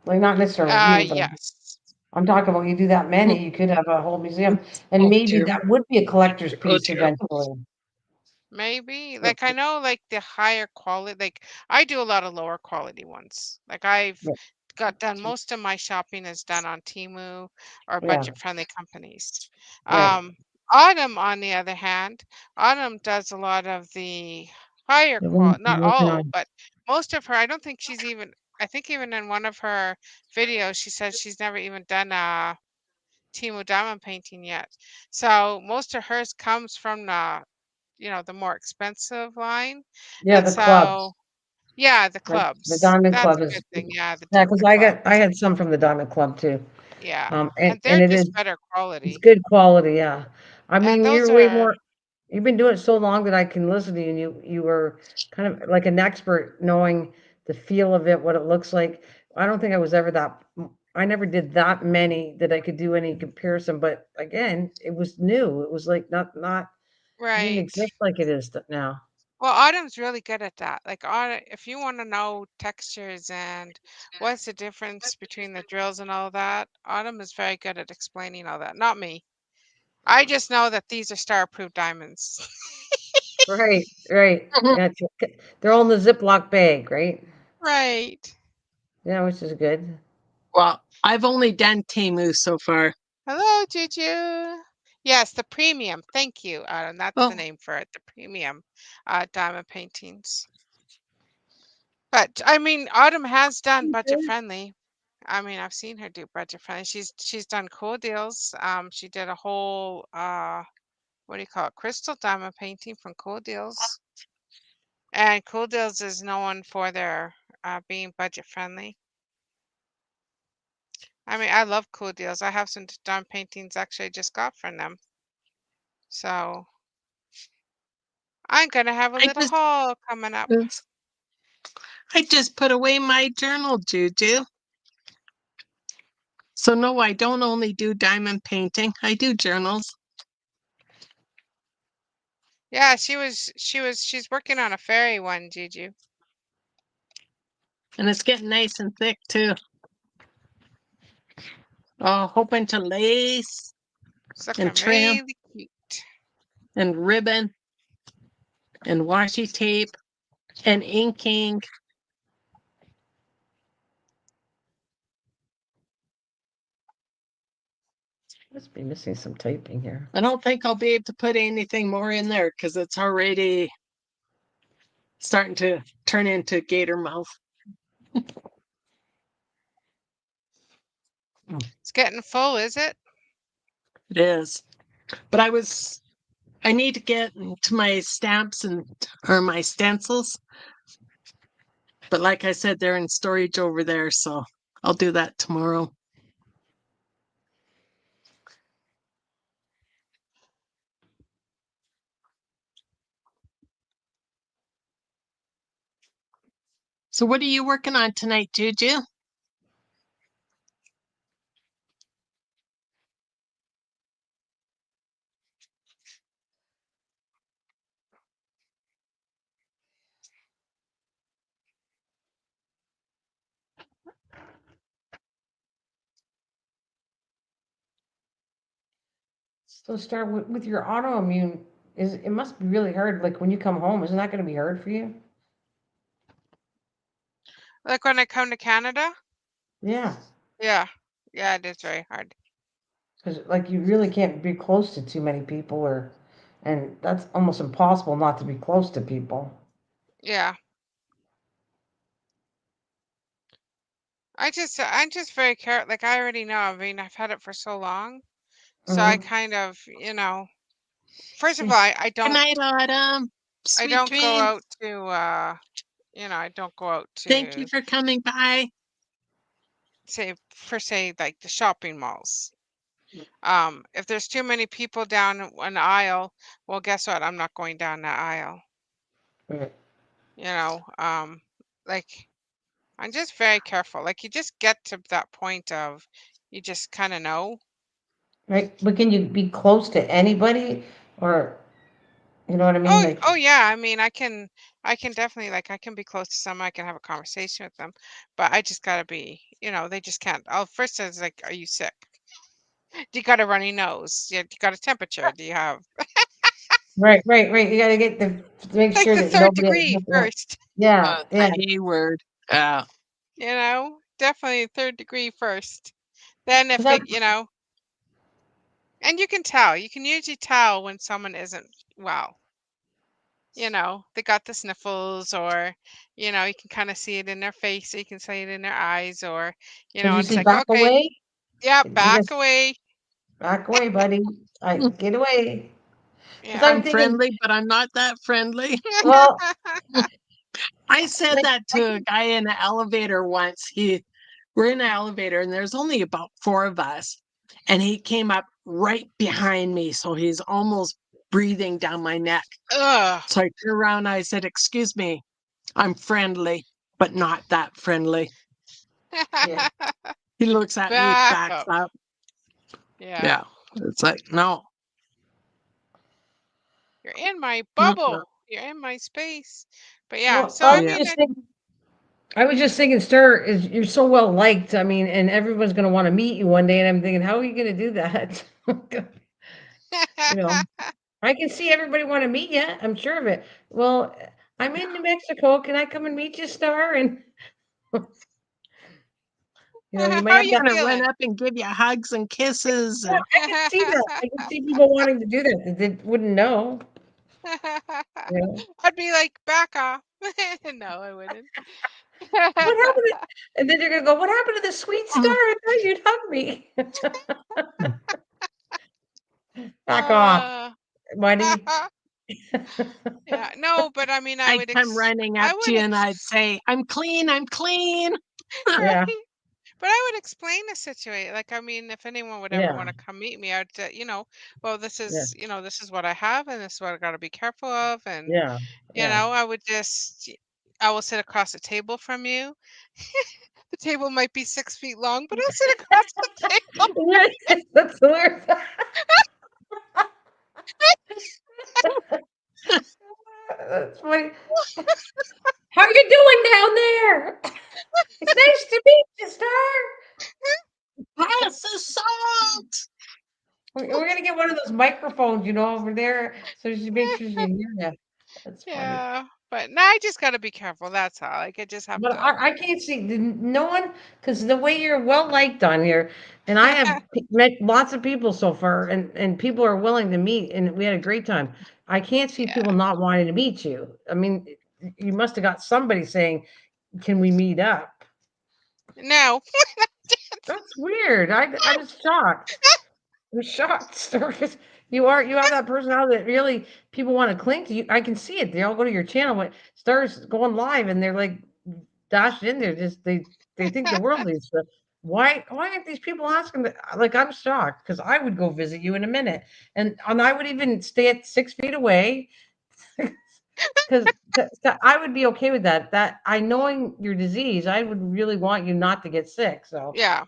S1: Like, not necessarily you, but
S4: Yes.
S1: I'm talking about you do that many, you could have a whole museum. And
S2: Oh
S1: maybe
S2: dear.
S1: that would be a collector's
S2: Oh
S1: piece
S2: dear.
S1: eventually.
S4: Maybe. Like I know like the higher quality, like I do a lot of lower quality ones. Like I've
S1: Yeah.
S4: got done most of my shopping is done on Temu or
S1: Yeah.
S4: budget friendly companies.
S1: Right.
S4: Um, Autumn, on the other hand, Autumn does a lot of the higher
S1: The ones
S4: quality,
S1: you're
S4: not
S1: working
S4: all,
S1: on.
S4: but most of her, I don't think she's even, I think even in one of her videos, she said she's never even done a Temu diamond painting yet. So most of hers comes from the the more expensive line.
S1: Yeah,
S4: And
S1: the clubs.
S4: so, yeah, the
S1: Like the
S4: clubs.
S1: Diamond
S4: That's
S1: Club
S4: a
S1: is,
S4: good thing. Yeah,
S1: yeah, because
S4: the
S1: I
S4: club.
S1: got I had some from the Diamond Club too.
S4: Yeah.
S1: And
S4: And they're
S1: it
S4: just
S1: is
S4: better
S1: it's
S4: quality.
S1: good quality, yeah. I
S4: And
S1: mean,
S4: those
S1: you're way
S4: are
S1: more. You've been doing it so long that I can listen to you, and you were kind of like an expert, knowing the feel of it, what it looks like. I don't think I was ever that. I never did that many that I could do any comparison. But again, it was new. It was like not it didn't
S4: right.
S1: exist like it is now.
S4: Well, Autumn's really good at that. Like Autumn, if you want to know textures and what's the difference between the drills and all that, Autumn is very good at explaining all that. Not me. I just know that these are star-approved diamonds.
S1: Right, right. Yeah, they're all in the Ziploc bag, right?
S4: Right.
S1: Yeah, which is good.
S2: Well, I've only done Temu so far.
S4: Hello, Juju. Yes, the premium. Thank you, Autumn. That's the
S2: Oh,
S4: name for it. The premium diamond paintings. But I mean, Autumn has done budget friendly. I mean, I've seen her do budget friendly. She's done cool deals. She did a whole what do you call it? Crystal diamond painting from Cool Deals. And Cool Deals is known for their being budget friendly. I mean, I love Cool Deals. I have some diamond paintings actually I just got from them. So I'm gonna have a
S2: I
S4: little
S2: just
S4: haul coming up.
S2: I just put away my journal, Juju. So no, I don't only do diamond painting. I do journals.
S4: Yeah, she's working on a fairy one, Juju.
S2: And it's getting nice and thick too. A whole bunch of lace
S4: It's
S2: and
S4: looking
S2: trim
S4: really cute.
S2: and ribbon and washi tape and inking.
S1: Must be missing some typing here.
S2: I don't think I'll be able to put anything more in there because it's already starting to turn into gator mouth.
S4: It's getting full, is it?
S2: It is. But I need to get to my stamps or my stencils. But like I said, they're in storage over there, so I'll do that tomorrow. So what are you working on tonight, Juju?
S1: So start with your autoimmune. It must be really hard. Like when you come home, isn't that going to be hard for you?
S4: Like when I come to Canada?
S1: Yeah,
S4: Yeah. Yeah, it is very hard.
S1: because like you really can't be close to too many people, and that's almost impossible not to be close to people.
S4: Yeah. I'm just very careful. Like I already know. I mean, I've had it for so long. So I
S1: Hmm.
S4: kind of, first of all, I
S2: Good
S4: don't
S2: night, Autumn.
S4: I
S2: Sweet
S4: don't go
S2: dreams.
S4: out to I don't go out
S2: Thank you
S4: to
S2: for coming by.
S4: say like the shopping malls. If there's too many people down an aisle, well, guess what? I'm not going down that aisle.
S1: Right.
S4: You know, like I'm just very careful. Like you just get to that point of you just kind of know.
S1: Right. But can you be close to anybody, or you know what I mean?
S4: Oh,
S1: Like,
S4: oh yeah. I mean, I can definitely like I can be close to someone. I can have a conversation with them, but I just gotta be. They just can't. Oh, first it's like, are you sick? Do you got a runny nose? Yeah, do you got a temperature? Do you have
S1: right, right, right. You got to get to make
S4: like
S1: sure
S4: the
S1: that
S4: third
S1: nobody.
S4: degree first?
S1: Yeah, yeah.
S2: The A word.
S4: Definitely third degree first. Then
S1: But
S4: if
S1: that,
S4: and you can tell. You can usually tell when someone isn't well. They got the sniffles, or you can kind of see it in their face, or you can see it in their eyes, or
S1: did you
S4: it's
S1: see
S4: like,
S1: back
S4: okay,
S1: away?
S4: yeah,
S1: You
S4: back
S1: just
S4: away.
S1: back away, buddy. I get away. Because
S4: Yeah.
S1: I'm
S2: I'm
S1: thinking,
S2: friendly, but I'm not that friendly.
S1: well,
S2: I said
S1: like,
S2: that to a guy in an elevator once. We're in an elevator and there's only about 4 of us. And he came up right behind me. So he's almost breathing down my neck.
S4: Ugh.
S2: So I turned around and I said, "Excuse me, I'm friendly, but not that friendly."
S1: yeah.
S2: He looks at me,
S4: Back
S2: backs
S4: up.
S2: up.
S4: Yeah.
S2: Yeah. It's like, no.
S4: You're in my
S2: No.
S4: bubble. You're in my space. But yeah,
S1: Well,
S4: so I mean,
S1: I was just thinking, Star, is you're so well liked. I mean, and everyone's going to want to meet you one day. And I'm thinking, how are you going to do that? You know, I can see everybody want to meet you. I'm sure of it. Well, I'm in New Mexico. Can I come and meet you, Star? And you
S4: how
S1: might
S4: are
S1: have
S4: you
S1: that.
S2: Gonna run
S4: feeling?
S2: up and give you hugs and kisses
S1: Yeah,
S2: and
S1: I can see that. I can see people wanting to do that they wouldn't know. You know,
S4: I'd be like, back off. No, I wouldn't.
S1: what happened? And then you're gonna go, what happened to the sweet Star? I thought you'd hug me. Back off,
S4: Uh,
S1: buddy.
S4: yeah, no, but I mean,
S2: I'd come running up
S4: I
S2: to
S4: would
S2: you and I'd say, "I'm clean, I'm clean."
S1: Yeah,
S4: right? But I would explain the situation. Like, I mean, if anyone would ever
S1: yeah,
S4: want to come meet me, I'd, well, this
S1: yeah,
S4: is, this is what I have, and this is what I got to be careful of, and
S1: yeah, yeah.
S4: I would just, I will sit across the table from you. The table might be 6 feet long, but I'll sit across the table.
S1: That's hilarious. That's funny. How you doing down there? It's nice to meet you, Star.
S2: Pass the salt.
S1: We're gonna get one of those microphones, over there, so she makes sure she can hear you. That's funny.
S4: Yeah, but no, I just got to be careful. That's all. Like, I just have
S1: But
S4: to.
S1: I can't see no one because the way you're well liked on here, and I have met lots of people so far, and people are willing to meet, and we had a great time. I can't see
S4: Yeah.
S1: people not wanting to meet you. I mean, you must have got somebody saying, "Can we meet up?"
S4: No.
S1: That's weird. I was shocked. I'm shocked, sir, 'cause you have that personality that really people want to cling to you. I can see it. They all go to your channel, but stars going live and they're like dashed in there. Just they think the world needs to. Why aren't these people asking? Like I'm shocked because I would go visit you in a minute, and I would even stay at 6 feet away because I would be okay with that. That I knowing your disease, I would really want you not to get sick. So.
S4: Yeah.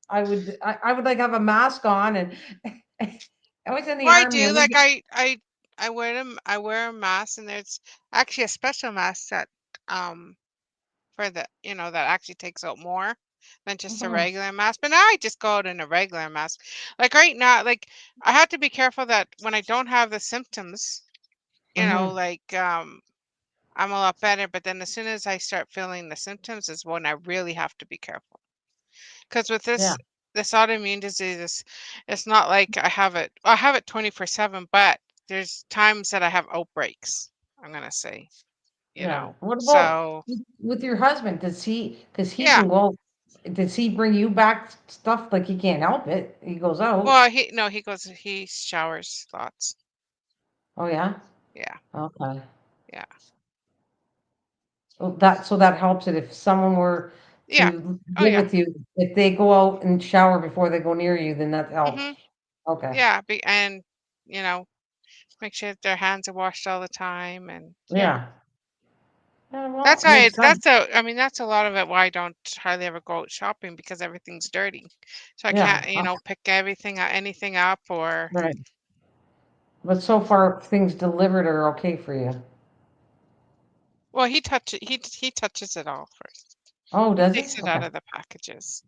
S1: I would like have a mask on and I was in the
S4: Well, I
S1: army
S4: do.
S1: and we
S4: Like,
S1: get,
S4: I wear a mask, and there's actually a special mask that for the that actually takes out more than just a
S1: Mhm,
S4: regular mask. But now I just go out in a regular mask. Like right now, like I have to be careful that when I don't have the symptoms,
S1: mhm,
S4: like I'm a lot better. But then as soon as I start feeling the symptoms is when I really have to be careful. Because with
S1: yeah,
S4: this autoimmune disease, it's not like I have it 24/7, but there's times that I have outbreaks. I'm gonna say,
S1: yeah. What about
S4: So
S1: with your husband? Because he
S4: yeah.
S1: can go, does he bring you back stuff like he can't help it? He goes out.
S4: Well, he showers lots.
S1: Oh yeah?
S4: Yeah,
S1: Okay.
S4: yeah,
S1: So that helps it if someone were
S4: yeah.
S1: to
S4: Oh
S1: live
S4: yeah.
S1: with you, if they go out and shower before they go near you, then that helps.
S4: Mhm.
S1: Okay.
S4: Yeah. And you know, make sure that their hands are washed all the time, and yeah.
S1: Yeah. Yeah, well, it makes sense.
S4: That's a lot of it why I don't hardly ever go out shopping because everything's dirty. So I
S1: Yeah.
S4: can't, pick anything up or
S1: Right. But so far, things delivered are okay for you.
S4: well, he touches it all first.
S1: Oh,
S4: He
S1: does
S4: takes
S1: it?
S4: it out
S1: Okay.
S4: of the packages.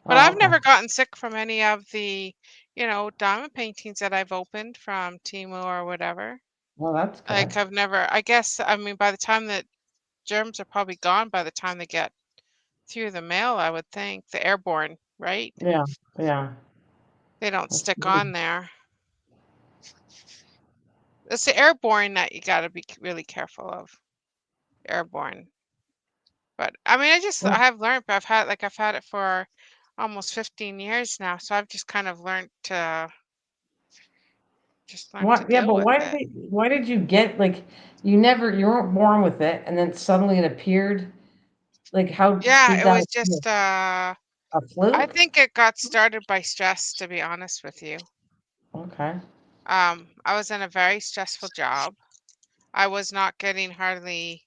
S4: But
S1: Oh,
S4: I've
S1: okay.
S4: never gotten sick from any of the, diamond paintings that I've opened from Temu or whatever.
S1: Well, that's good.
S4: Like I've never I guess by the time that germs are probably gone by the time they get through the mail, I would think. The airborne, right?
S1: Yeah, yeah.
S4: They don't
S1: That's
S4: stick
S1: good.
S4: on there. It's the airborne that you got to be really careful of. Airborne. But I
S1: Well,
S4: have learned, but I've had it for almost 15 years now, so I've just kind of learned to just learn to
S1: What? Yeah,
S4: deal
S1: but
S4: with
S1: why
S4: it.
S1: did why did you get like you weren't born with it, and then suddenly it appeared? Like, how
S4: Yeah,
S1: did
S4: it
S1: that
S4: was
S1: appear?
S4: just
S1: A
S4: I
S1: fluke?
S4: think it got started by stress, to be honest with you.
S1: Okay.
S4: I was in a very stressful job. I was not getting hardly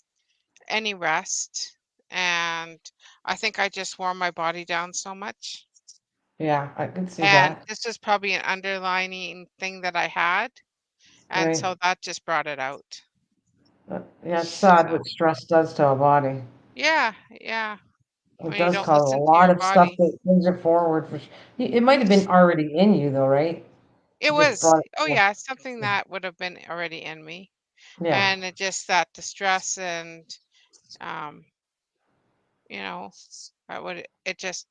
S4: any rest, and I think I just wore my body down so much.
S1: Yeah, I can see
S4: And
S1: that.
S4: this was probably an underlining thing that I had, and
S1: Right.
S4: so that just brought it out.
S1: Yeah, it's sad
S4: So,
S1: what stress does to a body.
S4: yeah, yeah.
S1: It
S4: When you
S1: does
S4: don't
S1: cause a
S4: listen to
S1: lot
S4: your
S1: of stuff
S4: body.
S1: that brings it forward. It might have been already in you, though, right?
S4: It
S1: It just
S4: was,
S1: brought it
S4: oh
S1: forth.
S4: yeah, something that would have been already in me.
S1: Yeah.
S4: And it just that the stress and um, you know, it just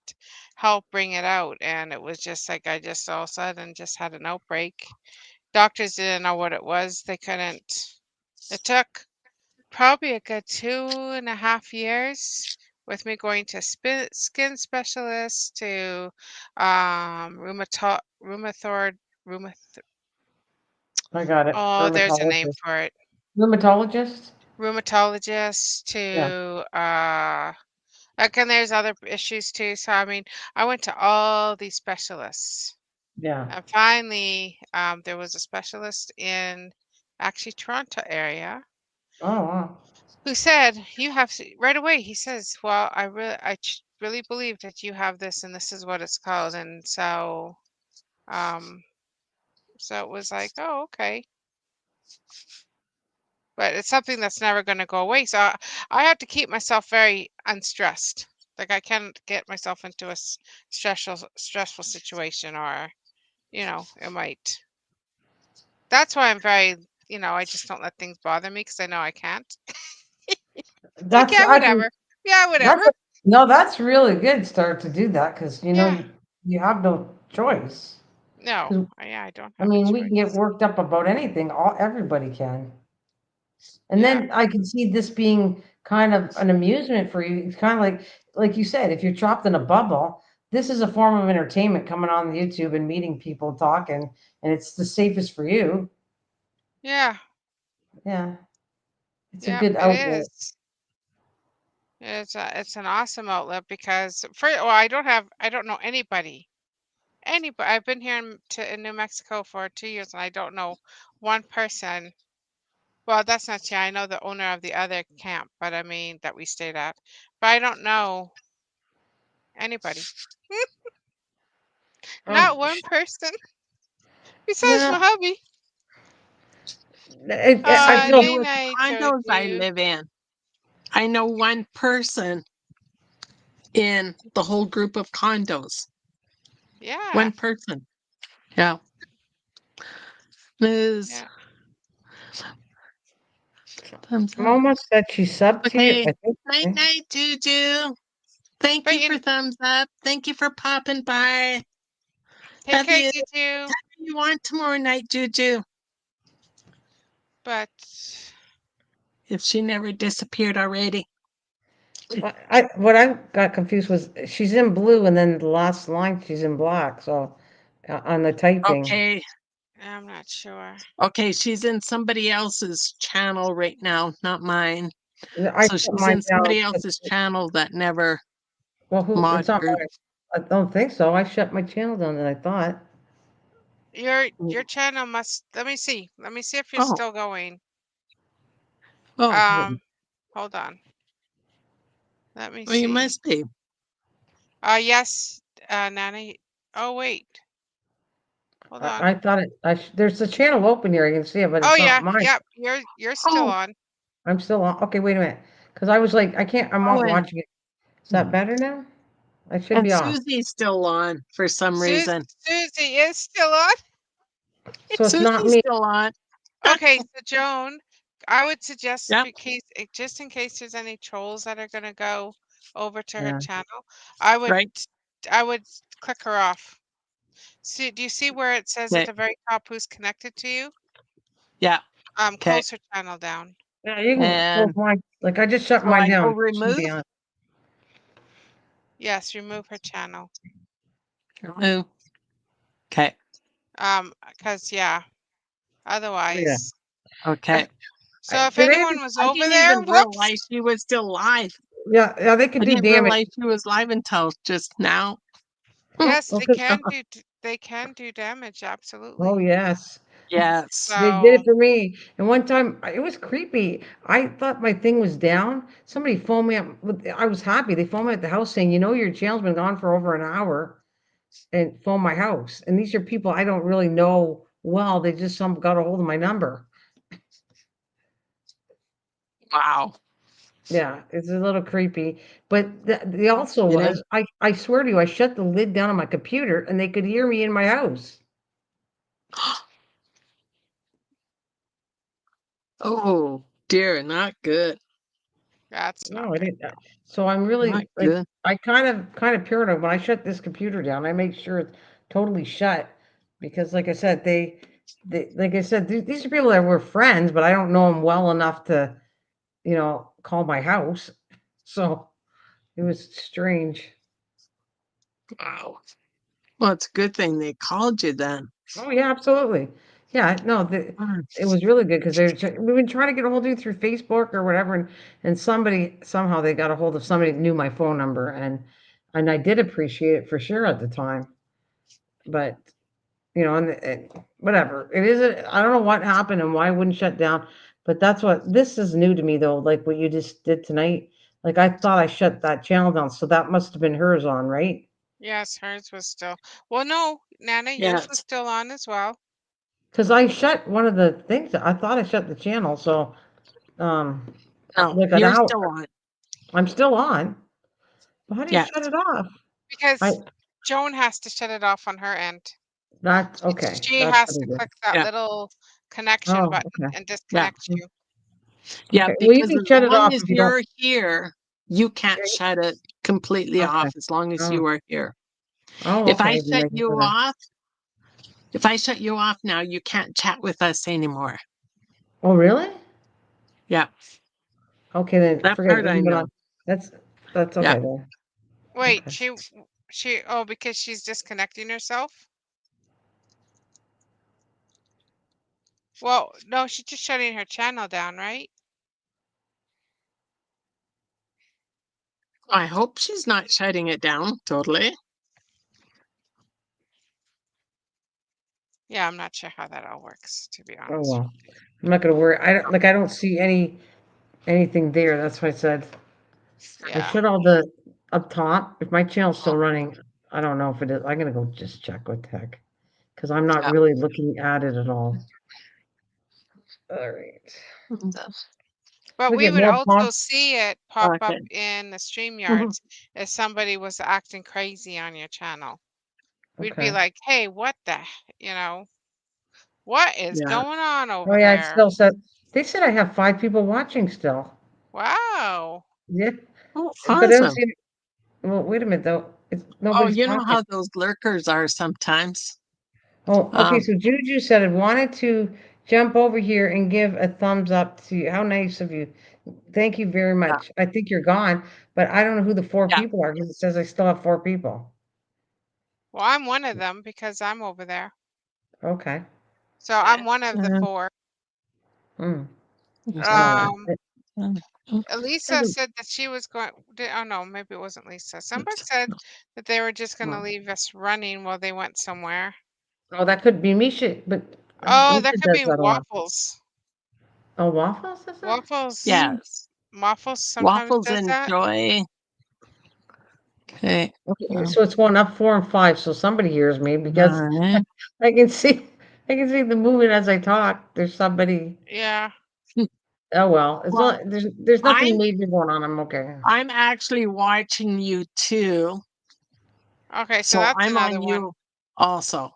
S4: helped bring it out. And it was just like I just all of a sudden just had an outbreak. Doctors didn't know what it was. They couldn't. It took probably a good 2.5 years with me going to skin specialists to rheumath
S1: I got it.
S4: oh, there's a name
S1: Rheumatologist.
S4: for it.
S1: Rheumatologist?
S4: Rheumatologist
S1: Yeah.
S4: to like, and there's other issues too. So I mean, I went to all these specialists.
S1: Yeah.
S4: And finally, there was a specialist in actually Toronto area
S1: Oh, wow.
S4: who said, "You have right away." He says, "Well, really believe that you have this, and this is what it's called." And um, so it was like, "Oh, okay." But it's something that's never going to go away. So I have to keep myself very unstressed. Like I can't get myself into a stressful situation, or it might. That's why I'm very, I just don't let things bother me because I know I can't. Like,
S1: That's,
S4: yeah,
S1: I mean,
S4: whatever. Yeah, whatever.
S1: no, that's really good start to do that because,
S4: Yeah.
S1: you have no choice.
S4: No.
S1: 'Cause,
S4: Yeah, I don't
S1: I
S4: have a
S1: mean, we can get
S4: choice.
S1: worked up about anything. Everybody can. And
S4: Yeah.
S1: then I can see this being kind of an amusement for you. It's kind of like you said, if you're trapped in a bubble, this is a form of entertainment coming on YouTube and meeting people, talking, and it's the safest for you.
S4: Yeah.
S1: Yeah, it's a
S4: Yeah,
S1: good
S4: it
S1: outlet.
S4: is. It's an awesome outlet because I don't know anybody. Anybody. I've been here in New Mexico for 2 years and I don't know one person. Well, that's not true. I know the owner of the other camp, but I mean that we stayed at. But I don't know anybody.
S1: Um,
S4: Not one person besides
S1: yeah,
S4: my hubby.
S1: I
S2: So
S1: feel
S2: you with the
S4: Nina,
S2: condos I
S4: Joju.
S2: live in, I know one person in the whole group of condos.
S4: Yeah,
S2: One person. Yeah. Liz,
S4: yeah.
S2: thumbs up.
S1: Mama said she subbed to you.
S2: Okay.
S1: I think.
S2: Night night, Juju. Thank
S4: But
S2: you for thumbs up. Thank you for popping by.
S4: take
S2: Love
S4: care,
S2: you.
S4: Juju.
S2: You want tomorrow night, Juju?
S4: But
S2: If she never disappeared already.
S1: What I got confused was she's in blue and then the last line she's in black. So on the typing,
S2: Okay.
S4: I'm not sure.
S2: Okay, she's in somebody else's channel right now, not mine.
S1: I
S2: So
S1: shut
S2: she's
S1: mine
S2: in
S1: down.
S2: somebody else's channel that never
S1: Well, it's
S2: mod
S1: not
S2: her.
S1: mine. I don't think so. I shut my channel down and I thought.
S4: Your channel must. Let me see. Let me see if you're
S2: Oh,
S4: still going.
S2: oh,
S4: Hold on. Let me
S2: well, you
S4: see.
S2: must be.
S4: Yes, Nana. Oh wait. Hold on.
S1: I thought there's a channel open here. I can see it, but
S4: Oh
S1: it's not
S4: yeah.
S1: mine.
S4: Yep. You're still
S2: Oh,
S4: on.
S1: I'm still on. Okay, wait a minute. Because I was like, I'm
S2: oh,
S1: not watching it. Is that better now? I should
S2: and
S1: be off.
S2: Susie's still on for some reason.
S4: Susie is still on.
S1: So it's not
S2: Susie's
S1: me.
S2: still on.
S4: Okay, so Joan, I would suggest
S2: Yep,
S4: just in case there's any trolls that are gonna go over to her
S1: Yeah.
S4: channel, I would
S2: right.
S4: I would click her off. See, do you see where it says at
S2: Okay.
S4: the very top who's connected to you?
S2: Yeah. Okay.
S4: Close her channel down.
S1: Yeah, you can close
S2: And
S1: mine. Like I just shut
S2: so
S1: mine
S2: I
S1: down.
S2: go
S1: It shouldn't
S2: remove.
S1: be on.
S4: Yes, remove her channel.
S2: Remove. Okay.
S4: Because yeah. Otherwise,
S2: Okay.
S4: so if
S1: They
S4: anyone was
S2: I
S4: over
S2: didn't
S4: there,
S2: even
S4: whoops.
S2: realize she was still live.
S1: yeah, they could
S2: I
S1: do
S2: didn't
S1: damage.
S2: realize she was live until just now.
S4: Yes,
S1: Okay.
S4: they can do damage,
S1: Oh
S4: absolutely.
S1: yes.
S2: Yes.
S1: They did it
S4: So
S1: for me. And one time, it was creepy. I thought my thing was down. Somebody phoned me up. I was happy. They phoned me at the house saying, your channel's been gone for over an hour, and phoned my house. And these are people I don't really know well. They just got a hold of my number.
S2: Wow.
S1: Yeah, it's a little creepy. But they also
S2: You know?
S1: was, I swear to you, I shut the lid down on my computer and they could hear me in my house.
S2: Oh dear, not good.
S4: that's
S1: No,
S4: not
S1: I
S4: good.
S1: didn't. So I'm really
S2: Not
S1: like,
S2: good.
S1: I kind of paranoid when I shut this computer down. I make sure it's totally shut because, like I said, like I said, these are people that were friends, but I don't know them well enough to, call my house. So it was strange.
S2: Wow. Well, it's a good thing they called you then.
S1: Oh yeah, absolutely. Yeah, no,
S2: Mm.
S1: it was really good because we've been trying to get a hold of you through Facebook or whatever, and somebody somehow they got a hold of somebody that knew my phone number, and I did appreciate it for sure at the time, but and whatever it is, I don't know what happened and why it wouldn't shut down, but this is new to me though, like what you just did tonight. Like I thought I shut that channel down, so that must have been hers on, right?
S4: Yes, hers was still. Well, no, Nana, yours was
S2: Yes.
S4: still on as well.
S1: Because I shut one of the things. I thought I shut the channel, so um,
S2: No,
S1: like an
S2: you're
S1: hour.
S2: still on.
S1: I'm still on. But how do you
S2: Yes.
S1: shut it off? I
S4: Because Joan has to shut it off on her end.
S1: That's okay.
S4: She
S1: That's
S4: has
S1: what
S4: to
S1: it is.
S4: click that
S2: Yeah.
S4: little connection
S1: Oh,
S4: button
S1: okay.
S4: and
S2: Yeah.
S4: disconnect you.
S2: Yeah.
S1: Okay. Well, you
S2: Because
S1: can
S2: as
S1: shut it
S2: long
S1: off
S2: as
S1: if you don't.
S2: you're here, you can't shut it completely
S1: Okay.
S2: off as long as
S1: Oh,
S2: you are here.
S1: oh,
S2: If I
S1: okay. Then
S2: shut
S1: I can
S2: you
S1: shut it.
S2: off, if I shut you off now, you can't chat with us anymore.
S1: Oh, really?
S2: Yeah.
S1: Okay, then
S2: That
S1: forget it.
S2: part
S1: We
S2: I
S1: can go on.
S2: know.
S1: That's
S2: Yeah.
S1: okay then.
S4: Wait,
S1: Okay.
S4: oh, because she's disconnecting herself? Well, no, she's just shutting her channel down, right?
S2: I hope she's not shutting it down totally.
S4: Yeah, I'm not sure how that all works, to be
S1: Oh
S4: honest.
S1: well. I'm not gonna worry. I don't see anything there. That's why I said I
S4: Yeah.
S1: shut all the up top. If my channel's
S2: Oh,
S1: still running, I don't know if it is. I'm gonna go just check what the heck. Because I'm not
S2: yeah.
S1: really looking at it at all. All right.
S4: But
S1: We
S4: we
S1: get
S4: would
S1: more
S4: also
S1: pop.
S4: see it pop up
S2: Okay.
S4: in the
S2: Mhm.
S4: StreamYards if somebody was acting crazy on your channel. We'd be
S1: Okay.
S4: like, hey, what is
S2: Yeah.
S4: going on
S1: Oh
S4: over
S1: yeah, it
S4: there?
S1: still said they said I have 5 people watching still.
S4: Wow.
S1: Yeah,
S2: Oh,
S1: but I don't
S2: awesome.
S1: see. Well, wait a minute though. It's
S2: Oh,
S1: nobody's
S2: you know
S1: talking.
S2: how those lurkers are sometimes.
S1: Oh, okay.
S2: Um,
S1: So Juju said I wanted to jump over here and give a thumbs up to you. How nice of you. Thank you very
S2: yeah.
S1: much. I think you're gone, but I don't know who the four
S2: Yeah.
S1: people are because it says I still have 4 people.
S4: Well, I'm one of them because I'm over there.
S1: Okay.
S4: So I'm one of the
S2: Uh,
S4: four.
S1: Hmm.
S2: uh,
S1: Well,
S4: Um, Lisa
S1: doesn't.
S4: said that she was oh no, maybe it wasn't Lisa. Somebody said that they were just going to leave us running while they went somewhere.
S1: Oh, that could be Misha, but
S4: Oh, that
S1: Misha
S4: could
S1: does
S4: be
S1: that a lot.
S4: Waffles.
S1: Oh, waffles, is it?
S4: Waffles,
S2: yes.
S4: Waffles sometimes
S2: Waffles
S4: does
S2: and
S4: that.
S2: Joy. Okay.
S1: Okay, so it's going up 4 and 5. So somebody hears me because
S2: Alright.
S1: I can see, I can see the movement as I talk. There's somebody.
S4: Yeah.
S1: Oh well, it's
S2: Well,
S1: not. There's nothing
S2: I'm
S1: major going on. I'm okay.
S2: I'm actually watching you too.
S4: Okay, so
S2: So
S4: that's
S2: I'm
S4: another
S2: on
S4: one.
S2: you also.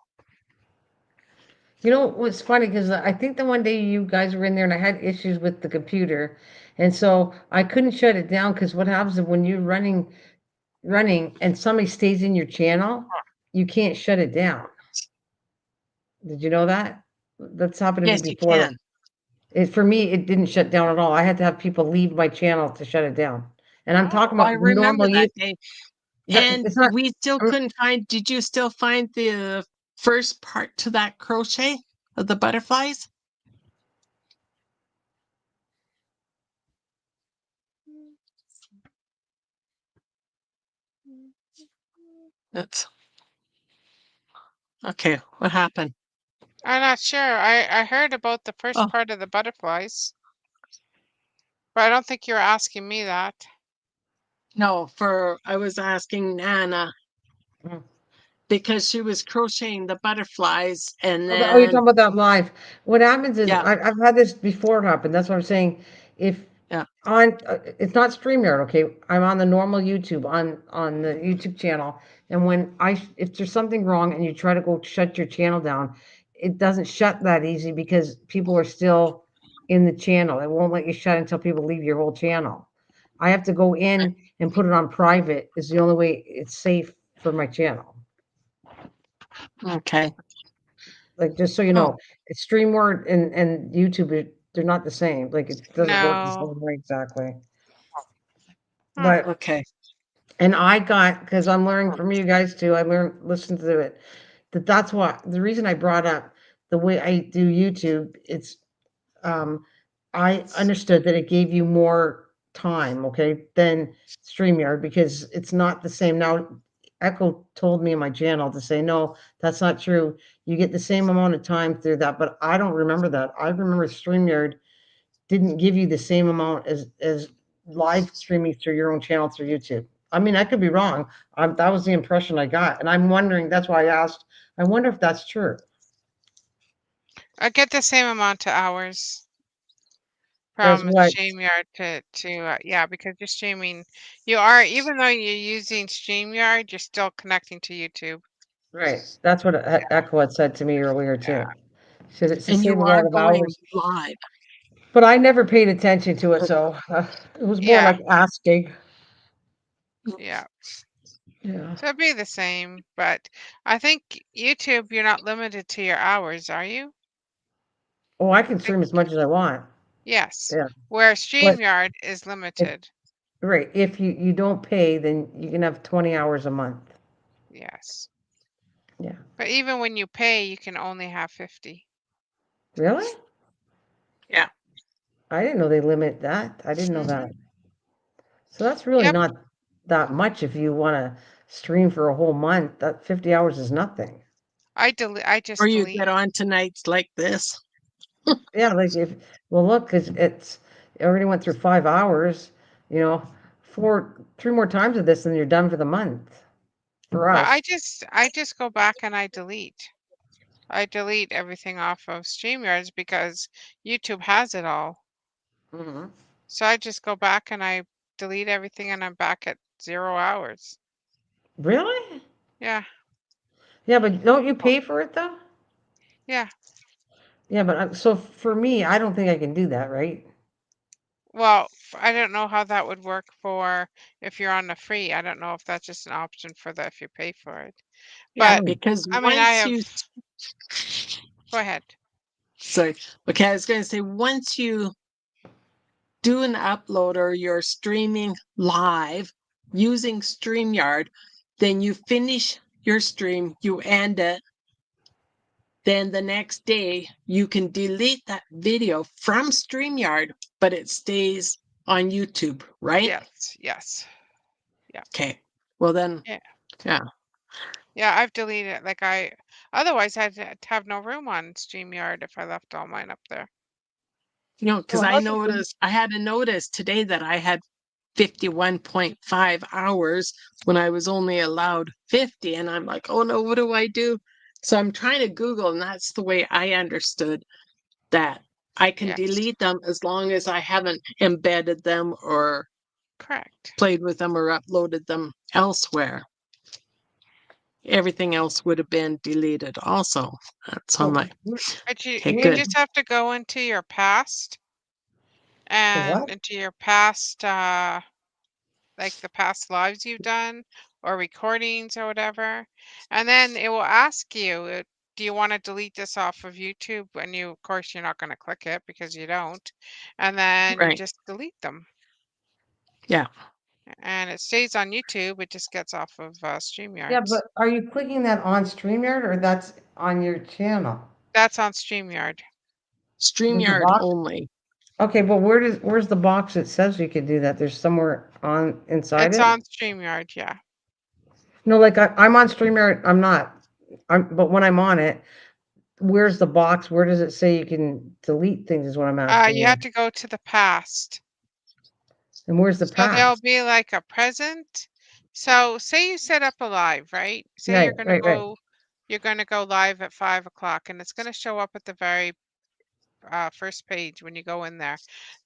S1: You know what's funny because I think the one day you guys were in there and I had issues with the computer, and so I couldn't shut it down because what happens is when you're running and somebody stays in your channel, you can't shut it down. Did you know that? That's happened to me
S2: Yes, you
S1: before.
S2: can.
S1: For me, it didn't shut down at all. I had to have people leave my channel to shut it down. And I'm
S2: Oh,
S1: talking
S2: I
S1: about the
S2: remember
S1: normal you.
S2: that day. And
S1: It's not.
S2: we still couldn't find, did you still find the first part to that crochet of the butterflies? That's okay. What happened?
S4: I'm not sure. I heard about the first
S2: Oh.
S4: part of the butterflies, but I don't think you were asking me that.
S2: No, I was asking Nana
S1: Mm.
S2: because she was crocheting the butterflies and
S1: Oh, you're talking
S2: then
S1: about that live. What happens is
S2: yeah,
S1: I've had this before happen. That's what I'm saying. If
S2: yeah.
S1: it's not StreamYard, okay? I'm on the normal YouTube on the YouTube channel, and when if there's something wrong and you try to go shut your channel down, it doesn't shut that easy because people are still in the channel. It won't let you shut until people leave your whole channel. I have to go in and put it on private. Is the only way it's safe for my channel.
S2: Okay.
S1: Like, just so you
S2: Oh,
S1: know, it's StreamYard and YouTube, they're not the same. Like, it doesn't work the
S4: No.
S1: same way exactly.
S4: Huh.
S1: But
S2: okay.
S1: and I got, because I'm learning
S2: Oh,
S1: from you guys too. I learned listen to it. That's what the reason I brought up the way I do YouTube. It's um, I understood that it gave you more time, okay, than StreamYard because it's not the same. Now, Echo told me in my channel to say, no, that's not true. You get the same amount of time through that, but I don't remember that. I remember StreamYard didn't give you the same amount as live streaming through your own channel through YouTube. I mean, I could be wrong. That was the impression I got, and I'm wondering. That's why I asked. I wonder if that's true.
S4: I get the same amount of hours
S1: As
S4: from
S1: what?
S4: StreamYard to yeah, because you're streaming. You are, even though you're using StreamYard, you're still connecting to YouTube.
S1: Right. That's what
S4: Yeah,
S1: Echo had said to me earlier
S4: yeah.
S1: too. She said it's the
S2: and
S1: same
S2: you are
S1: amount of
S2: going
S1: hours,
S2: live.
S1: but I never paid attention to it, so it was more
S4: Yeah,
S1: like asking.
S4: yeah.
S1: Yeah.
S4: So it'd be the same, but I think YouTube, you're not limited to your hours, are you?
S1: Oh, I can
S4: Like,
S1: stream as much as I want.
S4: yes.
S1: Yeah.
S4: Where
S1: But
S4: StreamYard is
S1: if
S4: limited.
S1: right, if you don't pay, then you can have 20 hours a month.
S4: Yes.
S1: Yeah.
S4: But even when you pay, you can only have 50.
S1: Really?
S2: Yeah.
S1: I didn't know they limit that. I didn't know
S4: Mm-hmm.
S1: that. So that's really
S4: Yep.
S1: not that much if you want to stream for a whole month. That 50 hours is nothing.
S4: I
S2: Or
S4: just
S2: you
S4: delete.
S2: get on tonight's like this.
S1: Yeah, like if well, look, because it already went through 5 hours. You know, 3 more times of this, and you're done for the month for
S4: But
S1: us.
S4: I just go back and I delete. I delete everything off of StreamYards because YouTube has it all.
S1: Hmm.
S4: So I just go back and I delete everything and I'm back at 0 hours.
S1: Really?
S4: Yeah.
S1: Yeah, but don't you pay for it though?
S4: Yeah.
S1: Yeah, but so for me, I don't think I can do that, right?
S4: Well, I don't know how that would work for if you're on the free. I don't know if that's just an option for that if you pay for it.
S2: Yeah,
S4: But
S1: Hmm.
S2: because
S4: I mean, I
S2: once
S4: have,
S2: you
S4: go ahead.
S2: sorry, okay, I was gonna say once you do an upload or you're streaming live using StreamYard, then you finish your stream, you end it, then the next day you can delete that video from StreamYard, but it stays on YouTube, right?
S4: Yes, yes. Yeah.
S2: Okay. Well then,
S4: Yeah.
S2: yeah.
S4: Yeah, I've deleted it. Like otherwise I'd have no room on StreamYard if I left all mine up there.
S2: You know, because
S1: Well,
S2: I had a notice today that I had 51.5 hours when I was only allowed 50. And I'm like, oh no, what do I do? So I'm trying to Google, and that's the way I understood that I can
S4: Yes,
S2: delete them as long as I haven't embedded them or
S4: correct.
S2: played with them or uploaded them elsewhere. Everything else would have been deleted also. So I'm
S1: so
S2: like,
S4: But
S2: okay,
S4: you
S1: where
S2: good.
S4: just have to go into your past
S1: the
S4: and
S1: what?
S4: into your past like the past lives you've done or recordings or whatever. And then it will ask you, do you want to delete this off of YouTube? And you, of course, you're not going to click it because you don't. And then you
S2: Right.
S4: just delete them.
S2: Yeah.
S4: And it stays on YouTube. It just gets off of
S1: Yeah,
S4: StreamYards.
S1: but are you clicking that on StreamYard or that's on your channel?
S4: That's on StreamYard.
S1: There's a
S2: StreamYard
S1: box.
S2: only.
S1: Okay, but where's the box that says you can do that? There's somewhere on inside
S4: It's
S1: it.
S4: on StreamYard, yeah.
S1: No, like I'm on StreamYard. I'm not. But when I'm on it, where's the box? Where does it say you can delete things? Is what I'm asking
S4: You
S1: you.
S4: have to go to the past.
S1: And where's the
S4: So there'll
S1: past?
S4: be like a present. So say you set up a live, right? Say
S1: Right, right.
S4: you're gonna go live at 5 o'clock, and it's gonna show up at the very first page when you go in there.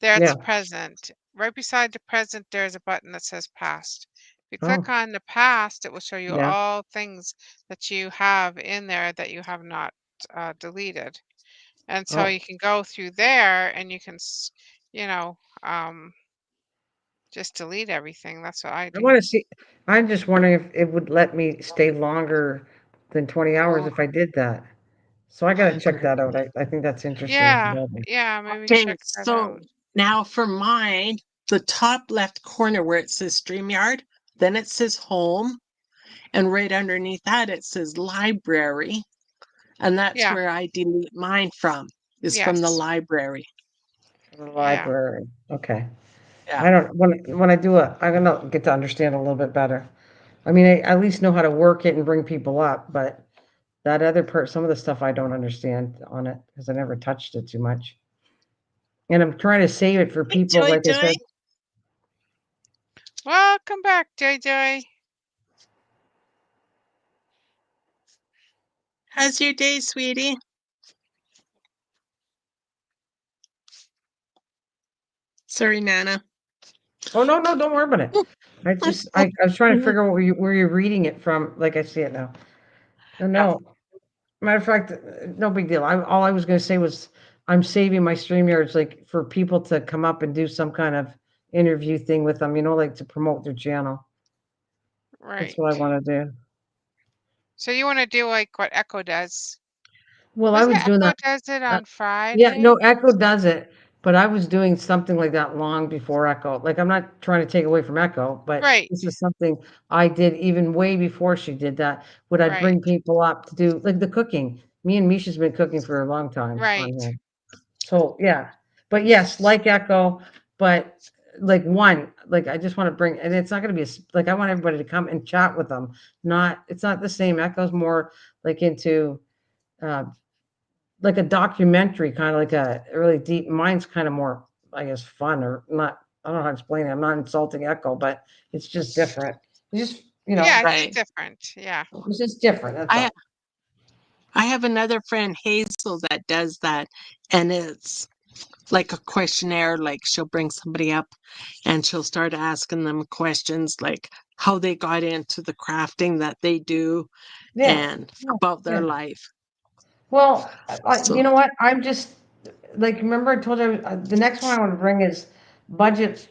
S4: That's
S1: Yeah.
S4: present. Right beside the present, there's a button that says past. If you click
S1: Oh,
S4: on the past, it will show you
S1: yeah.
S4: all things that you have in there that you have not deleted. And so
S1: Oh,
S4: you can go through there and you can, you know, just delete everything. That's what I
S1: I
S4: do.
S1: want to see. I'm just wondering if it would let me stay longer than 20 hours
S2: Oh,
S1: if I did that. So I got to check that out. I think that's interesting.
S4: Yeah,
S1: Maybe.
S4: yeah, maybe
S2: okay.
S4: check that
S2: So
S4: out.
S2: now for mine, the top left corner where it says StreamYard, then it says home, and right underneath that it says library. And that's
S4: Yeah,
S2: where I delete mine from, is from the
S4: yes,
S2: library.
S1: The
S4: yeah.
S1: library. Okay.
S2: Yeah.
S1: I don't when I do it, I'm gonna get to understand a little bit better. I mean, I at least know how to work it and bring people up, but that other part, some of the stuff I don't understand on it because I never touched it too much. And I'm trying to save it for
S2: Hey,
S1: people,
S2: Joy
S1: like I
S2: Joy,
S1: said.
S4: Welcome back, JJ.
S2: how's your day, sweetie? Sorry, Nana.
S1: Oh no, no, don't worry about it. I was trying to figure out where you're reading it from, like I see it now. No,
S2: Yeah.
S1: no. Matter of fact, no big deal. All I was going to say was I'm saving my StreamYards like for people to come up and do some kind of interview thing with them, like to promote their channel. That's what I
S4: Right.
S1: want to do.
S4: So you want to do like what Echo does?
S1: Well, I
S4: Wasn't
S1: was
S4: it
S1: doing
S4: Echo
S1: that.
S4: does it
S1: uh,
S4: on
S1: Yeah, no,
S4: Friday?
S1: Echo does it, but I was doing something like that long before Echo. Like I'm not trying to take away from Echo, but
S4: Right,
S1: this is something I did even way before she did that. Would I
S4: right,
S1: bring people up to do like the cooking? Me and Misha's been cooking for a long time on
S4: right.
S1: here. So yeah, but yes, like Echo, but like like I just want to bring, and it's not going to be like I want everybody to come and chat with them. Not, it's not the same. Echo's more like into uh, like a documentary, kind of like a really deep. Mine's kind of more, I guess, fun or not. I don't know how to explain it. I'm not insulting Echo, but it's just different. It's just
S4: Yeah, it's just
S2: Right.
S4: different. Yeah.
S1: it's just different. That's
S2: I
S1: all.
S2: I have another friend, Hazel, that does that, and it's like a questionnaire. Like she'll bring somebody up, and she'll start asking them questions like how they got into the crafting that they do,
S1: Yeah,
S2: and
S1: yeah,
S2: about their
S1: yeah.
S2: life.
S1: Well, you
S2: So,
S1: know what? I'm just like, remember I told you the next one I want to bring is budget.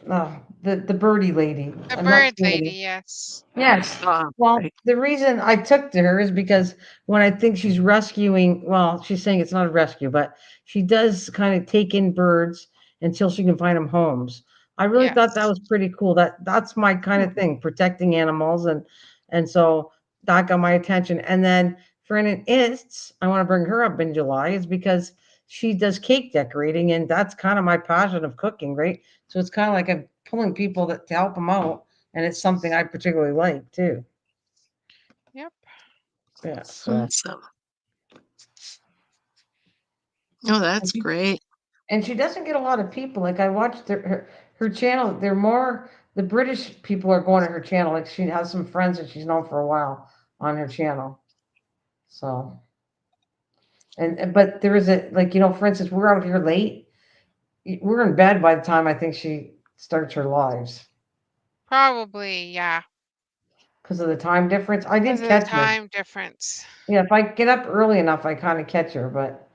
S1: The birdie lady.
S4: The
S1: I'm not
S4: bird
S1: seeing
S4: lady,
S1: it.
S4: yes.
S1: Yes. Well,
S2: right.
S1: the reason I took to her is because when I think she's rescuing, well, she's saying it's not a rescue, but she does kind of take in birds until she can find them homes. I really thought that
S4: Yes.
S1: was pretty cool. That's my kind
S2: Hmm.
S1: of thing, protecting animals, and so that got my attention. And then for an instance, I want to bring her up in July is because she does cake decorating, and that's kind of my passion of cooking, right? So it's kind of like I'm pulling people to help them out, and it's something I particularly like too.
S4: Yep.
S1: Yeah, so
S2: Awesome. Oh,
S1: and
S2: that's
S1: she,
S2: great.
S1: and she doesn't get a lot of people. Like I watched her channel. They're more the British people are going to her channel. Like she has some friends that she's known for a while on her channel. So but there is a like for instance, we're out here late. We're in bed by the time I think she starts her lives
S4: Probably, yeah.
S1: because of the time difference. I
S4: Because
S1: did
S4: of the
S1: catch her.
S4: time difference.
S1: Yeah, if I get up early enough, I kind of catch her, but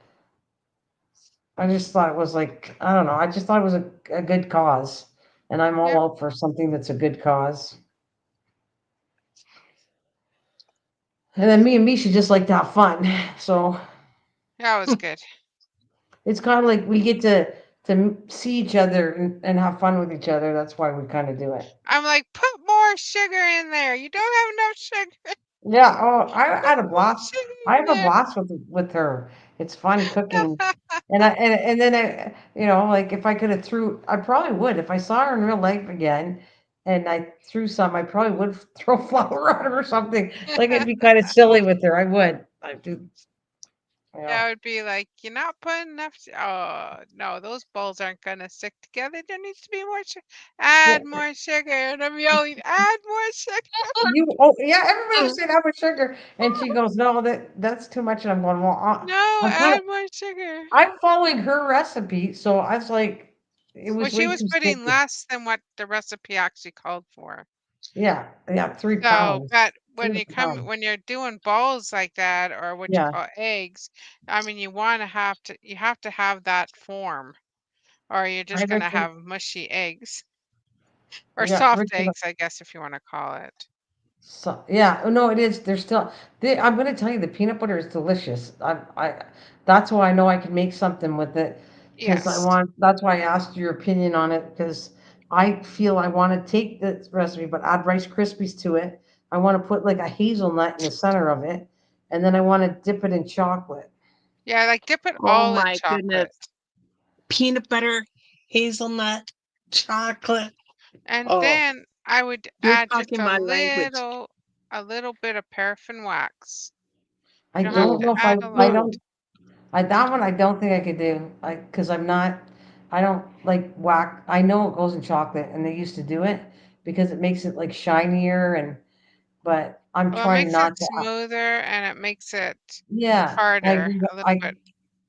S1: I just thought it was like, I don't know. I just thought it was a good cause. And I'm all
S4: Yep.
S1: out for something that's a good cause. And then me and Misha just like to have fun. So
S4: That was good.
S1: it's kind of like we get to see each other and have fun with each other. That's why we kind of do it.
S4: I'm like, put more sugar in there. You don't have enough sugar.
S1: Yeah. Oh, I
S4: Put
S1: had a
S4: more
S1: blast.
S4: sugar
S1: I
S4: in
S1: have a
S4: there.
S1: blast with her. It's fun cooking. And then like if I could have I probably would if I saw her in real life again. and I threw some, I probably would throw flour on her or something. Like it'd be kind of silly with her. I would. I do. You
S4: Yeah,
S1: know.
S4: it would be like, you're not putting enough. Oh, no, those balls aren't gonna stick together. There needs to be more sugar.
S1: Yeah.
S4: Add more sugar. And I'm yelling, add more sugar.
S1: You. Oh yeah. Everybody was saying how much sugar, and she goes, "No, that's too much." And I'm going, "Well,
S4: No,
S1: I'm kind of.
S4: add more sugar.
S1: I'm following her recipe, so I was like, it
S4: Well,
S1: was
S4: she
S1: way
S4: was
S1: too
S4: putting
S1: sticky."
S4: less than what the recipe actually called for.
S1: Yeah. Yeah. Three
S4: So,
S1: pounds.
S4: but
S1: Three pounds.
S4: when you're doing balls like that, or what you
S1: Yeah.
S4: call eggs, I mean, you have to have that form, or you're
S1: I
S4: just gonna
S1: Richard.
S4: have mushy eggs, or
S1: Yeah,
S4: soft
S1: Richard.
S4: eggs, I guess, if you want to call it.
S1: So yeah, oh, no, it is. There's still. I'm going to tell you, the peanut butter is delicious. That's why I know I can make something with it, because I
S4: Yes.
S1: want. That's why I asked your opinion on it, because I feel I want to take this recipe, but add Rice Krispies to it. I want to put like a hazelnut in the center of it, and then I want to dip it in chocolate.
S4: Yeah, like dip it
S2: Oh
S4: all in
S2: my goodness.
S4: chocolate.
S2: Peanut butter, hazelnut, chocolate.
S4: And
S2: Oh,
S4: then I would
S2: you're
S4: add just
S2: talking my language.
S4: a little bit of paraffin wax.
S1: I
S4: You don't have
S1: don't
S2: Mm,
S4: to
S1: know if
S4: add a
S1: I
S4: lot.
S1: don't. That one I don't think I could do. Because I'm not. I don't like whack. I know it goes in chocolate, and they used to do it because it makes it like shinier, and but I'm
S4: Well, it
S1: trying
S4: makes it
S1: not to.
S4: smoother and it makes it
S1: Yeah, I
S4: harder
S1: agree.
S4: a little bit.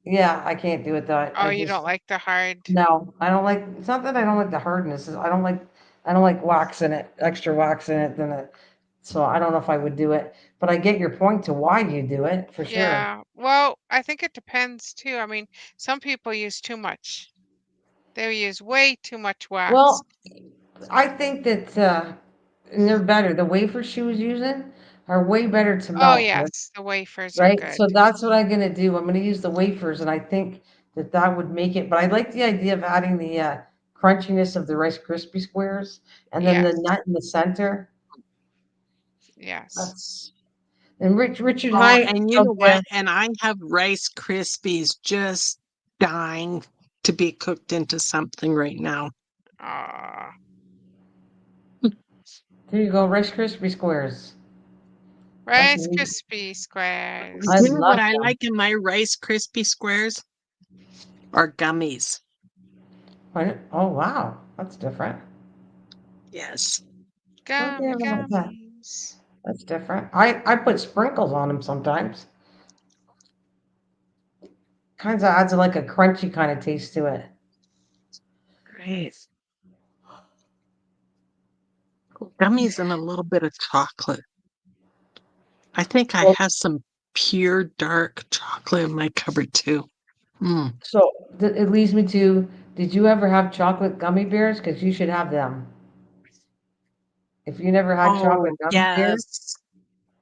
S1: Yeah, I can't do it though.
S4: Oh,
S1: I
S4: you
S1: just
S4: don't like the hard?
S1: no. I don't like. It's not that I don't like the hardness. I don't like wax in it, extra wax in it. Than it. So I don't know if I would do it. But I get your point to why you do it for sure.
S4: Yeah. Well, I think it depends too. I mean, some people use too much. They use way too much wax.
S1: Well, I think that and they're better. The wafers she was using are way better to
S4: Oh,
S1: melt with,
S4: yes, the wafers are
S1: right?
S4: good.
S1: So that's what I'm gonna do. I'm gonna use the wafers, and I think that that would make it. But I like the idea of adding the crunchiness of the Rice Krispie squares, and then the
S4: Yes.
S1: nut in the center.
S4: Yes.
S1: That's and Richard,
S2: oh,
S1: hi.
S2: and you know what? And I have Rice Krispies just dying to be cooked into something right now.
S4: Ah,
S1: There you go, Rice Krispie squares. That's
S4: Rice
S1: neat.
S4: Krispie
S1: I
S2: You
S4: squares.
S2: know what
S1: love
S2: I
S1: them.
S2: like in my Rice Krispie squares? Are gummies.
S1: Oh wow, that's different.
S2: Yes.
S1: Okay,
S4: Gummy
S1: about that.
S4: gummies.
S1: That's different. I put sprinkles on them sometimes. Kind of adds like a crunchy kind of taste to it.
S2: Great. Gummies and a little bit of chocolate. I think I
S1: Well,
S2: have some pure dark chocolate in my cupboard too. Mm.
S1: so it leads me to, did you ever have chocolate gummy bears? Because you should have them. If you never had chocolate
S2: Oh,
S1: gummy bears,
S2: yes.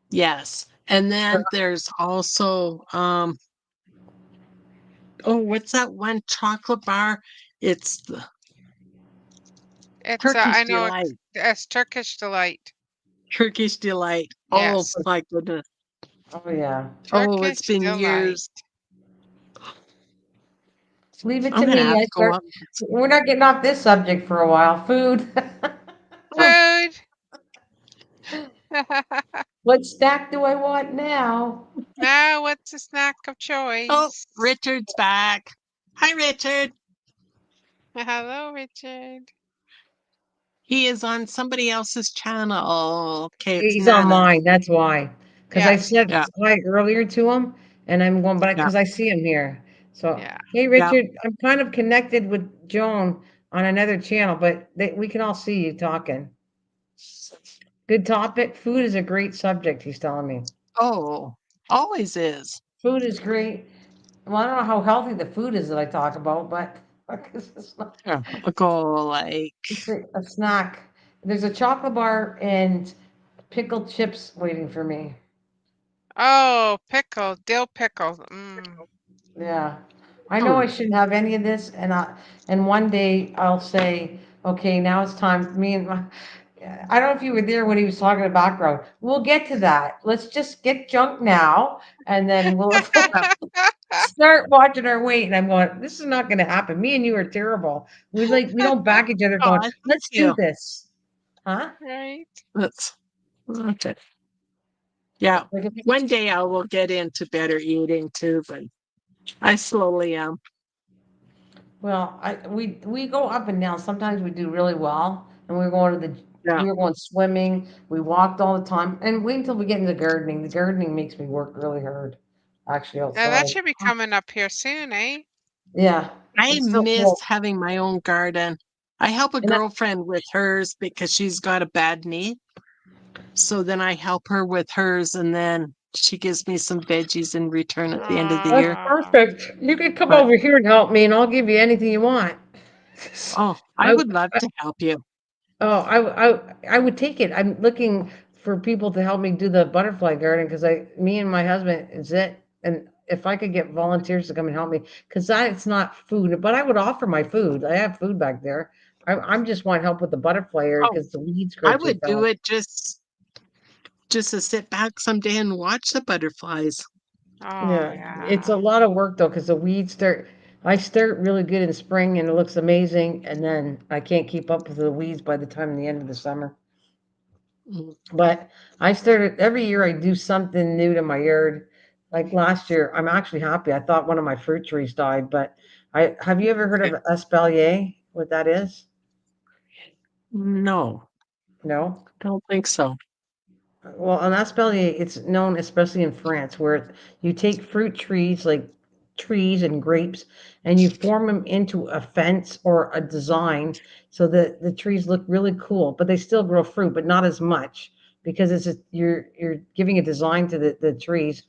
S2: Yes. And then there's also oh, what's that one chocolate bar? It's the
S4: It's
S2: Turkish
S4: I know
S2: Delight.
S4: it's Turkish delight.
S2: Turkish Delight. Oh
S4: Yes.
S2: my goodness.
S1: oh yeah.
S2: Oh, it's
S4: Turkish
S2: been
S4: delight.
S2: years.
S1: Leave it
S2: I'm
S1: to
S2: gonna
S1: me.
S2: have to go up.
S1: We're not getting off this subject for a while. Food.
S2: Oh,
S4: Food.
S1: What snack do I want now?
S4: Now, what's a snack of
S2: oh,
S4: choice?
S2: Richard's back. Hi, Richard.
S4: Hello, Richard.
S2: He is on somebody else's channel. Okay, it's
S1: He's on
S2: Nana.
S1: mine. That's why. Because I
S4: Yes.
S1: said
S2: Yeah,
S1: hi earlier to him, and I'm going, but
S2: yeah,
S1: because I see him here. So,
S4: Yeah.
S1: hey,
S2: yeah.
S1: Richard, I'm kind of connected with Joan on another channel, but we can all see you talking. Good topic. Food is a great subject, he's telling me.
S2: Oh, always is.
S1: Food is great. Well, I don't know how healthy the food is that I talk about, but
S2: Yeah, I'll go like,
S1: it's a snack. There's a chocolate bar and pickled chips waiting for me.
S4: Oh, pickle, dill pickle. Mm.
S1: Yeah. I know
S2: hmm,
S1: I shouldn't have any of this, and one day I'll say, okay, now it's time. I don't know if you were there when he was talking about background. We'll get to that. Let's just get junk now, and then we'll
S2: yeah.
S1: start watching our weight. And I'm going, this is not going to happen. Me and you are terrible. We don't back each other going,
S2: Oh, thank
S1: let's do
S2: you.
S1: this. Huh?
S4: Right.
S2: That's okay. Yeah.
S1: Like
S2: One day I will get into better eating too, but I slowly am.
S1: well, we go up and down. Sometimes we do really well, and
S2: Yeah.
S1: we were going swimming. We walked all the time, and wait until we get into gardening. The gardening makes me work really hard, actually
S4: Now that
S1: outside.
S4: should be coming up here soon, eh?
S1: Yeah,
S2: I
S1: it's so
S2: miss
S1: cool.
S2: having my own garden. I help a
S1: And
S2: girlfriend with hers because she's got a bad knee. So then I help her with hers, and then she gives me some veggies in return at the end of the
S1: that's
S2: year.
S4: Ah,
S1: perfect. You can come
S2: But
S1: over here and help me, and I'll give you anything you want.
S2: oh, I
S1: I,
S2: would love to help you.
S1: oh, I would take it. I'm looking for people to help me do the butterfly garden because me and my husband is it. And if I could get volunteers to come and help me, because it's not food, but I would offer my food. I have food back there. I'm just want help with the butterfly area
S2: Oh,
S1: because the weeds grow
S2: I
S1: too
S2: would do
S1: fast.
S2: it just to sit back someday and watch the butterflies.
S4: oh
S1: Yeah, it's a
S4: yeah.
S1: lot of work though because the weeds start. I start really good in spring and it looks amazing, and then I can't keep up with the weeds by the time the end of the summer.
S2: Mm.
S1: But I started every year I do something new to my yard. Like last year, I'm actually happy. I thought one of my fruit trees died, but I have you ever heard of espalier? What that is?
S2: No,
S1: No?
S2: don't think so.
S1: Well, an espalier, it's known especially in France, where you take fruit trees like trees and grapes and you form them into a fence or a design so that the trees look really cool, but they still grow fruit, but not as much because you're giving a design to the trees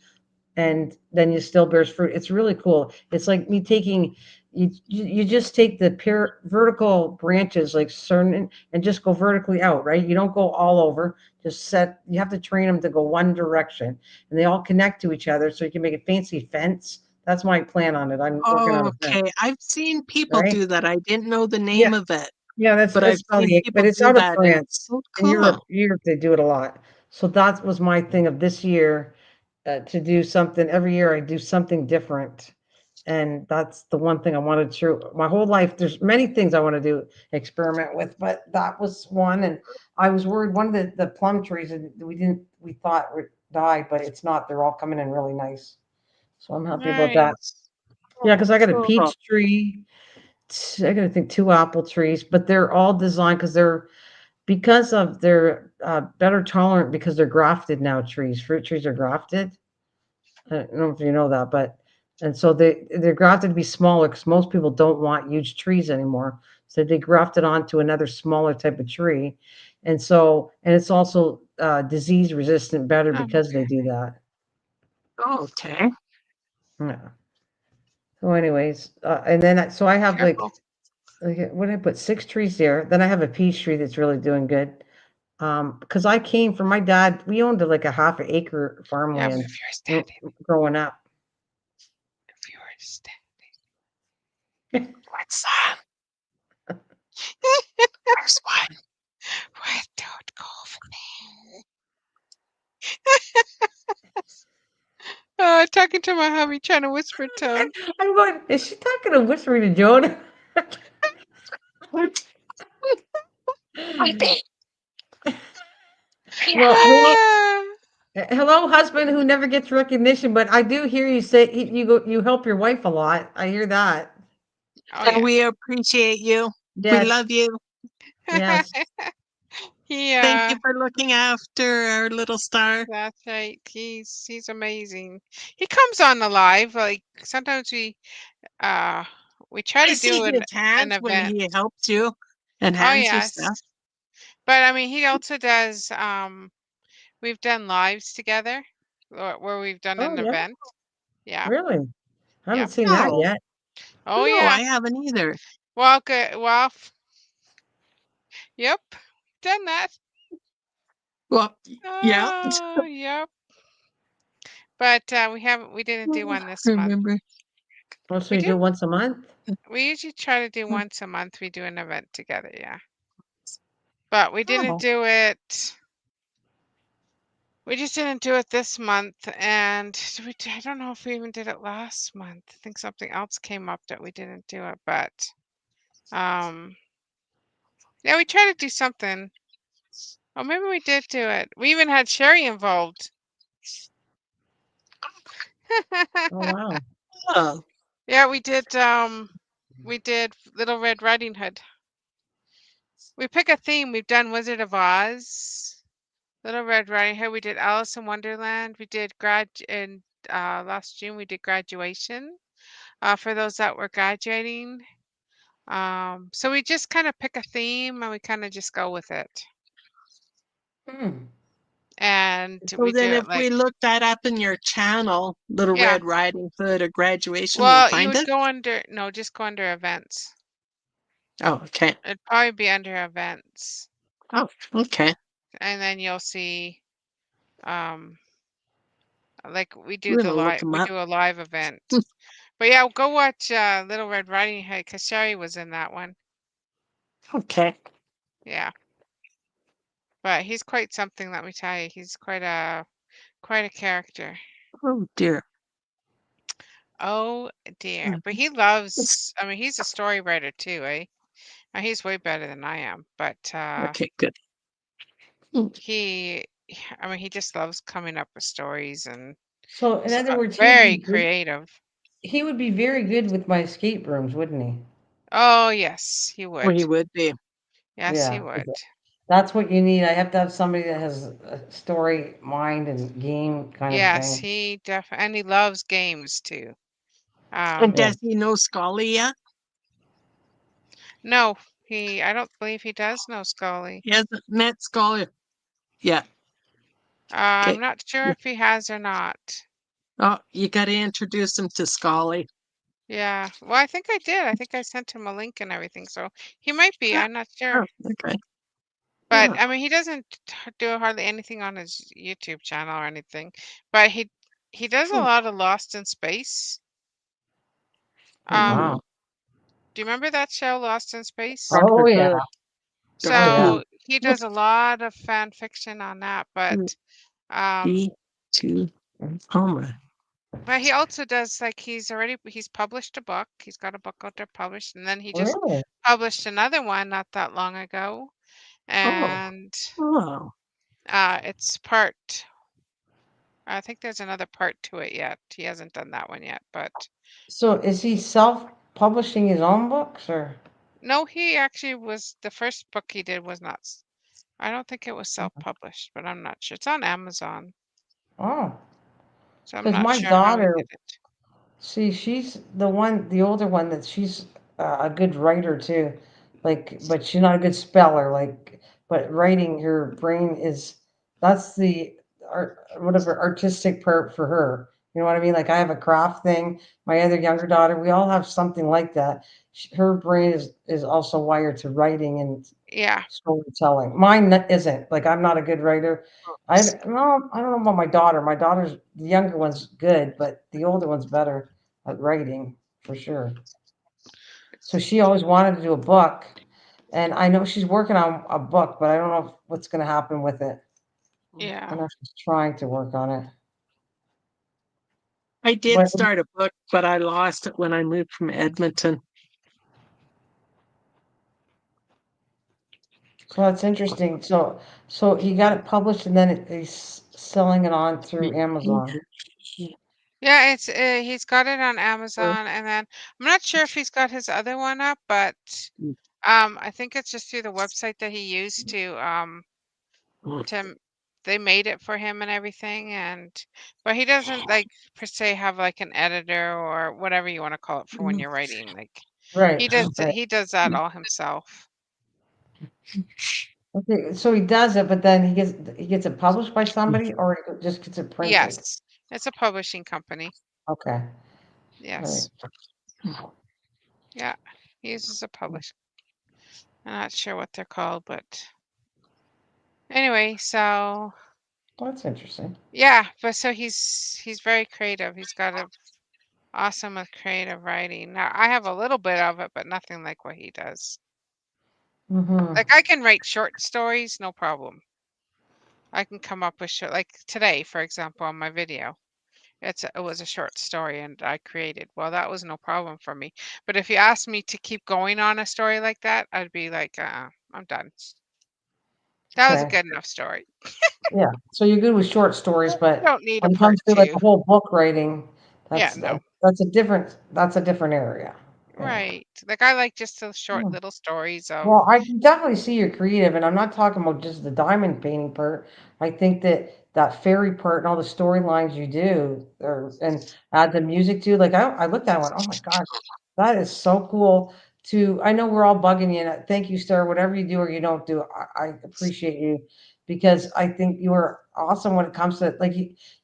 S1: and then it still bears fruit. It's really cool. It's like me taking you just take the pure vertical branches like certain and just go vertically out, right? You don't go all over. Just set. You have to train them to go one direction, and they all connect to each other, so you can make a fancy fence. That's my plan on it. I'm working on a fence,
S2: Okay, I've seen people
S1: right?
S2: do that. I didn't know the
S1: Yeah,
S2: name of it,
S1: yeah, that's
S2: but I've seen
S1: espalier, but
S2: people
S1: it's
S2: do
S1: out of
S2: that, and it's
S1: France.
S2: so
S1: In Europe,
S2: cool.
S1: they do it a lot. So that was my thing of this year, to do something. Every year I do something different, and that's the one thing I wanted to. My whole life, there's many things I want to do, experiment with, but that was one. And I was worried one of the plum trees that we thought would die, but it's not. They're all coming in really nice, so I'm happy about that.
S4: Nice.
S1: Yeah,
S2: Oh,
S1: because I got a
S2: cool.
S1: peach tree. I got to think two apple trees, but they're all designed because of their better tolerant because they're grafted now trees. Fruit trees are grafted. I don't know if you know that, but and so they're grafted to be smaller because most people don't want huge trees anymore. So they grafted onto another smaller type of tree, and it's also disease resistant better
S4: Oh,
S1: because they do that.
S2: Okay,
S1: Yeah. So, anyways, and then so I have
S4: careful.
S1: like what did I put 6 trees there. Then I have a peach tree that's really doing good. Because I came from my dad, we owned like a half an acre
S4: Yeah, but
S1: farmland
S4: if you're
S1: gr-
S4: standing,
S1: growing up.
S4: if you were standing,
S2: what's that? There's one.
S4: what? Don't go over there. Talking to my hubby, trying to whisper to him.
S1: I'm going, is she talking to whispering to Joan?
S2: What? I think.
S1: Well,
S2: Yeah.
S1: hello,
S4: Ah,
S1: hello, husband who never gets recognition, but I do hear you say you help your wife a lot. I hear that.
S4: oh
S2: And
S4: yeah.
S2: we appreciate you. We
S1: Yes,
S2: love you.
S1: yes.
S2: Thank you
S4: Yeah,
S2: for looking after our little star.
S4: that's right. He's amazing. He comes on the live. Like sometimes uh we try
S2: I
S4: to
S2: see
S4: do
S2: his
S4: an
S2: hands when
S4: event.
S2: he helps you and
S4: Oh
S2: hands you stuff.
S4: yes. But I mean he also does we've done lives together where we've done
S1: Oh
S4: an
S1: yeah,
S4: event. Yeah.
S1: really? I haven't
S4: Yep.
S1: seen that
S2: No,
S1: yet.
S4: Oh
S2: no,
S4: yeah.
S2: I haven't either.
S4: Well, good. Well, yep. Done that.
S2: Well, yeah.
S4: Oh, yep. But we didn't do
S2: Oh,
S4: one this month.
S2: remember.
S1: Oh, so
S4: We
S1: you do
S4: do.
S1: it once a month?
S4: We usually try to do once a month. We do an event together, yeah. But we didn't
S2: Oh,
S4: do it. We just didn't do it this month, and I don't know if we even did it last month. I think something else came up that we didn't do it, but um, yeah, we try to do something. Oh, maybe we did do it. We even had Sherry involved.
S1: Oh wow.
S2: Oh,
S4: Yeah, we did Little Red Riding Hood. We pick a theme. We've done Wizard of Oz, Little Red Riding Hood. We did Alice in Wonderland. We did last June we did graduation. For those that were graduating. So we just kind of pick a theme and we kind of just go with it.
S1: Hmm.
S4: And
S2: so
S4: we do
S2: then if
S4: it like,
S2: we look that up in your channel, Little
S4: yeah.
S2: Red Riding Hood or graduation, we'll
S4: Well, you
S2: find
S4: would
S2: it.
S4: go under, no, just go under events.
S2: Oh, okay.
S4: It'd probably be under events.
S2: Oh, okay.
S4: And then you'll see, like we do
S2: We're gonna look them
S4: we
S2: up.
S4: do a live event. But yeah, go watch Little Red Riding Hood because Sherry was in that one.
S2: Okay.
S4: Yeah. But he's quite something, let me tell you. He's quite a character.
S2: Oh dear.
S4: Oh dear. But he
S2: It's-
S4: loves, I mean, he's a story writer too, eh? He's way better than I am, but
S2: Okay, good. Mm.
S4: I mean, he just loves coming up with stories and
S1: So in
S4: he's
S1: other words,
S4: very creative.
S1: he would be very good with my escape rooms, wouldn't he?
S4: Oh, yes, he
S2: Well,
S4: would.
S2: he would be.
S4: Yes, he
S1: Yeah.
S4: would.
S1: That's what you need. I have to have somebody that has a story mind and game kind of
S4: Yes,
S1: thing.
S4: he definitely, and he loves games too.
S2: And
S1: Yeah.
S2: does he know Scully yet?
S4: No, I don't believe he does know Scully.
S2: He hasn't met Scully yet.
S4: I'm
S2: Okay.
S4: not sure if he has or not.
S2: Oh, you got to introduce him to Scully.
S4: Yeah, well, I think I did. I think I sent him a link and everything, so he might be.
S2: Yeah.
S4: I'm not sure.
S2: Oh, okay.
S4: But
S2: Yeah.
S4: I mean, he doesn't do hardly anything on his YouTube channel or anything. But he does a
S2: Hmm.
S4: lot of Lost in Space.
S1: Wow.
S4: Do you remember that show, Lost in Space?
S1: Oh
S2: Dr.
S1: yeah.
S2: Who.
S1: Oh
S2: Doctor
S1: yeah.
S2: Who.
S4: So he does a lot of fan fiction on that, but
S2: D to Homer.
S4: he also does like he's published a book. He's got a book out there published, and then he just
S1: Really?
S4: published another one not that long ago.
S2: Oh.
S4: And
S2: Oh.
S4: it's part. I think there's another part to it yet. He hasn't done that one yet, but
S1: So is he self-publishing his own books or?
S4: no, he actually was the first book he did was not. I don't think it was self-published, but I'm not sure. It's on Amazon,
S1: Oh,
S4: so I'm
S1: because
S4: not
S1: my
S4: sure how he
S1: daughter,
S4: did it.
S1: see, she's the older one that she's a good writer too. Like, but she's not a good speller. Like, but writing, her brain is, that's the art, whatever artistic part for her. You know what I mean? Like, I have a craft thing. My other younger daughter, we all have something like that. Her brain is also wired to writing and
S4: Yeah,
S1: storytelling. Mine isn't. Like, I'm not a good writer. No, I don't know about my daughter. My daughter's the younger one's good, but the older one's better at writing for sure. So she always wanted to do a book, and I know she's working on a book, but I don't know what's going to happen with it. I
S4: yeah.
S1: know she's trying to work on it.
S2: I did
S1: But
S2: start a book, but I lost it when I moved from Edmonton.
S1: so that's interesting. So he got it published, and then he's selling it on through Amazon.
S4: Yeah, it's he's got it on Amazon, and then I'm not sure if he's got his other one up, but I think it's just through the website that he used to they made it for him and everything, but he doesn't like per se have like an editor or whatever you want to call it for when you're writing. Like
S1: Right, right.
S4: he does that all himself.
S1: Okay, so he does it, but then he gets it published by somebody, or he just gets it printed.
S4: Yes, it's a publishing company.
S1: Okay,
S4: Yes,
S1: right.
S4: yeah, he uses a publish. I'm not sure what they're called, but anyway, so
S1: Well, that's interesting.
S4: yeah, but so he's very creative. He's got a awesome with creative writing. Now I have a little bit of it, but nothing like what he does.
S1: Mm-hmm.
S4: Like I can write short stories, no problem. I can come up with short, like today, for example, on my video. It was a short story and I created. Well, that was no problem for me. But if you asked me to keep going on a story like that, I'd be like, I'm done. That was a
S1: Okay.
S4: good enough story.
S1: Yeah. So you're good with short stories,
S4: You
S1: but
S4: don't need a
S1: when it
S4: part
S1: comes to like
S4: two.
S1: a whole book writing,
S4: Yeah,
S1: that's
S4: no.
S1: that's a different area. Yeah.
S4: Right. Like I like just the short
S1: Hmm.
S4: little stories of
S1: Well, I can definitely see you're creative, and I'm not talking about just the diamond painting part. I think that that fairy part and all the storylines you do, and add the music to, like I looked at it and went, oh my God, that is so cool. I know we're all bugging you. And thank you, Star. Whatever you do or you don't do, I appreciate you because I think you are awesome when it comes to like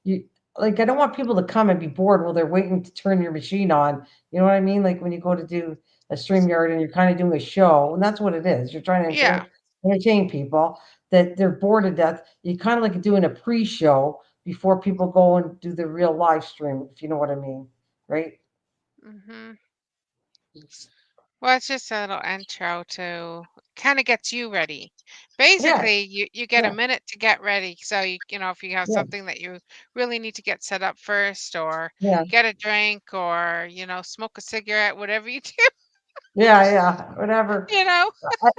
S1: you like I don't want people to come and be bored while they're waiting to turn your machine on. You know what I mean? Like when you go to do a StreamYard and you're kind of doing a show, and that's what it is. You're trying to
S4: yeah.
S1: entertain people that they're bored to death. You kind of like doing a pre-show before people go and do the real live stream, if you know what I mean, right?
S4: Hmm. Well, it's just a little intro to kind of gets you ready.
S1: Yeah,
S4: Basically, you get a
S1: yeah,
S4: minute to get ready. So if you have
S1: yeah,
S4: something that you really need to get set up first, or
S1: yeah,
S4: get a drink, or smoke a cigarette, whatever you do,
S1: yeah. Whatever.
S4: you know.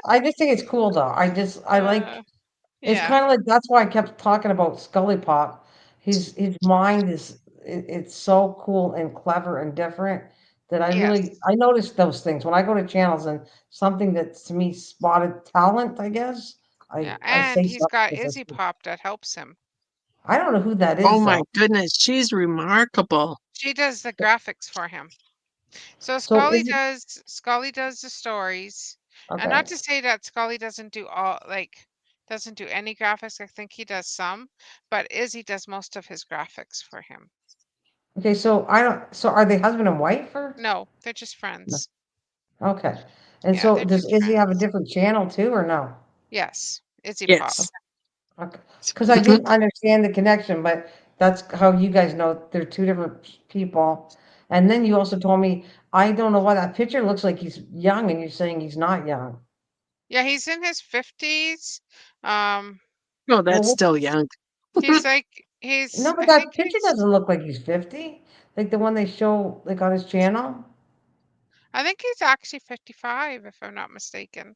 S1: I just think it's cool though. I
S4: Uh,
S1: like it's
S4: yeah,
S1: kind of like that's why I kept talking about Scully Pop. His mind it's so cool and clever and different that
S4: yes,
S1: I noticed those things when I go to channels and something that to me spotted talent. I guess
S4: yeah.
S1: I
S4: And
S1: say
S4: he's
S1: something
S4: got
S1: because
S4: Izzy Pop that helps him.
S1: I don't know who that
S2: Oh
S1: is
S2: my
S1: though.
S2: goodness, she's remarkable.
S4: She does the graphics for him. So
S1: So is it
S4: Scully does the stories. And
S1: okay?
S4: not to say that Scully doesn't do any graphics. I think he does some, but Izzy does most of his graphics for him.
S1: Okay, so I don't. So are they husband and wife or
S4: No, they're just
S1: no?
S4: friends.
S1: Okay, and
S4: Yeah,
S1: so
S4: they're
S1: does
S4: just
S1: Izzy have a
S4: friends.
S1: different channel too or no?
S4: Yes, Izzy Pop.
S2: Yes.
S1: Okay, because I didn't understand the connection, but that's how you guys know they're two different people. And then you also told me I don't know why that picture looks like he's young, and you're saying he's not young.
S4: Yeah, he's in his 50s. Um,
S2: Oh, that's
S1: Well,
S2: still young.
S4: he's like
S1: no, but
S4: I think
S1: that picture doesn't look like he's 50, like the one they show like on his channel.
S4: he's actually 55 if I'm not mistaken.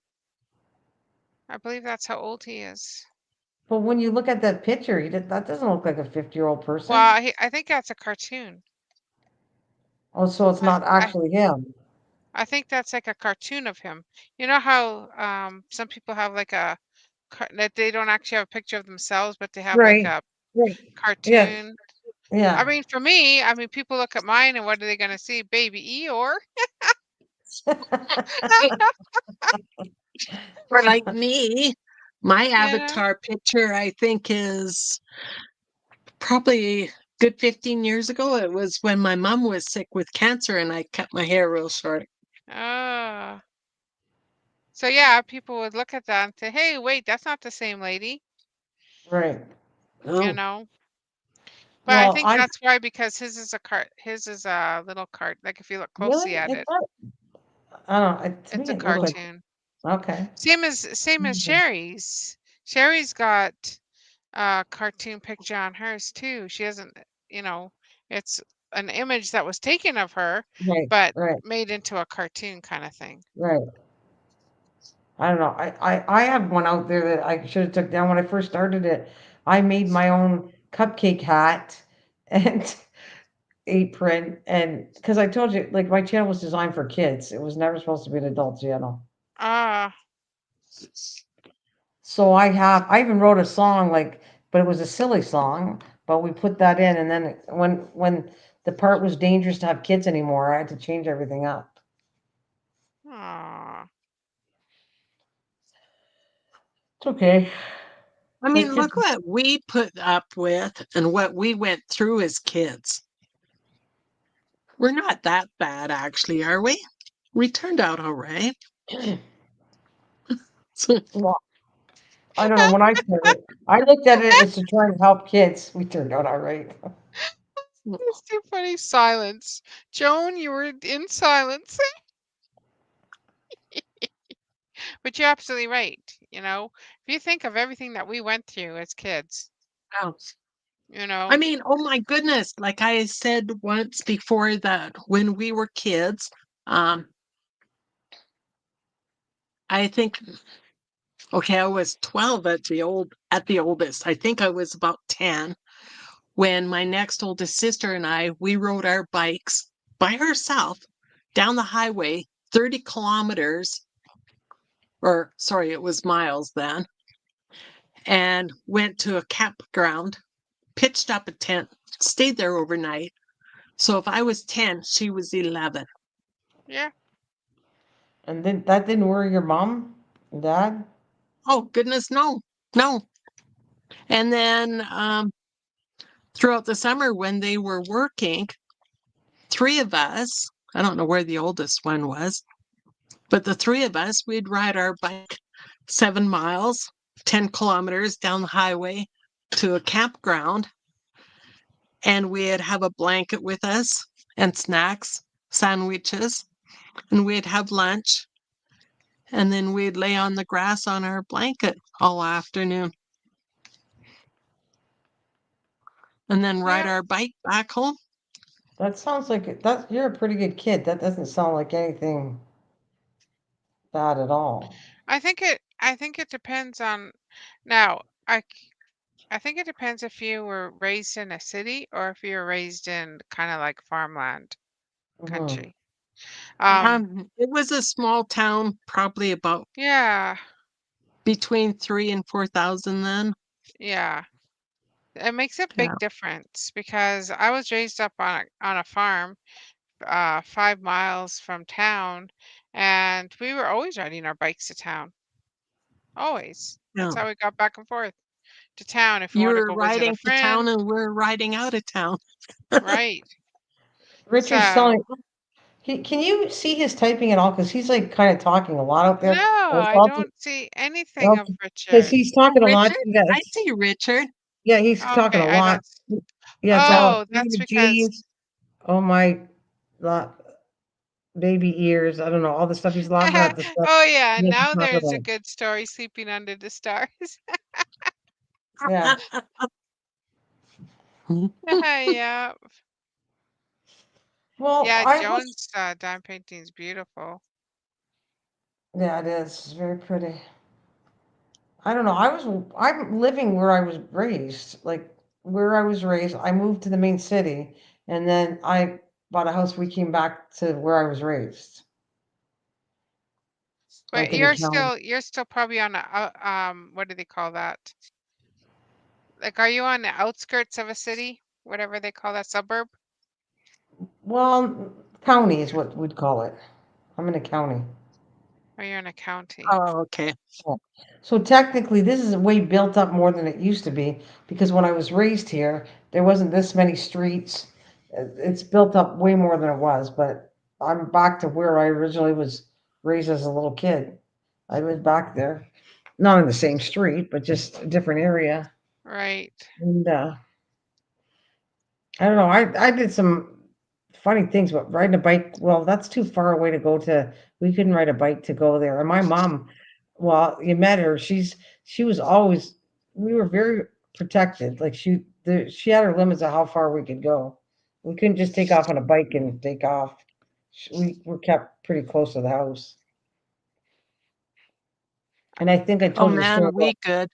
S4: I believe that's how old he is.
S1: But when you look at that picture, that doesn't look like a 50-year-old person.
S4: Well, I think that's a cartoon.
S1: Oh, so it's
S4: I
S1: not
S4: I
S1: actually him.
S4: I think that's like a cartoon of him. You know how some people have like that they don't actually have a picture of themselves, but they have like
S1: Right.
S4: a
S1: Right. Yeah.
S4: cartoon. I
S1: Yeah.
S4: mean, for me, people look at mine and what are they going to see? Baby Eeyore?
S2: Or like me, my
S4: You know?
S2: avatar picture, I think, is probably good 15 years ago. It was when my mom was sick with cancer and I cut my hair real short.
S4: Oh. So yeah, people would look at that and say, "Hey, wait, that's not the same lady,"
S1: Right.
S4: you
S2: Oh,
S4: know? But I
S1: Well,
S4: think
S1: I
S4: that's why because his is a little cart. Like if you look closely
S1: really
S4: at
S1: it's
S4: it,
S1: not. I don't know. To
S4: it's
S1: me,
S4: a
S1: it looked like
S4: cartoon.
S1: okay.
S4: Same as
S1: Mhm.
S4: Sherry's. Sherry's got a cartoon picture on hers too. She hasn't, you know, it's an image that was taken of her,
S1: Right.
S4: but
S1: Right.
S4: made into a cartoon kind of thing.
S1: Right. I don't know. I have one out there that I should have took down when I first started it. I made my own cupcake hat and apron, and because I told you, like my channel was designed for kids. It was never supposed to be an adult channel.
S4: Ah,
S1: So I even wrote a song like, but it was a silly song, but we put that in, and then when the part was dangerous to have kids anymore, I had to change everything up.
S4: ah.
S1: It's okay.
S2: I
S1: Like
S2: mean,
S1: just
S2: look what we put up with and what we went through as kids. We're not that bad, actually, are we? We turned out all right. So,
S1: well, I don't know. When I started, I looked at it as to try and help kids. We turned out all right.
S4: It's too funny. Silence. Joan, you were in silence. But you're absolutely right. If you think of everything that we went through as kids,
S2: wow.
S4: you
S2: I
S4: know,
S2: mean, oh my goodness. Like I said once before that when we were kids, um, I think Okay, I was 12 at the oldest. I think I was about 10 when my next oldest sister and we rode our bikes by herself down the highway 30 kilometers, or sorry, it was miles then, and went to a campground, pitched up a tent, stayed there overnight. So if I was 10, she was 11.
S4: Yeah.
S1: And then that didn't worry your mom and dad?
S2: Oh, goodness, no, no. And then throughout the summer when they were working, three of us, I don't know where the oldest one was, but the three of us, we'd ride our bike 7 miles, 10 kilometers down the highway to a campground, and we'd have a blanket with us and snacks, sandwiches, and we'd have lunch, and then we'd lay on the grass on our blanket all afternoon, and then ride
S4: Yeah.
S2: our bike back home.
S1: That sounds like that you're a pretty good kid. That doesn't sound like anything bad at all.
S4: I think it depends on now. I think it depends if you were raised in a city or if you were raised in kind of like farmland
S1: Hmm.
S4: country. Um,
S2: It was a small town, probably about
S4: yeah,
S2: between 3 and 4,000 then.
S4: yeah. It makes a
S2: Yeah.
S4: big difference because I was raised up on a farm, 5 miles from town, and we were always riding our bikes to town. Always. That's
S2: Yeah.
S4: how we got back and forth to town if we
S2: You
S4: wanted to
S2: were
S4: go visit a
S2: riding to town
S4: friend.
S2: and we're riding out of town.
S4: Right.
S1: Richard's
S4: So,
S1: telling. Can you see his typing at all? Because he's like kind of talking a lot out
S4: no,
S1: there.
S4: I don't see anything of
S1: Because
S4: Richard.
S1: he's
S2: Oh,
S1: talking a lot.
S2: Richard?
S1: Yeah,
S2: I see Richard.
S1: yeah, he's talking
S4: Okay,
S1: a
S4: I
S1: lot.
S4: don't.
S1: Yeah, it's all
S4: Oh, that's
S1: baby
S4: because.
S1: jeans. Oh my, la- baby ears. I don't know all the stuff he's laughing at. The stuff
S4: Oh yeah,
S1: he doesn't
S4: now
S1: talk
S4: there's a
S1: about.
S4: good story, Sleeping Under the Stars.
S1: Yeah.
S4: Yeah.
S1: Well,
S4: Yeah,
S1: I was.
S4: Joan's dime painting is beautiful.
S1: Yeah, it is. It's very pretty. I don't know. I'm living where I was raised. Like where I was raised, I moved to the main city and then I bought a house. We came back to where I was raised,
S4: But
S1: like in the county.
S4: you're still probably on what do they call that? Like, are you on the outskirts of a city? Whatever they call that, suburb?
S1: Well, county is what we'd call it. I'm in a county.
S4: Or you're in a county?
S2: Oh, okay.
S1: Yeah. So technically, this is way built up more than it used to be because when I was raised here, there wasn't this many streets. It's built up way more than it was, but I'm back to where I originally was raised as a little kid. I lived back there, not in the same street, but just a different area.
S4: Right.
S1: And I don't know. I did some funny things, but riding a bike, well, that's too far away to go to. We couldn't ride a bike to go there. And my mom, well, you met her. She was always. We were very protected. Like she had her limits of how far we could go. We couldn't just take off on a bike and take off. We were kept pretty close to the house. And I think I
S2: Oh,
S1: told you the story
S2: man,
S1: about
S2: we could.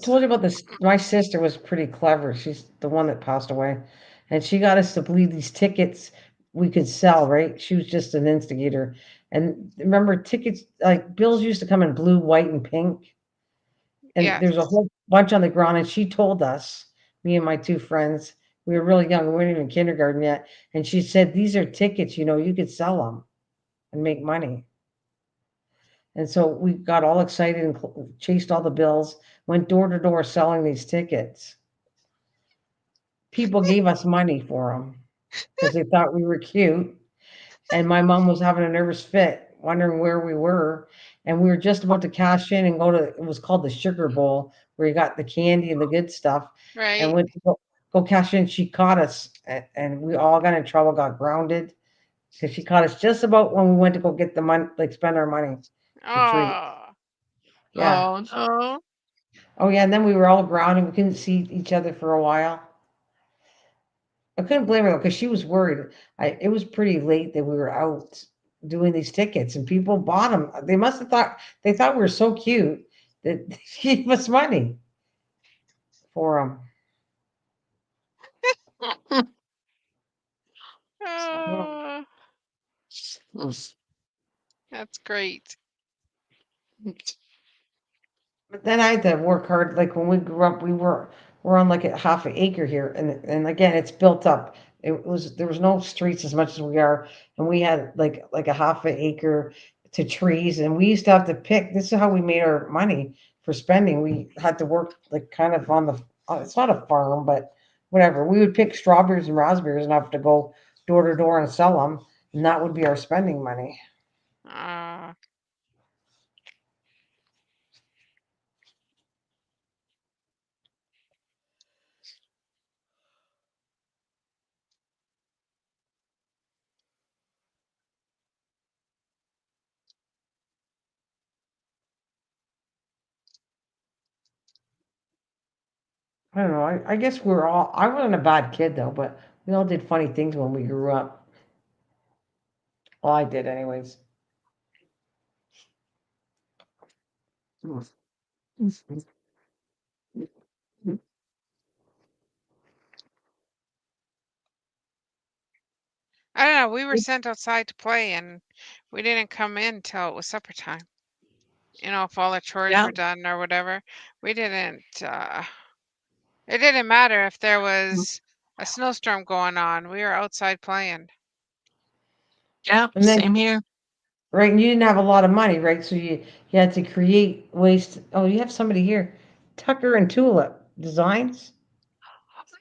S1: told you about this. My sister was pretty clever. She's the one that passed away, and she got us to believe these tickets we could sell. Right? She was just an instigator. And remember, tickets like bills used to come in blue, white, and pink, and
S4: Yes.
S1: there's a whole bunch on the ground. And she told us, me and my two friends, we were really young. We weren't even kindergarten yet, and she said, "These are tickets. You could sell them and make money." And so we got all excited and chased all the bills, went door to door selling these tickets. People gave us money for them because they thought we were cute. And my mom was having a nervous fit, wondering where we were. And we were just about to cash in and go to, it was called the Sugar Bowl, where you got the candy and the good stuff. And
S4: Right.
S1: went to go cash in. She caught us, and we all got in trouble, got grounded because she caught us just about when we went to go get the money, like spend our money for treats.
S4: Oh,
S1: Yeah.
S2: Oh, no.
S1: Oh, yeah. And then we were all grounded. We couldn't see each other for a while. I couldn't blame her though, because she was worried. It was pretty late that we were out. doing these tickets, and people bought them. They must have thought they thought we were so cute that they gave us money for them.
S4: Oh, that's great.
S1: But then I had to work hard. Like when we grew up, we're on like a half an acre here, and again, it's built up. It was there was no streets as much as we are, and we had like a half an acre to trees, and we used to have to pick. This is how we made our money for spending. We had to work like kind of on the. It's not a farm, but whatever. We would pick strawberries and raspberries and have to go door to door and sell them, and that would be our spending money.
S4: Uh,
S1: I don't know. I guess we're all. I wasn't a bad kid though, but we all did funny things when we grew up. Well, I did, anyways.
S4: I don't know. We were sent outside to play, and we didn't come in till it was supper time. If all the chores
S2: Yeah.
S4: were done or whatever. We didn't. It didn't matter if there was a snowstorm going on. We were outside playing.
S2: Yeah.
S1: And then,
S2: Same here.
S1: right, and you didn't have a lot of money, right? So you had to create ways. Oh, you have somebody here, Tucker and Tulip Designs.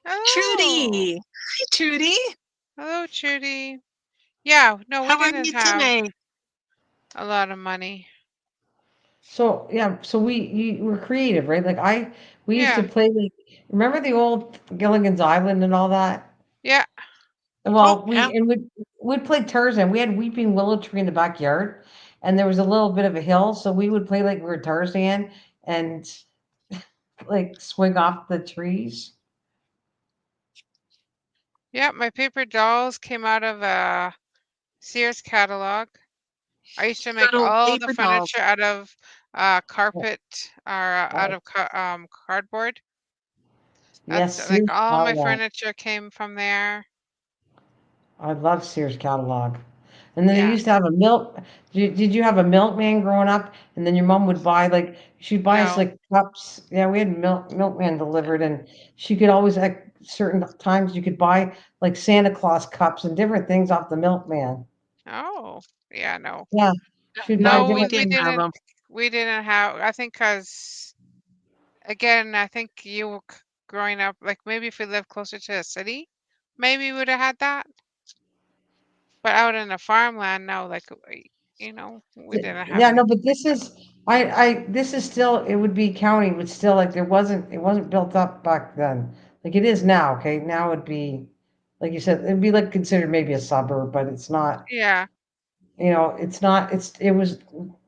S4: Oh,
S2: Trudy. Hi, Trudy.
S4: hello, Judy. Yeah, no, we
S2: How are
S4: didn't
S2: you
S4: have
S2: tonight?
S4: a lot of money.
S1: So yeah, so you were creative, right? We used to
S4: Yeah,
S1: play like remember the old Gilligan's Island and all that.
S4: yeah.
S2: Oh,
S1: Well,
S2: yeah.
S1: we'd play Tarzan. We had Weeping Willow Tree in the backyard, and there was a little bit of a hill, so we would play like we were Tarzan and like swing off the trees.
S4: Yeah, my paper dolls came out of a Sears catalog. I used to make
S2: Good old
S4: all the
S2: paper dolls.
S4: furniture out of carpet or out of cardboard. That's
S1: Yes,
S4: like
S1: Sears
S4: all my
S1: catalog.
S4: furniture came from there.
S1: I love Sears catalog. And then they
S4: Yeah.
S1: used to have a milk. Did you have a milkman growing up? And then your mom would buy like she'd buy us
S4: No.
S1: like cups. Yeah, we had milkman delivered, and she could always at certain times you could buy like Santa Claus cups and different things off the milkman.
S4: Oh, yeah, no.
S1: Yeah, she'd buy
S4: No,
S2: No,
S4: we
S2: we
S1: different.
S4: we
S2: didn't have
S4: didn't
S2: them.
S4: we didn't have. I think because again, I think growing up, like maybe if we lived closer to a city, maybe we would have had that. But out in the farmland, no, like we didn't have
S1: Yeah, no,
S4: anything
S1: but
S4: like
S1: this
S4: that.
S1: is this is still it would be county, but still like it wasn't built up back then. Like it is now, okay? Now it'd be like you said, it'd be like considered maybe a suburb, but it's not,
S4: Yeah,
S1: it's not it was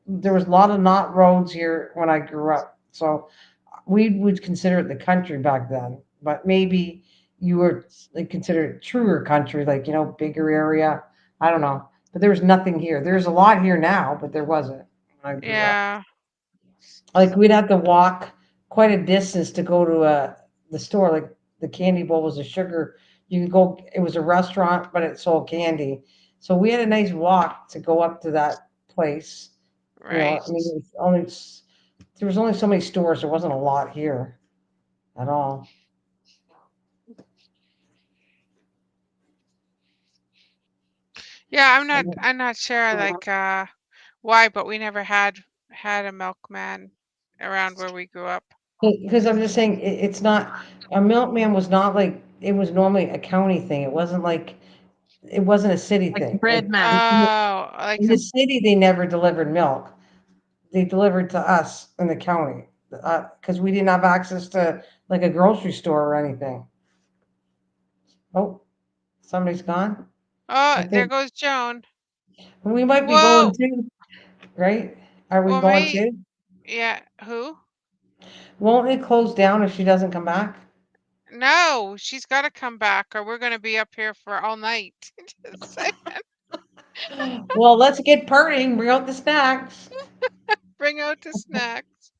S1: there was a lot of not roads here when I grew up. So we would consider it the country back then, but maybe you were like considered truer country, like bigger area. I don't know, but there was nothing here. There's a lot here now, but there wasn't when I grew up.
S4: yeah.
S1: Like we'd have to walk quite a distance to go to the store. Like the candy bowl was a sugar. You could go. It was a restaurant, but it sold candy. So we had a nice walk to go up to that place.
S4: Right.
S1: I mean, there was only so many stores. There wasn't a lot here at all.
S4: Yeah, I'm not sure like why, but we never had a milkman around where we grew up.
S1: Because I'm just saying, it's not a milkman was not like it was normally a county thing. It wasn't a city
S2: Like
S1: thing. Like
S2: Breadman.
S4: Oh, like
S1: in the city, they never delivered milk. They delivered to us in the county because we didn't have access to like a grocery store or anything. Oh, somebody's gone. I
S4: oh, there
S1: think
S4: goes Joan.
S1: we might be going
S4: Whoa.
S1: too, right? Are we
S4: Well,
S1: going too?
S4: yeah, who?
S1: Won't it close down if she doesn't come back?
S4: No, she's got to come back or we're going to be up here for all night. Just saying.
S1: Well, let's get partying. Bring out the snacks.
S4: Bring out the snacks.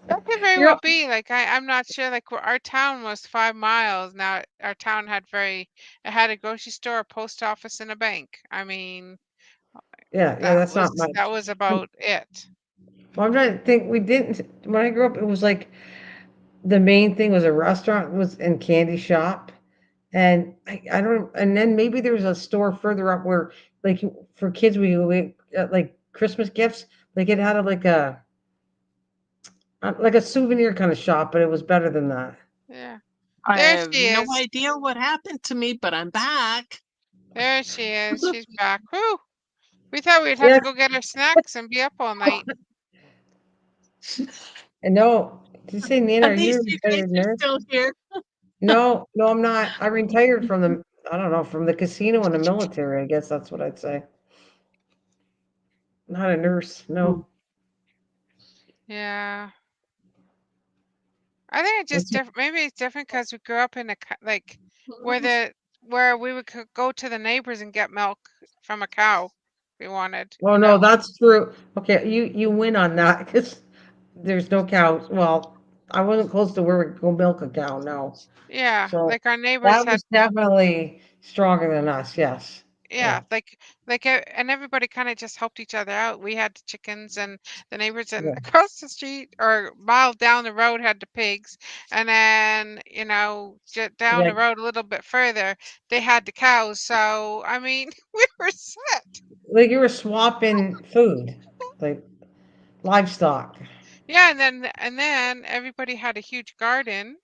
S4: That could very
S1: You're
S4: well be. Like I'm not sure. Like our town was 5 miles. Now our town had it had a grocery store, a post office, and a bank. I mean,
S1: yeah, that's not much.
S4: that was about it.
S1: Well, I'm trying to think. We didn't when I grew up. It was like the main thing was a restaurant was and candy shop, and I don't. And then maybe there was a store further up where, like, for kids, we like Christmas gifts. Like it had like a souvenir kind of shop, but it was better than that.
S4: Yeah.
S2: I
S4: There
S2: have
S4: she
S2: no
S4: is.
S2: idea what happened to me, but I'm back.
S4: There she is. She's back. Whew. We thought we'd have
S1: Yeah,
S4: to go get our snacks and be up all night.
S1: and no. Did you say Nana? Are
S2: At
S1: you a
S2: least you guys
S1: retired
S2: are
S1: nurse?
S2: still here.
S1: No, no, I'm not. I retired from the. I don't know, from the casino and the military. I guess that's what I'd say. Not a nurse. No.
S4: Yeah. I think it's just
S1: That's-
S4: different. Maybe it's different because we grew up in like where we would go to the neighbors and get milk from a cow if we wanted,
S1: Oh no, that's true. Okay, you win on that because there's no cows. Well, I wasn't close to where we go milk a cow. No,
S4: Yeah,
S1: so
S4: like our neighbors
S1: that
S4: had,
S1: was definitely stronger than us. Yes.
S4: yeah,
S1: Yeah.
S4: and everybody kind of just helped each other out. We had the chickens, and the neighbors and
S1: Yeah.
S4: across the street or a mile down the road had the pigs, and then just down
S1: Yeah.
S4: the road a little bit further they had the cows. So I mean, we were set.
S1: Like you were swapping food, like livestock.
S4: Yeah, and then everybody had a huge garden.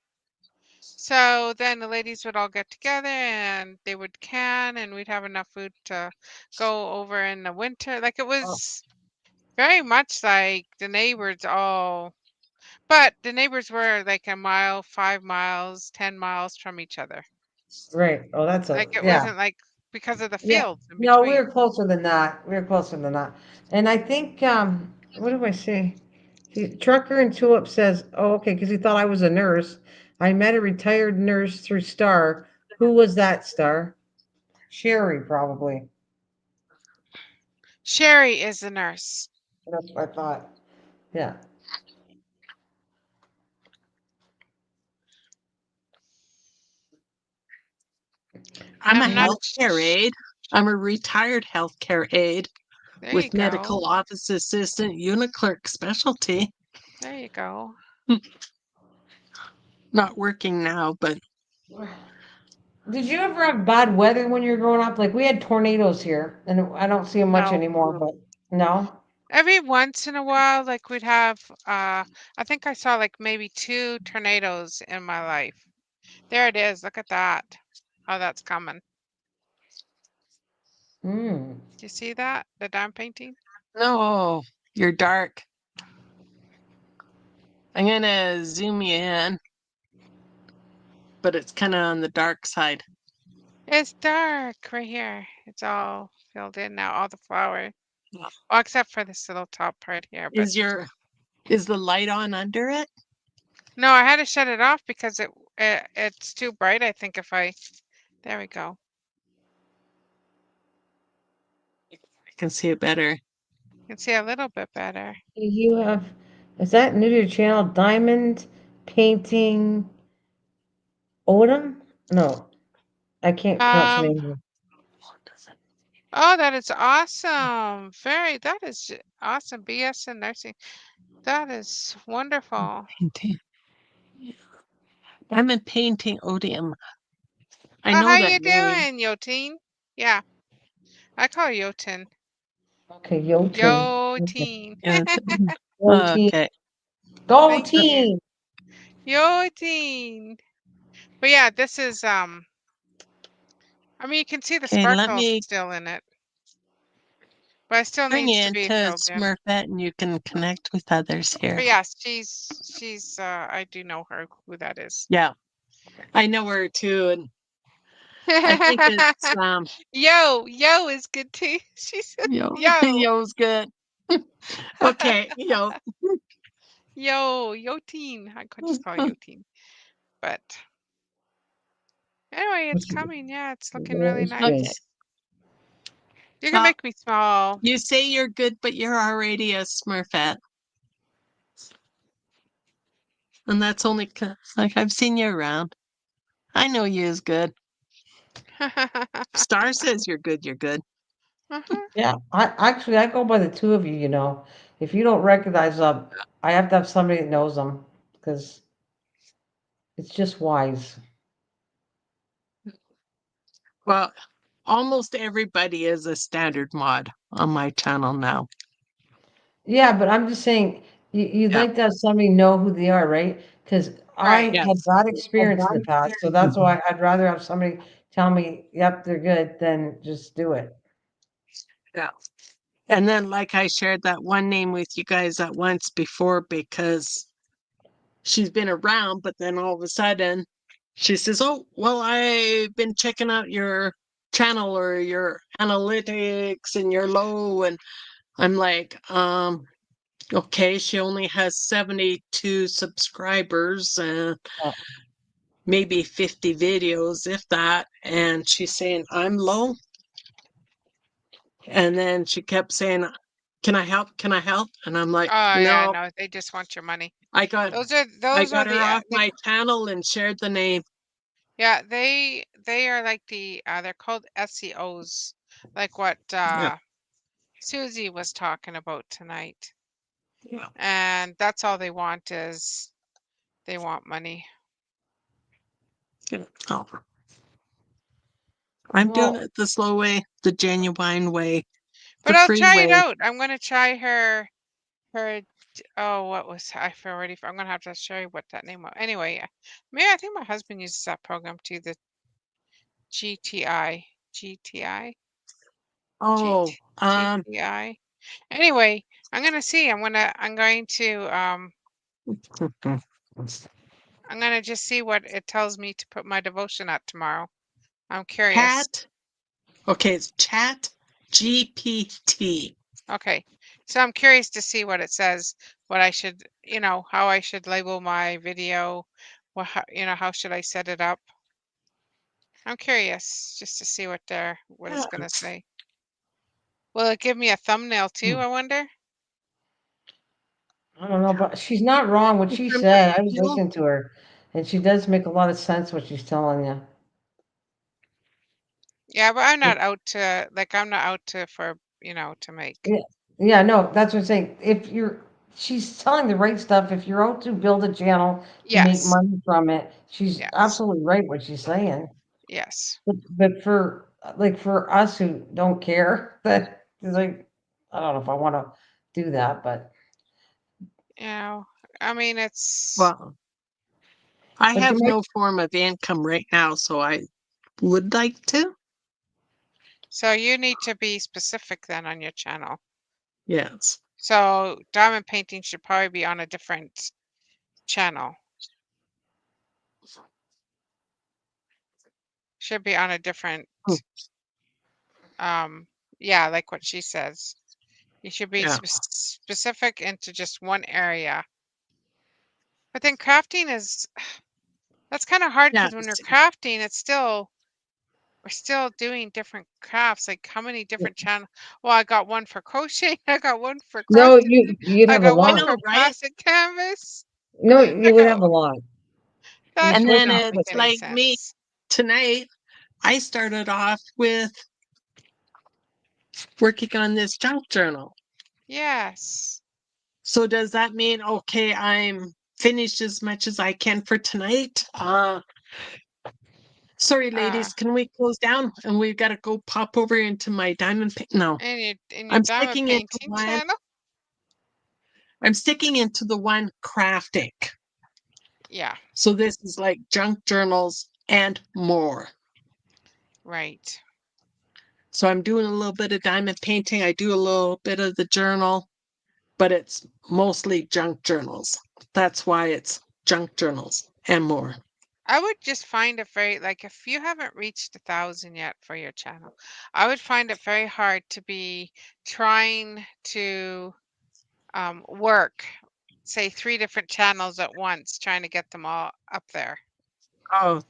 S4: So then the ladies would all get together and they would can, and we'd have enough food to go over in the winter. Like it
S1: Oh,
S4: was very much like the neighbors all, but the neighbors were like a mile, 5 miles, 10 miles from each other.
S1: right. Oh, that's
S4: Like it
S1: yeah.
S4: wasn't like because of the
S1: Yeah.
S4: fields in
S1: No, we
S4: between.
S1: were closer than that. We were closer than that. And I think what do I say? See, Trucker and Tulip says, "Oh, okay, because he thought I was a nurse. I met a retired nurse through Star. Who was that Star? Sherry, probably.
S4: Sherry is the nurse.
S1: That's what I thought. Yeah.
S2: I'm a
S4: I'm not.
S2: healthcare aide. I'm a retired healthcare aide
S4: There you
S2: with
S4: go.
S2: medical office assistant, unit clerk specialty.
S4: There you go.
S2: Not working now, but
S1: Did you ever have bad weather when you were growing up? Like we had tornadoes here, and I don't see them much
S4: No.
S1: anymore. But no.
S4: Every once in a while, like we'd have, I think I saw like maybe 2 tornadoes in my life. There it is. Look at that. How that's coming.
S1: Hmm.
S4: Do you see that? The dime painting?
S2: no, you're dark. I'm gonna zoom you in, but it's kind of on the dark side.
S4: It's dark right here. It's all filled in now, all the flowers. Well, except for this little top part here, but
S2: Is the light on under it?
S4: no, I had to shut it off because it's too bright, I think there we go.
S2: I can see it better.
S4: You can see a little bit better.
S1: You have, is that new to your channel? Diamond painting Odom? No, I can't pronounce the
S4: Um,
S1: name.
S4: oh, that is awesome. That is awesome. BS in nursing. That is wonderful.
S2: Painting. I'm a painting odium. I
S4: Oh,
S2: know
S4: how
S2: that
S4: you
S2: name.
S4: doing, Yotin? Yeah, I call you Yotin.
S1: Okay, Yotin. Okay.
S4: Yotin.
S2: Yeah,
S1: Go team.
S2: okay.
S1: Go
S4: Thank you.
S1: team.
S4: Yotin. But yeah, this is I mean you can see the
S2: Okay, let
S4: sparkles
S2: me
S4: still in it. But it still
S2: bring
S4: needs
S2: you
S4: to be
S2: into
S4: filled in.
S2: Smurfette and you can connect with others here.
S4: But yes, she's I do know her who that is.
S2: Yeah, I know her too, and I think it's
S4: Yo is good too. She said
S2: yo,
S4: yo.
S2: yo's good. Okay, yo.
S4: Yo teen. I could just call you teen. But anyway, it's coming. Yeah, it's looking
S1: That
S4: really
S1: is good.
S2: Okay,
S4: nice. You can make me small.
S2: You say you're good, but you're already a Smurfette. And that's only like I've seen you around. I know you is good. Star says you're good, you're good.
S1: Yeah, I go by the two of you, you know. If you don't recognize them, I have to have somebody that knows them because it's just wise.
S2: Well, almost everybody is a standard mod on my channel now.
S1: Yeah, but I'm just saying you'd
S2: Yeah.
S1: like to have somebody know who they are, right? Because I
S4: Right.
S2: Yes.
S1: had bad experience in the past, so that's why I'd rather have somebody tell me, "Yep, they're good," than just do it.
S2: Yeah. And then, like, I shared that one name with you guys at once before because she's been around, but then all of a sudden she says, "Oh, well, I've been checking out your channel or your analytics and you're low." And I'm like, okay, she only has 72 subscribers and
S1: Oh.
S2: maybe 50 videos, if that. And she's saying, I'm low. And then she kept saying, can I help? Can I help? And I'm like,
S4: Oh yeah,
S2: no,
S4: no, they just want your money.
S2: I got
S4: Those are
S2: her off
S4: the
S2: my channel and shared the name.
S4: yeah, they are like they're called SEOs, like what
S2: Yeah.
S4: Susie was talking about tonight.
S2: Yeah.
S4: And that's all they want is they want money.
S2: Oh. I'm doing
S1: Well,
S2: it the slow way, the genuine way,
S4: But
S2: the
S4: I'll
S2: free
S4: try it
S2: way.
S4: out. I'm gonna try her oh, what was I'm gonna have to show you what that name was. Anyway, maybe I think my husband uses that program too, the GTI.
S2: Oh,
S4: GTI. Anyway, I'm going to I'm going to just see what it tells me to put my devotion at tomorrow. I'm curious.
S2: Okay, it's Chat GPT.
S4: Okay. So I'm curious to see what it says, what I should, how I should label my video, how should I set it up? I'm curious just to see what it's going to say. Will it give me a thumbnail too, I wonder?
S1: I don't know, but she's not wrong. What she said, I was listening to her, and she does make a lot of sense what she's telling you.
S4: Yeah, but I'm not out for, to make.
S1: Yeah, no, that's what I'm saying. She's telling the right stuff. If you're out to build a channel to make
S4: Yes.
S1: money from it, she's
S4: Yes.
S1: absolutely right what she's saying.
S4: Yes.
S1: But for us who don't care, that is like, I don't know if I want to do that, but
S4: I mean, it's
S2: Well, I
S1: but you
S2: have
S1: might.
S2: no form of income right now, so I would like to.
S4: so you need to be specific then on your channel.
S2: Yes.
S4: So diamond painting should probably be on a different channel. Should be on a different yeah, like what she says. You should be specific into just one area. But then crafting that's kind of hard because when you're crafting, we're still doing different crafts. Like how many different channels? Well, I got one for crochet. I got one for
S1: No,
S4: cross stitching.
S1: you'd
S4: I
S1: have a
S4: got one
S1: lot.
S4: for plastic canvas.
S1: No,
S4: I
S1: you would have
S4: go,
S1: a lot.
S4: that
S2: And
S4: does
S2: then
S4: not make
S2: it's
S4: any
S2: like me
S4: sense.
S2: tonight. I started off with working on this junk journal.
S4: Yes.
S2: So does that mean okay, I'm finished as much as I can for tonight? Sorry, ladies, can we close down? And we've got to go pop over into my diamond paint. No,
S4: In your
S2: I'm
S4: diamond
S2: sticking into
S4: painting
S2: one.
S4: channel?
S2: I'm sticking into the one crafting.
S4: Yeah.
S2: So this is like junk journals and more.
S4: Right.
S2: So I'm doing a little bit of diamond painting. I do a little bit of the journal, but it's mostly junk journals. That's why it's junk journals and more.
S4: I would just find it like if you haven't reached 1,000 yet for your channel, I would find it very hard to be trying to work, say 3 different channels at once, trying to get them all up there.
S2: Oh,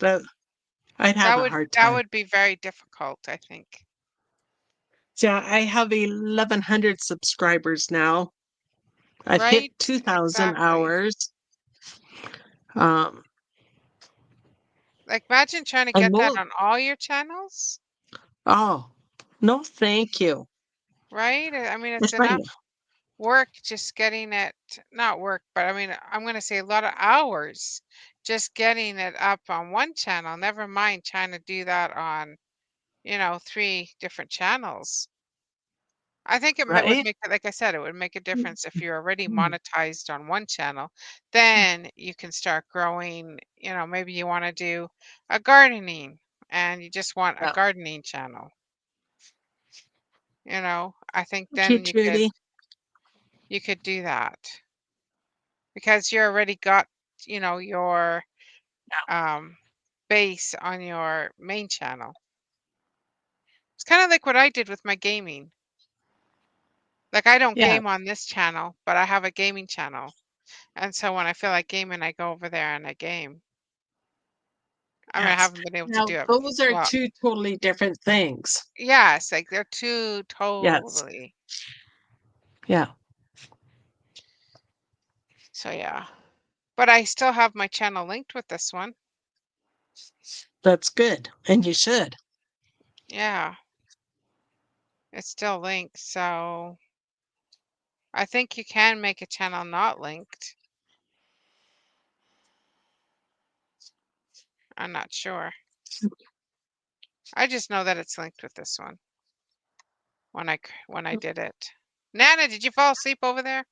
S2: I'd have a hard
S4: That
S2: time.
S4: would be very difficult, I think.
S2: Yeah, I have 1,100 subscribers now. I've hit
S4: Right?
S2: 2,000
S4: Exactly.
S2: hours. Um,
S4: Like imagine trying to
S2: and
S4: get that
S2: mo-
S4: on all your channels,
S2: oh, no, thank you.
S4: right? I mean, it's
S2: That's right.
S4: enough work just getting it, not work, but I mean, I'm going to say a lot of hours just getting it up on one channel. Never mind trying to do that on, 3 different channels. I think would
S2: Right?
S4: make it, like I said, it would make a difference if you're already
S2: Mm.
S4: monetized on one channel. Then you can start growing, maybe you want to do a gardening and you just want a
S2: Yeah.
S4: gardening channel. I think
S2: Thank you,
S4: then
S2: Trudy.
S4: you could do that because you already got, your base on your main channel. It's kind of like what I did with my gaming. Like I don't
S2: Yeah.
S4: game on this channel, but I have a gaming channel. And so when I feel like gaming, I go over there and I game. I mean, I
S2: Yes.
S4: haven't been able to
S2: Now,
S4: do it.
S2: those are
S4: Well,
S2: two totally different things.
S4: yes, like they're two
S2: Yes.
S4: totally.
S2: Yeah.
S4: So yeah. But I still have my channel linked with this one.
S2: That's good. And you should.
S4: Yeah. It's still linked. So I think you can make a channel not linked. I'm not sure. I just know that it's linked with this one when I did it. Nana, did you fall asleep over there?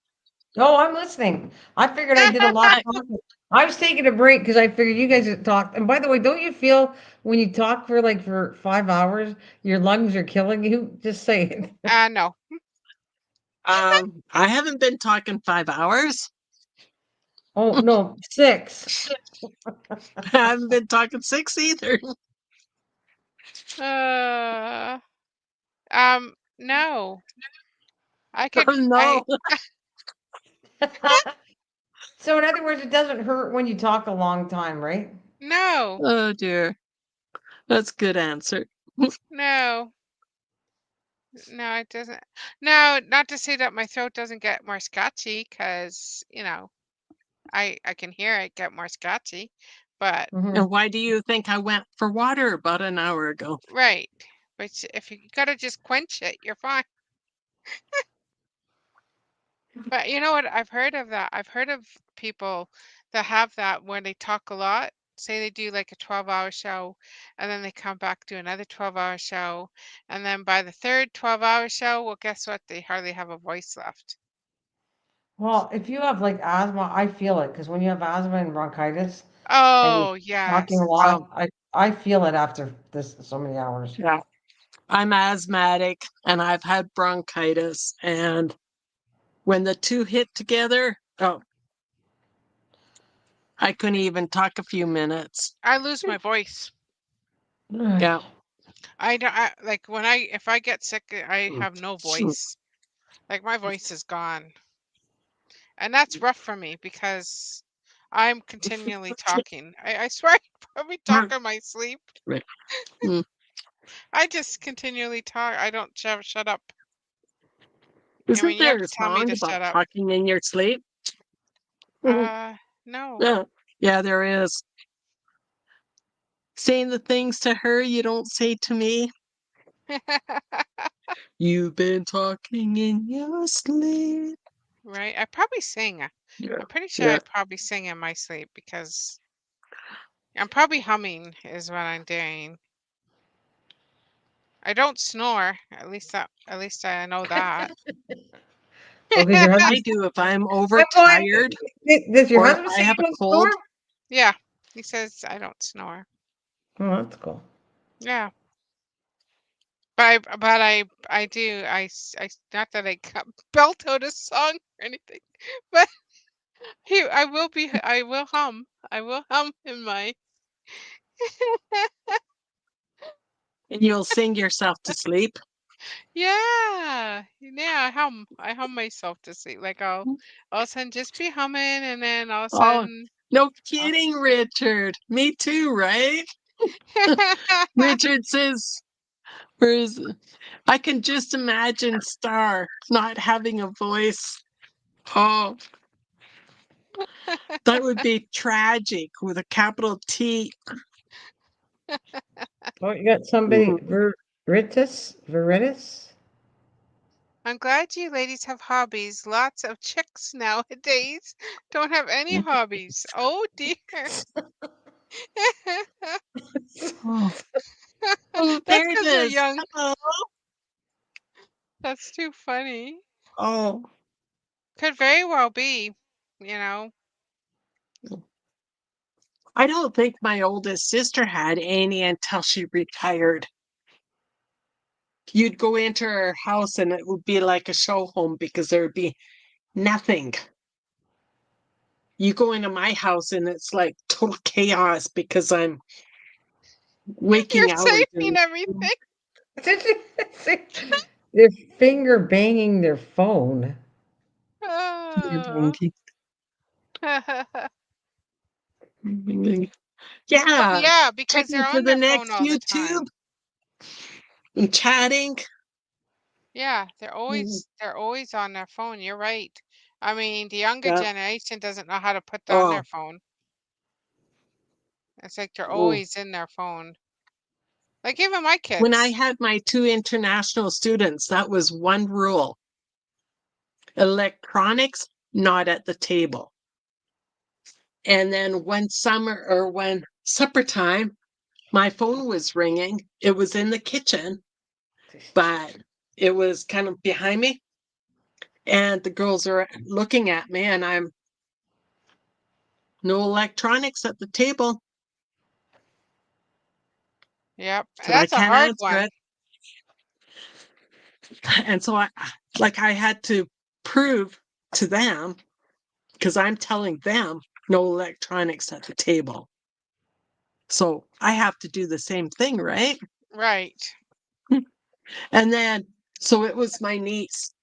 S1: Oh, I'm listening. I figured I did a lot of
S2: I,
S1: talking. I was taking a break because I figured you guys had talked. And by the way, don't you feel when you talk for 5 hours, your lungs are killing you? Just saying.
S4: No.
S2: I haven't been talking 5 hours.
S1: Oh no, 6.
S2: I haven't been talking 6 either.
S4: Uh, no. I
S2: Oh,
S4: could I
S2: no.
S1: So in other words, it doesn't hurt when you talk a long time, right?
S4: no.
S2: Oh, dear. That's a good answer.
S4: No. No, it doesn't. No, not to say that my throat doesn't get more scratchy because, I can hear it get more scratchy, but
S1: Mhm.
S2: And why do you think I went for water about an hour ago?
S4: right. But if you gotta just quench it, you're fine. But you know what? I've heard of that. I've heard of people that have that when they talk a lot. Say they do like a 12-hour show and then they come back do another 12-hour show. And then by the third 12-hour show, well, guess what? They hardly have a voice left.
S1: Well, if you have like asthma, I feel it because when you have asthma and bronchitis and you're
S4: Oh,
S1: talking
S4: yes.
S1: a
S2: Oh,
S1: lot, I feel it after this so many hours.
S2: yeah. I'm asthmatic and I've had bronchitis. And when the two hit together, oh, I couldn't even talk a few minutes.
S4: I lose my voice.
S2: Yeah.
S4: I don't like if I get sick, I have no voice. Like my voice is gone. And that's rough for me because I'm continually talking. I swear I probably talk in my sleep.
S2: Mm.
S4: I just continually talk. I don't shut up. I
S2: Isn't
S4: mean, you have
S2: there
S4: to
S2: a
S4: tell me
S2: song
S4: to
S2: about
S4: shut up.
S2: talking in your sleep?
S4: No.
S2: Yeah. Yeah, there is. Saying the things to her you don't say to me. You've been talking in your sleep.
S4: Right? I probably sing.
S2: Yeah.
S4: I'm pretty sure I
S2: Yeah.
S4: probably sing in my sleep because I'm probably humming is what I'm doing. I don't snore. At least I know that.
S1: Oh, because your husband.
S2: I do if I'm
S1: I'm going.
S2: overtired
S1: Does your
S2: or if
S1: husband
S2: I
S1: say
S2: have
S1: you
S2: a
S1: don't
S2: cold.
S1: snore?
S4: Yeah, he says I don't snore.
S1: Oh, that's cool.
S4: Yeah, but I do. Not that I belt out a song or anything, but I will hum. I will hum in my.
S2: And you'll sing yourself to sleep.
S4: Yeah, yeah. I hum myself to sleep. Like all of a sudden just be humming, and then all of a
S2: Oh,
S4: sudden.
S2: no
S4: I'll,
S2: kidding, Richard. Me too, right? Richard says, Whereas I can just imagine Star not having a voice. Oh, that would be tragic with a capital T.
S1: Oh, you got somebody, Veritas?
S4: I'm glad you ladies have hobbies. Lots of chicks nowadays don't have any hobbies. Oh dear.
S2: Oh, oh
S4: That's
S2: there it
S4: because they're
S2: is.
S4: young.
S2: Hello.
S4: That's too funny.
S2: Oh,
S4: Could very well be, you know.
S2: I don't think my oldest sister had any until she retired. You'd go into her house and it would be like a show home because there would be nothing. You go into my house and it's like total chaos because I'm
S4: You're
S2: waking hours
S4: saving
S2: and
S4: everything.
S1: Did you say they're finger banging their phone?
S4: Oh. Oh,
S2: yeah,
S4: yeah, because they're
S2: checking for
S4: on
S2: the
S4: their phone
S2: next
S4: all the
S2: YouTube
S4: time.
S2: and chatting.
S4: Yeah, they're always on their phone. You're right. I mean, the younger
S2: Yeah.
S4: generation doesn't know how to put down
S2: Oh,
S4: their phone. It's like they're
S2: oh.
S4: always in their phone. Like even my
S2: When I
S4: kids.
S2: had my 2 international students, that was one rule: electronics not at the table. And then one summer or when supper time, my phone was ringing. It was in the kitchen, but it was kind of behind me. And the girls are looking at me, and I'm no electronics at the table.
S4: Yep.
S2: So I
S4: That's a
S2: can't
S4: hard
S2: answer
S4: one.
S2: it. And so I had to prove to them, because I'm telling them no electronics at the table. So I have to do the same thing, right?
S4: Right.
S2: And then, so it was my niece.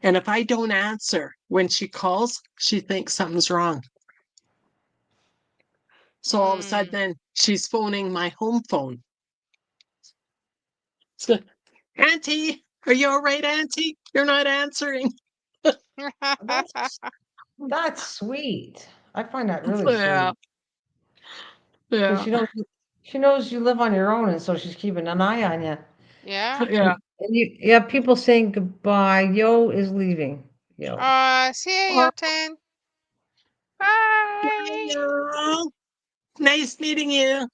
S2: And if I don't answer when she calls, she thinks something's wrong. So all of a sudden,
S4: Mm.
S2: then she's phoning my home phone. So, Auntie, are you all right, Auntie? You're not answering.
S1: That's sweet. I find that really
S2: Yeah,
S1: sweet because
S2: yeah,
S1: she knows you live on your own, and so she's keeping an eye on you.
S4: Yeah.
S2: yeah.
S1: And you have people saying goodbye. Yo is leaving. Yo.
S4: See
S2: Oh,
S4: you, Yoten. Bye.
S2: yeah. Nice meeting you.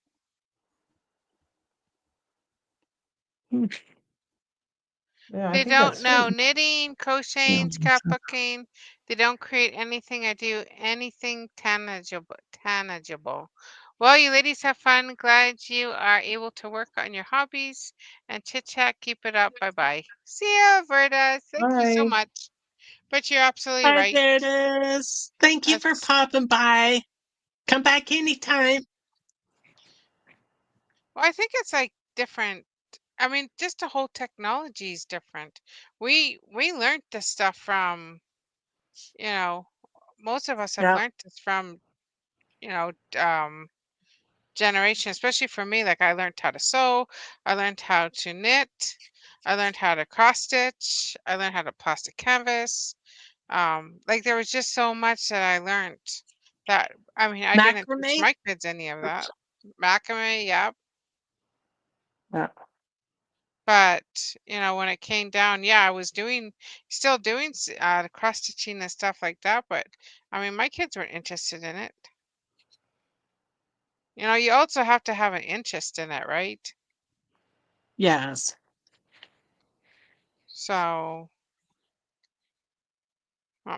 S1: Yeah, I
S4: They
S1: think that's
S4: don't know
S1: sweet.
S4: knitting, crocheting, scrapbooking. They don't create anything. I do anything tangible. Tangible. Well, you ladies have fun. Glad you are able to work on your hobbies and chit chat. Keep it up. Bye bye. See ya, Verda. Thank you so
S1: Bye.
S4: much. But you're absolutely
S2: Hi,
S4: right.
S2: there it is. Thank you for
S4: That's
S2: popping by. Come back anytime.
S4: well, I think it's like different. I mean, just the whole technology is different. We learned this stuff from, you know, most of us have
S2: Yeah,
S4: learned this from, you know, generation, especially for me. Like I learned how to sew, I learned how to knit, I learned how to cross stitch, I learned how to plastic canvas. Like there was just so much that I learned that I mean I didn't teach
S2: macrame.
S4: my kids any of that. Macrame, yeah.
S2: Yeah.
S4: But, when it came down, yeah, I was still doing the cross stitching and stuff like that. But I mean, my kids weren't interested in it. You also have to have an interest in it, right?
S2: Yes.
S4: So,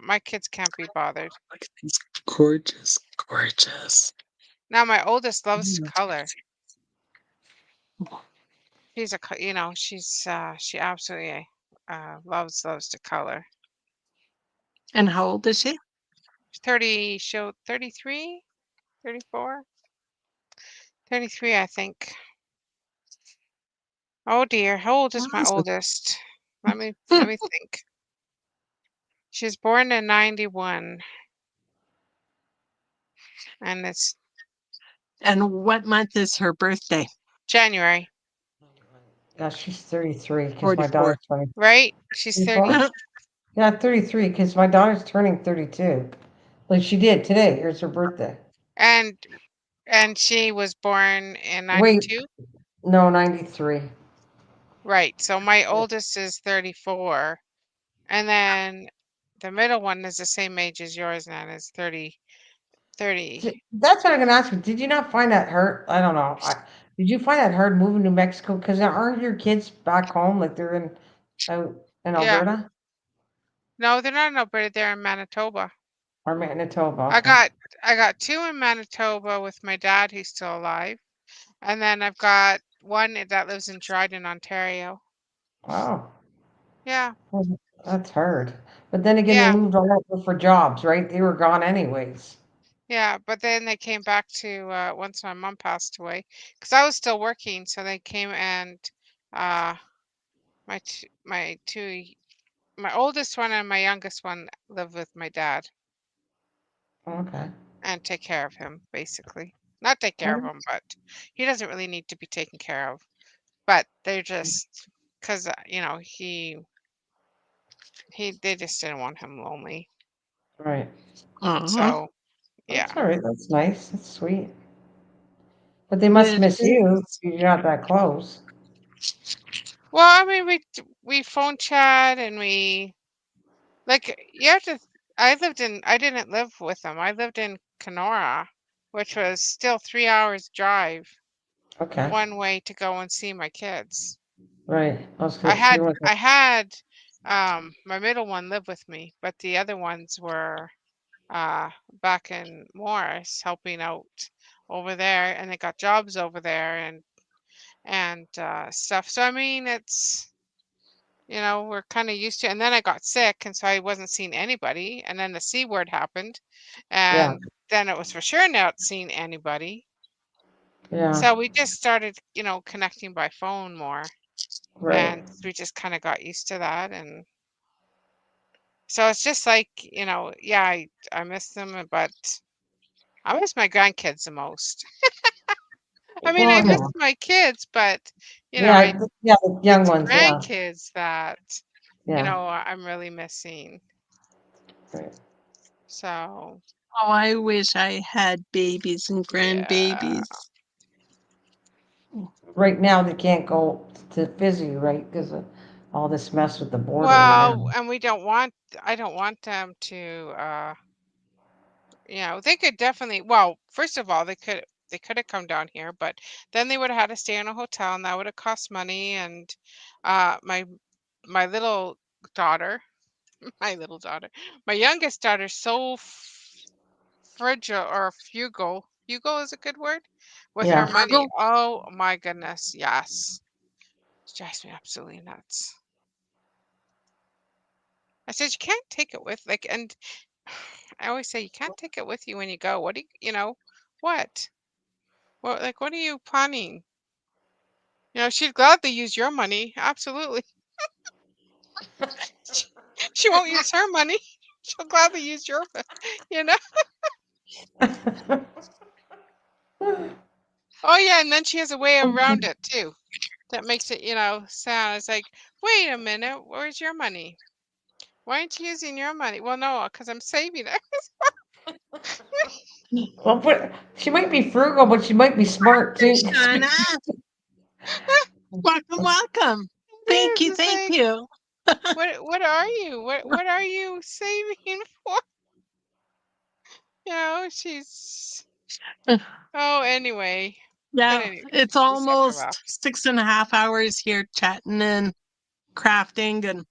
S4: my kids can't be bothered.
S2: Look at these gorgeous, gorgeous.
S4: Now, my oldest loves to
S2: Mm.
S4: color. She absolutely loves to color.
S2: And how old is she?
S4: 33, 34, 33, I think. Oh dear, how old is my
S2: Awesome.
S4: oldest? Let me think. She was born in 91, and it's
S2: And what month is her birthday?
S4: January.
S1: Yeah, she's 33 because my
S2: 44.
S1: daughter's turning
S4: right? She's 30.
S1: 34. Yeah, 33 because my daughter's turning 32. Like she did today. Here's her birthday.
S4: And she was born in
S1: Wait,
S4: 92.
S1: no, 93.
S4: Right. So my oldest is 34, and then the middle one is the same age as yours, Nana, is 30.
S1: That's what I'm gonna ask you. Did you not find that hard? I don't know. Did you find that hard moving to Mexico? Because aren't your kids back home? Like they're out in
S4: Yeah.
S1: Alberta
S4: No, they're not in Alberta, they're in Manitoba.
S1: or Manitoba?
S4: I
S1: Okay.
S4: got I got two in Manitoba with my dad, who's still alive. And then I've got one that lives in Dryden, Ontario.
S1: Wow.
S4: Yeah.
S1: Well, that's hard. But then again, they
S4: Yeah.
S1: moved all over for jobs, right? They were gone anyways.
S4: Yeah. But then they came back to once my mom passed away, because I was still working. So they came and uh my oldest one and my youngest one live with my dad
S1: Okay.
S4: and take care of him, basically. Not take care of
S1: Okay.
S4: him, but he doesn't really need to be taken care of. But they're just because they just didn't want him lonely.
S1: Right.
S2: Uh-huh.
S4: So
S1: That's
S4: yeah.
S1: all right. That's nice. That's sweet. But they must
S2: It
S1: miss you.
S2: is.
S1: You're not that close.
S4: Well, I mean, we phone chat and we like you have to. I didn't live with them. I lived in Kenora, which was still 3 hours drive
S1: Okay.
S4: one way to go and see my kids.
S1: Right. I was
S4: I
S1: gonna, you
S4: had
S1: went to,
S4: I had my middle one live with me, but the other ones were back in Morris helping out over there, and they got jobs over there and stuff. So I mean, it's we're kind of used to. And then I got sick, and so I wasn't seeing anybody. And then the C word happened,
S1: yeah.
S4: and then it was for sure not seeing anybody.
S1: Yeah.
S4: So we just started, connecting by phone more,
S1: Right.
S4: and we just kind of got used to that. And so it's just like, yeah, I miss them, but I miss my grandkids the most. I mean, I
S1: Well,
S4: miss
S1: yeah.
S4: my kids, but
S1: Yeah. Yeah. The young
S4: it's
S1: ones. Yeah.
S4: grandkids that,
S1: Yeah.
S4: I'm really missing.
S1: Right.
S4: So,
S2: Oh, I wish I had babies and
S4: yeah.
S2: grandbabies.
S1: Right now, they can't go to visit you, right? Because of all this mess with the border and
S4: Well,
S1: everything.
S4: and I don't want them to, they could definitely, well, first of all, they could have come down here, but then they would have had to stay in a hotel, and that would have cost money. And my little daughter, my little daughter, my youngest daughter's so fragile or fugal. Fugal is a good word with her
S1: Yeah.
S4: money.
S2: Frugal?
S4: Oh my goodness, yes. It drives me absolutely nuts. I said you can't take it with and I always say you can't take it with you when you go. What do what? What are you planning? She'd gladly use your money. Absolutely. She, she won't use her money. She'll gladly use your, you know. Oh yeah, and then she has a way around it too. That makes it, sound. It's like, wait a minute, where's your money? Why aren't you using your money? Well, no, because I'm saving it.
S1: Well, she might be frugal, but she might be smart too.
S2: Shauna, welcome, welcome. Thank
S4: It's
S2: you,
S4: just
S2: thank
S4: like,
S2: you.
S4: what are you? What are you saving for? She's oh, anyway. But
S2: Yeah,
S4: anyway,
S2: it's
S4: just have to laugh.
S2: almost 6.5 hours here chatting and crafting and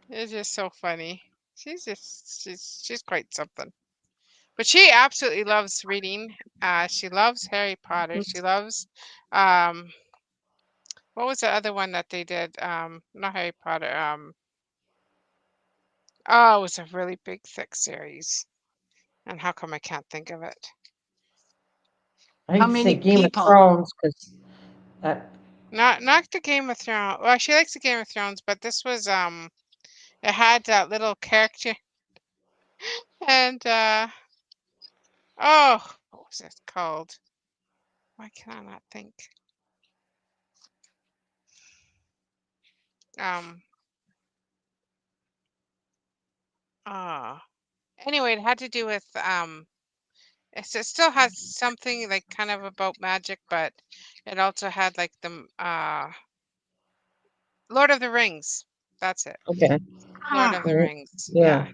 S4: It's just so funny. She's quite something. But she absolutely loves reading. She loves Harry Potter. She loves um what was the other one that they did? Not Harry Potter. Oh, it was a really big, thick series. And how come I can't think of it?
S1: I
S2: how
S1: hate to say
S2: many
S1: Game of
S2: people?
S1: Thrones because
S4: Not the Game of Thrones. Well, she likes the Game of Thrones, but this was it had that little character and oh, what was it called? Why can I not think? um anyway, it had to do with it still has something like kind of about magic, but it also had like the Lord of the Rings. That's it.
S1: Okay.
S4: Lord of the
S1: Right.
S4: Rings.
S1: Yeah.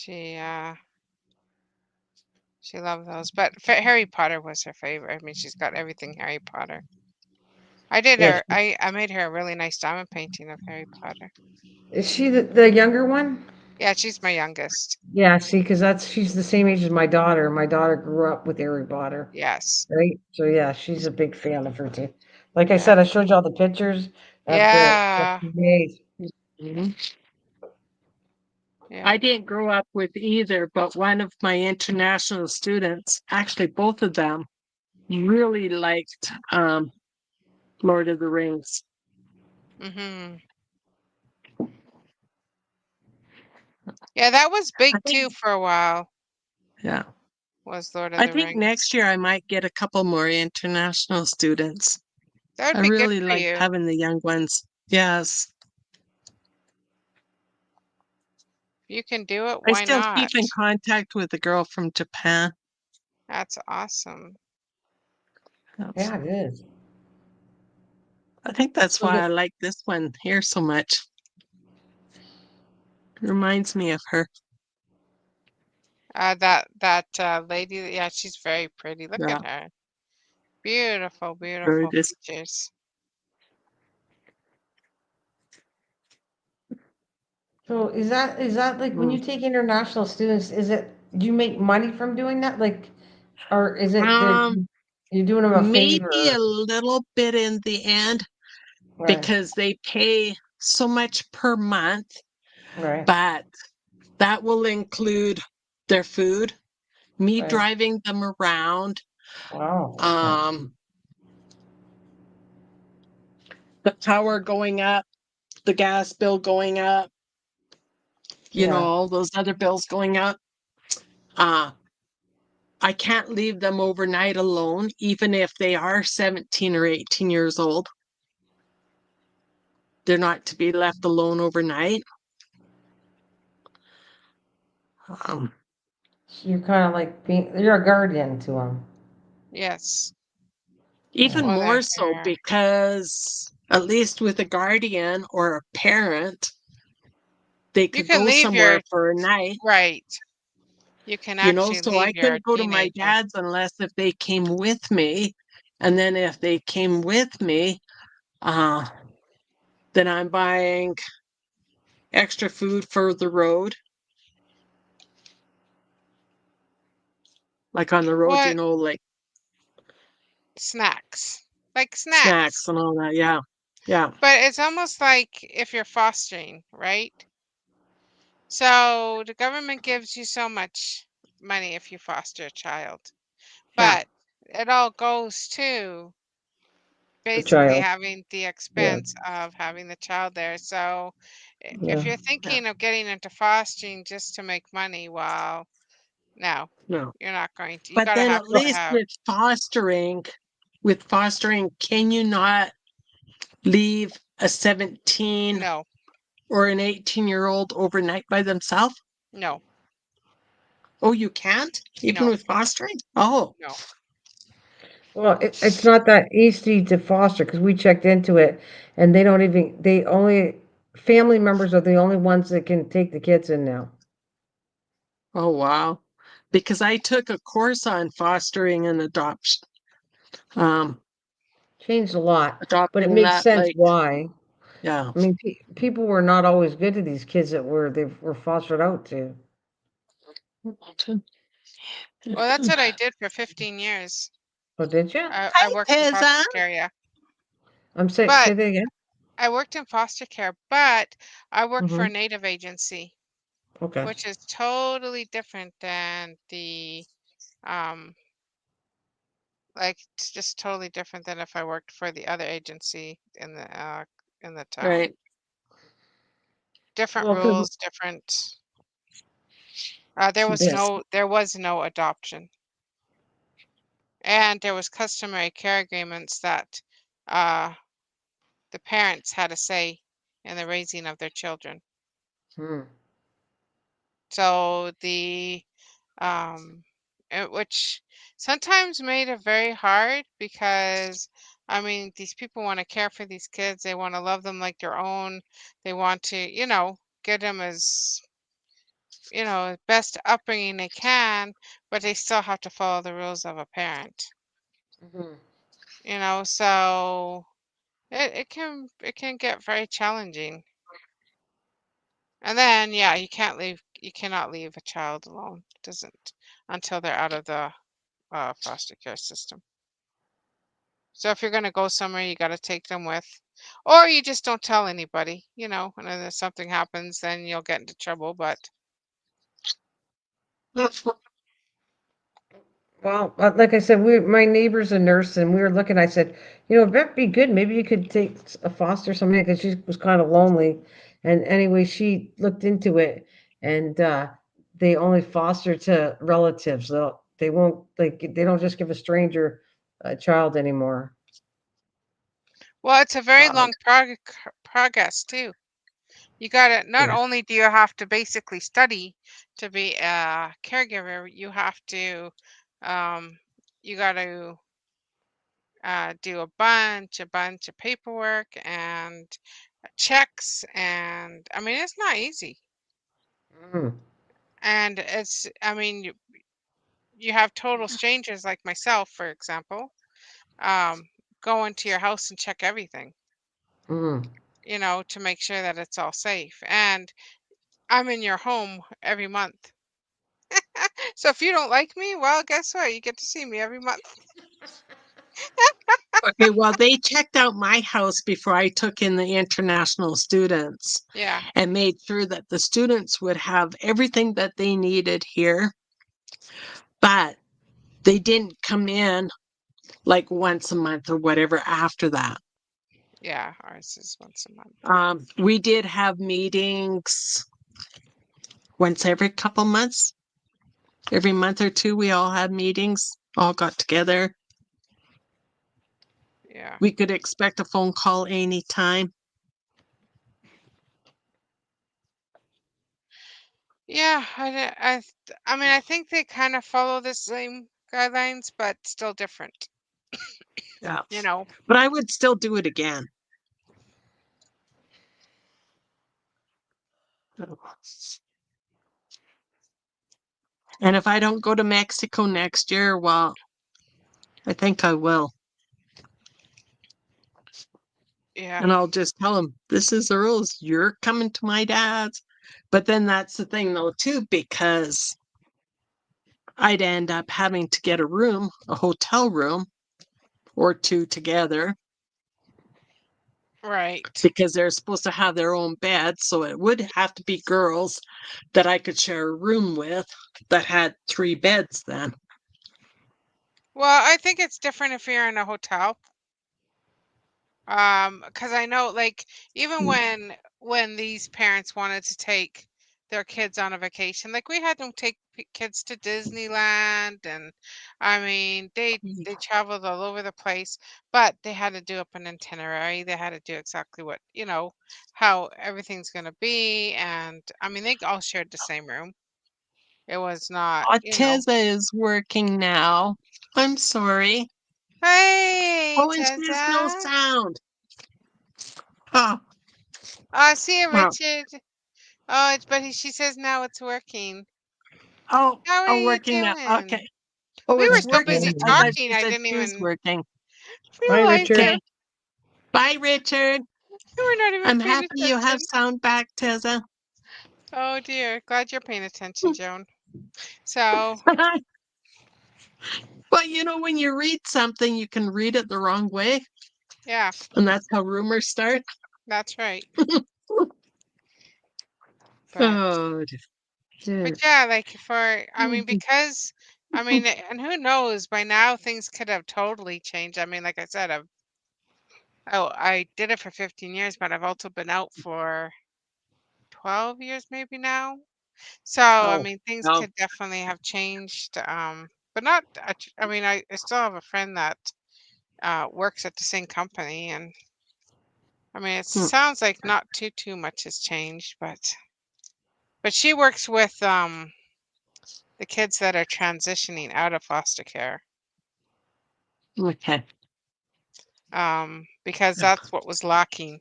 S4: Yeah. She loved those. But Harry Potter was her favorite. I mean, she's got everything Harry Potter. I did
S1: Yeah.
S4: her I made her a really nice diamond painting of Harry Potter.
S1: Is she the younger one?
S4: Yeah, she's my youngest.
S1: Yeah, see, because she's the same age as my daughter. My daughter grew up with Harry Potter,
S4: Yes.
S1: right? So yeah, she's a big fan of her too. Like I
S4: Yeah.
S1: said, I showed you all the pictures of the
S4: Yeah.
S1: days.
S2: Mhm.
S4: Yeah.
S2: I didn't grow up with either, but one of my international students, actually both of them, really liked Lord of the Rings.
S4: Mhm. Yeah, that was
S2: I
S4: big too
S2: think,
S4: for a while.
S2: yeah.
S4: Was Lord of
S2: I
S4: the
S2: think
S4: Rings.
S2: next year I might get a couple more international students.
S4: That would
S2: I
S4: be good
S2: really
S4: for
S2: like
S4: you.
S2: having the young ones. Yes.
S4: You can do it.
S2: I
S4: Why
S2: still keep
S4: not?
S2: in contact with a girl from Japan.
S4: That's awesome.
S2: Yes.
S1: Yeah, it is.
S2: I think that's
S1: So
S2: why
S1: the,
S2: I like this one here so much. It reminds me of her.
S4: That lady, yeah, she's very pretty. Look
S2: Yeah,
S4: at her. Beautiful,
S2: very
S4: beautiful
S2: just.
S4: features.
S1: so is that like when
S2: Mm.
S1: you take international students, is it do you make money from doing that? Like, or is it that
S2: Um,
S1: you're doing them a
S2: maybe
S1: favor?
S2: a little bit in the end
S1: Right,
S2: because they pay so much per month,
S1: right,
S2: but that will include their food, me
S1: right.
S2: driving them around,
S1: Wow. Okay.
S2: um, the power going up, the gas bill going up,
S1: Yeah.
S2: all those other bills going up. Uh, I can't leave them overnight alone, even if they are 17 or 18 years old. They're not to be left alone overnight. Um,
S1: So you're kind of like you're a guardian to them.
S4: Yes.
S2: Even
S4: Well, they're
S2: more so
S4: here.
S2: because, at least with a guardian or a parent, they
S4: You
S2: could
S4: can
S2: go
S4: leave
S2: somewhere
S4: your
S2: for a night,
S4: right. You can actually
S2: so I
S4: leave your
S2: couldn't go to my
S4: teenager.
S2: dad's unless if they came with me. And then if they came with me, uh, then I'm buying extra food for the road. Like on the road,
S4: What
S2: like
S4: snacks? Like
S2: snacks
S4: snacks.
S2: and all that. Yeah. Yeah.
S4: But it's almost like if you're fostering, right? So the government gives you so much money if you foster a child,
S2: Yeah.
S4: but it all goes to
S1: The
S4: basically
S1: child.
S4: having the
S1: Yeah.
S4: expense of having the child there. So if
S1: Yeah.
S4: you're
S2: Yeah.
S4: thinking of getting into fostering just to make money, well, no,
S2: No.
S4: you're not going to. You
S2: But
S4: gotta
S2: then
S4: have
S2: at
S4: to
S2: least
S4: have
S2: with fostering, can you not leave a 17
S4: no,
S2: or an 18-year-old overnight by themselves?
S4: no,
S2: Oh, you can't? Even
S4: no,
S2: with fostering? Oh,
S4: no.
S1: Well, it's not that easy to foster because we checked into it, and they only family members are the only ones that can take the kids in now.
S2: oh, wow. Because I took a course on fostering and adoption. Um,
S1: Changed a lot, but it
S2: adopting
S1: makes
S2: that,
S1: sense
S2: like,
S1: why.
S2: yeah.
S1: I mean, people were not always good to these kids that they were fostered out to.
S4: Well, that's what I did for 15 years.
S1: Oh, did you?
S4: I
S2: Hi,
S4: worked in foster
S2: Pezza.
S4: care, yeah.
S1: Say
S4: But
S1: that again.
S4: I worked in foster care, but I worked for a
S1: Mm-hmm.
S4: native agency,
S1: Okay.
S4: which is totally different than the um like it's just totally different than if I worked for the other agency in the town.
S2: Right.
S4: Different
S1: Well, because
S4: rules, different
S2: Yes.
S4: there was no adoption. And there was customary care agreements that uh the parents had a say in the raising of their children.
S1: Hmm.
S4: So which sometimes made it very hard because I mean these people want to care for these kids, they want to love them like their own, they want to, get them as best upbringing they can, but they still have to follow the rules of a parent.
S1: Mhm.
S4: So it can get very challenging. And then yeah, you cannot leave a child alone. It doesn't until they're out of the foster care system. So if you're going to go somewhere, you got to take them with, or you just don't tell anybody, and then if something happens, then you'll get into trouble. But
S1: Well, like I said, my neighbor's a nurse, and we were looking. I said, that'd be good. Maybe you could take a foster somebody because she was kind of lonely. And anyway, she looked into it, and they only foster to relatives. They won't they don't just give a stranger a child anymore.
S4: well, it's a very
S1: Uh,
S4: long progress too. You got to not
S1: yeah.
S4: only do you have to basically study to be a caregiver, um, you got to do a bunch of paperwork and checks, and I mean it's not easy.
S1: Mm.
S4: And I mean you have total strangers like myself, for example, um, go into your house and check everything,
S1: Mm.
S4: to make sure that it's all safe. And I'm in your home every month. So if you don't like me, well, guess what? You get to see me every month.
S2: Okay, well, they checked out my house before I took in the international students
S4: Yeah,
S2: and made sure that the students would have everything that they needed here. But they didn't come in like once a month or whatever after that.
S4: yeah. Ours is once a month.
S2: We did have meetings once every couple months. Every month or two, we all had meetings, all got together.
S4: Yeah,
S2: We could expect a phone call anytime.
S4: yeah. I mean, I think they kind of follow the same guidelines, but still different.
S2: Yeah.
S4: You know.
S2: But I would still do it again. And if I don't go to Mexico next year, well, I think I will.
S4: Yeah.
S2: And I'll just tell them, this is the rules. You're coming to my dad's. But then that's the thing, though, too, because I'd end up having to get a hotel room or two together
S4: Right.
S2: because they're supposed to have their own bed. So it would have to be girls that I could share a room with that had 3 beds then.
S4: Well, I think it's different if you're in a hotel. Because I know, like, even
S2: Mm.
S4: when these parents wanted to take their kids on a vacation, like we had them take kids to Disneyland, and I mean they traveled all over the place, but they had to do up an itinerary. They had to do exactly what, how everything's gonna be, and I mean they all shared the same room. It was not,
S2: Tessa is working now. I'm sorry.
S4: Hey,
S2: Oh, and she has no
S4: Tessa.
S2: sound. Oh,
S4: Oh, see you,
S2: wow.
S4: Richard. Oh, she says now it's working.
S2: Oh,
S4: How are
S2: oh,
S4: you
S2: working now.
S4: doing?
S2: Okay. Oh,
S4: We were
S2: it's
S4: so busy
S2: working. I thought
S4: talking,
S2: she
S4: I
S2: said
S4: didn't
S2: she was
S4: even
S2: working.
S1: Bye,
S4: realize
S1: Richard.
S2: Okay.
S4: that
S2: Bye, Richard.
S4: we were not even
S2: I'm
S4: paying
S2: happy you have
S4: attention.
S2: sound back, Tessa.
S4: Oh dear, glad you're paying attention, Joan. So,
S2: Well, when you read something, you can read it the wrong way.
S4: yeah,
S2: And that's how rumors start.
S4: that's right. But
S2: Oh,
S4: but
S1: Dude.
S4: yeah, like I mean, because I mean, and who knows, by now things could have totally changed. I mean, like I said, I did it for 15 years, but I've also been out for 12 years maybe now. So, I
S2: oh,
S4: mean, things
S2: no.
S4: could definitely have changed, but not. I mean, I still have a friend that works at the same company, and I mean, it sounds like not too much has changed, but she works with the kids that are transitioning out of foster care.
S2: Okay.
S4: Because that's what was lacking,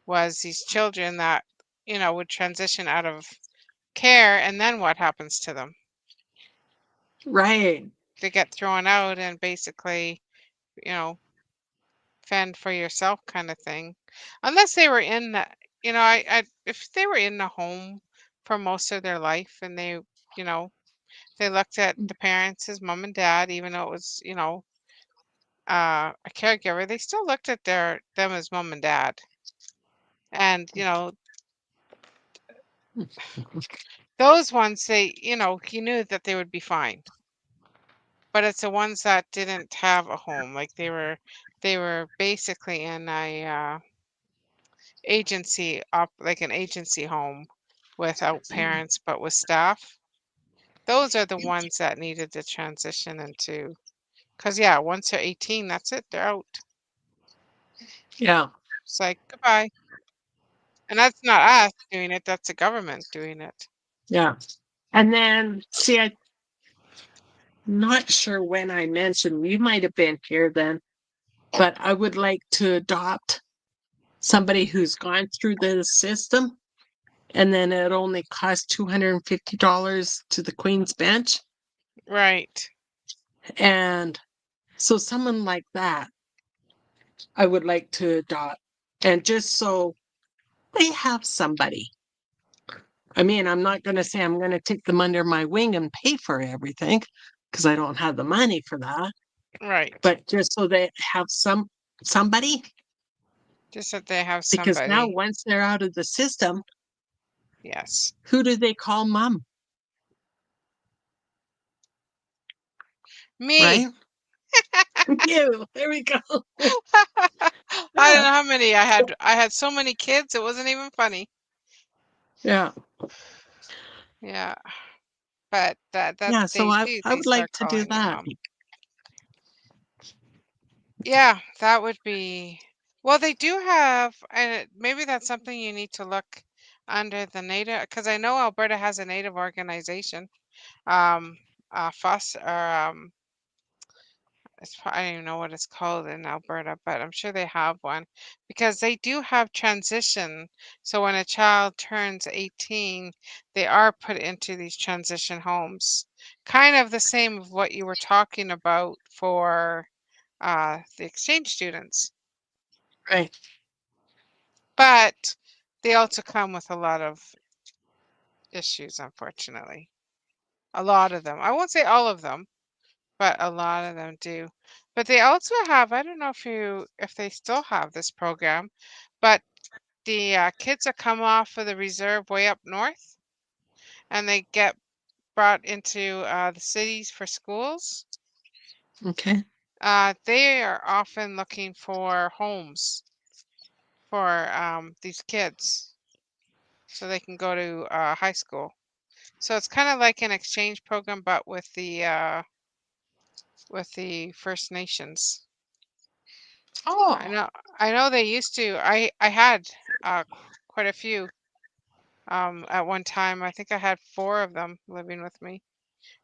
S4: was these children that, would transition out of care, and then what happens to them?
S2: Right.
S4: They get thrown out and basically, fend for yourself kind of thing. Unless they were in the, if they were in the home for most of their life, and they looked at the parents as mom and dad, even though it was, a caregiver, they still looked at them as mom and dad. And, those ones, you knew that they would be fine. But it's the ones that didn't have a home, like they were basically in a like an agency home without parents but with staff. Those are the ones that needed to transition into, because once they're 18, that's it, they're out.
S2: Yeah.
S4: It's like goodbye. And that's not us doing it, that's the government doing it.
S2: Yeah. And then, see, I'm not sure when I mentioned, we might have been here then, but I would like to adopt somebody who's gone through the system, and then it only costs $250 to the Queen's Bench.
S4: Right.
S2: And so someone like that, I would like to adopt. And just so they have somebody. I mean, I'm not going to say I'm going to take them under my wing and pay for everything, because I don't have the money for that.
S4: Right.
S2: But just so they have somebody,
S4: Just that they have
S2: because now
S4: somebody.
S2: once they're out of the system,
S4: Yes.
S2: who do they call mom?
S4: Me.
S2: Right? You. There we go.
S4: I don't know how many I had. I had so many kids, it wasn't even funny.
S2: Yeah.
S4: Yeah. But that
S2: Yeah. So
S4: they
S2: I
S4: do. They
S2: would like
S4: start
S2: to do
S4: calling you
S2: that.
S4: mom. Yeah, that would be. Well, they do have, and maybe that's something you need to look under the native, because I know Alberta has a native organization, FUS, or I don't even know what it's called in Alberta, but I'm sure they have one, because they do have transition. So when a child turns 18, they are put into these transition homes, kind of the same of what you were talking about for the exchange students.
S2: Right.
S4: But they also come with a lot of issues, unfortunately. A lot of them. I won't say all of them, but a lot of them do. But they also have, I don't know if they still have this program, but the kids that come off of the reserve way up north, and they get brought into the cities for schools,
S2: Okay.
S4: they are often looking for homes for these kids so they can go to high school. So it's kind of like an exchange program, but with the First Nations.
S2: Oh.
S4: I know they used to. I had quite a few at one time. I think I had 4 of them living with me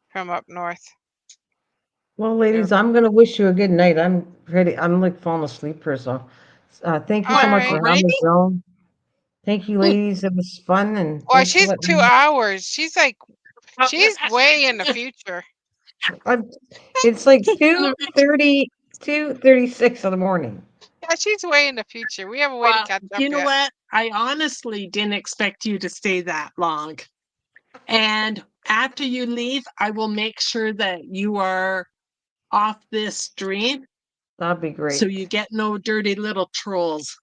S4: from up north.
S1: Well, ladies, I'm going to wish you a good night. I'm ready. I'm like falling asleep here. So thank you so
S4: All
S1: much
S4: right.
S1: for having
S2: Already?
S1: me, Joan. Thank you, ladies. It was fun. And
S4: Well,
S1: thanks for
S4: she's
S1: letting
S4: 2
S1: me.
S4: hours. She's way in the future.
S1: I'm, it's like 2:30, 2:36 in the morning.
S4: Yeah, she's way in the future. We have a way to
S2: Well,
S4: catch up
S2: you know
S4: yet.
S2: what? I honestly didn't expect you to stay that long. And after you leave, I will make sure that you are off this stream
S1: That'd be great.
S2: so you get no dirty little trolls.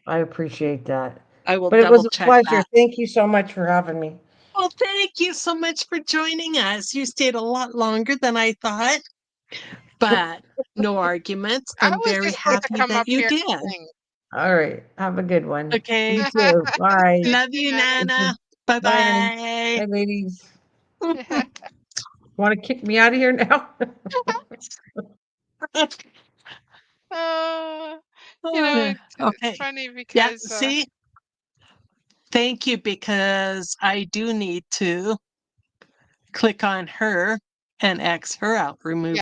S1: I appreciate that.
S2: I will
S1: But it was
S2: double
S1: a
S2: check
S1: pleasure.
S2: that.
S1: Thank you so much for having me.
S2: Well, thank you so much for joining us. You stayed a lot longer than I thought, but no arguments.
S4: I
S2: I'm
S4: was
S2: very
S4: just supposed to
S2: happy
S4: come
S2: that
S4: up
S2: you
S4: here
S2: did.
S4: and sing.
S1: All right. Have a good one.
S2: Okay.
S1: You too. Bye.
S4: Thank
S2: Love you,
S4: Nana.
S2: Nana. Bye
S1: Bye, honey.
S2: bye.
S1: Bye, ladies. Want to kick me out of here now?
S4: Uh, you know,
S2: Okay.
S4: It's funny
S2: Yeah,
S4: because
S2: see? Thank you, because I do need to click on her and X her out, remove